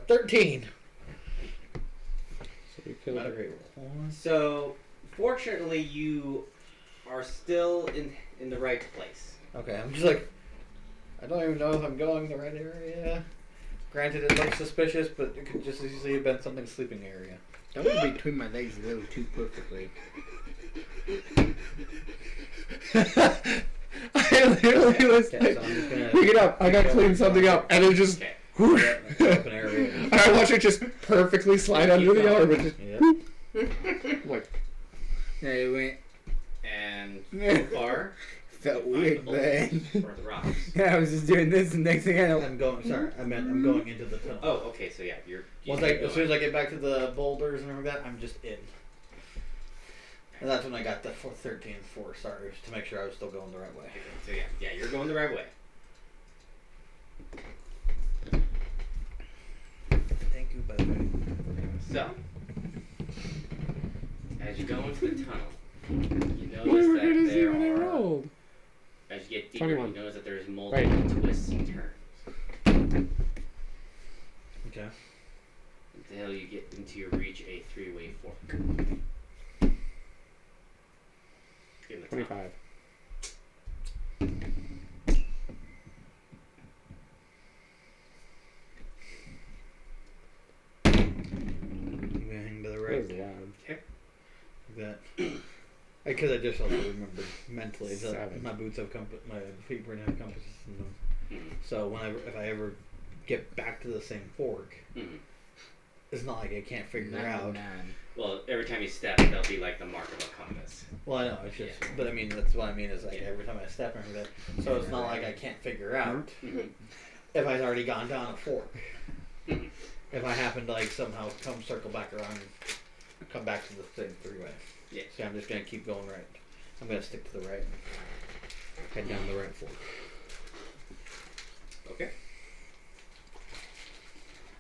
13. So you killed Not a it. great roll. So, fortunately, you are still in the right place. Okay, I'm just like, I don't even know if I'm going the right area. Granted, it looks suspicious, but it could just as easily have been something sleeping area. That was between my legs a little too perfectly. I literally was Okay, like, so I'm just gonna pick it up. I gotta clean something up, and it just. Okay. Whoosh. open area. And I watch it just perfectly slide under the arm. And just, Yep. like, Yeah, it went. And so far, Felt you find weird, the boulders man. or the rocks. Yeah, I was just doing this, and next thing I know, I'm going. Sorry, I meant I'm going into the tunnel. Oh, okay. So yeah, you Once as soon as I get back to the boulders and everything like that, I'm just in. And that's when I got the 13 and 4 stars to make sure I was still going the right way. So yeah, you're going the right way. Thank you, buddy. So, as you go into the tunnel, you we notice were that gonna see there when I are, rolled. as you get deeper, 21. you notice that there's multiple twists and turns Okay. until you get into your reach a three-way fork. In the tunnel. 25. I'm gonna hang to the That right. was loud. That. Because I just also remembered mentally that 7. my boots have my feet were have compasses in them. Mhm. So if I ever get back to the same fork, Mhm. it's not like I can't figure out. 99. Well, every time you step, that'll be like the mark of a compass. Well, I know it's just, Yeah. but I mean that's what I mean is like Yeah. every time I step into that, so it's not like I can't figure out Mhm. if I've already gone down a fork. Mhm. If I happen to like somehow come circle back around, and come back to the same three-way. Yeah. So I'm just gonna keep going right. I'm gonna stick to the right. Head down the right fork. Okay.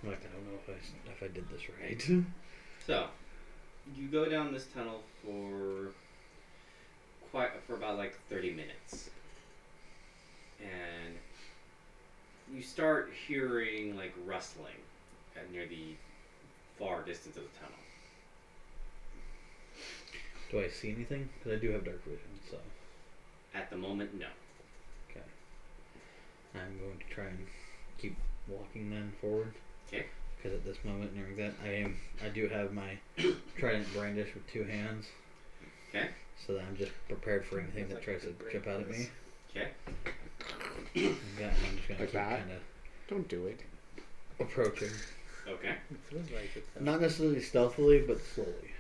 I'm like I don't know if I did this right. So, you go down this tunnel for about like 30 minutes. And you start hearing like rustling near the far distance of the tunnel. Do I see anything? Because I do have dark vision, so At the moment, no. okay. I'm going to try and keep walking then forward. Okay. Because at this moment and everything that I do have my trident brandish with 2 hands. Okay. So that I'm just prepared for anything that tries to jump out at me. Okay. And I'm just gonna Like keep that? kind of Don't do it. approaching. Okay. It feels like it, though. Not necessarily stealthily, but slowly.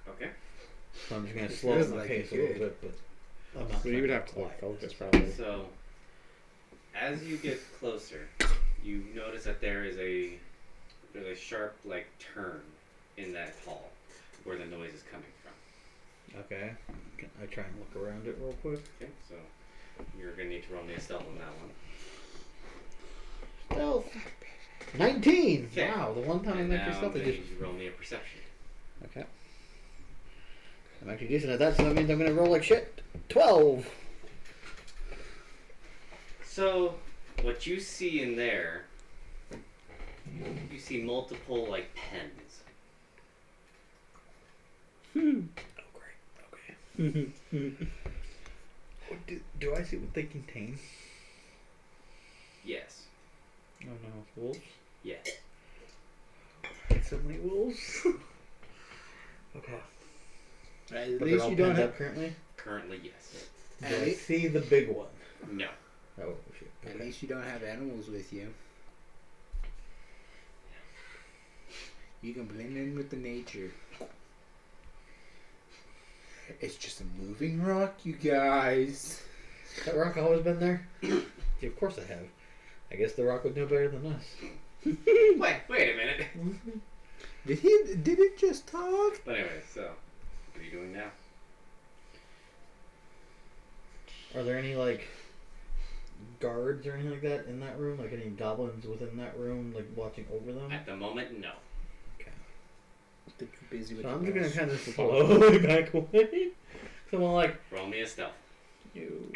Okay. So I'm just gonna It slow feels my like pace it a little could. bit, but I'm not. So you would trying have to to like quiet focus this. probably. So, as you get closer, you notice that there's a sharp like turn in that hall where the noise is coming from. Okay. Can I try and look around it real quick? Okay, so you're gonna need to roll me a stealth on that one. Stealth. 19. Okay. Wow, the one time I'm And actually now I'm stealth, I gonna just. need you to roll me a perception. Okay. I'm actually decent at that, so that means I'm gonna roll like shit. 12. So, what you see in there, you see multiple like pens. Oh great. Okay. Do I see what they contain? Yes. Oh no, wolves. Yes. So many wolves. Okay. At But they're least all you don't penned have. up currently. Currently, yes. Do At I least, see the big one? No. Oh shit. at Okay. least you don't have animals with you. You can blend in with the nature. It's just a moving rock, you guys. That rock always been there? Yeah, of course I have. I guess the rock would know better than us. Wait a minute. Did it just talk? But anyway, so what are you doing now? Are there any like guards or anything like that in that room? Like any goblins within that room, like watching over them? At the moment, no. They're too busy with So the I'm just gonna boss. kind of slowly back away. So I'm like, Roll me a stealth. you.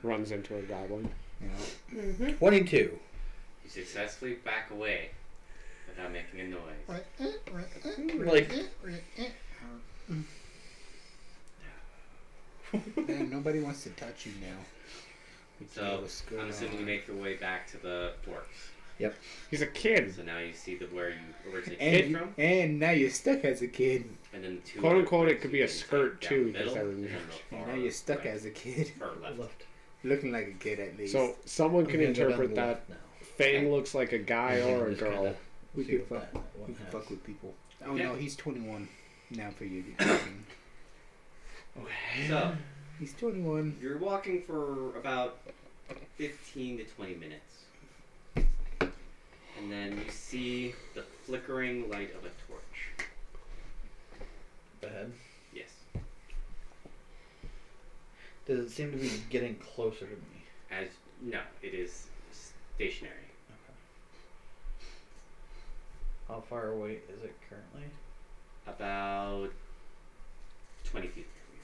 Runs into a goblin. You know? 22. You successfully back away, without making a noise. Like, Man, nobody wants to touch you now. So I'm assuming you make your way back to the forks. He's a kid. So now you see where you originally And, came from, and now you're stuck as a kid. and then the two Quote other unquote, it bricks could you be a can skirt take too, down the because I middle, remember. and then the And far now you're stuck right, as a kid. or left. left. Looking like a kid at least. So someone I'm can gonna go down interpret the that left now. Fang looks like a guy And or a just girl. kinda we see could what fuck. that one We could has. fuck with people. Oh Okay. no, he's 21 now for you. So He's 21. you're walking for about 15 to 20 minutes. And then you see the flickering light of a torch. Bad. Yes. Does it seem to be getting closer to me? No, it is stationary. How far away is it currently? About 20 feet from you.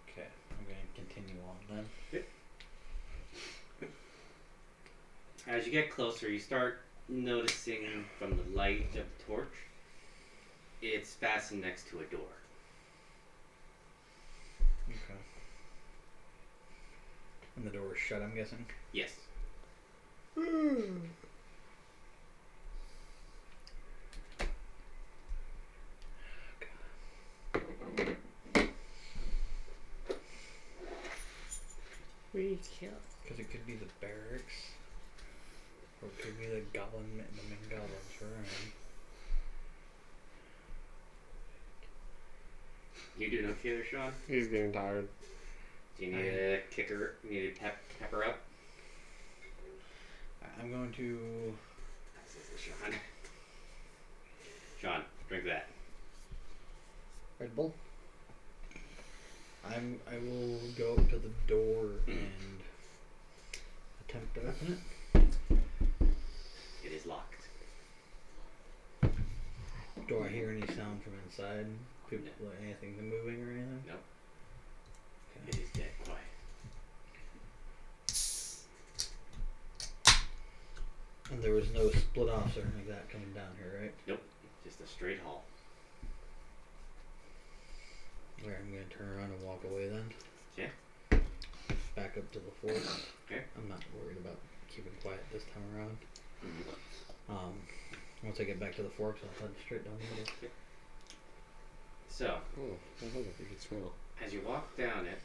Okay, I'm going to continue on then. As you get closer, you start noticing from the light of the torch, it's fastened next to a door. Okay. And the door is shut, I'm guessing? Yes. We kill. Because it could be the barracks. Or it could be the goblin and the main goblins around. You doing okay there, Sean? He's getting tired. Do you need a kicker? You need to pep her up? I'm going to... This is Sean. Sean, drink that. Red Bull. I will go up to the door and attempt to open it. It is locked. Do I hear any sound from inside? People, anything moving or anything? Nope. Okay. It is dead quiet. And there was no split offs or anything like that coming down here, right? Just a straight hall. Where I'm going to turn around and walk away then. Yeah. Back up to the fort. Okay. I'm not worried about keeping quiet this time around. Mm-hmm. Once I get back to the forks, I'll head straight down the middle. So, Oh, I hope you can smell. as you walk down it,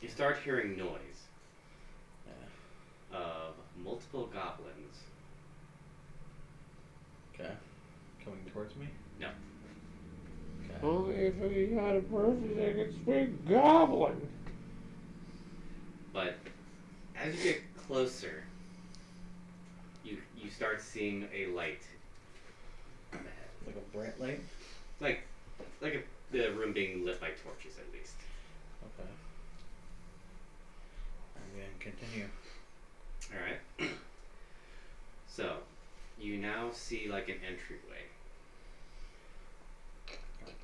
you start hearing noise Yeah. of multiple goblins. Okay. Coming towards me? No. Okay. Only if he had a person that could speak goblin. But as you get closer, you start seeing a light ahead. Like a bright light? Like the room being lit by torches at least. Okay. I'm going to continue. Alright. So, you now see like an entryway.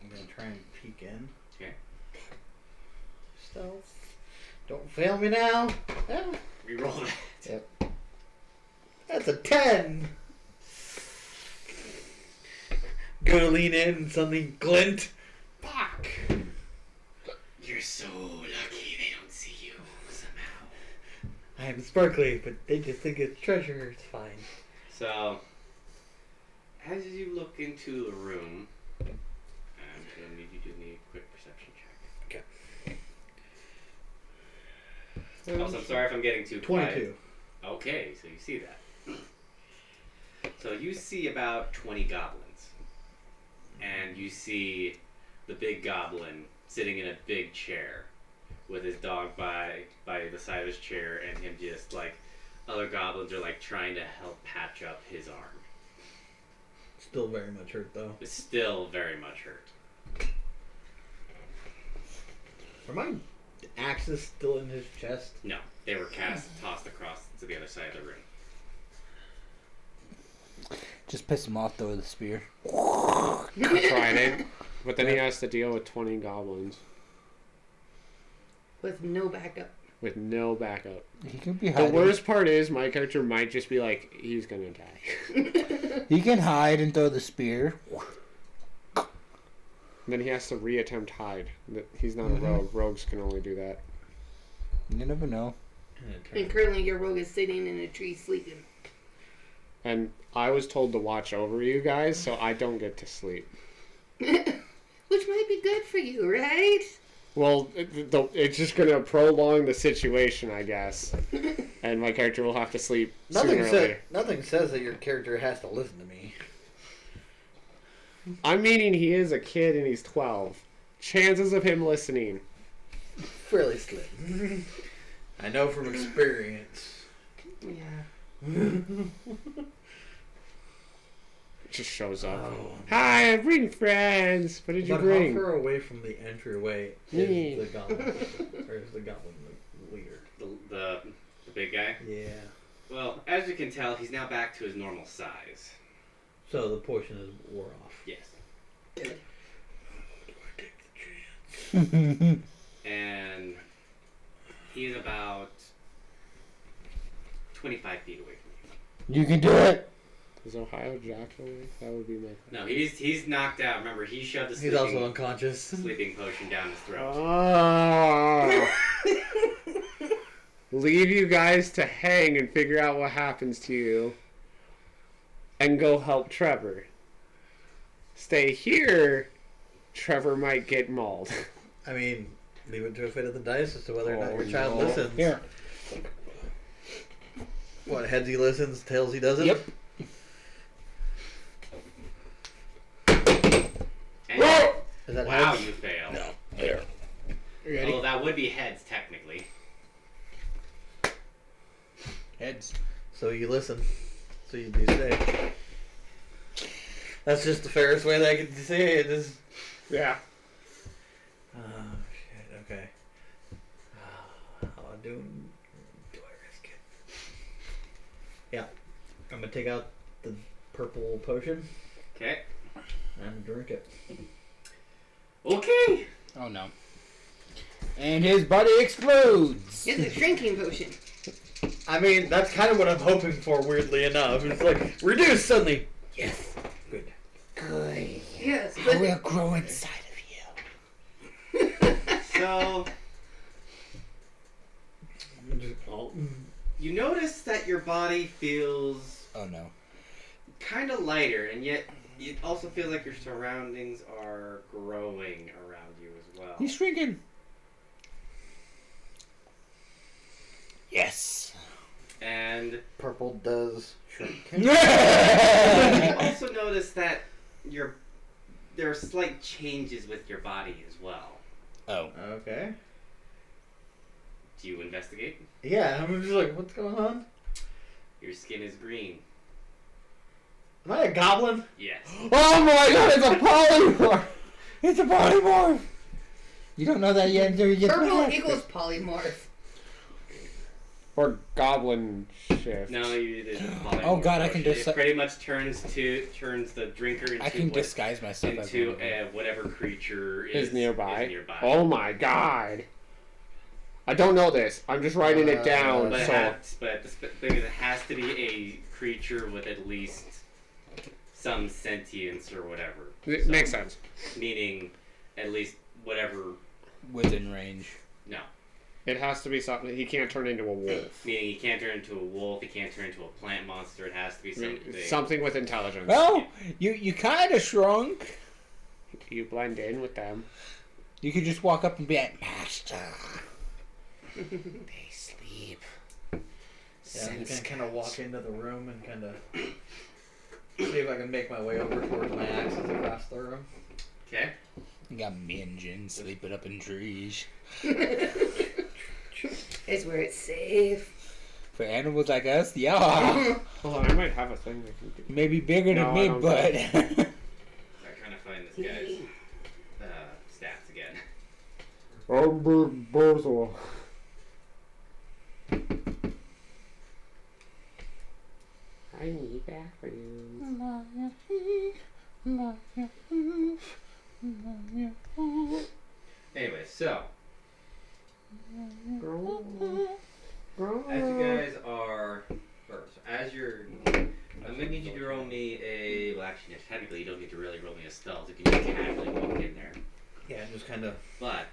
I'm going to try and peek in. Okay. Stealth. Don't fail me now. Ah, Reroll that. that's a 10. Gonna lean in and suddenly glint. Fuck. You're so lucky they don't see you somehow. I am sparkly, but they just think it's treasure. It's fine. So, as you look into the room, I'm going to need you to do me a quick perception check. Also, I'm sorry if I'm getting too 22. quiet. Okay, so you see that. So you see about 20 goblins. And you see the big goblin sitting in a big chair with his dog by the side of his chair, and him just like, other goblins are like trying to help patch up his arm. Still very much hurt though. It's still very much hurt. Are my axes still in his chest? No, they were tossed across to the other side of the room. Just piss him off though with a spear. Tried it, but then he has to deal with 20 goblins. With no backup. with no backup. He can be The hiding. worst part is my character might just be like, he's gonna die. He can hide and throw the spear. Then he has to reattempt hide. He's not a rogue. Rogues can only do that. You never know. And currently your rogue is sitting in a tree sleeping. And I was told to watch over you guys, so I don't get to sleep. Which might be good for you, right? Well, it's just going to prolong the situation, I guess. And my character will have to sleep sooner or later. Nothing says that your character has to listen to me. I'm meaning he is a kid and he's 12. Chances of him listening. Fairly slim. I know from experience. Yeah. Just shows up. Oh. Hi, I bring friends. What did you But bring? how far away from the entryway Me. is the goblin? Or is the goblin leader? The big guy. Yeah. Well, as you can tell, he's now back to his normal size. So the potion is wore off. Yes. Good. And he's about 25 feet away from You can do it. Is Ohio Jack away? That would be my question. you. No, he's knocked out. Remember, he shoved the He's also unconscious. sleeping potion down his throat. Oh. Leave you guys to hang and figure out what happens to you. And go help Trevor. Stay here. Trevor might get mauled. I mean, leave it to a fate of the dice as to whether or not your Oh, child no. listens. Here. What, heads he listens, tails he doesn't? Yep. And, Is that wow, heads? you failed. No. Here. You ready? Oh, that would be heads, technically. Heads. So you listen. So you'd be safe. That's just the fairest way that I can say it. Is... Yeah. Oh, shit. Okay. How do I risk it? Yeah. I'm going to take out the purple potion Okay. and drink it. Okay. Oh no. And his body explodes. It's a shrinking potion. I mean, that's kind of what I'm hoping for, weirdly enough. It's like, reduce suddenly. Yes. Good. Good. Yes, I but will grow inside of you. So, you notice that your body feels Oh no. kind of lighter, and yet it also feels like your surroundings are growing around you as well. He's shrinking. Yes. And Purple does shrink. you also notice that there are slight changes with your body as well. Oh. Okay. Do you investigate? Yeah, I'm just like, what's going on? Your skin is green. Am I a goblin? Yes. Oh my god, it's a polymorph! It's a polymorph! You don't know that yet until you get purple back. equals polymorph. Or goblin shift. No, you did. Oh god, I can It pretty much turns the drinker into I can disguise myself as into one of them. whatever creature is Is nearby. Is nearby. Oh my god. I don't know this. I'm just writing it down. But, So but the thing is, it has to be a creature with at least some sentience or whatever. it makes sense. Meaning, at least whatever. Within range. No. It has to be something. He can't turn into a wolf. Meaning, he can't turn into a wolf. He can't turn into a plant monster. It has to be something. Something with intelligence. Well, you kind of shrunk. You blend in with them. You could just walk up and be like, Master. They sleep. Yeah, I'm gonna kind of walk into the room and kind of see if I can make my way over towards my axes across the room. Okay. You got Minjin sleeping up in trees. It's where it's safe. For animals like us, yeah. Hold on, I might have a thing I can do. Maybe bigger No, than I me, don't but I'm trying to find this guy's stats again. Bozo. I need bathrooms. Anyway, so You casually walk in there. Yeah, just kind of. But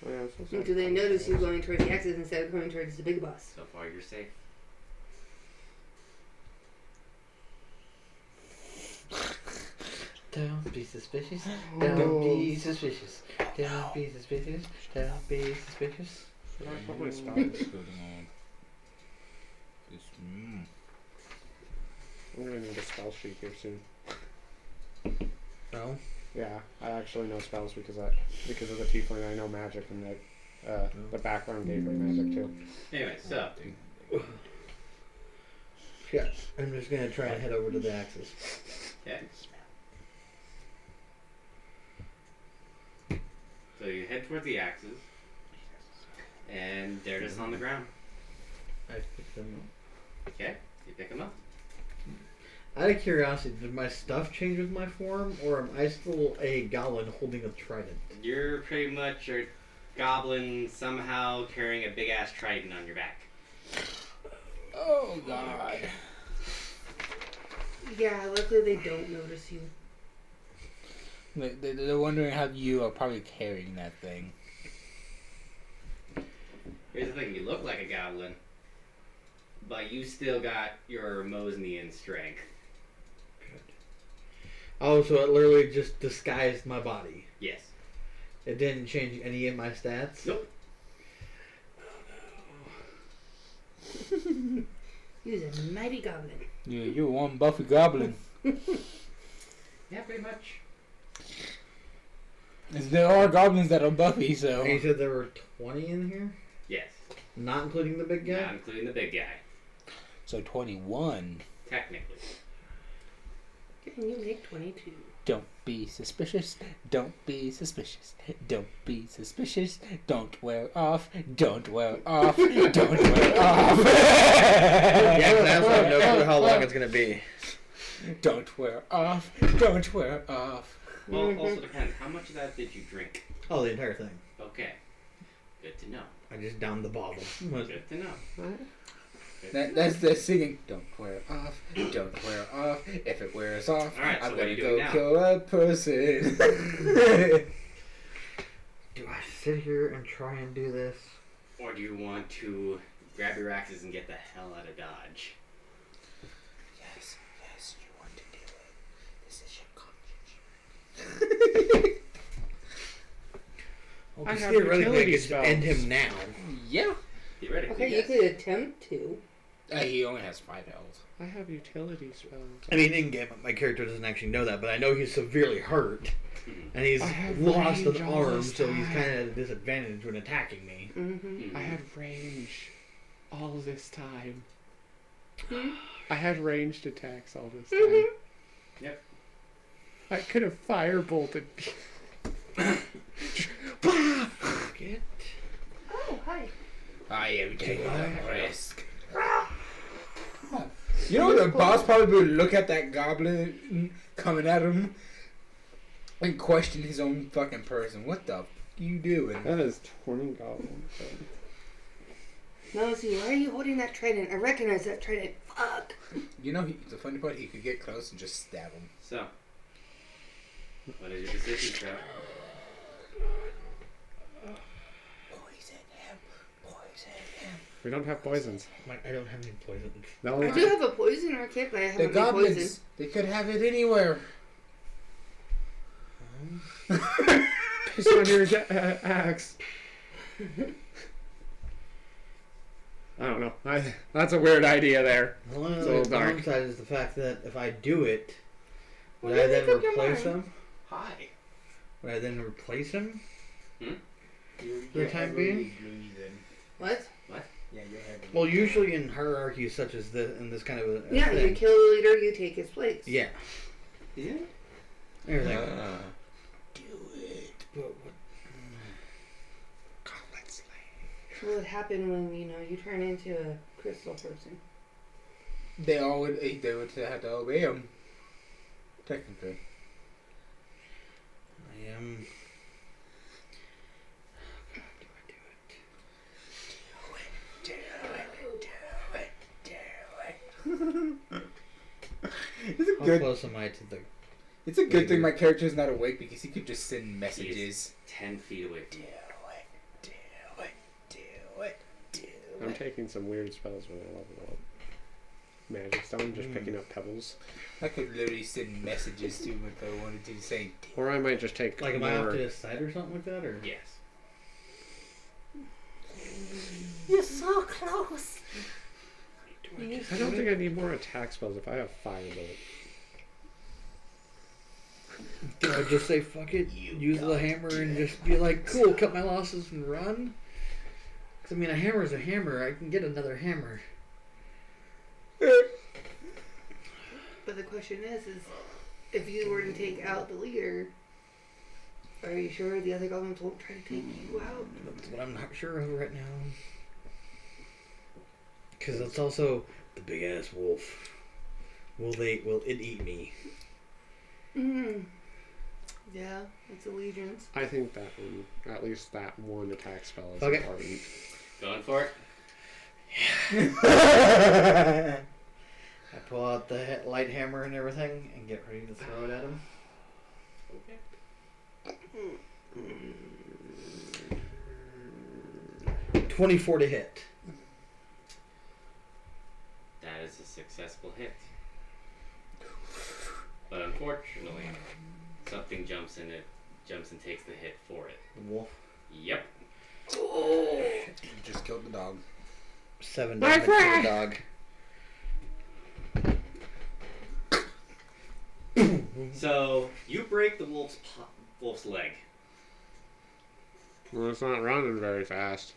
Oh, yeah, so Do they notice you going towards the exit instead of going towards the big bus? so far, you're safe. Don't be suspicious. Don't be suspicious. Don't be suspicious. Don't be suspicious. Should I put my spell? I'm gonna need a spell sheet here soon. No. Yeah, I actually know spells because of the tiefling. I know magic and the background gave me magic too. Anyway, so Yeah, I'm just gonna try and head over to the axis. okay. So you head towards the axes, and they're just on the ground. I picked them up. Okay, you pick them up. Out of curiosity, did my stuff change with my form, or am I still a goblin holding a trident? You're pretty much a goblin somehow carrying a big ass trident on your back. Oh God. Yeah, luckily they don't notice you. They're wondering how you are probably carrying that thing. Here's the thing: you look like a goblin, but you still got your Mosnian strength. Oh, so it literally just disguised my body. Yes. It didn't change any of my stats? Nope. He was a mighty goblin. Yeah, you're one buffy goblin. Yeah, pretty much. There are goblins that are buffy, so. And you said there were 20 in here? Yes. Not including the big guy? Not including the big guy. So 21. Technically. Can you make 22? Don't be suspicious. Don't be suspicious. Don't be suspicious. Don't wear off. Don't wear off. Don't wear off. Yeah, because I also have no clue how long it's going to be. Don't wear off. Don't wear off. Well, it also depends. How much of that did you drink? Oh, the entire thing. Okay. Good to know. I just downed the bottle. Good to know. What? That's the singing. Don't wear off. Don't wear off. If it wears off, Alright, so I'm what are gonna you go doing now? kill a person. Do I sit here and try and do this? Or do you want to grab your axes and get the hell out of Dodge? Yes, you want to do it. This is your conscience. Well, I because have theoretically I utility could spells. end him now. Yeah. Theoretically, Okay, yes. you could attempt to. He only has 5 health. I have utility spells. I mean, in game, my character doesn't actually know that, but I know he's severely hurt. And he's I have lost range an all arm, this so he's time. kind of at a disadvantage when attacking me. Mm-hmm. I had range all this time. I had ranged attacks all this time. Yep. I could have firebolted. Get. Oh, hi. I am taking a risk. You know the boss probably would look at that goblin coming at him and question his own fucking person. What the f you doing? That is 20 goblins. No, see, why are you holding that trident? I recognize that trident. Fuck. You know, the funny part, he could get close and just stab him. So, what is your decision, Trev? Poison him. Poison him. We don't have poisons. I don't have any poisons. No, I do have a poisoner kit, but I The haven't made goblins, poison. they could have it anywhere. Piss on your axe. I don't know. That's a weird idea there. The only It's a little dark. downside is the fact that if I do it, would Well, I you then make up your replace mind. him? Hi. Would I then replace him? Hmm? For the time being? What? Yeah, you're heavy. Well, usually in hierarchies such as this, in this kind of a Yeah, thing. you kill the leader, you take his place. Yeah. Yeah. Everything. Do it. But what- Goblet slay. What would happen when, you turn into a crystal person? They would have to obey him. Technically. I am. It's a How good. close am I to the It's a good thing my character's not awake because he could just send messages. 10 feet away. I'm taking some weird spells when I level up. Magic Stone, just picking up pebbles. I could literally send messages to him if I wanted to say. Or I might just take Like, am more... I off to his side or something like that, or? Yes. You're so close. I don't think I need more attack spells if I have Firebolt. Do I just say fuck it, use the hammer, and just be like, cool, cut my losses and run? Because I mean, a hammer's a hammer. I can get another hammer. But the question is if you were to take out the leader, are you sure the other goblins won't try to take you out? That's what I'm not sure of right now. Because it's also the big ass wolf. Will it eat me? Yeah, it's allegiance. I think that one, at least that one attack spell is Okay. important. Going for it. I pull out the light hammer and everything and get ready to throw it at him. Okay. 24 to hit. That is a successful hit. But unfortunately, something jumps and takes the hit for it. The wolf. Yep. You just killed the dog. 7 My damage to friend! the dog. So you break the wolf's leg. Well, it's not running very fast.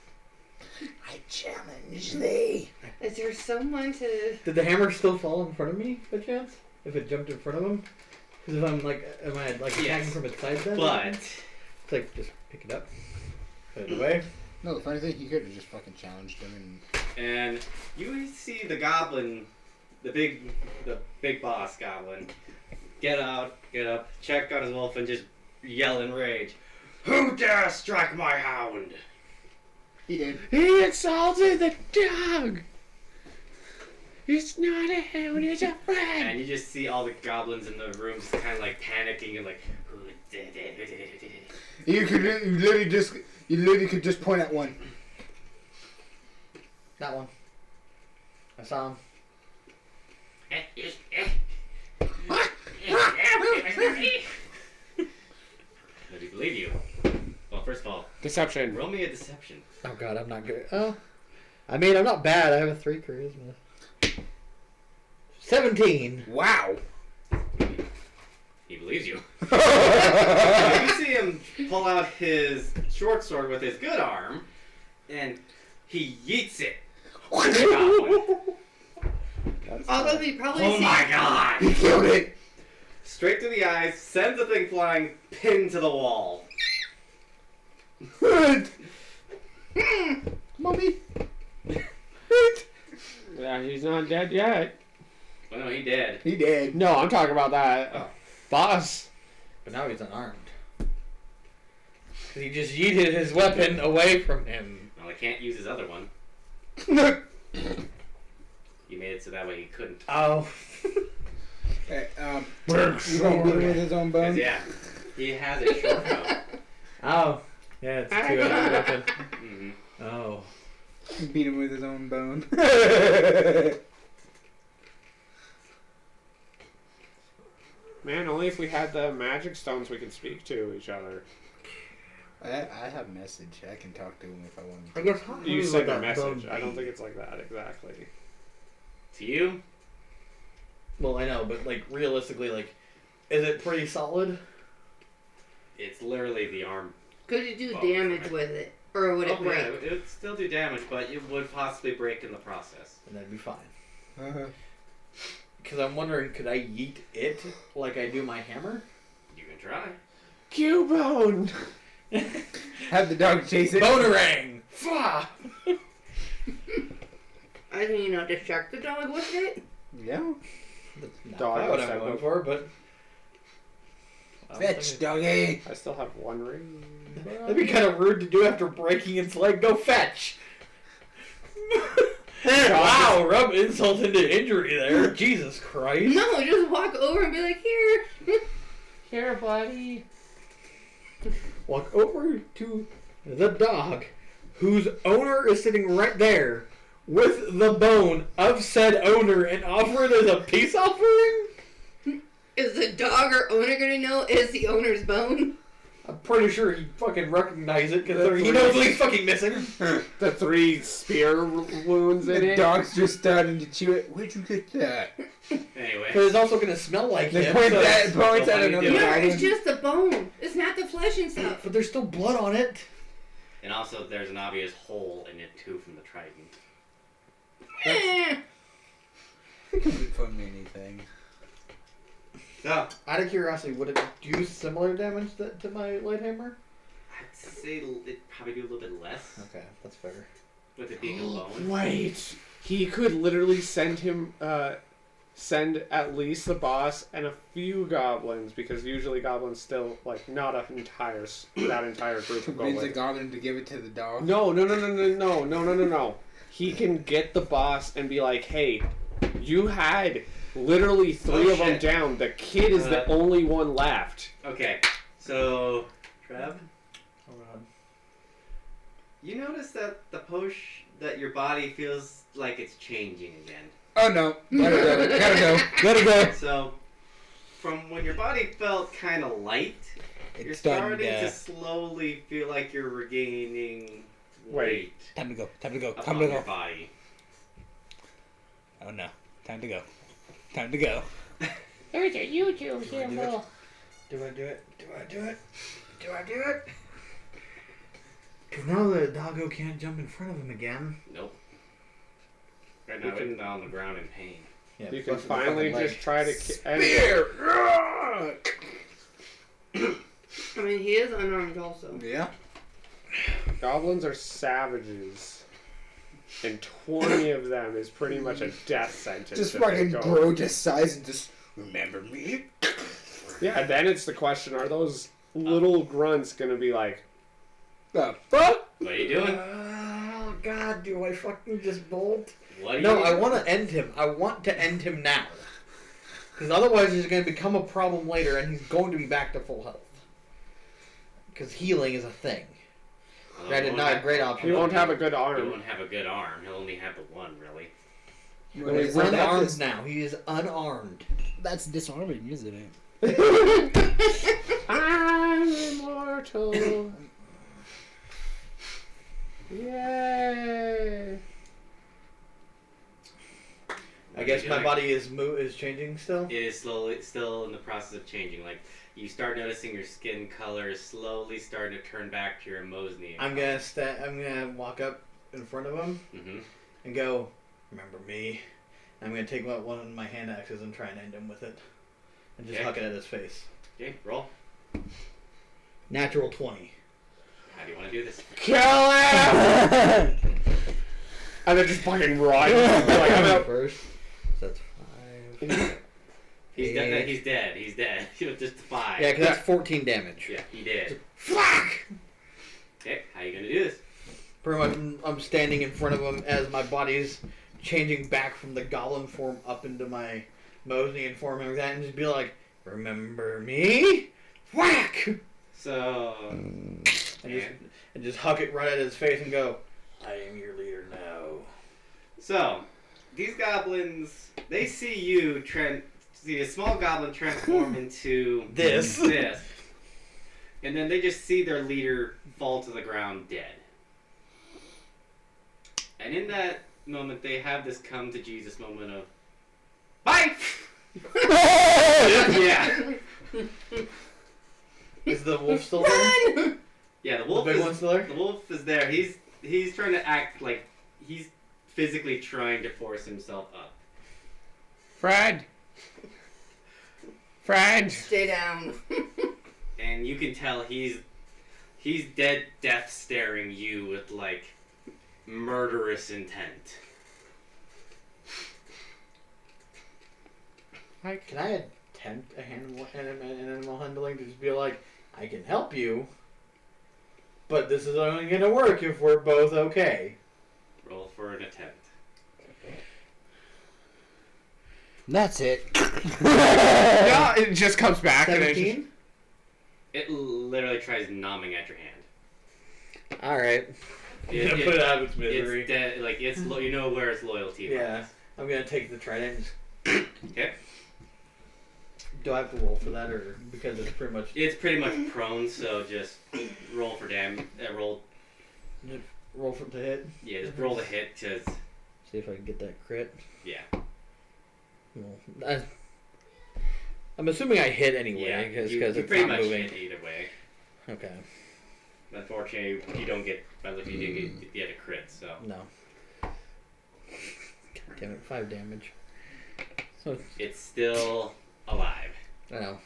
I challenge thee. Is there someone to... Did the hammer still fall in front of me, by chance? If it jumped in front of him? Because if I'm like, am I like attacking Yes. from its side then? But It's like, just pick it up. Put it away. No, the funny thing, he could have just fucking challenged him and you see the goblin, the big boss goblin, get up, check on his wolf, and just yell in rage, "Who dare strike my hound?" He did. He insulted the dog! It's not a hound, it's a friend! And you just see all the goblins in the room just kind of like panicking and like, "Who did it?" You literally could just point at one. That one. I saw him. Does he believe you? Well, first of all, Deception. roll me a deception. Oh god, I'm not good. Oh. I mean, I'm not bad. I have a 3 charisma. 17. Wow. He believes you. You see him pull out his short sword with his good arm, and he yeets it. to the goblin. Although he probably Oh my god! He killed it. Straight to the eyes, sends the thing flying, pinned to the wall. Mommy. Yeah, he's not dead yet. Oh no, he did. He did. No, I'm talking about that. Oh. Boss. But now he's unarmed. Because he just yeeted his weapon away from him. Well, I can't use his other one. You made it so that way he couldn't. Oh. Hey, you gonna beat him with his own 'Cause, bone? yeah, he has a short bow. Oh. Yeah, it's a 2-handed weapon. Mm-hmm. Oh. Beat him with his own bone. Man, only if we had the magic stones we could speak to each other. I have message. I can talk to him if I want I to. guess You send a message. I don't think it's like that exactly. To you? Well, I know, but like realistically, like, is it pretty solid? It's literally the arm. Could you do Well, damage with it? Or would it Oh, break? yeah, it would still do damage, but it would possibly break in the process. And that'd be fine. Uh-huh. Because I'm wondering, could I yeet it like I do my hammer? You can try. Cubone! Have the dog chase it. Bonerang! Fah! I mean, distract the dog with it? Yeah. Not Dog quite what is I'm going that for, but... Fetch, doggy. I still have one ring. That'd be kind of rude to do after breaking its leg. Go fetch! Wow, rub insult into injury there. Jesus Christ. No, just walk over and be like, here. Here, buddy. Walk over to the dog, whose owner is sitting right there, with the bone of said owner, and offer it as a peace offering? Is the dog or owner gonna know is the owner's bone? I'm pretty sure he'd fucking recognize it, because he knows what he's fucking missing. The 3 spear wounds in The it. dog's just starting to chew it. Where'd you get that? Anyway. But it's also gonna smell like They him. points so- at what do another you do? Yeah, it's goblin. just the bone. It's not the flesh and stuff. But there's still blood on it. And also, there's an obvious hole in it too from the trident. Eh. It could be from anything. So, Out of curiosity, would it do similar damage to my light hammer? I'd say it'd probably do a little bit less Okay, that's fair. with it being a bone. Wait. He could literally send him, send at least the boss and a few goblins, because usually goblins still, like, not that entire group of Convince the goblins. goblin to give it to the dog. No. He can get the boss and be like, hey, you had literally 3 of them shit. down. The kid is the only one left. Okay, so, Trev, Oh god. you notice that that your body feels like it's changing again. Oh no. Gotta go. Gotta go. So, from when your body felt kind of light, you're It's done. starting to slowly feel like you're regaining weight Time to go. Time to go. Time upon to your go. body. Oh no. Time to go. Time to go. There's a YouTube Do I do symbol. Do I do it? Do I do it? Do I do it? Because now the doggo can't jump in front of him again. Nope. Right now, it's on the ground in pain. Yeah, You can plus the finally fucking just leg. try to... I mean, he is unarmed also. Yeah. Goblins are savages. And 20 of them is pretty much a death sentence. Just if they fucking go. grow to size and just remember me. Yeah, then it's the question, are those little grunts gonna be like, The fuck? What are you doing? Oh god, do I fucking just bolt? What are No, you I want to end him. I want to end him now. Because otherwise he's going to become a problem later and he's going to be back to full health. Because healing is a thing. Well, That he is won't not a have- great option. he won't have a good He arm. won't have a good arm. He'll only have the one, really. But he's Well, unarmed that's- now. He is unarmed. That's disarming, isn't it? I'm immortal. Yay. I guess my body is changing still. It is still in the process of changing. Like, you start noticing your skin color is slowly starting to turn back to your Mosnian. I'm gonna walk up in front of him Mm-hmm. and go, "Remember me?" I'm gonna take out one of my hand axes and try and end him with it, and just Okay. huck it at his face. Okay, roll. Natural 20. How do you want to do this? Kill him! And then just fucking run. Like, I'm out. First, so that's 5. He's dead. Eight. He's dead. He's dead. Just 5. Yeah, because that's 14 damage. Yeah, he did. Fuck! Okay, how you gonna do this? Pretty much, I'm standing in front of him as my body's changing back from the goblin form up into my Mosnian form and everything, and just be like, "Remember me?" Whack! So, And just huck it right at his face and go, "I am your leader now." so these goblins, they see you see a small goblin transform into This. and then they just see their leader fall to the ground dead. And in that moment, they have this come to Jesus moment of, bye! Yeah. Is the wolf still there? Yeah, the The wolf big is, one still there? the wolf is there. He's trying to act like he's physically trying to force himself up. Fred. Fred. Stay down. And you can tell he's death staring you with like murderous intent. Can I attempt an animal handling to just be like, "I can help you, but this is only going to work if we're both okay." Roll for an attempt. That's it. Yeah, it just comes back and it just, 17? It literally tries gnawing at your hand. All right. It, Put it it, out of its misery. it's dead. Like you know where its loyalty Yeah. lies. I'm gonna take the trident. Okay. Do I have to roll for that, or because it's pretty much It's pretty much prone, so just roll for damage. Roll. roll for the hit? Yeah, just roll the hit. Cause See if I can get that crit. yeah. Well, I'm assuming I hit anyway, Yeah. because You it's pretty not much moving. hit either way. Okay. Unfortunately, you don't get. But if you didn't get a crit, so. No. God damn it! 5 damage. So It's still alive. I know.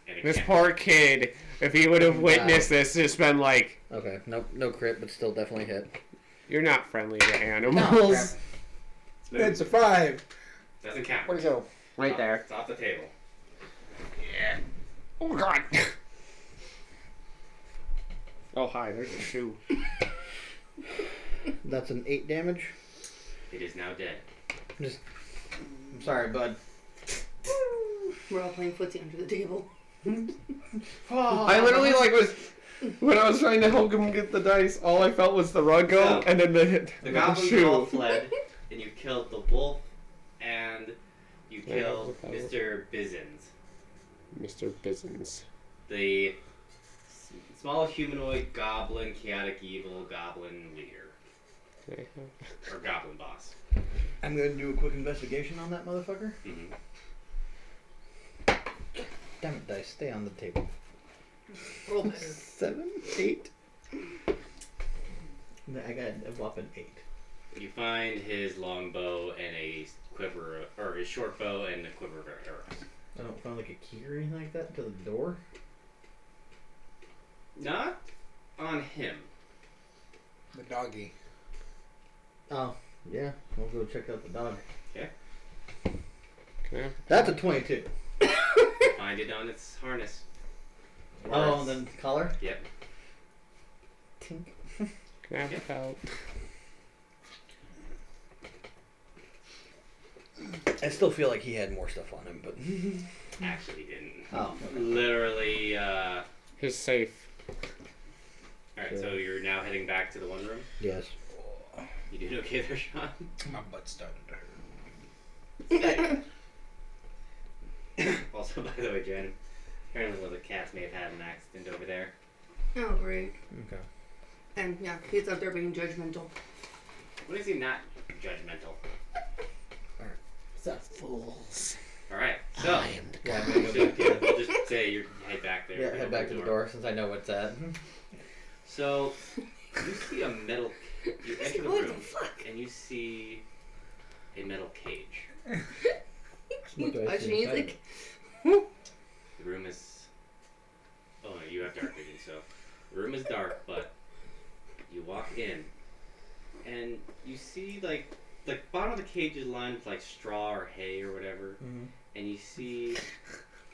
And it This can't- poor kid, if he would have witnessed this, just been like, Okay. Nope. No crit, but still definitely hit. you're not friendly to animals. It's a 5. Doesn't count. Where'd it go? Right there. It's off the table. Oh, God. Oh, hi, there's a shoe. That's an 8 damage. It is now dead. I'm sorry, bud. We're all playing footsie under the table. I literally, was... When I was trying to help him get the dice, all I felt was the rug go, So, and then The goblins all shoe. fled, and you killed the wolf, and you Yeah, killed that was- Mr. Bizzins, Mr. Bizzins. the small humanoid goblin, chaotic evil goblin leader, or goblin boss. I'm gonna do a quick investigation on that motherfucker. Mm-hmm. Damn it, dice, stay on the table. Roll better. 7, 8. I got a whopping 8. You find his longbow and a quiver, or his short bow and a quiver of arrows. I don't find like a key or anything like that to the door. Not on him. The doggy. Oh, yeah. We'll go check out the dog. Can I have, That's a 22. Find it on its harness. Or Oh, its- and then collar? Yep. Tink. can I have the pelt? I still feel like he had more stuff on him, but. Actually didn't. Oh, okay. Literally, His safe. alright, so you're now heading back to the one room? Yes. You doing okay there, Sean? My butt's starting to hurt. Also, by the way, Jen, apparently one of the cats may have had an accident over there. Oh, great. Okay. And yeah, he's out there being judgmental. When is he not judgmental? The fools. Alright, so, Yeah, I'm gonna go back to we'll just say you head back there. Yeah, Open head back to the door since I know what's at. So, you see a metal. You enter the What the room fuck? and you see a metal cage. What do I Hush see inside music. The room is. Oh no, you have dark vision, so the room is dark, but you walk in and you see like the bottom of the cage is lined with like straw or hay or whatever, Mhm. and you see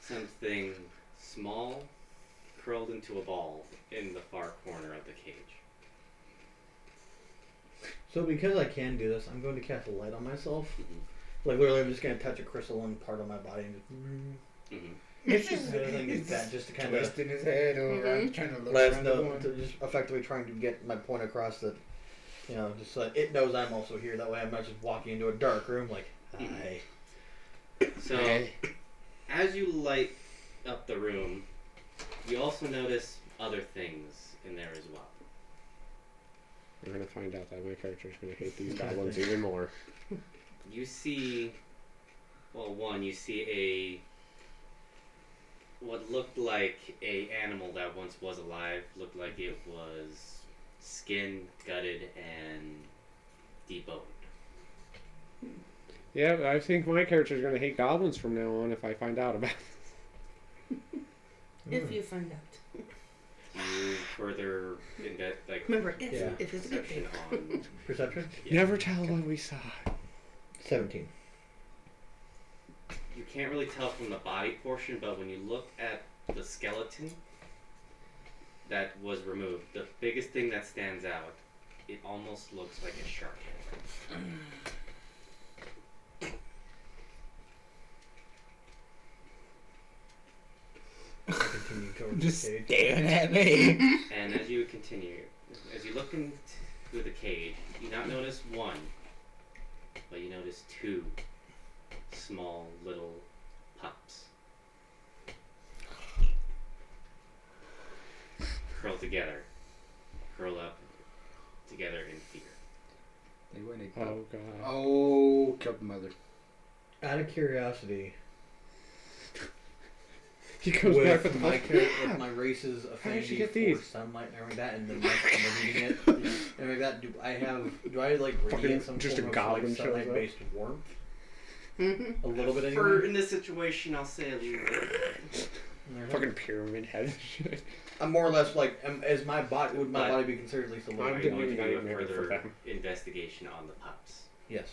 something small curled into a ball in the far corner of the cage. So because I can do this, I'm going to cast a light on myself. Mhm. Like literally, I'm just going to touch a crystalline part of my body and just. Mhm. It's just Everything is that just to kind of twisting his head around, trying to look let us around know, the corner. to just effectively trying to get my point across that, you know, just so that it knows I'm also here. That way, I'm not just walking into a dark room like, hi. So, as you light up the room, you also notice other things in there as well. We're gonna find out that my character's gonna hate these goblins even more. You see, well, one, you see what looked like a animal that once was alive. Looked like it was skinned, gutted, and deboned. Yeah, I think my character's gonna hate goblins from now on if I find out about it. If you find out. You further Remember, Yeah. if it's a good perception thing. on. Perception? Yeah. Never tell what we saw. 17. You can't really tell from the body portion, but when you look at the skeleton that was removed, the biggest thing that stands out, it almost looks like a shark head. I can continue towards Just the cage. staring at me. And as you continue, as you look into the cage, you not notice one, but you notice two small little pups curled together, curl up together in fear. They went and Oh god. Oh, killed the mother. Out of curiosity, He comes back with the with my race's did you affinity get for these? sunlight and everything like that, and then reading it and like that, do I like Fucking radiate some just form a of goblin like shows up. sunlight-based warmth? Mm-hmm. A little bit For anyway. in this situation, I'll say a little bit. Fucking pyramid head shit. I'm more or less like, as my body would my But- body be considered at least a little? I'm Are you didn't going to even do know a you made it for further them. investigation on the pups? Yes.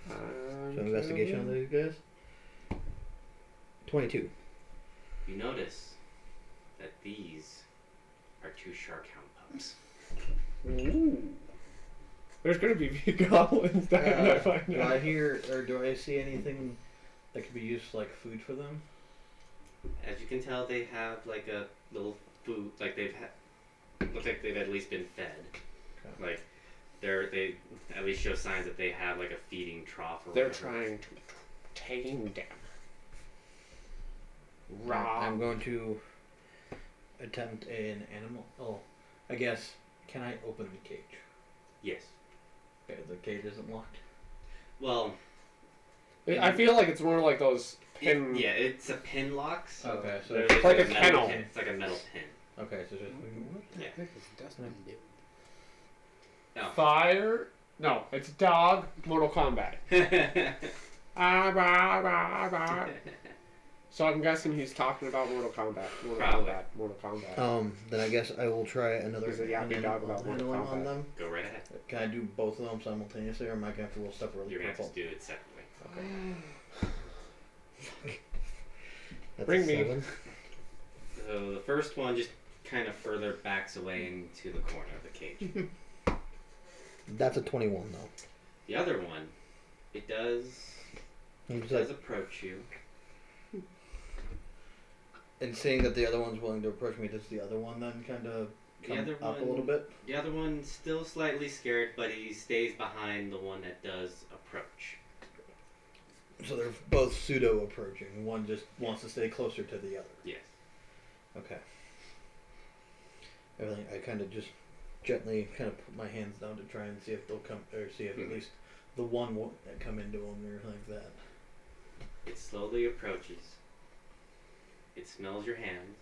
So investigation on these guys. 22. You notice that these are two sharkhound pups. Ooh. There's gonna be big goblins there when I find Do out. I hear or do I see anything that could be used for, like, food for them? As you can tell, they have like a little food, like they've had, looks like they've at least been fed. Okay. Like they at least show signs that they have like a feeding trough or They're whatever. trying to tame them. I'm going to attempt an animal. Oh, I guess. Can I open the cage? Yes. Okay, the cage isn't locked. Well, I feel like it's more like those pin. yeah, it's a pin lock. So Okay, so there's it's like a metal kennel. pin. It's like a metal pin. Okay, so just What the Yeah. heck is Dustin do? No. Fire. No, it's dog. Mortal Kombat. Ah, rah, rah, rah. So I'm guessing he's talking about Mortal Kombat. Probably. Mortal Kombat. Then I guess I will try another He's a yappy dog about Mortal handling on Kombat. them. Go right ahead. Can I do both of them simultaneously, or am I gonna have to roll stuff really You're gonna have purple? to do it separately. That's Bring a me. 7. So the first one just kind of further backs away into the corner of the cage. That's a 21 though. The other one, it does I'm just does like, approach you. and seeing that the other one's willing to approach me, does the other one then kind of The come other up a one- little bit? The other one's still slightly scared, but he stays behind the one that does approach. So they're both pseudo approaching. One just wants to stay closer to the other. Yes. Okay. Everything. I kind of just gently kind of put my hands down to try and see if they'll come, or see if at least the one won't come into them or like that. It slowly approaches. It smells your hand.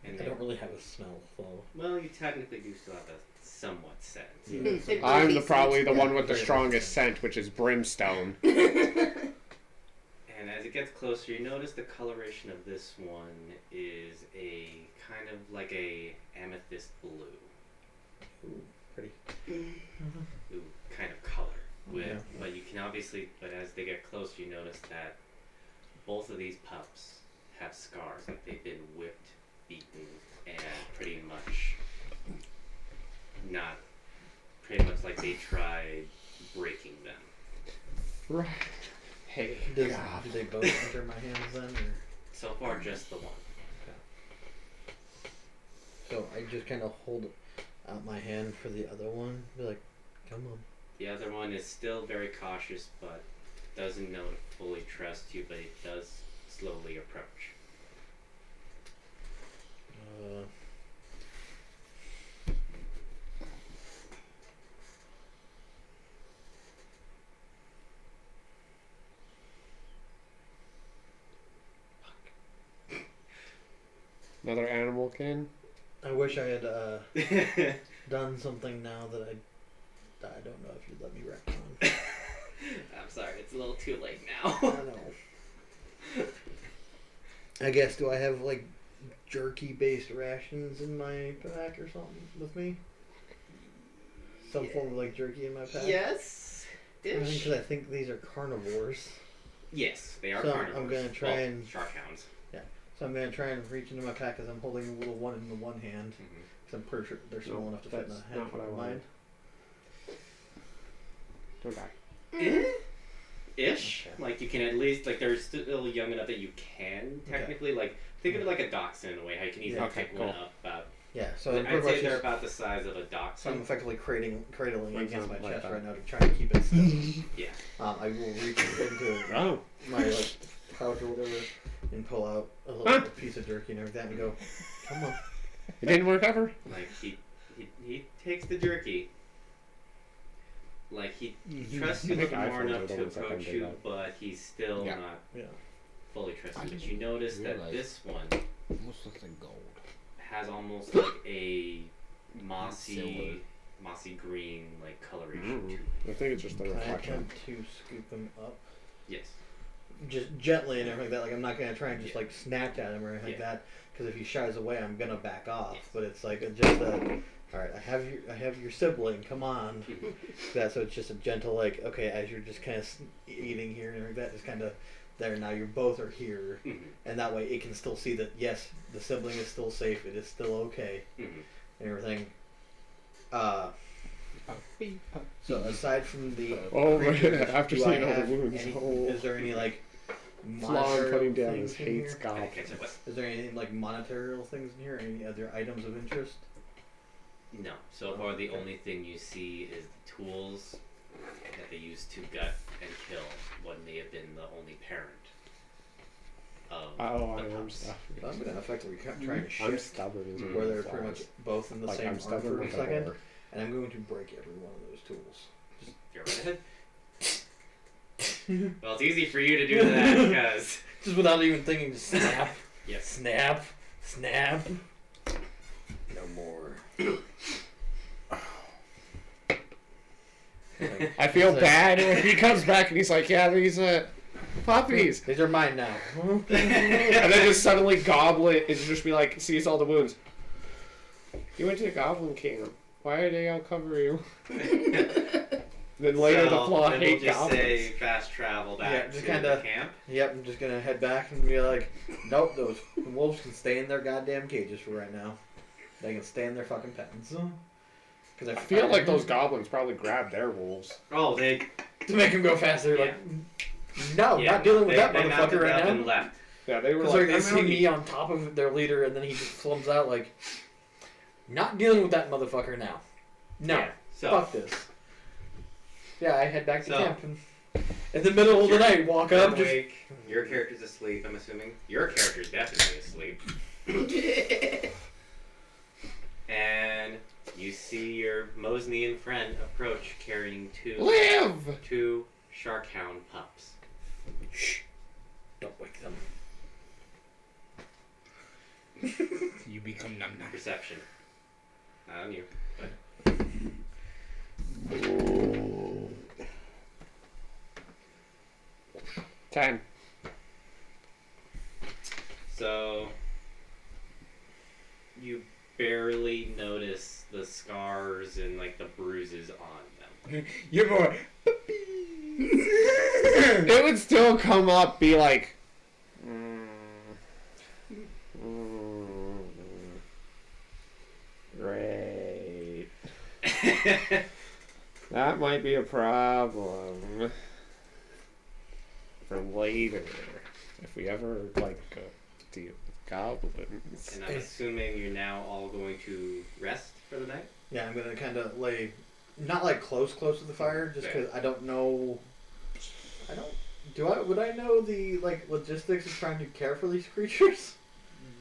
And I don't really have a smell, though. well, you technically do still have a somewhat sense. It I'm really the probably the Yeah, one with the very strongest scent, which is brimstone. And as it gets closer, you notice the coloration of this one is a kind of like a amethyst blue. Ooh, pretty. Ooh, kind of color. With, Yeah. but you can obviously, but as they get closer, you notice that both of these pups have scars, like they've been whipped, beaten, and pretty much like they tried breaking them. Right. Hey. Do God. they both enter my hands then? Or? So far, just the one. So I just kind of hold out my hand for the other one. Be like, come on. The other one is still very cautious, but doesn't know to fully trust you, but it does slowly approach. Another animal kin. I wish I had done something now that I don't know if you'd let me retcon. I'm sorry, it's a little too late I now. know. I guess, do I have like jerky based rations in my pack or something with me? Some form of like jerky in my pack? Yes. Ish. Because I think these are carnivores. Yes, they are So, carnivores. I'm gonna try Well, and- shark hounds. So I'm going to try and reach into my pack as I'm holding the little one in the one hand. Mm-hmm. Because I'm pretty sure they're small No, enough to fit in that's a hand not what I of wanted. mine. Don't die. ish. Okay. Like you can at least like they're still young enough that you can technically like think of it like a dachshund in a way. How you can easily Yeah. Okay, pick one cool. up about. Yeah, so I'd pretty say much they're just, about the size of a so I'm dachshund. effectively cradling Like against my something like chest that. right now to try to keep it still. Yeah. I will reach into Oh. my like pouch or whatever and pull out a little Huh? piece of jerky and everything and go, come on. It didn't work ever? Like he takes the jerky. Like he trusts you I think more iPhones enough are the to ones that can approach do you, that. but he's still Yeah. not Yeah. fully trusting. I But you notice that realize- this one Almost looks like gold. has almost like a Silver. mossy green like coloration Mm. to it. I think it's just the Can I reflection. attempt to scoop him up? Yes. Just gently and everything like that. Like I'm not gonna try and just Yeah. like snatch at him or anything like Yeah. that. Because if he shies away, I'm gonna back off. Yes. But it's like just a, all right. I have your sibling. Come on. That so it's just a gentle like okay as you're just kind of eating here and everything like that. Just kind of there now. You both are here, Mhm. and that way it can still see that yes, the sibling is still safe. It is still okay. Mhm. And everything. So aside from the Oh, creatures, after do seeing I all the have wounds, any- oh. is there any like Flaw in putting down things his in hate here? I scalp. can't say what. Is there anything like monetary things in here? Any other items of interest? No. So far, the Okay. only thing you see is the tools that they used to gut and kill what may have been the only parent of Oh, the I am pups. stubborn. So I'm gonna effectively try to I'm shift stubborn as where well. they're pretty much both in the like same I'm arm stubborn for a with a second, whore. and I'm going to break every one of those tools. You're right ahead. Well, it's easy for you to do that because Just without even thinking, just snap, yes. snap, snap. No more. Like, I feel so- bad if he comes back and he's like, yeah, these puppies. These are mine now. And then just suddenly Goblin is just be like, sees all the wounds. You went to the Goblin Camp. Why did they all cover you? Then later the flaw then hate we'll just goblins. say fast travel back Yeah, just to kinda- the camp. Yep, I'm just gonna head back and be like, nope, those wolves can stay in their goddamn cages for right now. They can stay in their fucking pens. Because I feel like those goblins probably grabbed their wolves. Oh, they to make him go faster. Yeah. Like, no, yeah, not dealing with they, that they mounted motherfucker right up now. and left. Yeah, they were Because like, they I'm see out. me on top of their leader, and then he just flums out like, not dealing with that motherfucker now. No, Yeah, so fuck this. Yeah, I head back to So- camp and in the middle of the night walk you're up. Just, awake. Your character's asleep. I'm assuming your character's definitely asleep. And you see your Mosnian friend approach carrying Live! two Sharkhound pups. shh, don't wake them. You become numb. Perception. Not on you. 10. So you barely notice the scars and like the bruises on them. You're more. It would still come up, be like, great. That might be a problem for later. If we ever, like, deal with goblins. And I'm assuming you're now all going to rest for the night? Yeah, I'm gonna kind of lay, not like close to the fire, just because I don't know. I don't. Would I know the like logistics of trying to care for these creatures?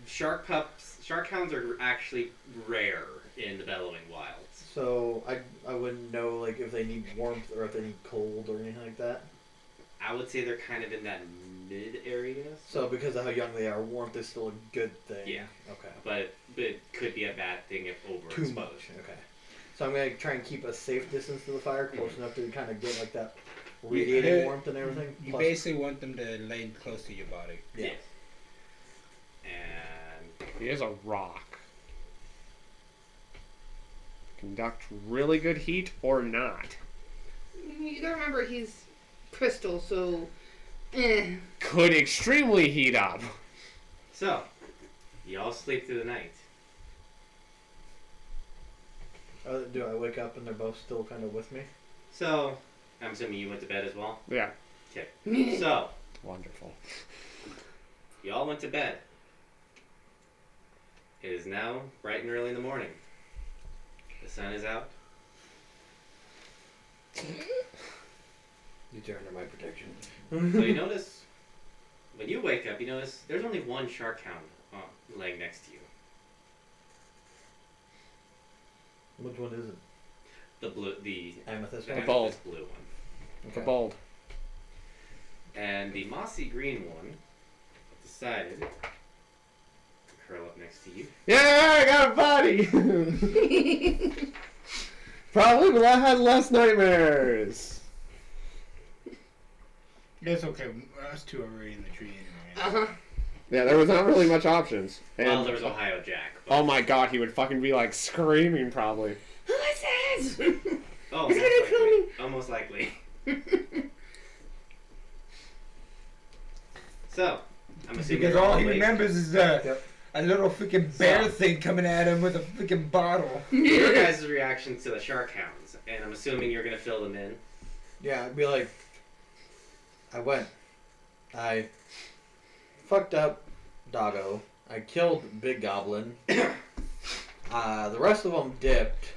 Sharkhounds are actually rare in the Bellowing wilds. So I wouldn't know like if they need warmth or if they need cold or anything like that. I would say they're kind of in that mid area. So because of how young they are, warmth is still a good thing. Yeah. Okay. But it could be a bad thing if overexposed. Too much. Okay. So I'm gonna try and keep a safe distance to the fire, close enough to kind of get like that radiating Yeah. warmth and everything. You Plus- basically want them to lay close to your body. Yeah. Yes. And He is a rock. Conduct really good heat or not. You gotta remember he's crystal, so Could extremely heat up. so, you all sleep through the night. Do I wake up and they're both still kind of with me? So, I'm assuming you went to bed as well. Yeah. Okay. So, Wonderful. you all went to bed. It is now bright and early in the morning. The sun is out. You turn under my protection. So you notice, when you wake up, you notice there's only one shark hound laying next to you. Which one is it? The Amethyst the one? bald. amethyst blue one. The bold. And the mossy green one decided to curl up next to you. Yeah, I got a body. Probably, but I had less nightmares. It's okay. Us two are already in the tree anyway. Uh huh. Yeah, there was not really much options. And, Well, there was Ohio Jack. But, oh my god, he would fucking be like screaming probably. What's that? oh, He's most gonna kill likely. me. Almost likely. So, I'm assuming Because you're all he awake. remembers is a little freaking bear thing coming at him with a freaking bottle. Your guys' reactions to the shark hounds, and I'm assuming you're gonna fill them in. Yeah, I'd be like, I fucked up Doggo. I killed Big Goblin. The rest of them dipped.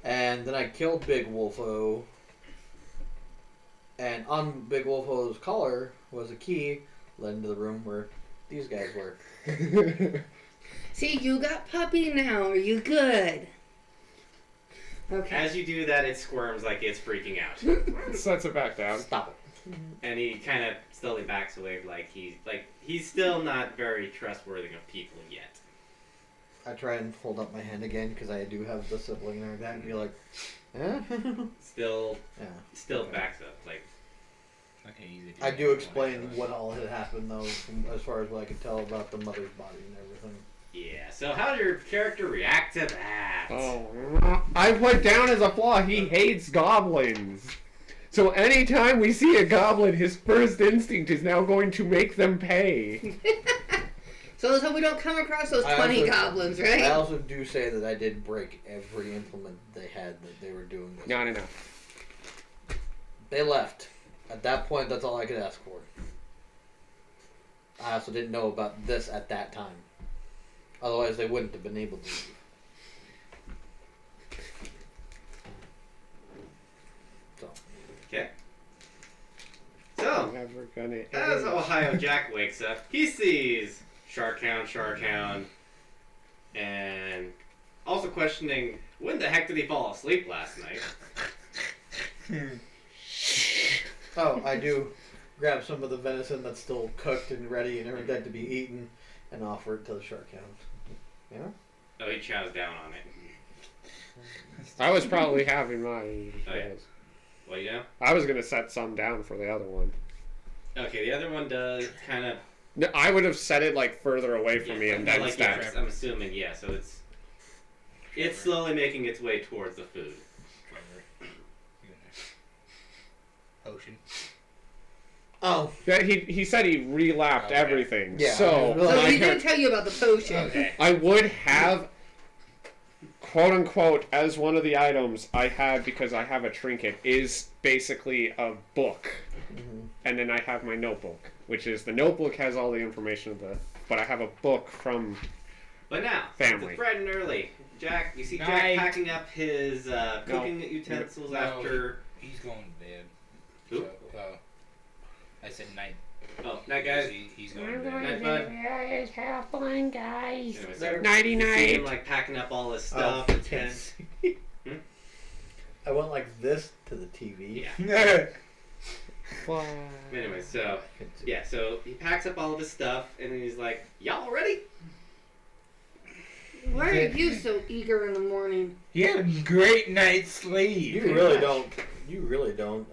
And then I killed Big Wolfo. And on Big Wolfo's collar was a key led into the room where these guys were. See, you got puppy now. Are you good? Okay. As you do that, it squirms like it's freaking out, Sets it back down. Stop it. and he kind of slowly backs away, like he's still not very trustworthy of people yet. I try and hold up my hand again because I do have the sibling and everything and be like, eh? Still Yeah. backs up, like. Okay, easy. I do explain what all had happened though, from, as far as what I could tell about the mother's body and everything. Yeah, so how did your character react to that? Oh, I put down as a flaw, he hates goblins. So anytime we see a goblin, his first instinct is now going to make them pay. So let's hope we don't come across those I 20 also- goblins, I right? also do say that I did break every implement they had that they were doing this. No. They left. At that point, that's all I could ask for. I also didn't know about this at that time. Otherwise, they wouldn't have been able to leave. So, Okay. So, Never gonna as Ohio Jack wakes up, he sees Shark Hound, and also questioning, when the heck did he fall asleep last night? oh, I do grab some of the venison that's still cooked and ready and everything to be eaten, and offer it to the shark hound. Yeah. Oh, he chows down on it. I was probably having my. Oh, yeah. Well, you know? I was gonna set some down for the other one. Okay, the other one does kind of... No, I would have set it like further away from me and then like stacked. I'm assuming, yeah, so it's slowly making its way towards the food. Ocean. Oh, Yeah, he said he relapped Okay. everything. Yeah, So really- So my he char- didn't tell you about the potion. Okay. I would have, quote unquote, as one of the items I had because I have a trinket is basically a book, and then I have my notebook, which is the notebook has all the information of the. But I have a book from. But now, Family. it's bright and early. Jack, you see Jack Night. packing up his cooking utensils No. after... He's going to bed. Who? So, I said night. Oh, night, guys. He's going I'm to going bed. to Night, bud. guys. Have fun, guys. Anyway, so Nighty you see night. him, like, packing up all his stuff. Oh, and yes. Hmm? I went like this to the TV. Yeah. Wow. Anyway, so... Yeah, so he packs up all of his stuff, and then he's like, y'all ready? Why are you so eager in the morning? He had a great night's sleep. You really don't. You really don't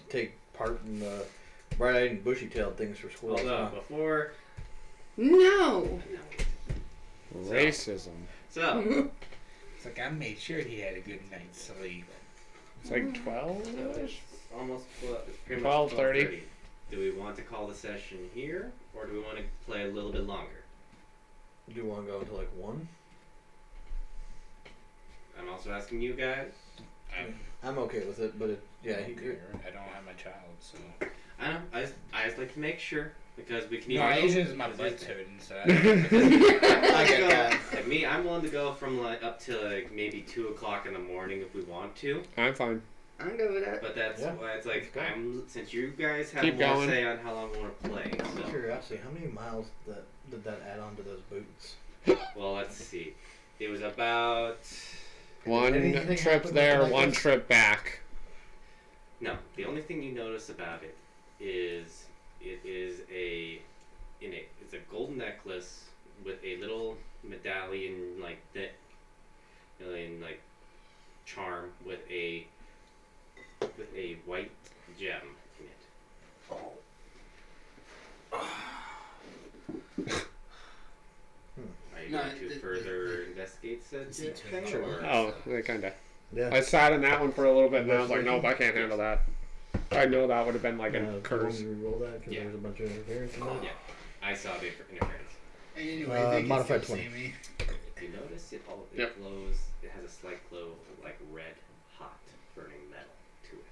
take part in the bright-eyed and bushy-tailed things for squirrels. Although, huh? before... No. Racism. So, It's like I made sure he had a good night's sleep. It's like 12. so it's almost it's pretty 12:30. much 12:30. Do we want to call the session here, or do we want to play a little bit longer? Do you want to go into like 1? I'm also asking you guys. I'm okay with it, but I don't have my child, so. I know. I just like to make sure because we can No, either it's go- just my butt's hurting, so. I'm willing to I get go- that. Like me, I'm willing to go from like up to like maybe 2 o'clock in the morning if we want to. I'm fine. I'm good with that. But that's Yeah, why it's like let's go. since you guys have Keep more going. say on how long we want to play. Out of So. curiosity, how many miles did that add on to those boots? Well, let's see. It was about One Anything trip happen there, like one this? trip back. no. The only thing you notice about it is it's a golden necklace with a little medallion like that, like charm with a white gem in it. Are you No, going to further investigate said thing? Sure. or- Oh, they kind of. Yeah. I sat on that one for a little bit, and I was like, nope, I can't handle that. I know that would have been like a curse. Roll that because Yeah. there's a bunch of interference in that. Yeah, I saw the interference. Anyway, they can modified still 20. see me. If you notice, it Yep. glows. It has a slight glow of like red, hot, burning metal to it.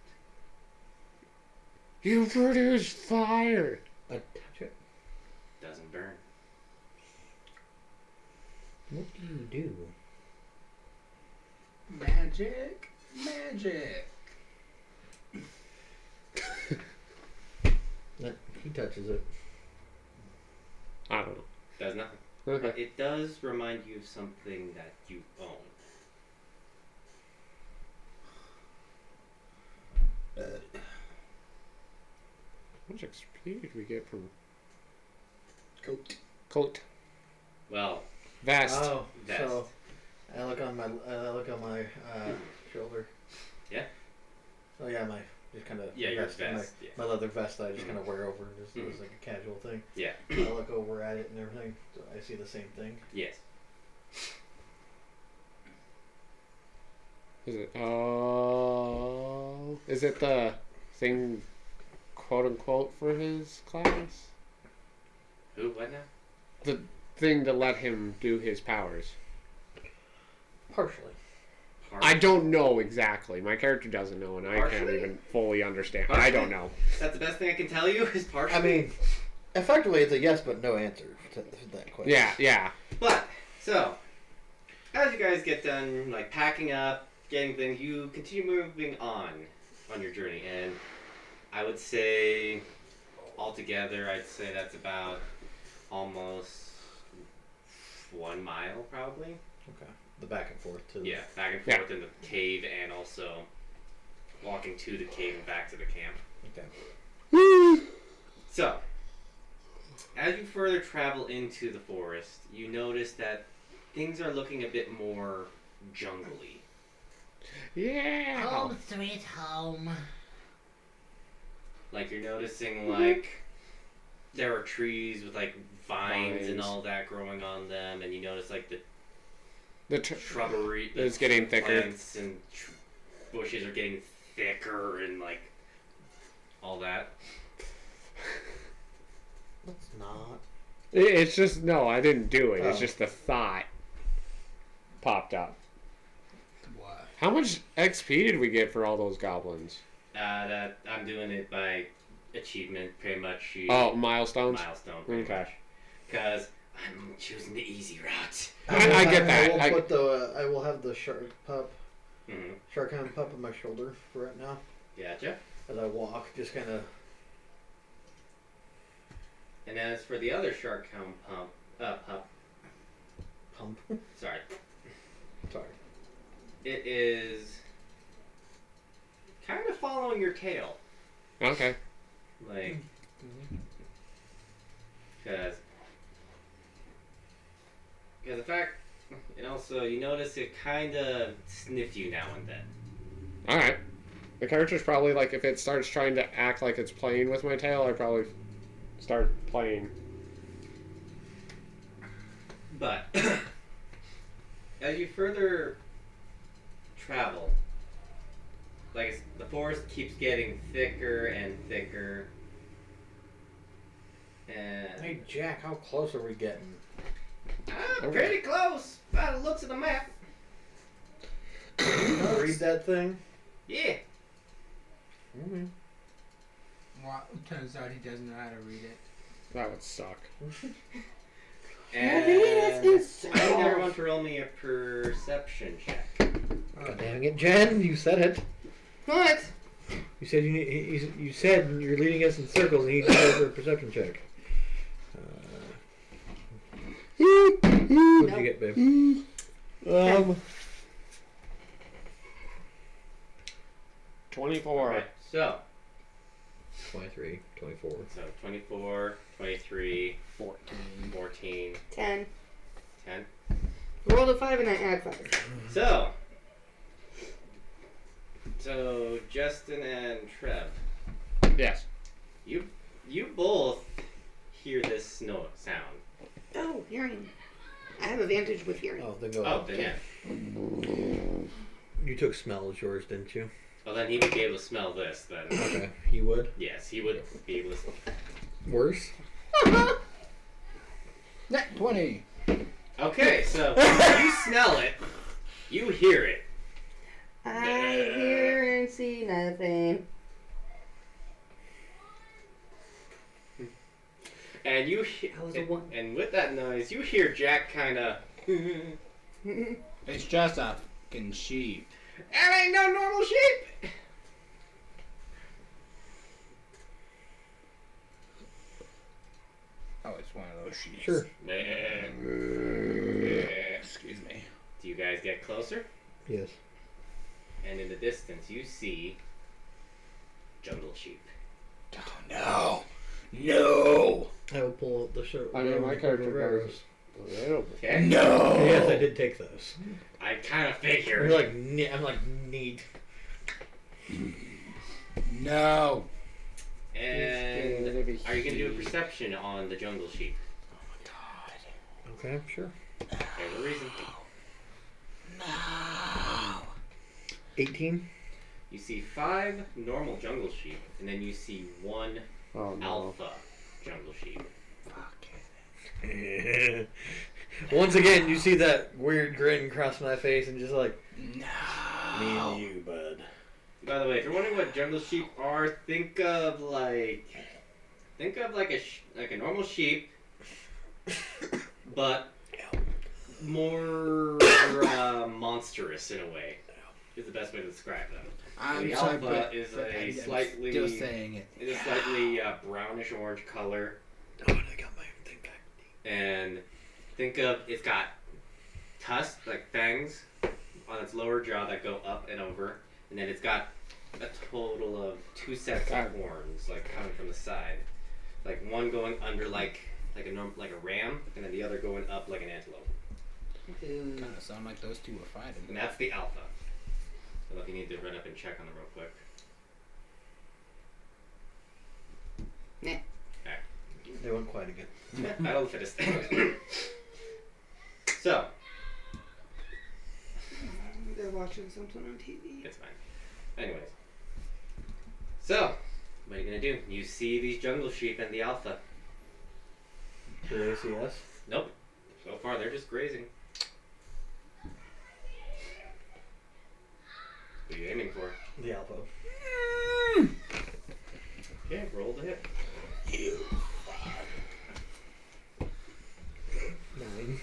You produce fire. Touch it. Doesn't burn. What do you do? Magic. Magic. He touches it. I don't know. Does nothing. Okay. But it does remind you of something that you own. How much XP did we get from Coat. coat? Well, Vest. Oh, Vest. so I look on my shoulder. Yeah? Oh yeah, my just kind of yeah, your vest. Yeah. my leather vest that I just kind of wear over just as like a casual thing. Yeah. I look over at it and everything. So I see the same thing. Yes. Is it? Oh, is it the thing, quote unquote, for his class? Who? What now? The thing to let him do his powers. Partially. I don't know exactly. My character doesn't know, and I can't Partially? even fully understand. I Partially? don't know. That's the best thing I can tell you is partial. I mean, effectively, it's a yes but no answer to that question. Yeah, yeah. But so, as you guys get done, like packing up, getting things, you continue moving on your journey, and I would say, altogether, I'd say that's about almost 1 mile, probably. Okay. The back and forth to the. Yeah, back and forth in the cave, and also walking to the cave and back to the camp. Okay. So, as you further travel into the forest, you notice that things are looking a bit more jungly. Yeah. Home sweet home. Like you're noticing like there are trees with like vines and Vines. all that growing on them, and you notice like the The shrubbery It's getting thicker. plants and bushes are getting thicker and like all that. That's not. It's just no, I didn't do it. It's Oh. just the thought popped up. What? How much XP did we get for all those goblins? That I'm doing it by achievement, pretty much. Oh, milestones. Milestone, pretty Okay. much. Because I'm choosing the easy route. I get that. I will put the. I will have the shark pup, Mm-hmm. shark hound pup on my shoulder for right now Gotcha. as I walk. Just kind of. And as for the other shark hound pup, Pump. sorry, Sorry. it is kind of following your tail, Okay. like, because the fact, and also you notice it kind of sniff you now and then. All right. The character's probably like, if it starts trying to act like it's playing with my tail, I probably start playing. But as you further travel, like the forest keeps getting thicker and thicker, and Hey Jack, how close are we getting? pretty close by the looks of the map. Can you read that thing? Yeah. Well, turns out he doesn't know how to read it. That would suck. And I need everyone to roll me a perception check. God dang it, Jen! You said it. What? You said you said you're leading us in circles, and you need to go for a perception check. What'd you get, babe? 24. Alright, so 23, 24. 24, 23, 14. 10. 10. Rolled a 5 and I add 5. So Justin and Trev, Yes. you both hear this sound. Oh, hearing. I have advantage with hearing. Oh, then go Oh, ahead. then yeah. You took smell as yours, didn't you? Well, then he would be able to smell this. Then Okay, he would. yes, he would be able to. Worse. Net 20. Okay, so you smell it, you hear it, I hear and see nothing. and That was a 1. and with that noise, you hear Jack kind of. It's just a fucking sheep. That ain't no normal sheep. Oh, it's one of those sheep. Sure. Excuse me. Do you guys get closer? Yes. And in the distance, you see jungle sheep. Oh, no. No. I will pull out the shirt. I mean, my character arrows. goes a little bit. Okay. No. Yes, I did take those. I kind of figured. You're like, I'm like, neat. No. And are you gonna do a perception on the jungle sheep? Okay, sure. There's a reason. No. 18. You see 5 normal jungle sheep, and then you see 1 Oh no. alpha jungle sheep. Once again, you see that weird grin cross my face, and just like, No. me and you, bud. By the way, if you're wondering what jungle sheep are, think of like a normal sheep, but more monstrous in a way. Is the best way to describe them. I'm The sorry, alpha but is but a I'm slightly still saying it. It is slightly brownish orange color, Oh, and I got my thing back. and think of it's got tusks like fangs on its lower jaw that go up and over, and then it's got a total of 2 sets of horns like coming from the side, like one going under like a ram, and then the other going up like an antelope. Kind of sound like those two were fighting. And that's the alpha. So if you need to run up and check on them real quick. They went quiet again. Battle of the fittest. So, They're watching something on TV. it's fine. Anyways. So, what are you gonna do? You see these jungle sheep and the alpha. Do they see us? Nope. So far, they're just grazing. What are you aiming for? The alpha. Okay, roll the hit. 9.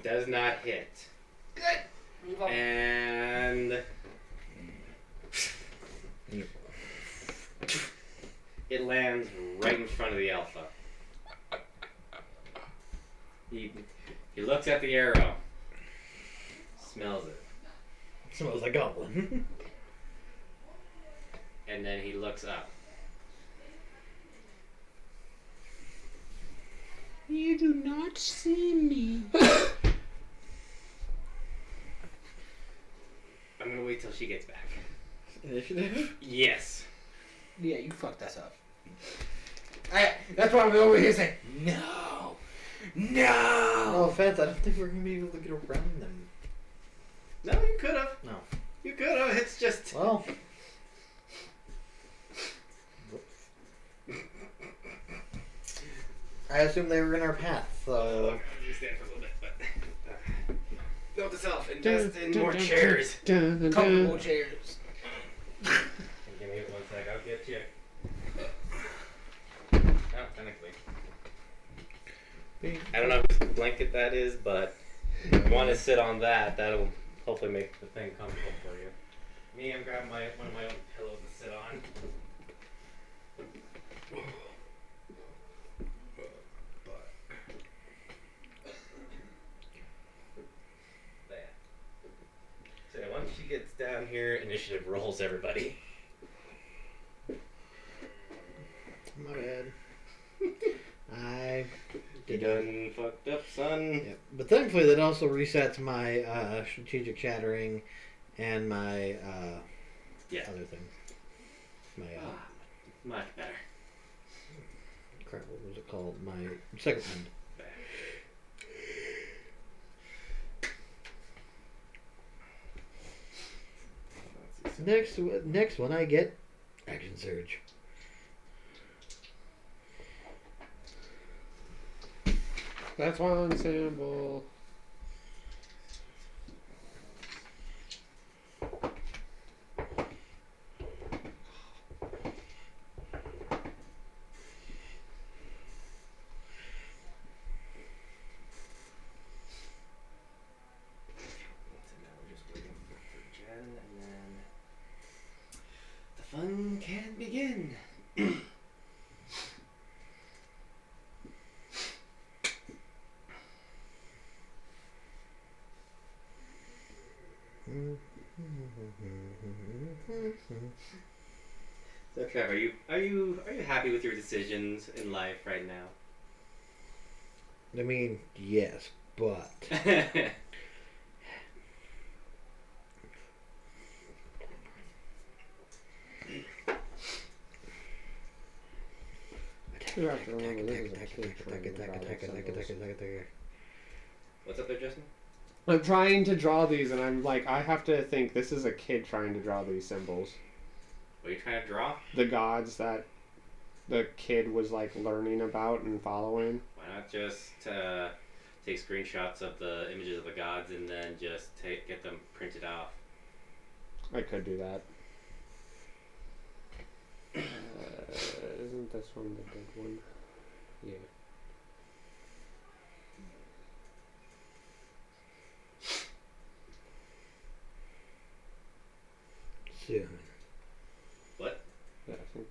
Does not hit. Good. And it lands right in front of the alpha. He looks at the arrow, smells it, Smells like goblin. and then he looks up. You do not see me. I'm gonna wait till she gets back. Initiative? Yes. Yeah, you fucked us up. That's why I'm over here saying, no. No. No offense, I don't think we're going to be able to get around them. No, you could have. No. You could have. It's just. Well. I assume they were in our path, so. You stand for a little bit, but. Build yourself. Invest in more chairs. Comfortable chairs. Give me 1 sec. I'll get you. Oh, technically. I don't know whose blanket that is, but if you want to sit on that, that'll hopefully make the thing comfortable for you. Me, I'm grabbing one of my own pillows to sit on. There. So once she gets down here, initiative rolls everybody. My bad. I You done fucked up, son. yeah. But thankfully that also resets my strategic shattering and my Yeah. other things. My Much better. crap, what was it called? My second one. Next one I get action surge. That's one symbol. So now we're just waiting for Jen, and then the fun can begin. So Trevor, are you happy with your decisions in life right now? I mean, yes, but You have to remember this is a kid trying to draw these symbols. What's up there, Justin? I'm trying to draw these, and I'm like, I have to think this is a kid trying to draw these symbols. What are you trying to draw? The gods that the kid was like learning about and following. Why not just take screenshots of the images of the gods and then just get them printed off? I could do that. Isn't this one the big one? Yeah. soon. What? Yeah, I think.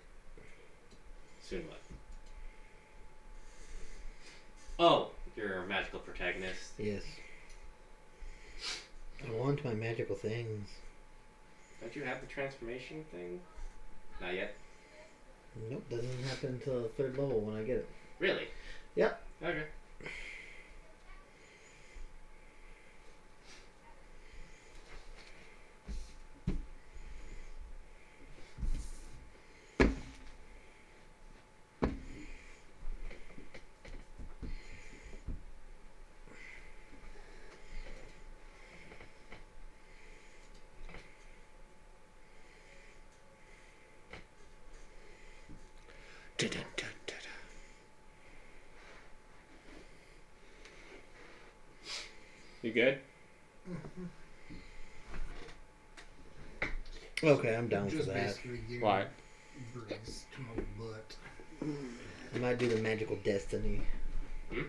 Soon what? Oh, you're a magical protagonist. Yes. I want my magical things. Don't you have the transformation thing? Not yet. Nope, doesn't happen until the 3rd level when I get it. Really? Yep. Okay. You good? Okay, I'm down for Just that. basically giving Why? breeze to my butt. I might do the magical destiny. Hmm?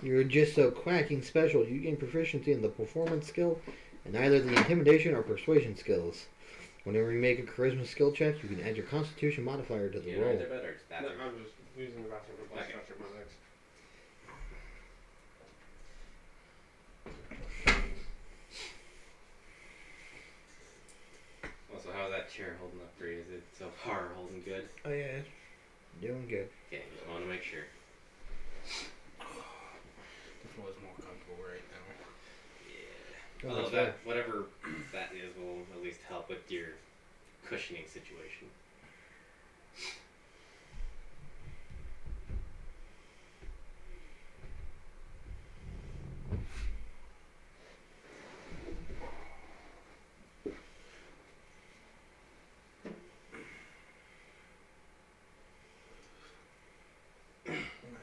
You're just so quacking special. You gain proficiency in the performance skill and either the intimidation or persuasion skills. Whenever you make a charisma skill check, you can add your constitution modifier to the Yeah, roll. either better. It's No, bathroom. I'm just using the bathroom to Okay. touch my legs. Also, how's that chair holding up for you? Is it so far holding good? Oh yeah, doing good. Okay, just want to make sure. The floor is more comfortable right now. Yeah. Oh, Although that's that, whatever that is will at least help with your cushioning situation.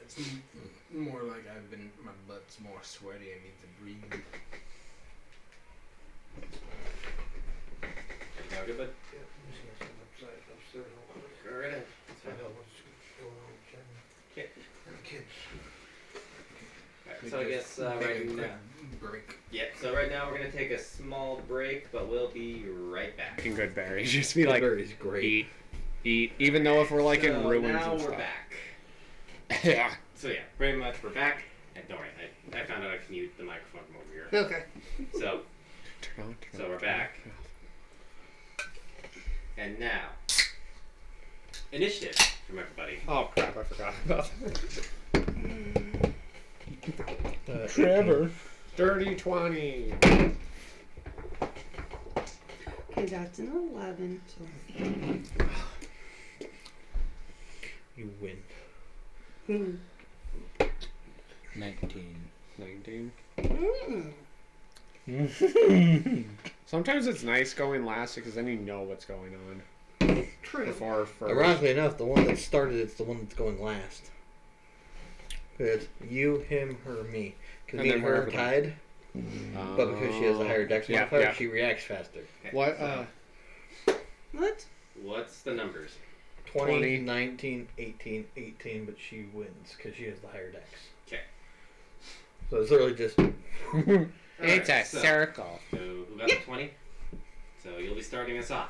It's more like my butt's more sweaty. I need to breathe. Sound good, bud? Upstairs. Go right ahead. Find out what's going on with Jen. Okay. And the kids. Alright, so I guess right now. Break. Yeah, so right now we're gonna take a small break, but we'll be right back. Fucking good berries. Just be like, Berry's great. eat. Even though if we're like in So ruins now and we're stuff. back. Yeah. So yeah, pretty much we're back. And don't worry, I found out I can mute the microphone from over here. Okay. So Turn on, turn So on, we're turn on. back. And now, initiative from everybody. Oh crap! I forgot about that. Trevor. Dirty 20. Okay, that's an 11. So. You win. Hmm. 19. 19. Mm. Sometimes it's nice going last because then you know what's going on True. before first. Ironically enough, the one that started it's the one that's going last. It's you, him, her, me. Because And me then and her are wherever tied, but because she has a higher dex Yeah, modifier, yeah. she reacts faster. Okay, What? so What? what's the numbers? 20, 20. 19, 18, 18, but she wins because she has the higher dex. Okay. So it's literally just It's a Alright, so circle. who got the 20? So you'll be starting us off.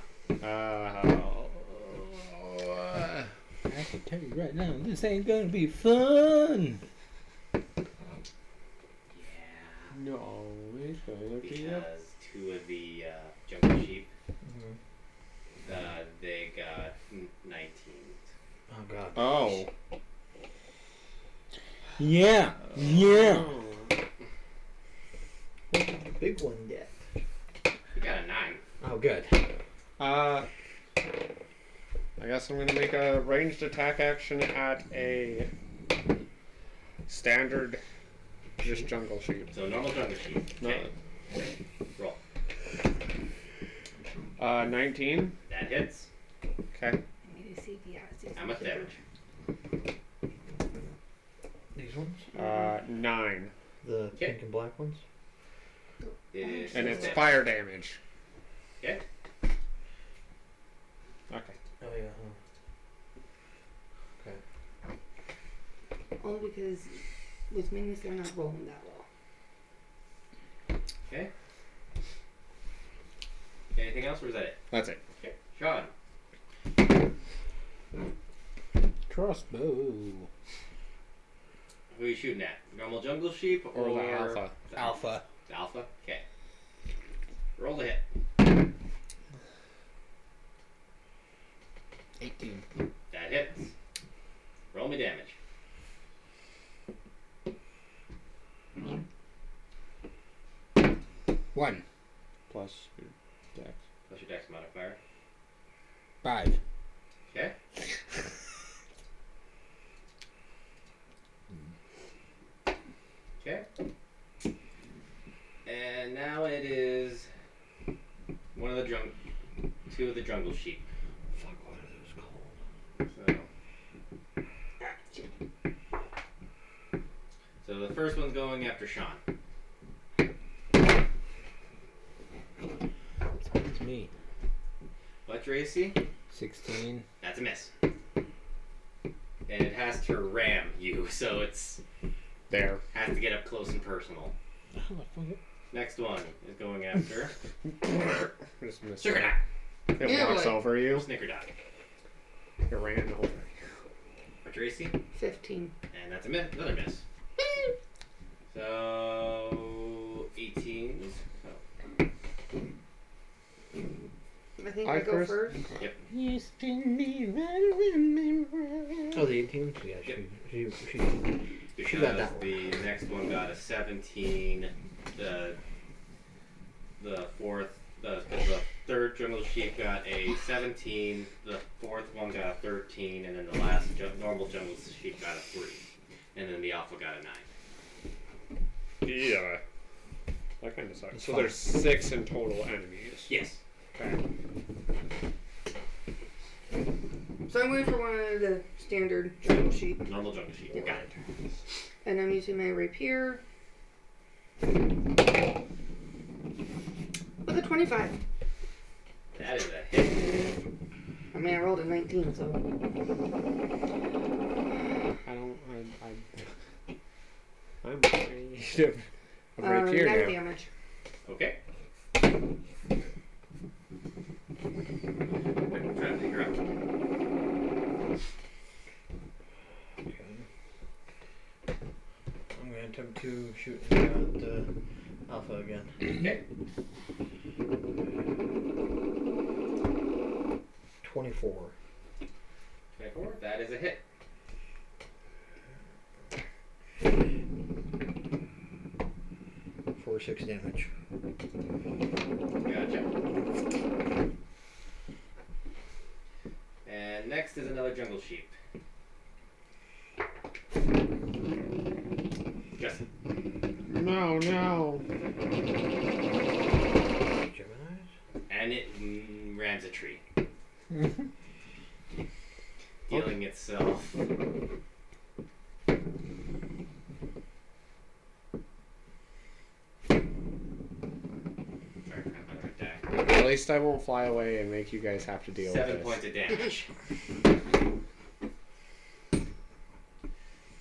I can tell you right now, this ain't gonna be fun. Yeah. No, it's gonna be a... Because two of the jungle sheep, they got 19. oh god. Oh. Yeah. Yeah. What did the big one get? You got a 9. Oh good. I guess I'm gonna make a ranged attack action at a standard, just jungle sheep. So normal jungle sheep. No. Okay. Roll. 19. That hits. Okay. I need to see if he has these. How much damage? These ones? 9. The Okay. pink and black ones? It is And it's six fire damage. Okay. Okay. Oh yeah. Only because with minis they're not rolling that well. Okay. Anything else, or is that it? That's it. Okay. Sean. Crossbow. Who are you shooting at? Normal jungle sheep Or the alpha. Alpha. The alpha? Okay. Roll the hit. 18. That hits. Roll me damage. One. Plus your dex. Plus your dex modifier. 5. Okay. Okay. And now it is two of the jungle sheep. Fuck, what are those called? So the first one's going after Sean. It's me. What's your AC? 16. That's a miss. And it has to ram you, so it's There. has to get up close and personal. Next one is going after Just missed Sugar it. Dot. It Yeah, walks like- over you. Snickerdot. It ran over. What's your AC? 15. And that's a miss. Another miss. So 18. I think Hi, I go Chris. first. You spin me right around. Oh, the 18? Yeah, Yep. she Because got that one. the next one got a 17. The third jungle sheep got a 17. The fourth one got a 13, and then the last normal jungle sheep got a 3, and then the alpha got a 9. Yeah. That kind of sucks. It's So fine. there's 6 in total enemies. Yes. Okay. So I'm going for one of the standard jungle sheep. Normal jungle sheep. You got it. And I'm using my rapier. With a 25. That That is a hit. I mean, I rolled a 19, so. I'm afraid of Rapier 9 now. damage. Okay. Wait, I'm trying to figure out. I'm going to attempt to shoot at Alpha again. Okay. 24. 24. That is a hit. For 6 damage. Gotcha. And next is another jungle sheep. Justin. No. Gemini's? And it rams a tree. Healing itself. Sorry, I'm gonna die. At least I won't fly away and make you guys have to deal 7 with points of damage.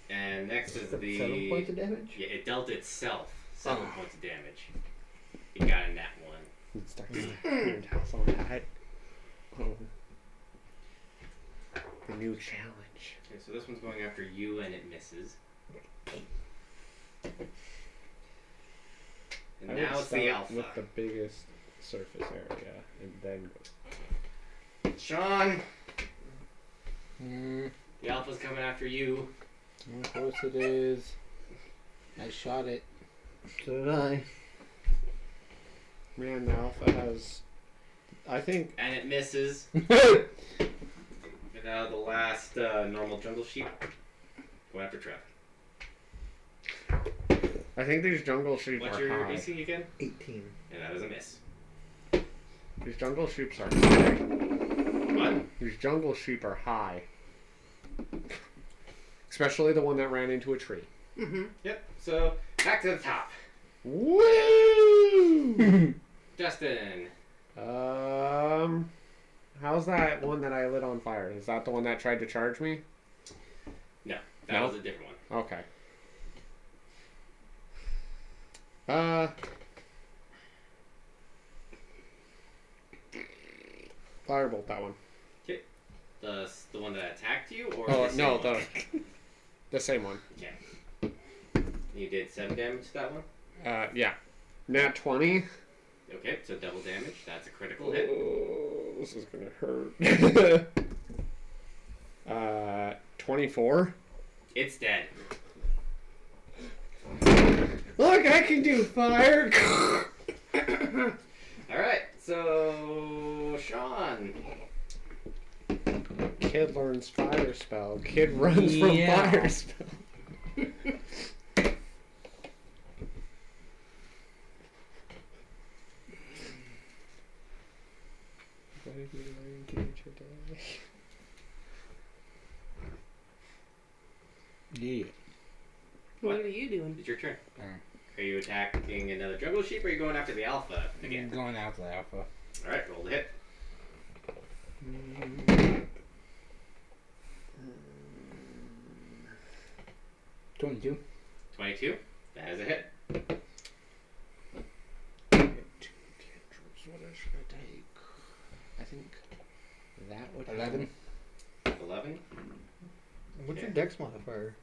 And next is the... 7 points of damage? Yeah, it dealt itself 7 Oh. points of damage. It got a nat 1. this. Start your house on that. Oh. The new challenge. Okay, so this one's going after you and it misses. And I would now it's the start alpha. with the biggest surface area, and then go. Sean, Mm, the alpha's coming after you. of course it is. I shot it. So did I. Man, the alpha has. I think. And it misses. And now the last normal jungle sheep going after Trev. I think these jungle sheep What's are your high. AC again? 18. And that is a miss. These jungle sheep are high. What? These jungle sheep are high. Especially the one that ran into a tree. Mm-hmm. Yep, so back to the top. Woo! Justin. How's that one that I lit on fire? Is that the one that tried to charge me? That No? was a different one. Okay. Firebolt that one. The one that attacked you, or Oh the same no, one? the same one. You did 7 damage to that one. Yeah. Nat 20. Okay, so double damage. That's a critical hit. Oh, this is gonna hurt. 24. It's dead. Look, I can do fire. All right, so Sean. Kid learns fire spell. Kid runs from Yeah. fire spell. What did you learn today? Yeah. What are you doing? It's your turn. Alright. Are you attacking another jungle sheep, or are you going after the alpha again? Going after the alpha. All right, roll the hit. 22. 22. That is a hit. What should I take? I think that would 11. 11. What's your Okay. dex modifier?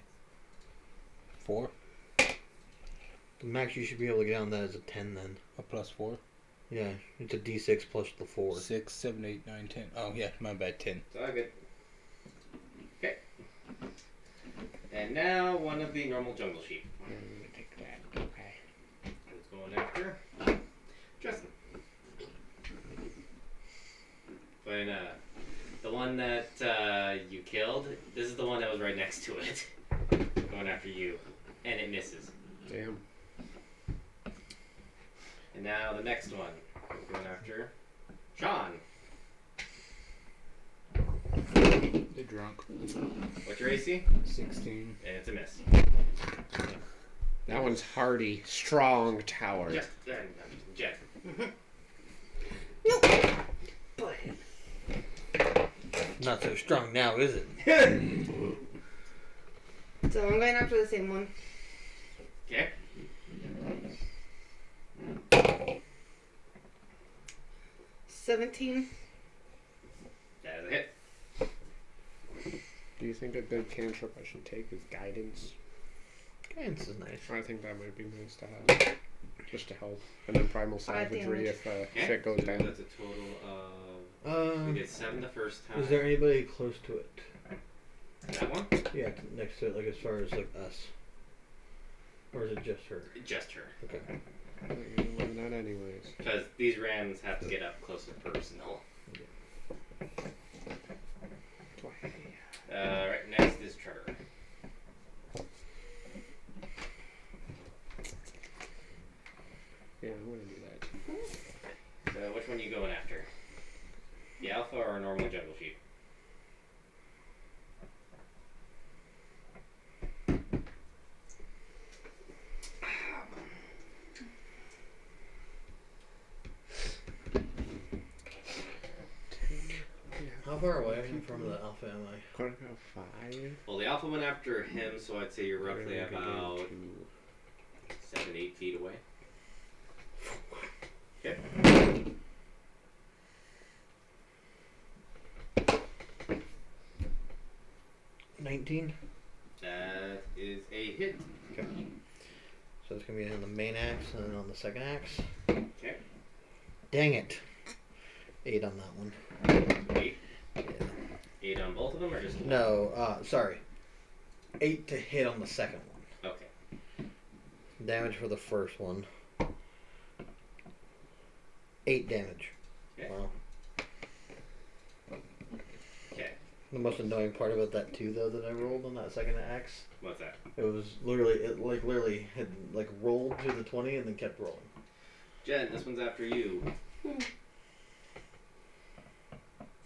4. The max you should be able to get on that is a 10 then. A plus 4. Yeah, it's a d6 plus the 4. 6, 7, 8, 9, 10. Oh, yeah, my bad. 10. It's all good. Okay. And now one of the normal jungle sheep. I'm gonna take that. Okay. Who's going after? Justin. When the one that you killed, this is the one that was right next to it. Going after you. And it misses. Damn. And now the next one. Going after Sean. The drunk. What's your AC? 16. And it's a miss. That one's hardy, strong tower. Jen. Not so strong now, is it? So I'm going after the same one. Okay. 17. That is a hit. Do you think a good cantrip I should take is guidance? Guidance is nice. I think that might be nice to have. Just to help. And then primal savagery if shit goes down. That's a total of. We did 7 the first time. Is there anybody close to it? That one? Yeah, next to it, like as far as like us. Or is it just her? Just her. Okay. Well, not anyways. Because these rams have to get up close and personal. Right, next is Trevor. Yeah, I'm gonna do that. So which one are you going after? The alpha or a normal jungle sheep? How far away from the alpha am I? Quite about 5. Well, the alpha went after him, so I'd say you're roughly Maybe I can about do 7, 8 feet away. Okay. $19. That is a hit. Okay. So it's gonna be on the main axe and then on the second axe. Okay. Dang it. 8 on that one. 8. Yeah. 8 on both of them, or just one? No, sorry. 8 to hit on the second one. Okay. Damage for the first one. 8 damage. Okay. Wow. Okay. The most annoying part about that too, though, that I rolled on that second axe, What's that? it was literally had like rolled to the 20 and then kept rolling. Jen, this one's after you.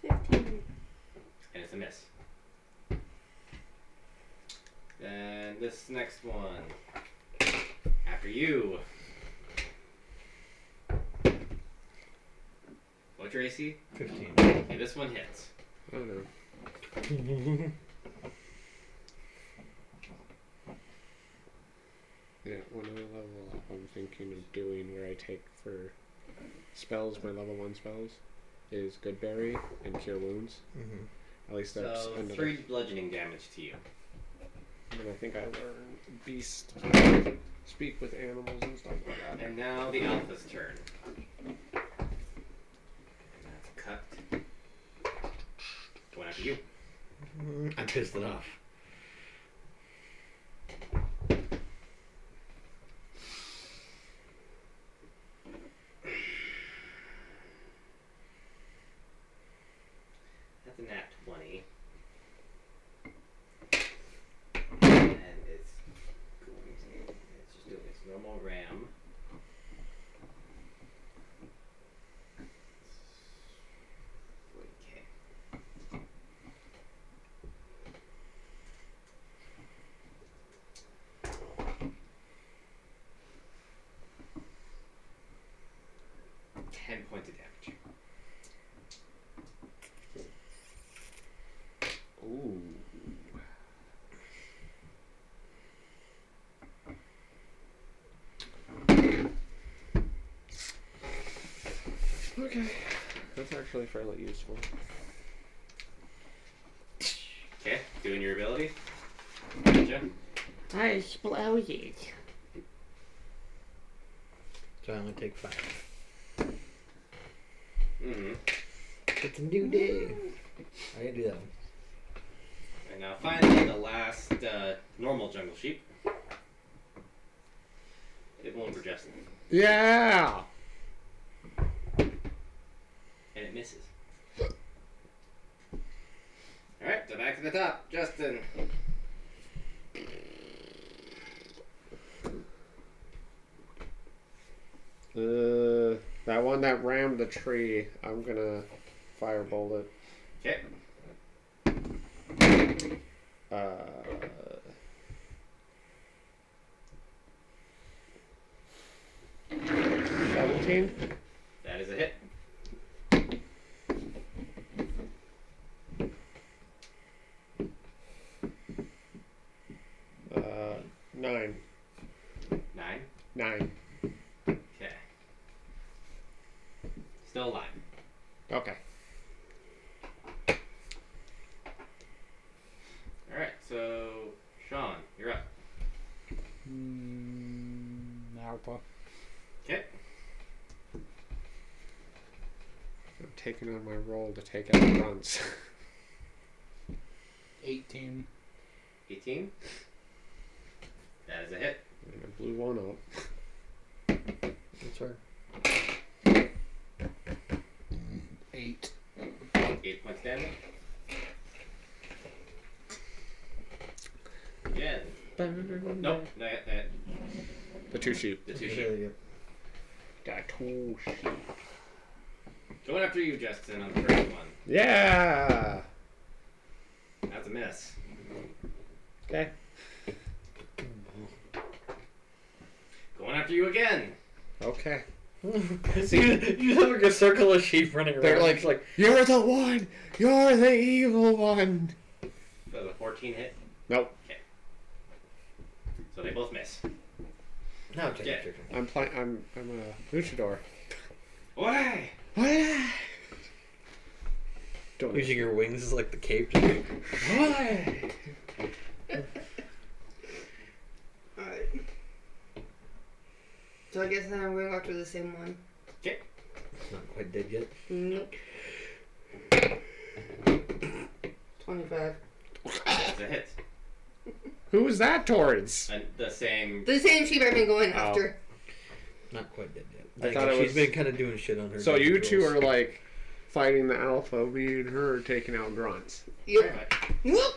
15. And it's a miss. Then this next one. After you. What's your AC? 15. Okay, this one hits. Oh no. Yeah, when I level up, I'm thinking of doing where I take for spells, my level 1 spells, is Good Berry and Cure Wounds. Mm-hmm. At least that's So another. 3 bludgeoning damage to you. And I think I learned Beast, speak with animals and stuff like that. And now the alpha's turn. And that's cut. Going after you. I pissed it off. That's a nat 20. And it's just doing its normal ram. Okay. Ten points of damage. Ooh. Okay. That's actually fairly useful. Okay, doing your ability. Gotcha. I exploded. So I only take 5. Mm-hmm. It's a new day. I can do that one. And now finally, the last normal jungle sheep. It won't for Justin. Yeah! And it misses. Alright, so back to the top. Justin. That one that rammed the tree, I'm gonna firebolt it. Okay. 17? That is a hit. Okay. Alright, so Sean, you're up. Alpha. Okay. I'm taking on my role to take out grunts. 18. 18. That is a hit. And I blew one up. That's right. 8. 8 points damage. Again. Nope, not yet. The 2 sheep. The 2 There sheep. you Got 2 sheep. Going after you, Justin, on the first one. Yeah! That's a miss. Okay. Going after you again. Okay. go. You have like a circle of sheep running around. They're like, you're the one! You're the evil one! For the 14 hit. Nope. So they both miss. now take Yeah. your turn. I'm a luchador. Why? Don't Using your wings as like the cape. Just like, Why? Alright. So I guess then I'm going after the same one. Okay. it's not quite dead yet. Nope. 25. That's a hit. Who was that towards? And the same. The same sheep I've been going Oh. after. Not quite dead yet. I thought it she's was- been kind of doing shit on her. So damage you two rolls. are like fighting the alpha, me and her taking out grunts. Pretty Yep. much. Whoop!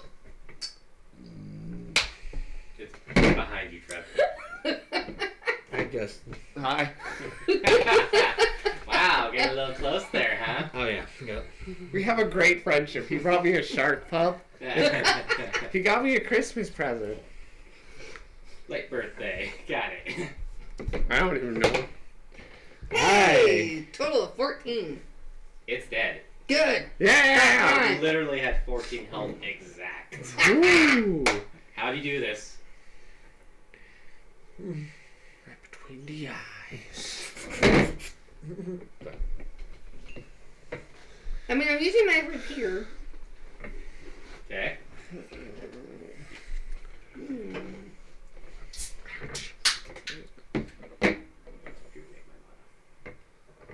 It's behind you, Trev. I guess. Hi. Wow, getting a little close there, huh? Oh yeah. Yep. We have a great friendship. He brought me a shark pup. He got me a Christmas present. Late birthday. Got it. I don't even know. Hey! Total of 14. It's dead. Good. Yeah! You literally had 14 health exact. Ooh! How do you do this? Right between the eyes. I mean, I'm using my rapier. Okay.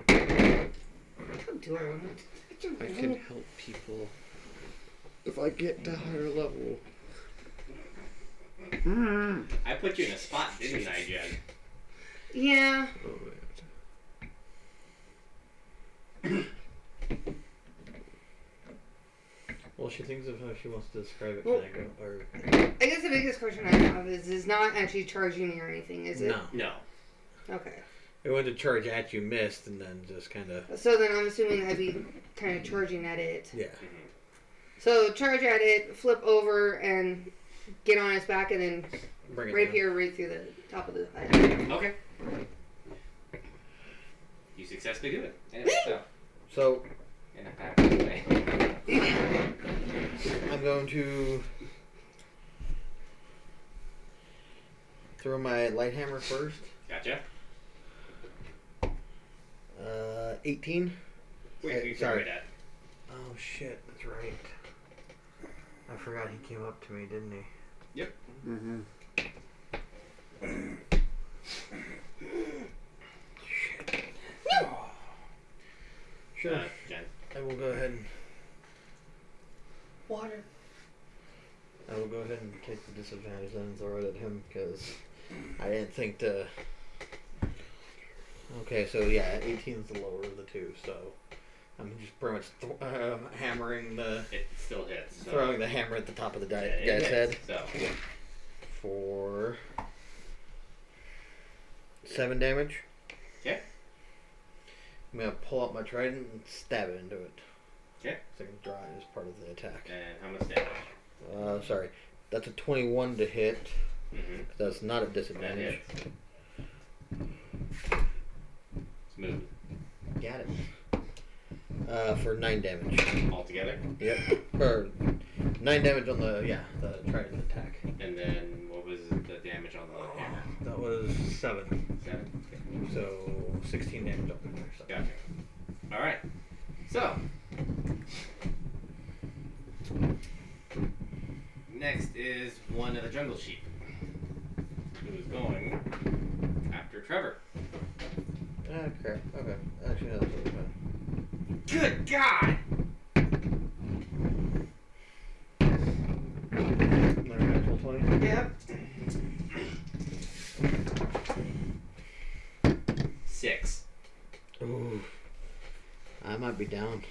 How do I want to? I can help people if I get to higher level. I put you in a spot, didn't I, Jen? Yeah. Well, she thinks of how she wants to describe it. Well- Can I go? Or I guess the biggest question I have is not actually charging me or anything, is it? no. No. Okay. It went to charge at you, missed, and then just kind of So then I'm assuming I'd be kind of charging at it. yeah. So charge at it, flip over, and get on its back, and then Bring it right down. here, right through the top of the head. Okay. You successfully do it. And so, So in a fabulous way. I'm going to throw my light hammer first. Gotcha. 18. Wait, you sorry. sorry. That. Oh shit, that's right. I forgot he came up to me, didn't he? Mm-hmm. Sure. Jen. I will go ahead and Water. I will go ahead and take the disadvantage then and throw it at him because I didn't think to. Okay, so yeah, 18 is the lower of the two, so I'm just pretty much hammering the, It still hits. So. throwing the hammer at the top of the Yeah, it guy's head hits, So. for 7 damage. Okay. I'm gonna pull out my trident and stab it into it. Okay. So I can draw it as part of the attack. And how much damage? Sorry, that's a 21 to hit. Mm-hmm. That's not at That disadvantage. hits. Smooth. Got it. For 9 damage. Altogether. Yep. Or 9 damage on the the trident attack. And then what was the damage on the hammer? That was 7. 7. Okay. So 16 damage altogether. So. Gotcha. Alright. So, next is one of the jungle sheep, who's going after Trevor. Ah, crap. Okay. Actually, no, that's really fine. Good God! Another natural 20. Yep. 6. Ooh. I might be down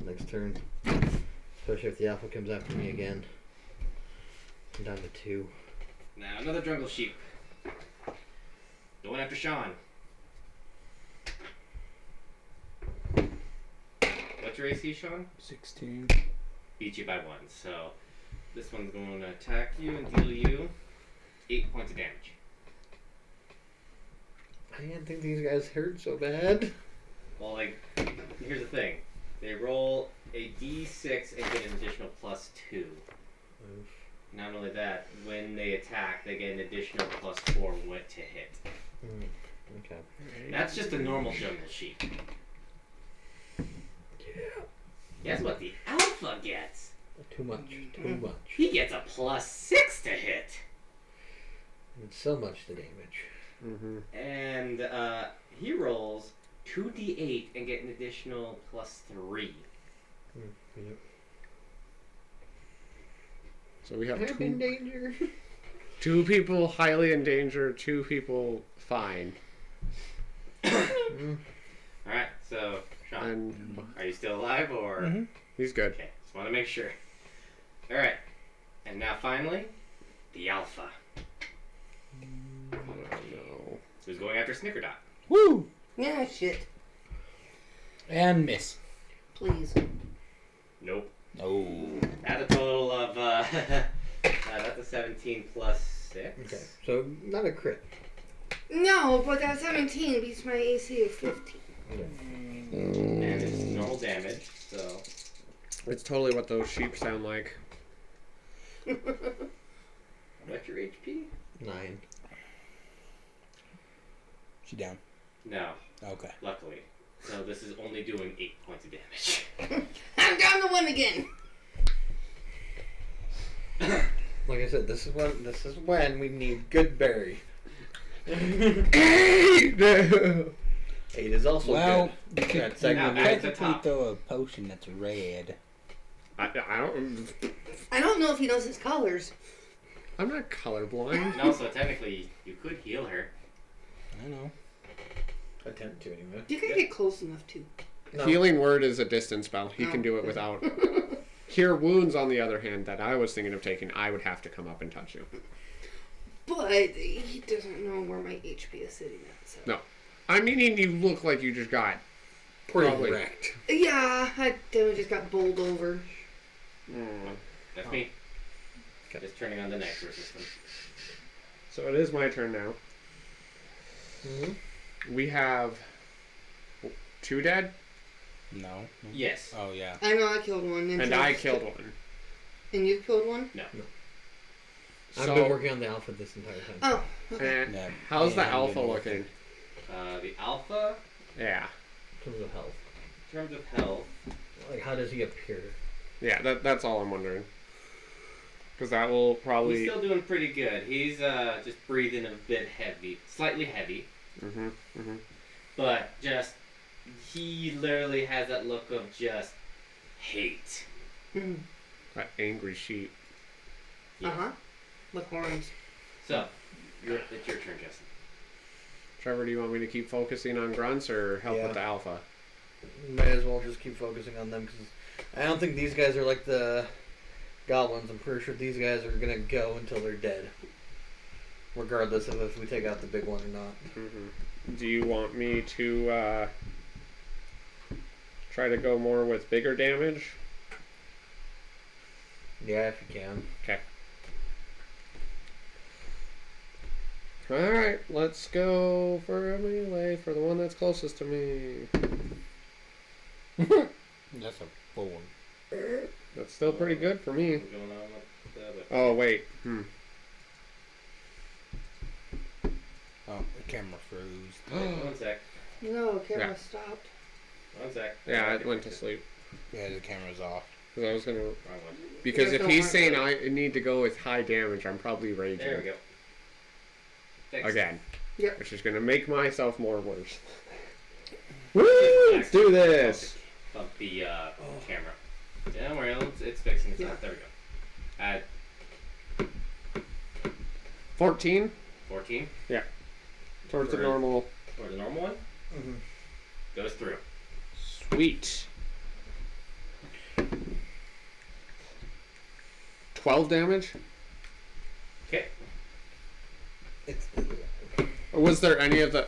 next turn. Especially if the alpha comes after me again. I'm down to 2. Now another jungle sheep. Going after Sean. What's your AC, Sean? 16. Beat you by 1. So this one's going to attack you and deal you 8 points of damage. I didn't think these guys hurt so bad. Well, like, here's the thing. They roll a d6 and get an additional +2. Not only that, when they attack, they get an additional +4 when to hit. Okay. That's just a normal jungle sheep. Yeah. Guess what the alpha gets? Too much. Too much. He gets a +6 to hit. And so much the damage. And he rolls 2d8 and get an additional +3. Yep. So we have I'm in danger. 2 people highly in danger, 2 people fine. Alright, so, Sean, And are you still alive or? he's good. Okay, just want to make sure. Alright, and now finally, the alpha. Oh, no. Who's going after Snickerdot? Woo! Yeah, shit. And miss. Please. Nope. No. At a total of, that's a 17 plus 6. Okay. So, not a crit. No, but that 17 beats my AC of 15. And it's normal damage, so. It's totally what those sheep sound like. What's your HP? 9. She down. No, Okay. luckily. So this is only doing 8 points of damage. I'm down to 1 again. Like I said, this is when we need good berry. 8 is also Well, good. you could That segment Now, back to technically top. throw a potion that's red. I don't. I don't know if he knows his colors. I'm not colorblind. And also, technically, you could heal her. I know. attempt to anyway. You can get close enough to. No. Healing word is a distance spell. He can Oh. do it without. Cure wounds, on the other hand, that I was thinking of taking, I would have to come up and touch you. But he doesn't know where my HP is sitting at. So. No. I mean, you look like you just got Pretty probably wrecked. Yeah, I just got bowled over. That's me. Okay. Just turning on the Nexus system. So it is my turn now. Mm-hmm. We have 2 dead, No. Yes. Oh yeah. I know I killed one. and I killed one. And you killed one? I've So, been working on the alpha this entire time. Oh, okay. Yeah. how's the Yeah, alpha you know. looking? The alpha, Yeah. In terms of health. in terms of health, Like, how does he appear? Yeah, that's all I'm wondering. Because that will he's probably... still doing pretty good. He's just breathing a bit heavy, slightly heavy, but just he literally has that look of just hate. That angry sheep. Uh huh. With horns. So, it's your turn, Justin. Trevor, do you want me to keep focusing on grunts or help Yeah. with the alpha? Might as well just keep focusing on them because I don't think these guys are like the goblins. I'm pretty sure these guys are gonna go until they're dead, regardless of if we take out the big one or not. Do you want me to try to go more with bigger damage? Yeah, if you can. Okay. Alright, let's go for a melee for the one that's closest to me. That's a 4. That's still pretty good for me. What's going on with the other? Oh, wait. Oh, the camera froze. One sec. No, camera Yeah. stopped. One sec. Yeah, I went to sleep. Yeah, the camera's off. Because I was gonna. Wrong one. Because There's if no he's mark. saying I need to go with high damage, I'm probably raging. There we go. Fixed. Again. Yep. Which is gonna make myself more worse. Woo! Let's do this! Bump the camera. Yeah, don't worry, it's fixing itself. Yeah. There we go. Add 14? 14 Towards the For- normal. or the normal one. Mm-hmm. Goes through. Sweet. 12 damage? Okay. It's Was there any of the.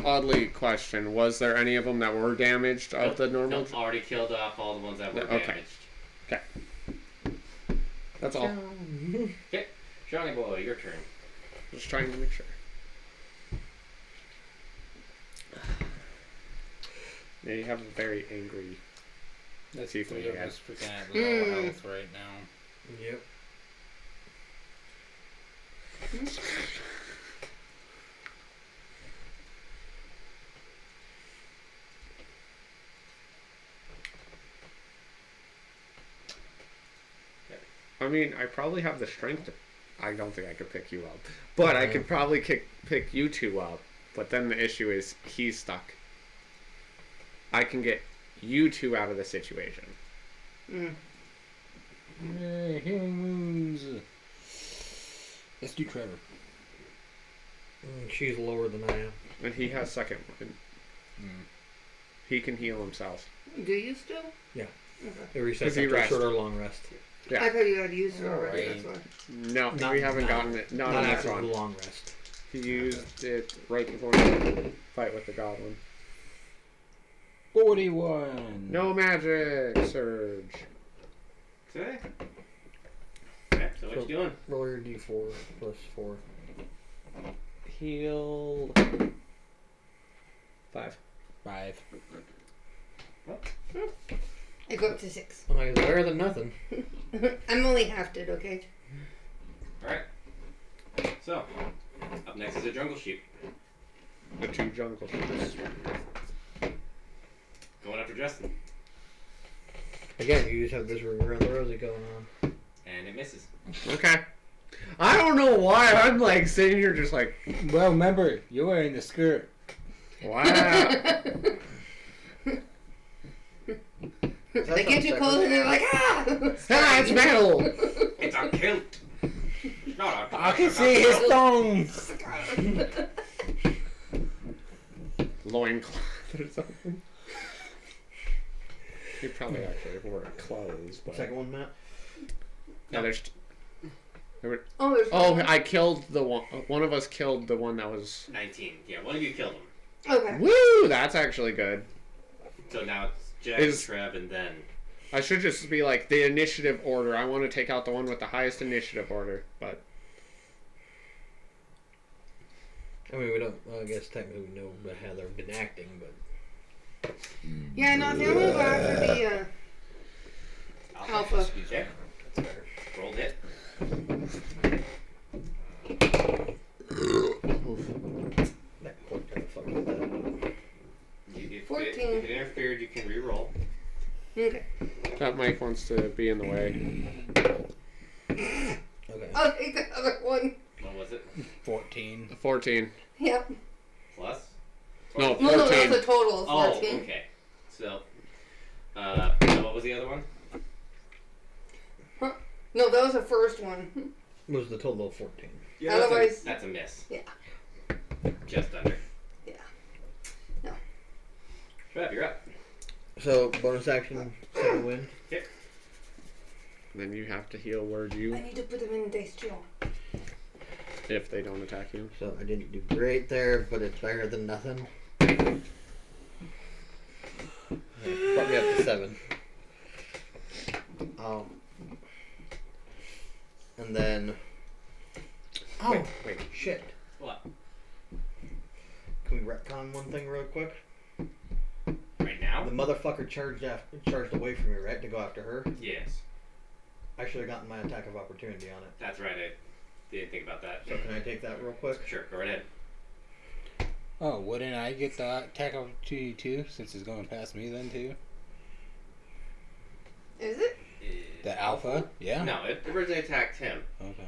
Oddly question, was there any of them that were damaged of the normal? Nope, already killed off all the ones that were Okay. damaged. That's all. Okay. Johnny boy, your turn. Just trying to make sure. Yeah, you have a very angry. That's Tiefling three of again. us freaking at low health right now. Yep. I mean, I probably have the strength to. I don't think I could pick you up. But I could probably pick you two up. But then the issue is he's stuck. I can get you two out of the situation. Mm. Yay, healing wounds. Let's do Trevor. She's lower than I am. And he has second one. Mm. He can heal himself. Do you still? Yeah. Okay. It resets Does he after a rest? short or long rest. Yeah. I thought you had used it already. Alright. That's why. No, Not- we haven't not- gotten it. Not, Not on this after the one. long rest. He used it right before the fight with the goblin. 41. No magic surge. Okay. Okay, so what you doing? Roll your d4 plus 4. Heal. 5. 5. I go up to 6. I'm like, it's better than nothing. I'm only half dead, okay? Alright. So, up next is a jungle sheep. The 2 jungle sheeps. Going after Justin. Again, you just have this ring around the rosy going on. And it misses. Okay. I don't know why I'm like sitting here just like, Well, remember, you're wearing the skirt. wow. They get you close and they're like, ah! Ah, it's metal. It's a kilt! Not a I can see his thumbs. Loincloth or something. He probably actually wore clothes, but Second one, Matt. no, there's. Oh, there's Oh, one. I killed the one. One of us killed the one that was. 19. Yeah, one of you killed him. Okay. Woo! That's actually good. So now it's Jack, Is- Trev, and then... I should just be like the initiative order. I want to take out the one with the highest initiative order, but I mean, we don't, well, I guess technically we know how they've been acting, but. Yeah, no, the only go after the, Alpha. Excuse me. That's better. Rolled hit. That point kind of fucked with that. If 14. If it interfered, you can re-roll. Okay. that Mike wants to be in the way. Okay. I'll take the other one. What was it? 14. 14. Yep. Plus? No, No, that's 14. a total of Oh, 14. okay. So what was the other one? No, that was the first one. Was the total of 14. Yeah, Otherwise- that's a miss. Yeah. Just under. Yeah. No. Trev, you're up. So, bonus action, second win. Then you have to heal word I you need to put them in dice jail. if they don't attack you. So, I didn't do great there, but it's better than nothing. Yeah, brought me up to 7. And then. Oh, Wait. shit. What? Can we retcon one thing real quick? Right now? The motherfucker charged away from me, right, to go after her. Yes. I should have gotten my attack of opportunity on it. That's right. I didn't think about that. So can I take that real quick? Sure, go right ahead. Oh, wouldn't I get the attack opportunity too, since it's going past me then too? Is it? The alpha? Yeah. No, it originally attacked him. Okay.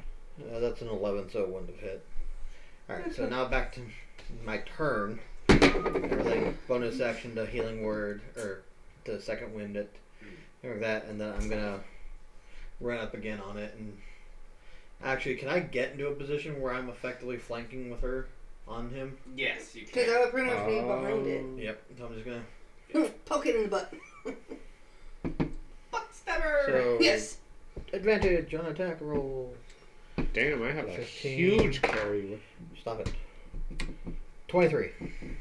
That's an 11, so it wouldn't have hit. Alright, so now back to my turn. Everything. Bonus action to healing word, or to second wind it. Like that, and then I'm gonna run up again on it. And actually, can I get into a position where I'm effectively flanking with her on him? Yes, you Because can. I would pretty much be behind it. Yep. So I'm just gonna. Poke it in the butt. Butt stabber! So Yes. advantage on attack roll. Damn, I have a 15. huge carry. Stop it. 23.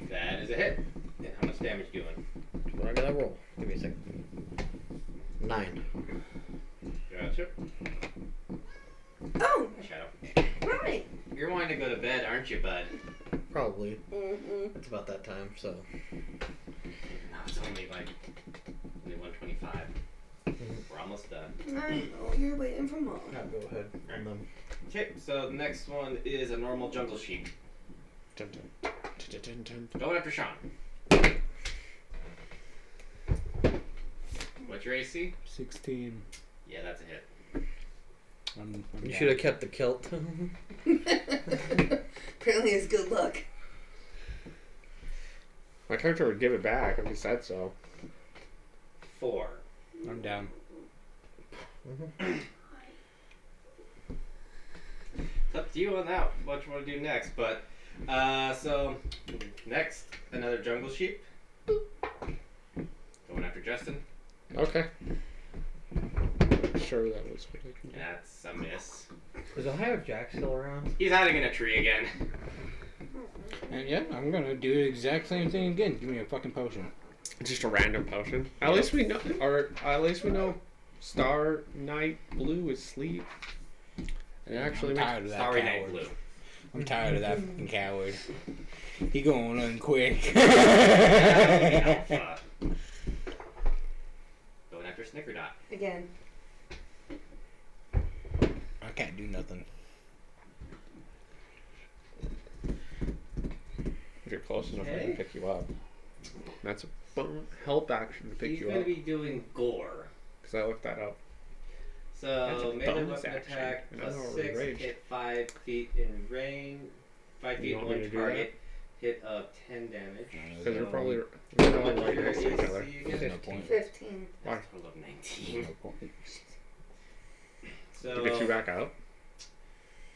That is a hit. And how much damage you doing? What I gotta roll? Give me a second. 9. Gotcha. Oh, Shadow. right. You're wanting to go to bed, aren't you, bud? Probably. Mm-hmm. It's about that time, so. No, it's only like only 125. We're almost done. I know, you're waiting for mom. Yeah, go ahead. And then Okay, so the next one is a normal jungle sheep. Dun, dun, dun, dun, dun, dun. Going after Sean. What's your AC? 16. Yeah, that's a hit. I'm you down. should have kept the kilt. Apparently it's good luck. My character would give it back if he said so. 4. I'm down. It's up to you on that. What you want to do next? But so next, another jungle sheep. Going after Justin. Okay. Sure, that was what I can do. That's a miss. Is Ohio Jack still around? He's hiding in a tree again. And yeah, I'm gonna do the exact same thing again. Give me a fucking potion. Just a random potion. At least we know, or at least we know, Star Night Blue is sleep. And actually, I'm makes tired of that Starry Night coward. Blue. I'm tired of that fucking coward. He going on quick. Alpha. Going after Snickerdot. Again. I can't do nothing. if you're close enough, I Okay. can pick you up. That's a help action to pick He's you going up. to be doing gore. Because I looked that up. That's So a melee bonus weapon action. attack And plus I'm already 6, raged. hit 5 feet in range, 5 You feet want me to one do target, hit of 10 damage. Because you're probably What's right your next to each other. AC There's again? no point. 15. Why? That's a total of 19. No point. So To get you back out.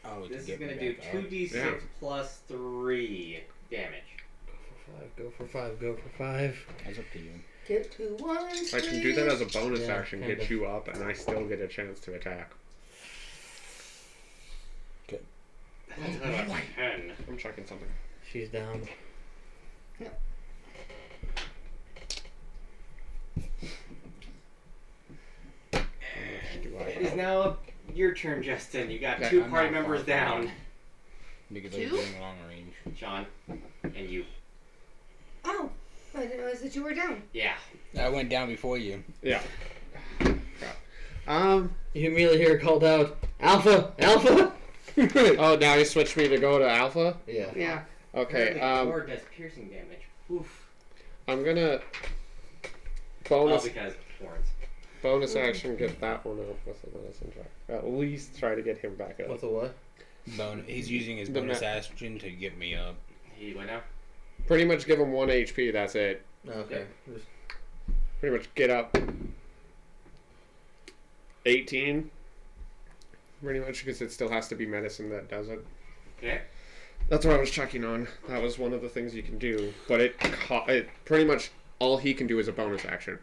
Oh, to this is get going to me do back 2d6 Yeah. plus 3 damage. Go for 5, go for 5. up. That's up to you. Get to one. I can do that as a bonus Yeah, action, kinda. get you up, and I still get a chance to attack. That's another 10. I'm checking something. She's down. How much do I It is have? now your turn, Justin. You got Okay, 2 I'm party not members far from down. you. Because I was Two? doing long range. Sean, and you. Oh, I didn't realize that you were down. Yeah. I went down before you. Yeah. Crap. You immediately hear called out, Alpha! Alpha! Oh, now he switched me to go to Alpha? Yeah. Yeah. Okay, Or does piercing damage. Oof. I'm gonna Oh, bonus because horns. bonus action get that one up with the medicine check. At least try to get him back up. What's the what? He's using his The bonus ma- action to get me up. He went out. Pretty much give him 1 HP, that's it. Okay. Just Pretty much get up 18. Pretty much because it still has to be medicine that does it. Okay. That's what I was checking on. That was one of the things you can do, but it pretty much all he can do is a bonus action,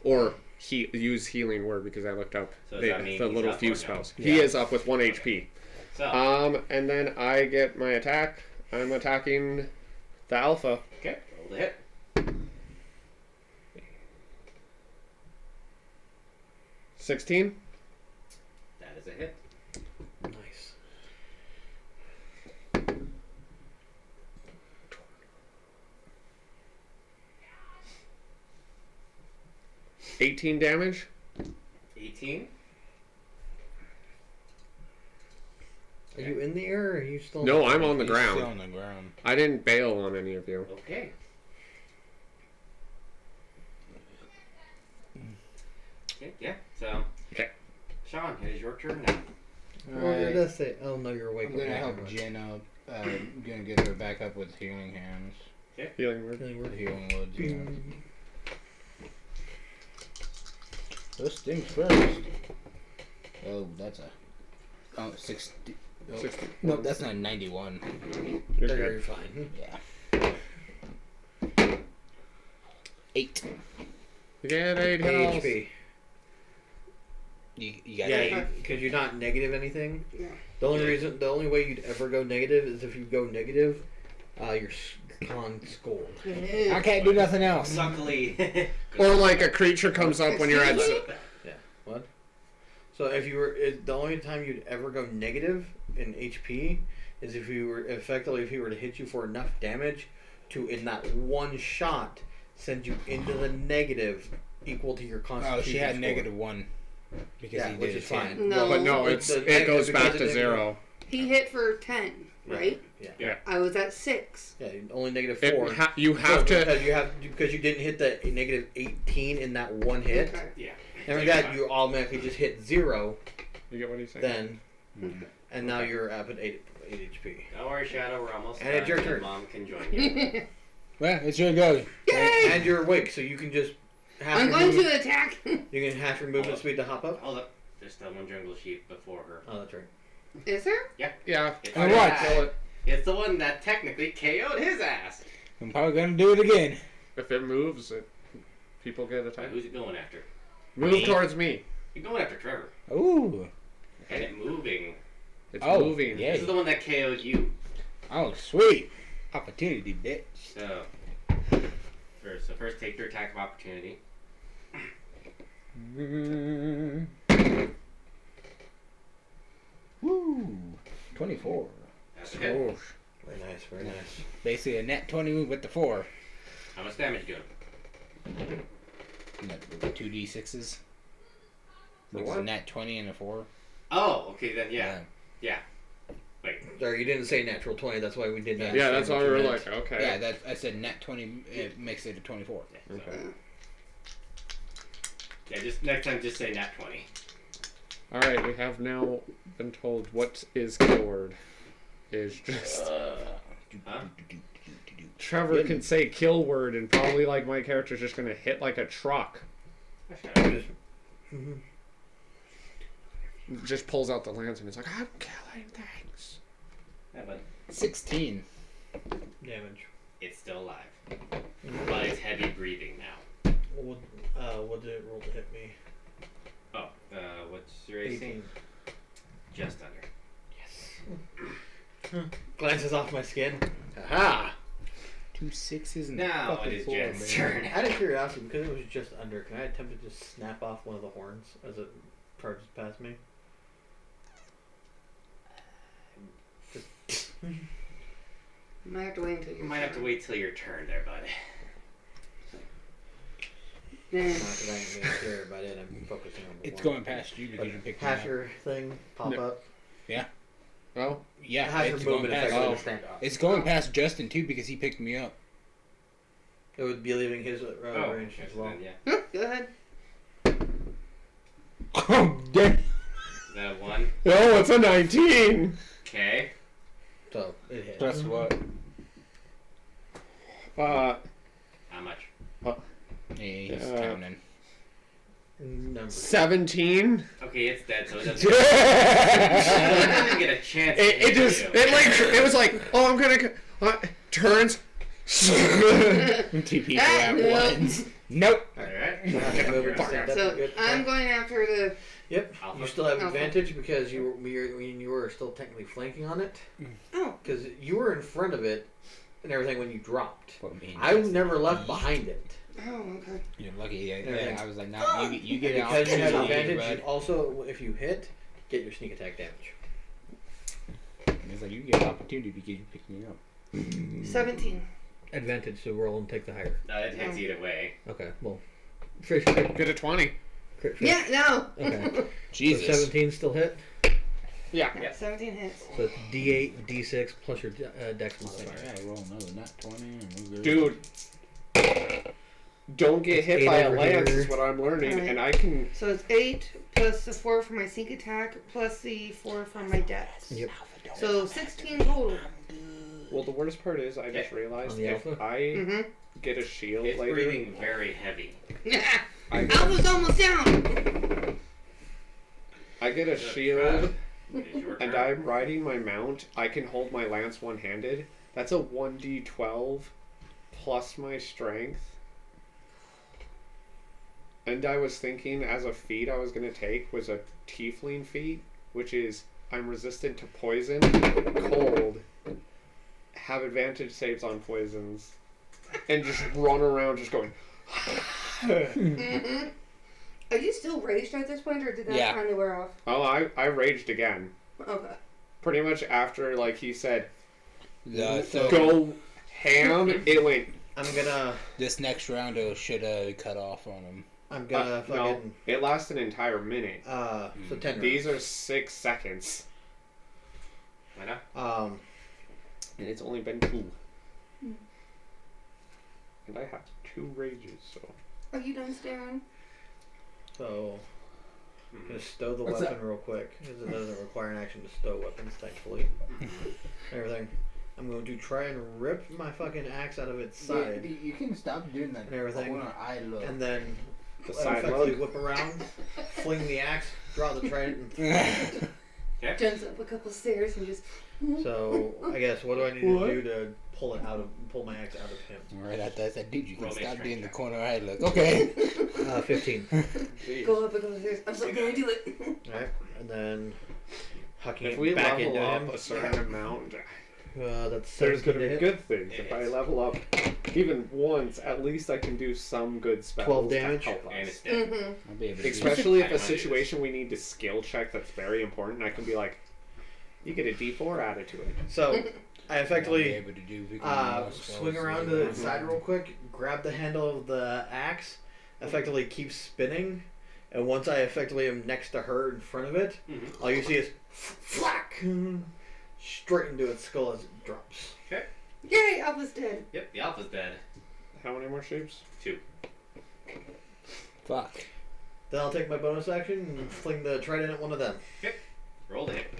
or he use healing word because I looked up So does that mean the he's little up or few no? spells. Yeah. He is up with 1 HP. So, And then I get my attack. I'm attacking the alpha. okay, roll the hit. 16. That is a hit. nice. 18 damage. 18. Are you in the air or are you still? No, I'm on the He's ground. still on the ground. I didn't bail on any of you. Okay. Okay, yeah, so. Okay. Sean, it is your turn now. Well, it does say. Oh no, you're awake. I'm gonna help Jen out. I'm gonna get her back up with healing hands. Healing word. With healing woods. Yeah. Those things first. Oh, that's a. Oh, 60. Oh, 60. no, that's not 91. You're You're good. fine. Yeah. 8. You get 8 health. HP. You got Yeah, 8. because you're not negative anything. Yeah. The only way you'd ever go negative is if you go negative, your con scored. I can't do nothing else. Luckily. Or like a creature comes up when you're at. What? So if you were, the only time you'd ever go negative in HP is if you were if he were to hit you for enough damage to in that one shot send you into the negative equal to your constitution. Oh, she had score. -1 because Yeah, he which did is a 10. fine. No. But no, It's the it goes negative back because to it didn't 0. He hit for 10, right? Yeah. I was at 6. Yeah, only negative It 4. you have to. because you didn't hit the negative 18 in that one hit. Okay. Yeah. And with that, you automatically just hit 0. You get what he's saying? Then, and now you're up at 8 HP. Don't worry, Shadow, we're almost And done. it's your turn. Mom can join you. Well, it's your go. Yay! And you're awake, so you can just I'm going to attack. You can half your movement speed to hop up. Hold up. There's still one jungle sheep before her. Oh, that's right. Is there? Yeah. It's, And the what? guy. It's the one that technically KO'd his ass. I'm probably gonna do it again. If it moves, people get Right, attacked. who's it going after? Move Me? towards me. You're going after Trevor. Ooh. And it moving. It's Oh, moving. yeah. This is the one that KO'd you. Oh, sweet. Opportunity, bitch. So first take your attack of opportunity. Woo. 24. That's a hit. Oh, Very nice, very nice. basically a net 20 with the 4. How much damage you doing? 2d6s. Looks what? a net 20 and a 4. Oh, okay then yeah. Wait. Sorry, you didn't say natural 20. That's why we did not. Yeah, understand that's what why we you were meant. like, okay. Yeah, that I said net 20. It makes it a 24. Yeah, so- Okay. yeah, just next time just say nat 20. Alright, we have now been told what is keyword is just. Huh? Trevor can say kill word, and probably like my character's just gonna hit like a truck. Shadow. Just pulls out the lance and it's like, I'm killing things. Yeah, but 16. Damage. it's still alive. But it's heavy breathing now. What did it roll to hit me? Oh, what's your AC? 18. Just under. Yes. Glances off my skin. Aha! 2 6s and Now fucking it is 4, Jen's man. turn. Out of curiosity, because it was just under, can I attempt to just snap off one of the horns as it charges past me? Might have to wait until You your might have to turn. wait till your turn there, bud. Then Not that I ain't gonna care about it. I'm focusing on the It's one. going past you because you picked me Half up. your thing pop No. up. Oh, Yeah, Half your it's going movement past. effectively Oh. stand up. It's going past Justin too because he picked me up. It would be leaving his Oh, range okay, as so well. then, yeah. go ahead. Oh, damn. Is that a 1? oh, it's a 19. Okay. So it hit. Plus what? How much? Yeah, he's counting. Number. 17. Okay, it's dead, so it doesn't, it doesn't get a chance to It hit just you. it was like, oh, I'm gonna turns. Two people at nope. once. Nope. Alright. Move and stand up. So Good. I'm going after the. Yep. Alpha. You still have Alpha. advantage because you were still technically flanking on it. Oh, Because you were in front of it and everything when you dropped. Put me in I Justin. never left behind it. oh, okay. You're lucky. Yeah, Everything. I was like, no, you get it Because you have opportunity, advantage, you bud. also, if you hit, get your sneak attack damage. It's like you get opportunity because you picked me up. 17. Advantage, so roll and take the higher. It hits either way. Okay, well. Crit, Get a 20. crit, Yeah, no. Okay. Jesus. So 17 still hit. Yeah. Yeah, 17 hits. So it's D8, D6 plus your dex It's like, modifier. yeah, roll another nat 20 and we're good. Dude, don't get It's hit 8 by a over lance here. is what I'm learning, Alright. and I can. So it's 8 plus the 4 for my sneak attack plus the 4 for my dex. Yep. So 16 total. Well, the worst part is I just realized On the if alpha? I Mm-hmm. get a shield It's later, breathing very heavy. I Alpha's almost down. get a shield, It is your and turn. I'm riding my mount. I can hold my lance one-handed. That's a 1d12 plus my strength. And I was thinking, as a feat I was gonna take was a tiefling feat, which is I'm resistant to poison, cold, have advantage saves on poisons, and just run around just going. Mm-hmm. Are you still raged at this point, or did that Yeah. finally wear off? Oh, I raged again. Okay. Pretty much after, like he said, Yeah, so go ham, it went. I'm gonna this next round should cut off on him. I'm gonna No, fucking it lasts an entire minute. so 10 These rounds. are 6 seconds. Why not? And it's only been 2. And I have 2 rages, so. Are you done staring? So I'm gonna stow the What's weapon real quick, because it doesn't require an action to stow weapons, thankfully. Everything. I'm going to try and rip my fucking axe out of its side, You can stop doing that And everything. corner eye look. and then The side effectively load. whip around, fling the axe, draw the trident, and Jumps up a couple stairs and just. so I guess what do I need to do to pull my axe out of him? Right after I said, dude, you can Roll me a stop strength doing the check. corner eye look. Okay. 15. Jeez. Go up a couple stairs. I'm still gonna do it. Alright, and then hucking If it we back level into up him. a certain amount, That's there's 17 going to to be hit. good things. It If I is. level up even once, at least I can do some good spells 12 damage. to help And us. it's dead. Mm-hmm. I'll be able to do Especially if I a might use. situation we need to skill check that's very important, I can be like, you get a D4 added to it. So I I'll be effectively able to do more spells swing around to later the on. side real quick, grab the handle of the axe, effectively keep spinning, and once I effectively am next to her in front of it, Mhm. all you see is flack straight into its skull as it drops. Yay, Alpha's dead. Yep, the alpha's dead. How many more shapes? 2. Fuck. Then I'll take my bonus action and fling the trident at one of them. Roll the hit.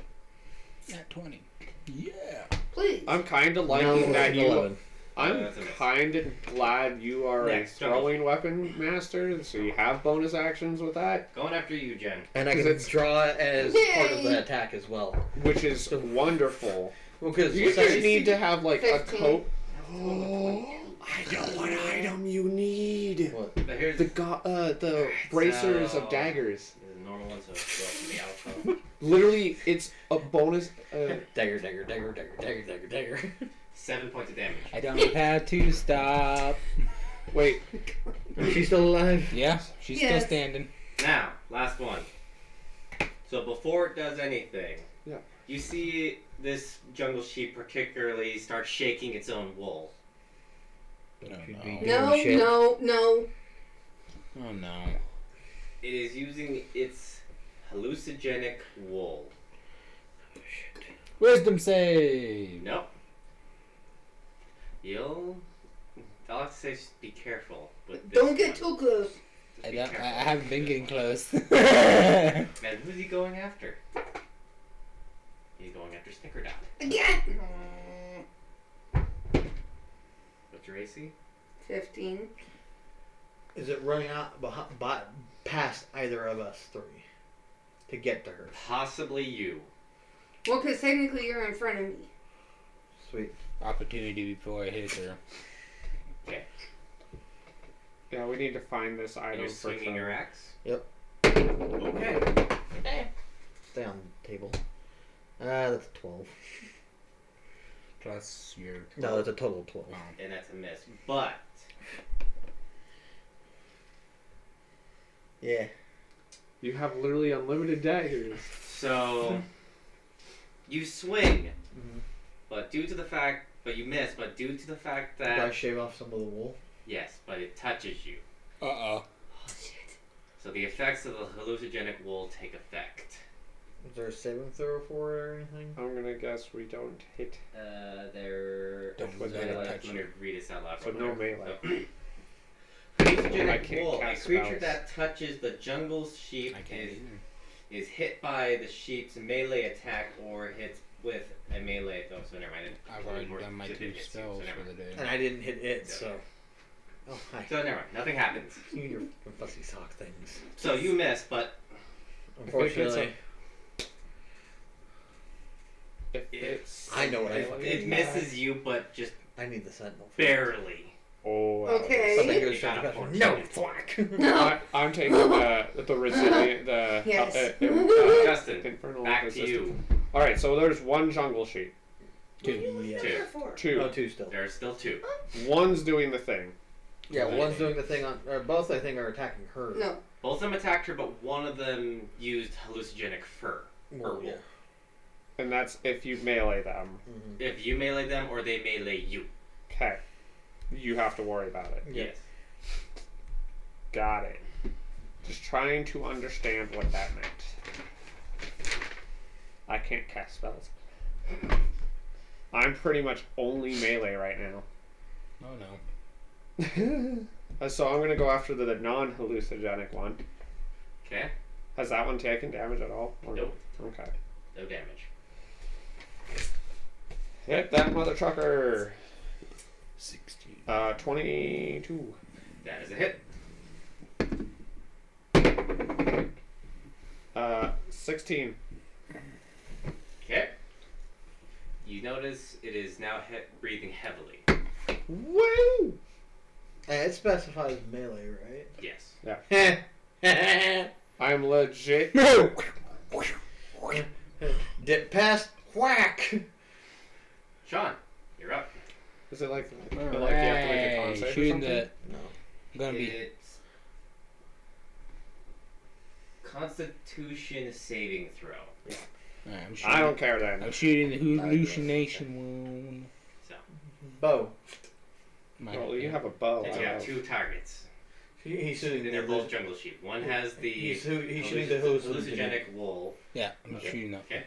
Nat 20. Yeah. Please. I'm kind of Now liking that an you. 11. I'm That's a miss. kind of glad you are Next, a throwing weapon master, so you have bonus actions with that, Going after you, Jen. And I 'Cause can it's- draw it as part of Yay! the attack as well. which is wonderful. Well, because You just need to have like a 15. coat. I know what item you need. what? But here's The bracers So- of daggers. the normal one, so go from the alpha. Literally, it's a bonus. Dagger, dagger, dagger, dagger, dagger, dagger, dagger. 7 points of damage. I don't have to stop. Wait, Is she still alive? Yeah, she's Yes. still standing. Now, last one. So before it does anything, Yeah. you see this jungle sheep particularly start shaking its own wool. Oh, Should no. be doing No, shit. no. Oh no. It is using its hallucinogenic wool. Wisdom save. Nope. I'll have to say just be careful with this Don't get one. too close. Just I, be don't, I careful. haven't been getting close. Man, who's he going after? He's going after Snickerdot. Again. What's your AC? 15. Is it running out past either of us three to get to her? Possibly you. Well, because technically you're in front of me. Sweet. Opportunity before it hits her. yeah, we need to find this And item you're for swinging your Trevor. axe? Yep. Okay. Stay on the table. That's a 12. Plus your. No, that's a total of 12. And that's a miss. But Yeah. You have literally unlimited daggers. so you swing, Mhm. but you miss. But due to the fact Do I that shave off some of the wool? yes, but it touches you. Uh oh. Oh, shit. So the effects of the hallucinogenic wool take effect. Is there a saving throw for it or anything? I'm gonna guess we don't hit. There. Don't with let it melee. touch Let me you. read this out loud. So real no quick. melee. So, I hallucinogenic can't wool. A cast creature spells. that touches the jungle sheep I can't either. is hit by the sheep's melee attack or hits with a melee. Oh, so never mind. I've already done my 2 spells for the day. And I didn't hit it, so. Oh, hi. So never mind. Nothing happens. You and your fussy sock things. So you miss, but Unfortunately, If it's I know what I it, fucking it misses you, but just I need the sentinel. barely. oh. Okay. Something You goes got a to the 14. No, flack. No. I'm taking the resilient, the Yes. Justin, infernal back to resistance. you. All right, so there's one jungle sheep. Yeah. Two. Two. Oh, two still. There's still two. One's doing the thing. Yeah, one's doing the thing on, or both I think are attacking her. No. Both of them attacked her, but one of them used hallucinogenic fur. Well, Or yeah. wool. And that's if you melee them. Mhm. If you melee them or they melee you. Okay. You have to worry about it. Yeah. Yes. Got it. Just trying to understand what that meant. I can't cast spells. I'm pretty much only melee right now. Oh no. So I'm going to go after the non-hallucinogenic one. Okay. Has that one taken damage at all? Or Nope. no? Okay. No damage. Hit that mother trucker. 16. 22. That is a hit. 16. Okay. You notice it is now breathing heavily. Woo! It specifies melee, right? Yes. I'm legit. No! Dip past, whack! Sean, you're up. Is it like you have to make a con Alright, save or shooting something? the. No. I'm gonna be. It's Constitution saving throw. Alright, I'm shooting. I don't care then. I'm shooting the hallucination wound. So Bow. My, Well, you have a bow. and I you have have- two targets. He's shooting And they're both jungle sheep. One has the He's shooting the hallucinogenic. hallucinogenic wool. Yeah, I'm Okay. shooting that. Okay.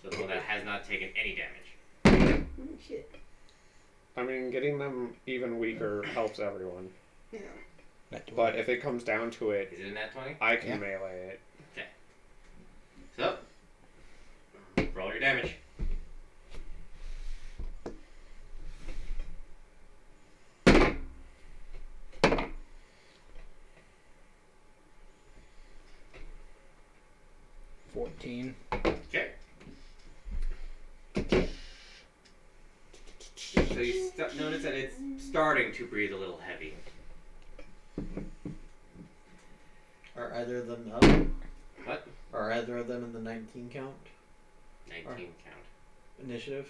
So the one that has not taken any damage. Oh, shit. I mean, getting them even weaker helps everyone. Yeah. That one. But if it comes down to it, Is it in that 20? I can Yeah. melee it. So, roll your damage. $14. Okay. So you notice that it's starting to breathe a little heavy. Are either of them up? What? Are either of them in the 19 count 19 count. initiative?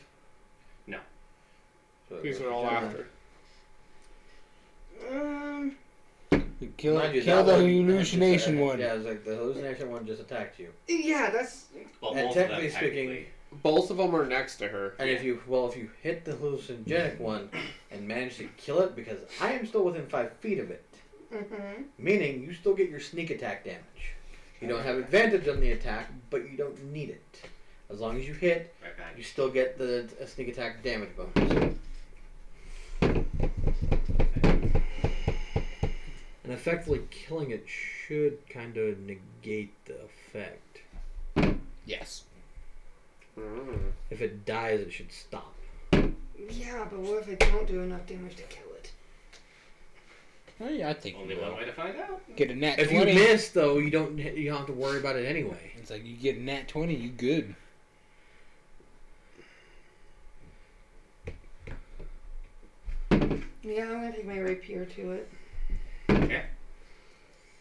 No. So These are all after. Kill, Mind you, kill that the one- hallucination one. Yeah, it's like the hallucination one just attacked you. Yeah, that's. Well, And both of them technically speaking- technically. Both of them are next to her. And if you hit the hallucinogenic one and manage to kill it, because I am still within 5 feet of it, Mm-hmm. meaning you still get your sneak attack damage. You don't have advantage on the attack, but you don't need it. As long as you hit, Right behind you you. still get the sneak attack damage bonus. And effectively killing it should kind of negate the effect. Yes. If it dies, it should stop. Yeah, but what if I don't do enough damage to kill it? Oh, yeah, I think Only you one will. way to find out. Get a nat If 20. you miss, though, you don't have to worry about it anyway. It's like you get a nat 20, you good. Yeah, I'm gonna take my rapier to it. Okay.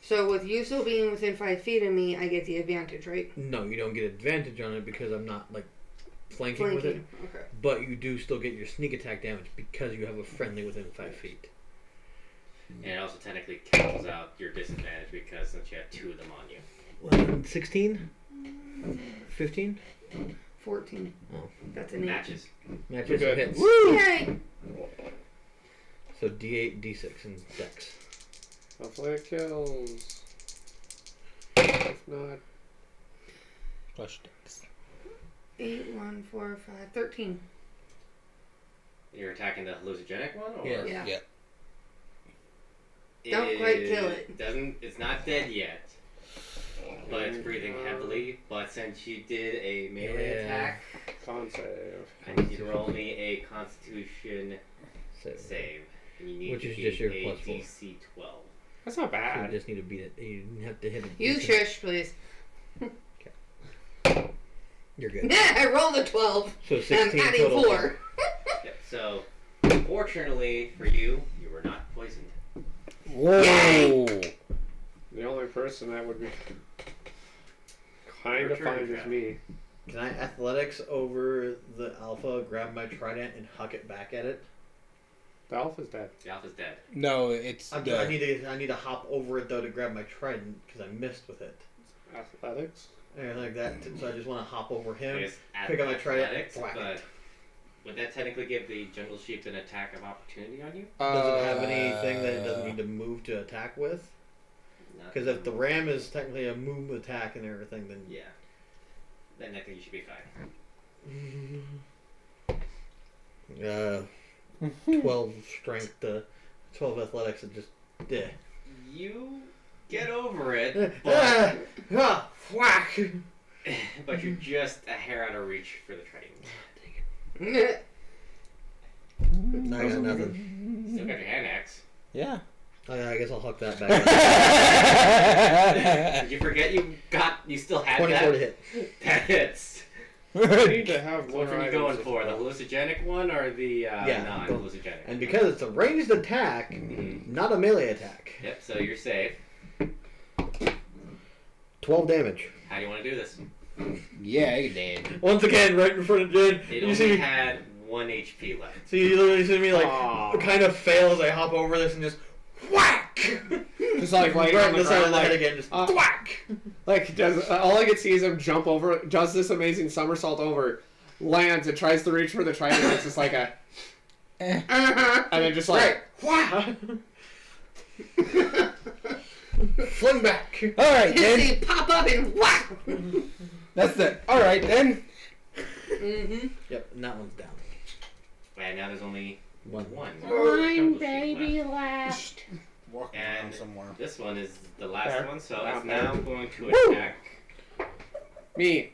So with you still being within 5 feet of me, I get the advantage, right? No, you don't get advantage on it because I'm not like flanking with it. Okay. But you do still get your sneak attack damage because you have a friendly within 5 feet. And it also technically cancels out your disadvantage because since you have two of them on you. 16? 15? 14. Oh. That's an 8. Matches. Matches Good. hits. Yay! So D8, D6, and Dex. Hopefully it kills. If not, Plus dex. 8, 1, 4, 5, 13. You're attacking the hallucinogenic one, or Yeah. Yeah. Yeah. Don't quite kill it. Doesn't. It's not dead yet, but it's breathing heavily. But since you did a melee attack, Con save. I need you to roll me a Constitution save. And you need Which to is beat just your a plus 4. DC 12. That's not So you bad. just need to beat it. You have to hit it. You shush, please. You're good. I rolled a 12. So I'm 16 adding total. 4. Yep. So, fortunately for you, you were not poisoned. Whoa! The only person that would be kind of Return fine trap. is me. Can I athletics over the alpha, grab my trident, and huck it back at it? The alpha's dead. The alpha's dead. No, it's I the... need to hop over it though to grab my trident because I missed with it. Athletics. And like that, so I just want to hop over I him. guess pick up my trident, athletics, whack but it. would that technically give the jungle sheep an attack of opportunity on you? Does it have anything that it doesn't need to move to attack with? Not- Because if the ram is technically a move attack and everything, then Yeah. Then I think you should be fine. 12 strength to 12 athletics and just You get over it, but, whack. but you're just a hair out of reach for the trident. No, I got nothing. Still got your hand axe. Yeah. Oh, yeah, I guess I'll huck that back. Did you forget you still had 24 to that? hit. That hits. I need to have Which one are you items going as for? The well. hallucinogenic one or the non-hallucinogenic? And because it's a ranged attack, not a melee attack. Yep, so you're safe. 12 damage. How do you want to do this? Yeah, you did. Once again, right in front of Jen. It You only see, had 1 HP left. so you literally see me like Aw. kind of fail as I hop over this and just whack. Just like laying right on in the the side of ground, the head like, again, just uh, whack. like does all I can see is him jump over, does this amazing somersault over, lands, and tries to reach for the trident. It's just like a, Uh-huh. and then just like, Whack. Fling back. All right, Just then. say pop up and whack. That's it. All right, then. Mm-hmm. Yep, and that one's down. And now there's only One. one. One jungle sheep baby left. left. Walking And- around somewhere. This one is the last There. one, so Out it's there. now going to Woo! attack. me.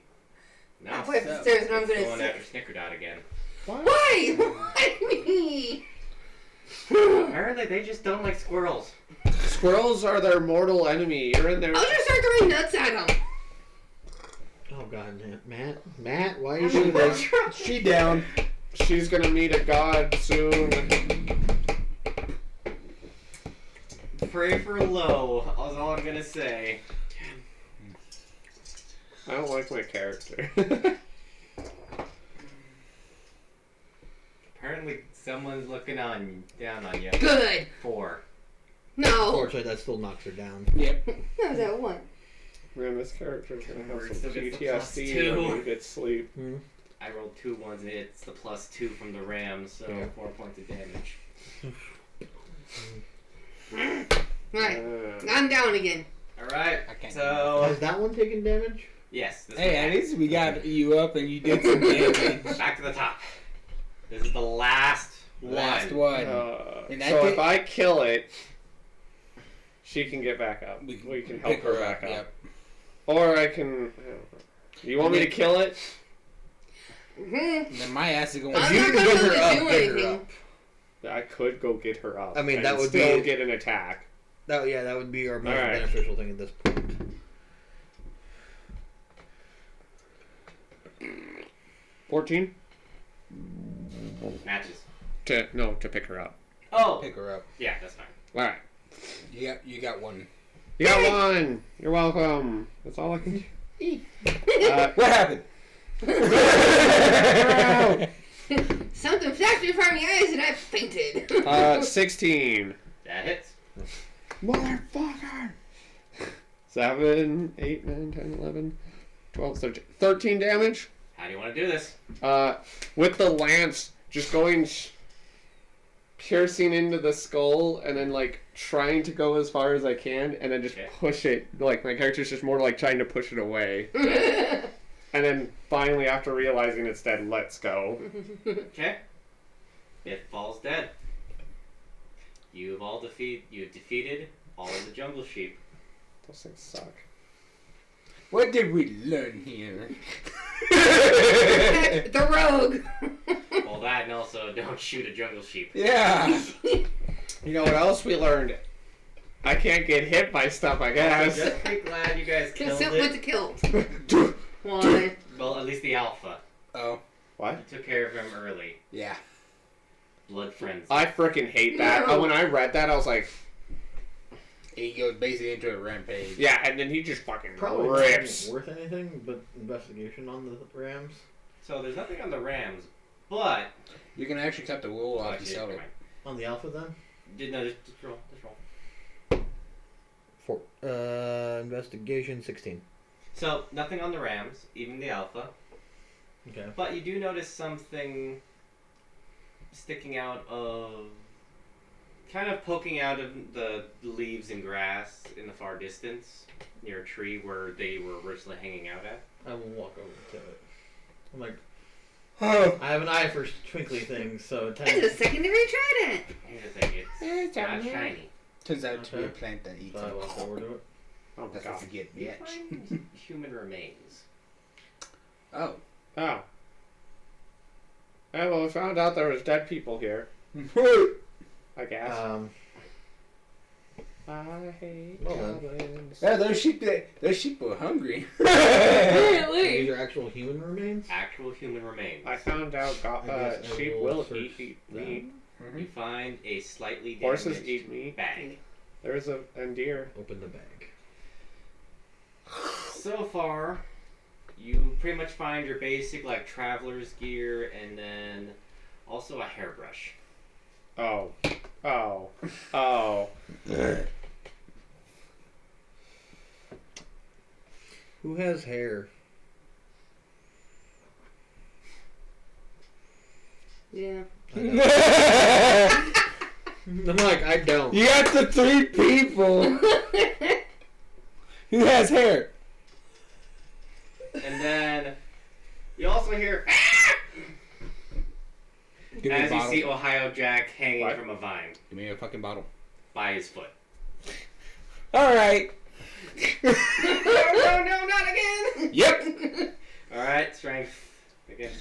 No, I'll play upstairs and I'm it's gonna going sit. after Snickerdot again. Why? Why me? Apparently, they just don't like squirrels. Squirrels are their mortal enemy. You're in there. I'll just start throwing nuts at him. Oh god, Matt, why are you doing this? She down. She's gonna meet a god soon. Pray for low. That's all I'm gonna say. I don't like my character. Apparently, someone's looking down on you. Good. 4. No. Unfortunately, that still knocks her down. Yep. That was at 1. Man, this character's gonna have We're some still getting the PTSD +2. when he gets sleep. I rolled 2 ones, and it's the +2 from the Rams, so Yeah. 4 points of damage. Right. Uh, I'm down again. Alright, I can't so. Has that one taken damage? Yes. This Hey, one at has. least we got you up and you did some damage. Back to the top. This is the last one. Last one. And that so did- if I kill it, she can get back up. We can help pick her up, back up. Yep. Or I can. You want me to kill it? Mm-hmm. And then my ass is going. I'm You not can gonna get her really up. do Get her anything. up. I could go get her up. I mean, and that would still be- get an attack. That would be our most Alright. beneficial thing at this point. 14 Matches. to pick her up. Oh! Pick her up. Yeah, that's fine. All right. You got one. You got one. You're welcome. That's all I can do. What happened? Something flashed in front of my eyes and I fainted. 16. That hits. Motherfucker. 7, 8, 9, 10, 11, 12, 13. 13 damage. How do you want to do this? With the lance, just going piercing into the skull and then like trying to go as far as I can and then just Okay. push it. Like my character's just more like trying to push it away. And then finally, after realizing it's dead, let's go. Okay. It falls dead. You've defeated all of the jungle sheep. Those things suck. What did we learn here? The rogue. Well, that and also don't shoot a jungle sheep. Yeah. You know what else we learned? I can't get hit by stuff, I I'm guess. just pretty glad you guys killed Consent with it. the kilt. Why? Well, at least the alpha. Oh. What? You took care of him early. Yeah. Blood frenzy. I freaking hate that. No. When I read that, I was like, He goes basically into a rampage. yeah, and then he just fucking Probably rips. not worth anything, but investigation on the Rams. So there's nothing on the Rams, but You can actually cut the wool off Actually, the seller. never mind. On the Alpha then? No, just roll. Just roll. Investigation 16. So nothing on the Rams, even the alpha. Okay. But you do notice something sticking out of, kind of poking out of the leaves and grass in the far distance, near a tree where they were originally hanging out at. I will walk over to it. I'm like, Oh. I have an eye for twinkly things, so it It's a tends secondary trident. Here's the thing, it's not shiny. Turns out to be a Okay. plant that eats so I walk over to it. Oh, That's God. what you get, You bitch. find human remains. Oh. Oh. Yeah, well, we found out there was dead people here. I guess. I hate well then. goblins. Yeah, those sheep were hungry. These Really? are actual human remains? Actual human remains. I found out I guess I sheep will will search eat that. meat. You find a slightly Horses damaged eat meat. bag. There's and deer. Open the bag. So far, you pretty much find your basic like traveler's gear and then also a hairbrush. Oh. Oh. Oh. Who has hair? Yeah. I'm like, I don't. You got the 3 people. Who has hair? And then you also hear Give me a as you bottle. see Ohio Jack hanging What? from a vine Give me a fucking bottle. by his foot. All right. No, not again! Yep. Alright, strength. I guess.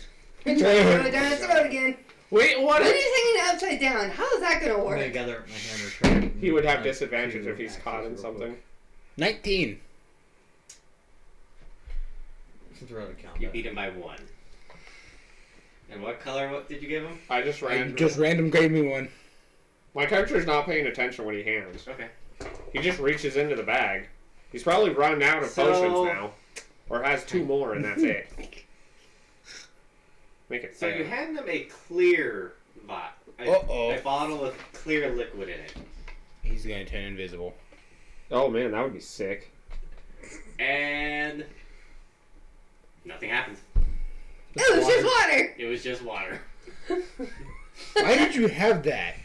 Throw it down his throat again. Wait, what? When he's hanging upside down, how is that gonna I'm work? gonna gather up my hammer. Try He would have like, disadvantage to if he's access caught it in real something. quick. 19. Since we're out of count. You beat him by 1. And what did you give him? I just ran. Just random gave me one. My character's not paying attention when he hands. Okay. He just reaches into the bag. He's probably run out of So- potions now. Or has 2 more and that's it. Make it So fair. you hand them a clear Uh-oh. a bottle with clear liquid in it. He's gonna turn invisible. Oh man, that would be sick. And nothing happens. It was just water. It was just water. Why did you have that?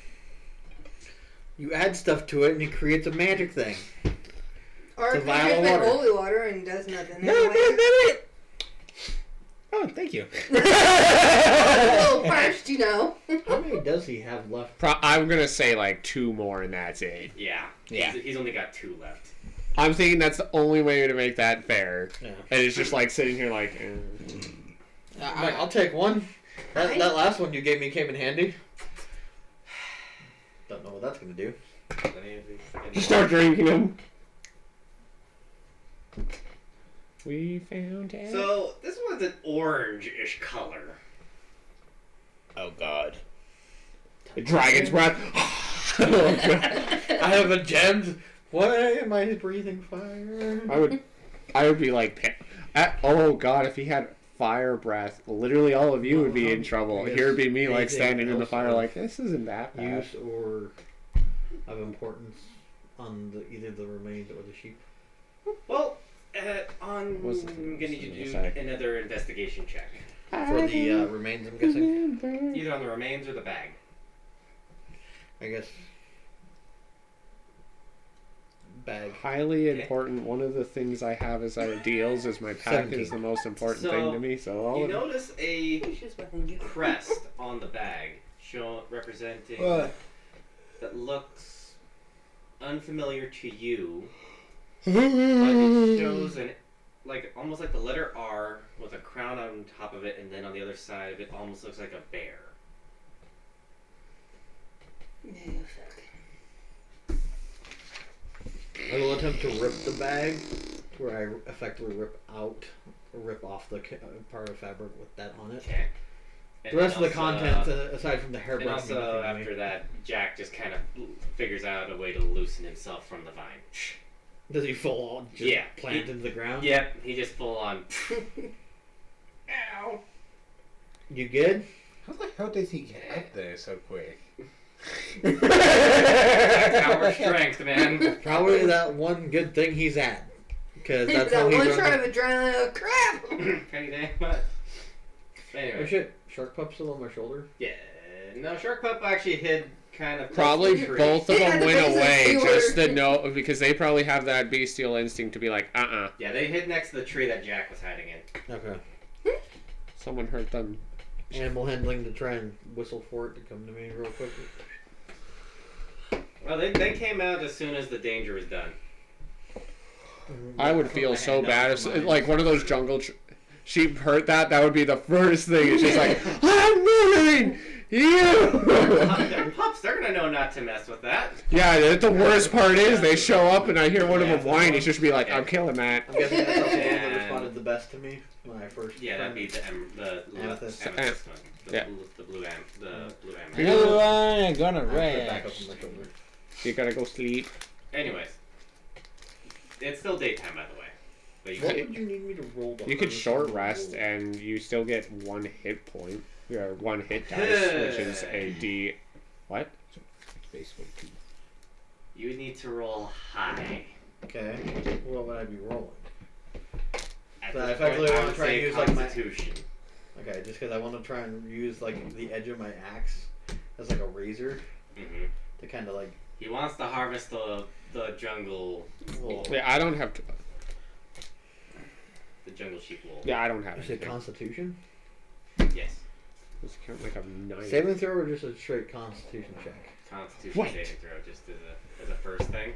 You add stuff to it and it creates a magic thing. Or It's if a it's vial of been water. holy water and does nothing. No, anyway. no. Oh, thank you. A little first, you know. How many does he have left? I'm gonna say like 2 more and that's it. Yeah. Yeah. He's only got 2 left. I'm thinking that's the only way to make that fair. Yeah. And it's just like sitting here like, Like, I'll take one. That last one you gave me came in handy. Don't know what that's gonna do. start drinking them. We found it. So this one's an orange-ish color. Oh God. The dragon's breath. Oh, God. I have a gem. Why am I breathing fire? I would be like, oh God, if he had fire breath, literally all of you would be in trouble. I guess Here would be me like anything standing in the else fire of like, this isn't that bad. Use or of importance on either the remains or the sheep. Well, I'm What's gonna the- need you to do say? another investigation check. For the remains, I'm guessing. Either on the remains or the bag. I guess. bag. Highly important. One of the things I have as ideals is my pack 17. is the most important So, thing to me. So all You of it. notice a Just behind you. crest on the bag, representing What? that looks unfamiliar to you, but it shows almost like the letter R with a crown on top of it, and then on the other side of it almost looks like a bear. No, fuck. I will attempt to rip the bag, where I effectively rip off the part of fabric with that on it. Okay. The rest of the contents, aside from the And hairbrush, also, mean nothing to me. after that, Jack just kind of figures out a way to loosen himself from the vine. Does he fall on? Just Yeah. plant into the ground? Yep, he just full on. Ow! You good? How the hell did he get up there so quick? That's our strength, man. Probably that one good thing he's at. Because Maybe that's that how he one runs. try of adrenaline. Crap! Pretty dang much. Oh Anyway. shit, Shark Pup's still on my shoulder? Yeah. No, Shark Pup actually hid kind of. Probably close to the tree. both of Yeah, them the went basic away keyword. just to know because they probably have that bestial instinct to be like, Yeah, they hid next to the tree that Jack was hiding in. Okay. someone hurt them. Animal handling to try and whistle for it to come to me real quick. Well, they came out as soon as the danger was done. I would feel so No, bad if, never mind. like, one of those jungle sheep hurt that. That would be the first thing. It's just like, I'm moving you. They're pups. They're gonna know not to mess with that. Yeah, the worst part is they show up and I hear one of them whine. He's just be like, I'm killing that. I'm guessing that's also the one that And- responded the best to me when I first. Yeah, that'd be the Amethyst. amethyst one. Yeah. The blue amethyst. You are gonna I put it back up rest. on my shoulder. You gotta go sleep. Anyways, it's still daytime, by the way. But you What could, would you need me to roll? You could short rest and you still get 1 hit point. Or 1 hit dice, which is a D. What? Basically, you would need to roll high. Okay. What would I be rolling? At So I this effectively point, I wanna would try and say use, like, my- Constitution. Okay, just because I want to try and use like the edge of my axe as like a razor hmm to kind of like. He wants to harvest the jungle Well, Yeah, I don't have to. the jungle sheep wool. Yeah, I don't have is it anything. Constitution? Yes. Let's count like a 9. Saving throw or just a straight Constitution check? Constitution What? saving throw, just as a first thing.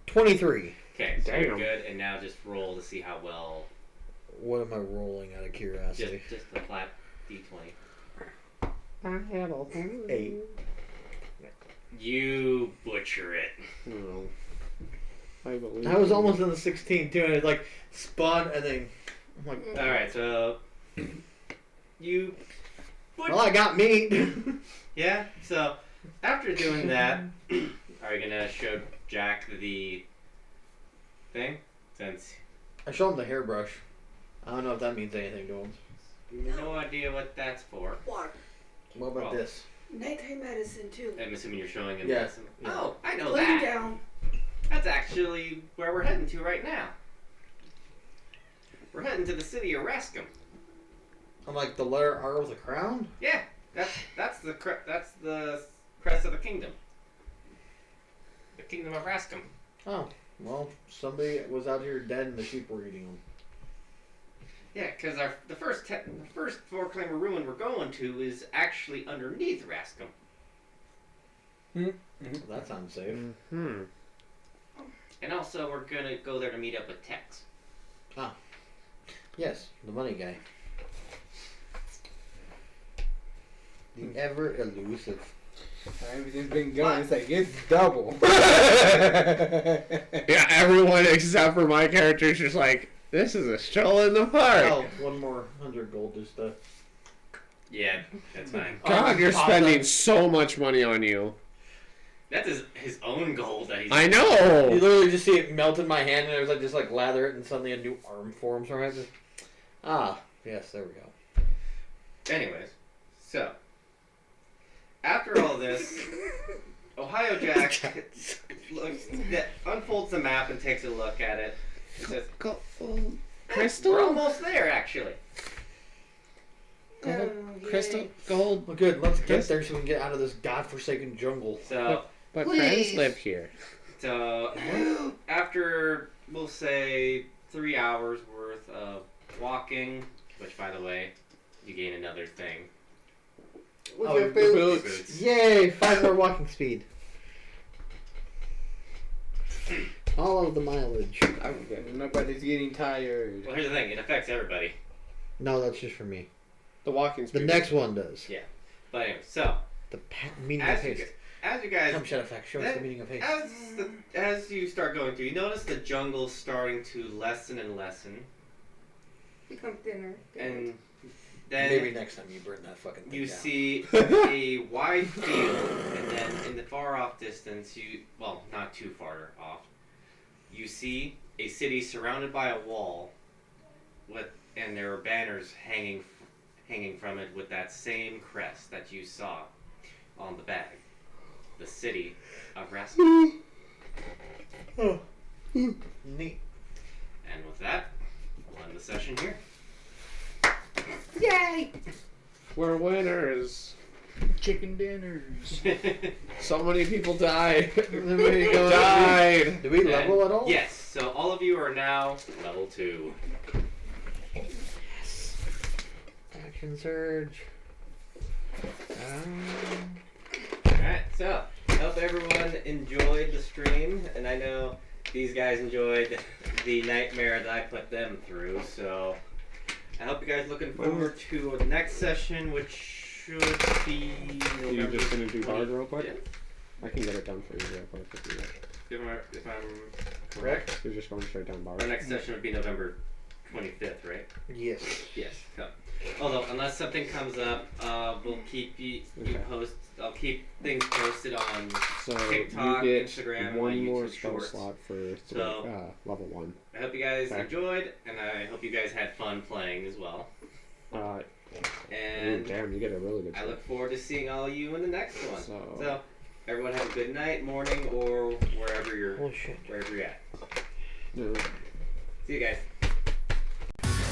23. Okay, so you're Damn. good, and now just roll to see how well. What am I rolling out of curiosity? Just a flat d20. 8. You butcher it. No. I believe. I was almost in the 16 too, and it like spun and then I'm like, All right, so you. well, I got meat. Yeah. So after doing that, are you gonna show Jack the thing? Since I show him the hairbrush. I don't know if that means anything to him. no idea what that's for. Water. What about Well, this? Nighttime medicine, too. I'm assuming you're showing him Yeah. this. Yeah. Oh, I know Lay that. down. That's actually where we're heading to right now. We're heading to the city of Rascom. I'm like the letter R with a crown. Yeah, that's the crest of the kingdom. The kingdom of Rascom. Oh, well, somebody was out here dead and the sheep were eating them. Yeah, because the first 4-claimer ruin we're going to is actually underneath Rascom. Well, that sounds safe. Hmm. And also, we're gonna go there to meet up with Tex. Yes, the money guy. The ever elusive. Everything's been going. It's like it's double. Yeah, everyone except for my character is just like, this is a stroll in the park. Oh, one more 100 gold just to. Yeah, that's fine. God, you're Awesome. spending so much money on you. That's his own gold that he's. I You know. literally just see it melt in my hand, and it was like just like lather it, and suddenly a new arm forms from it. Ah, yes, there we go. Anyways, so after all this, Ohio Jack unfolds the map and takes a look at it. He says, Crystal? "We're almost there, actually." Gold, Oh, crystal, yay. gold. Well, good. Let's get there so we can get out of this godforsaken jungle. So But Please. friends live here. So after, we'll say, 3 hours worth of walking, which, by the way, you gain another thing. With Oh, your the boots. Boots. Yay! 5 more walking speed. All of the mileage. Nobody's getting tired. Well, here's the thing. It affects everybody. No, that's just for me. The walking The speed. next one does. But anyway, so, The meaning of as you, haste. as you guys... Come, shut effect. Show us the meaning of haste. As you start going through, you notice the jungle's starting to lessen and lessen. Become thinner. And then Maybe next time you burn that fucking thing you down. see a wide field, and then in the far off distance, well, not too far off, you see a city surrounded by a wall, and there are banners hanging from it with that same crest that you saw on the bag. The city of Rasputin. Oh. Neat. And with that, we'll end the session here. Yay! We're winners. Chicken dinners. So many people died. Everybody go. Died. Do we level at all? Yes, so all of you are now level 2. Action surge. Alright, so I hope everyone enjoyed the stream, and I know these guys enjoyed the nightmare that I put them through, so I hope you guys looking forward to the next session, which should be Are you just gonna do guard real quick? Yeah. I can get it done for you real quick if you like. If I'm correct, You're just going straight down bar. our next session would be November 25th, right? Yes. Yes. So, although, unless something comes up, we'll keep you Okay. post. I'll keep things posted on So TikTok, you get Instagram, and one my more YouTube spell shorts. slot for So- level 1. I hope you guys Okay. enjoyed, and I hope you guys had fun playing as well. Ooh, And damn, you get a really good I shot. look forward to seeing all of you in the next one. So- So everyone have a good night, morning, or wherever you're Holy shit. at. Yeah. See you guys.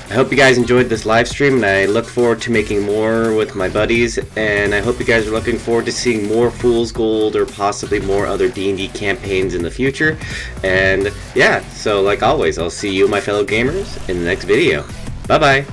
I hope you guys enjoyed this live stream, and I look forward to making more with my buddies, and I hope you guys are looking forward to seeing more Fool's Gold or possibly more other D&D campaigns in the future. And yeah, so like always, I'll see you, my fellow gamers, in the next video. Bye bye.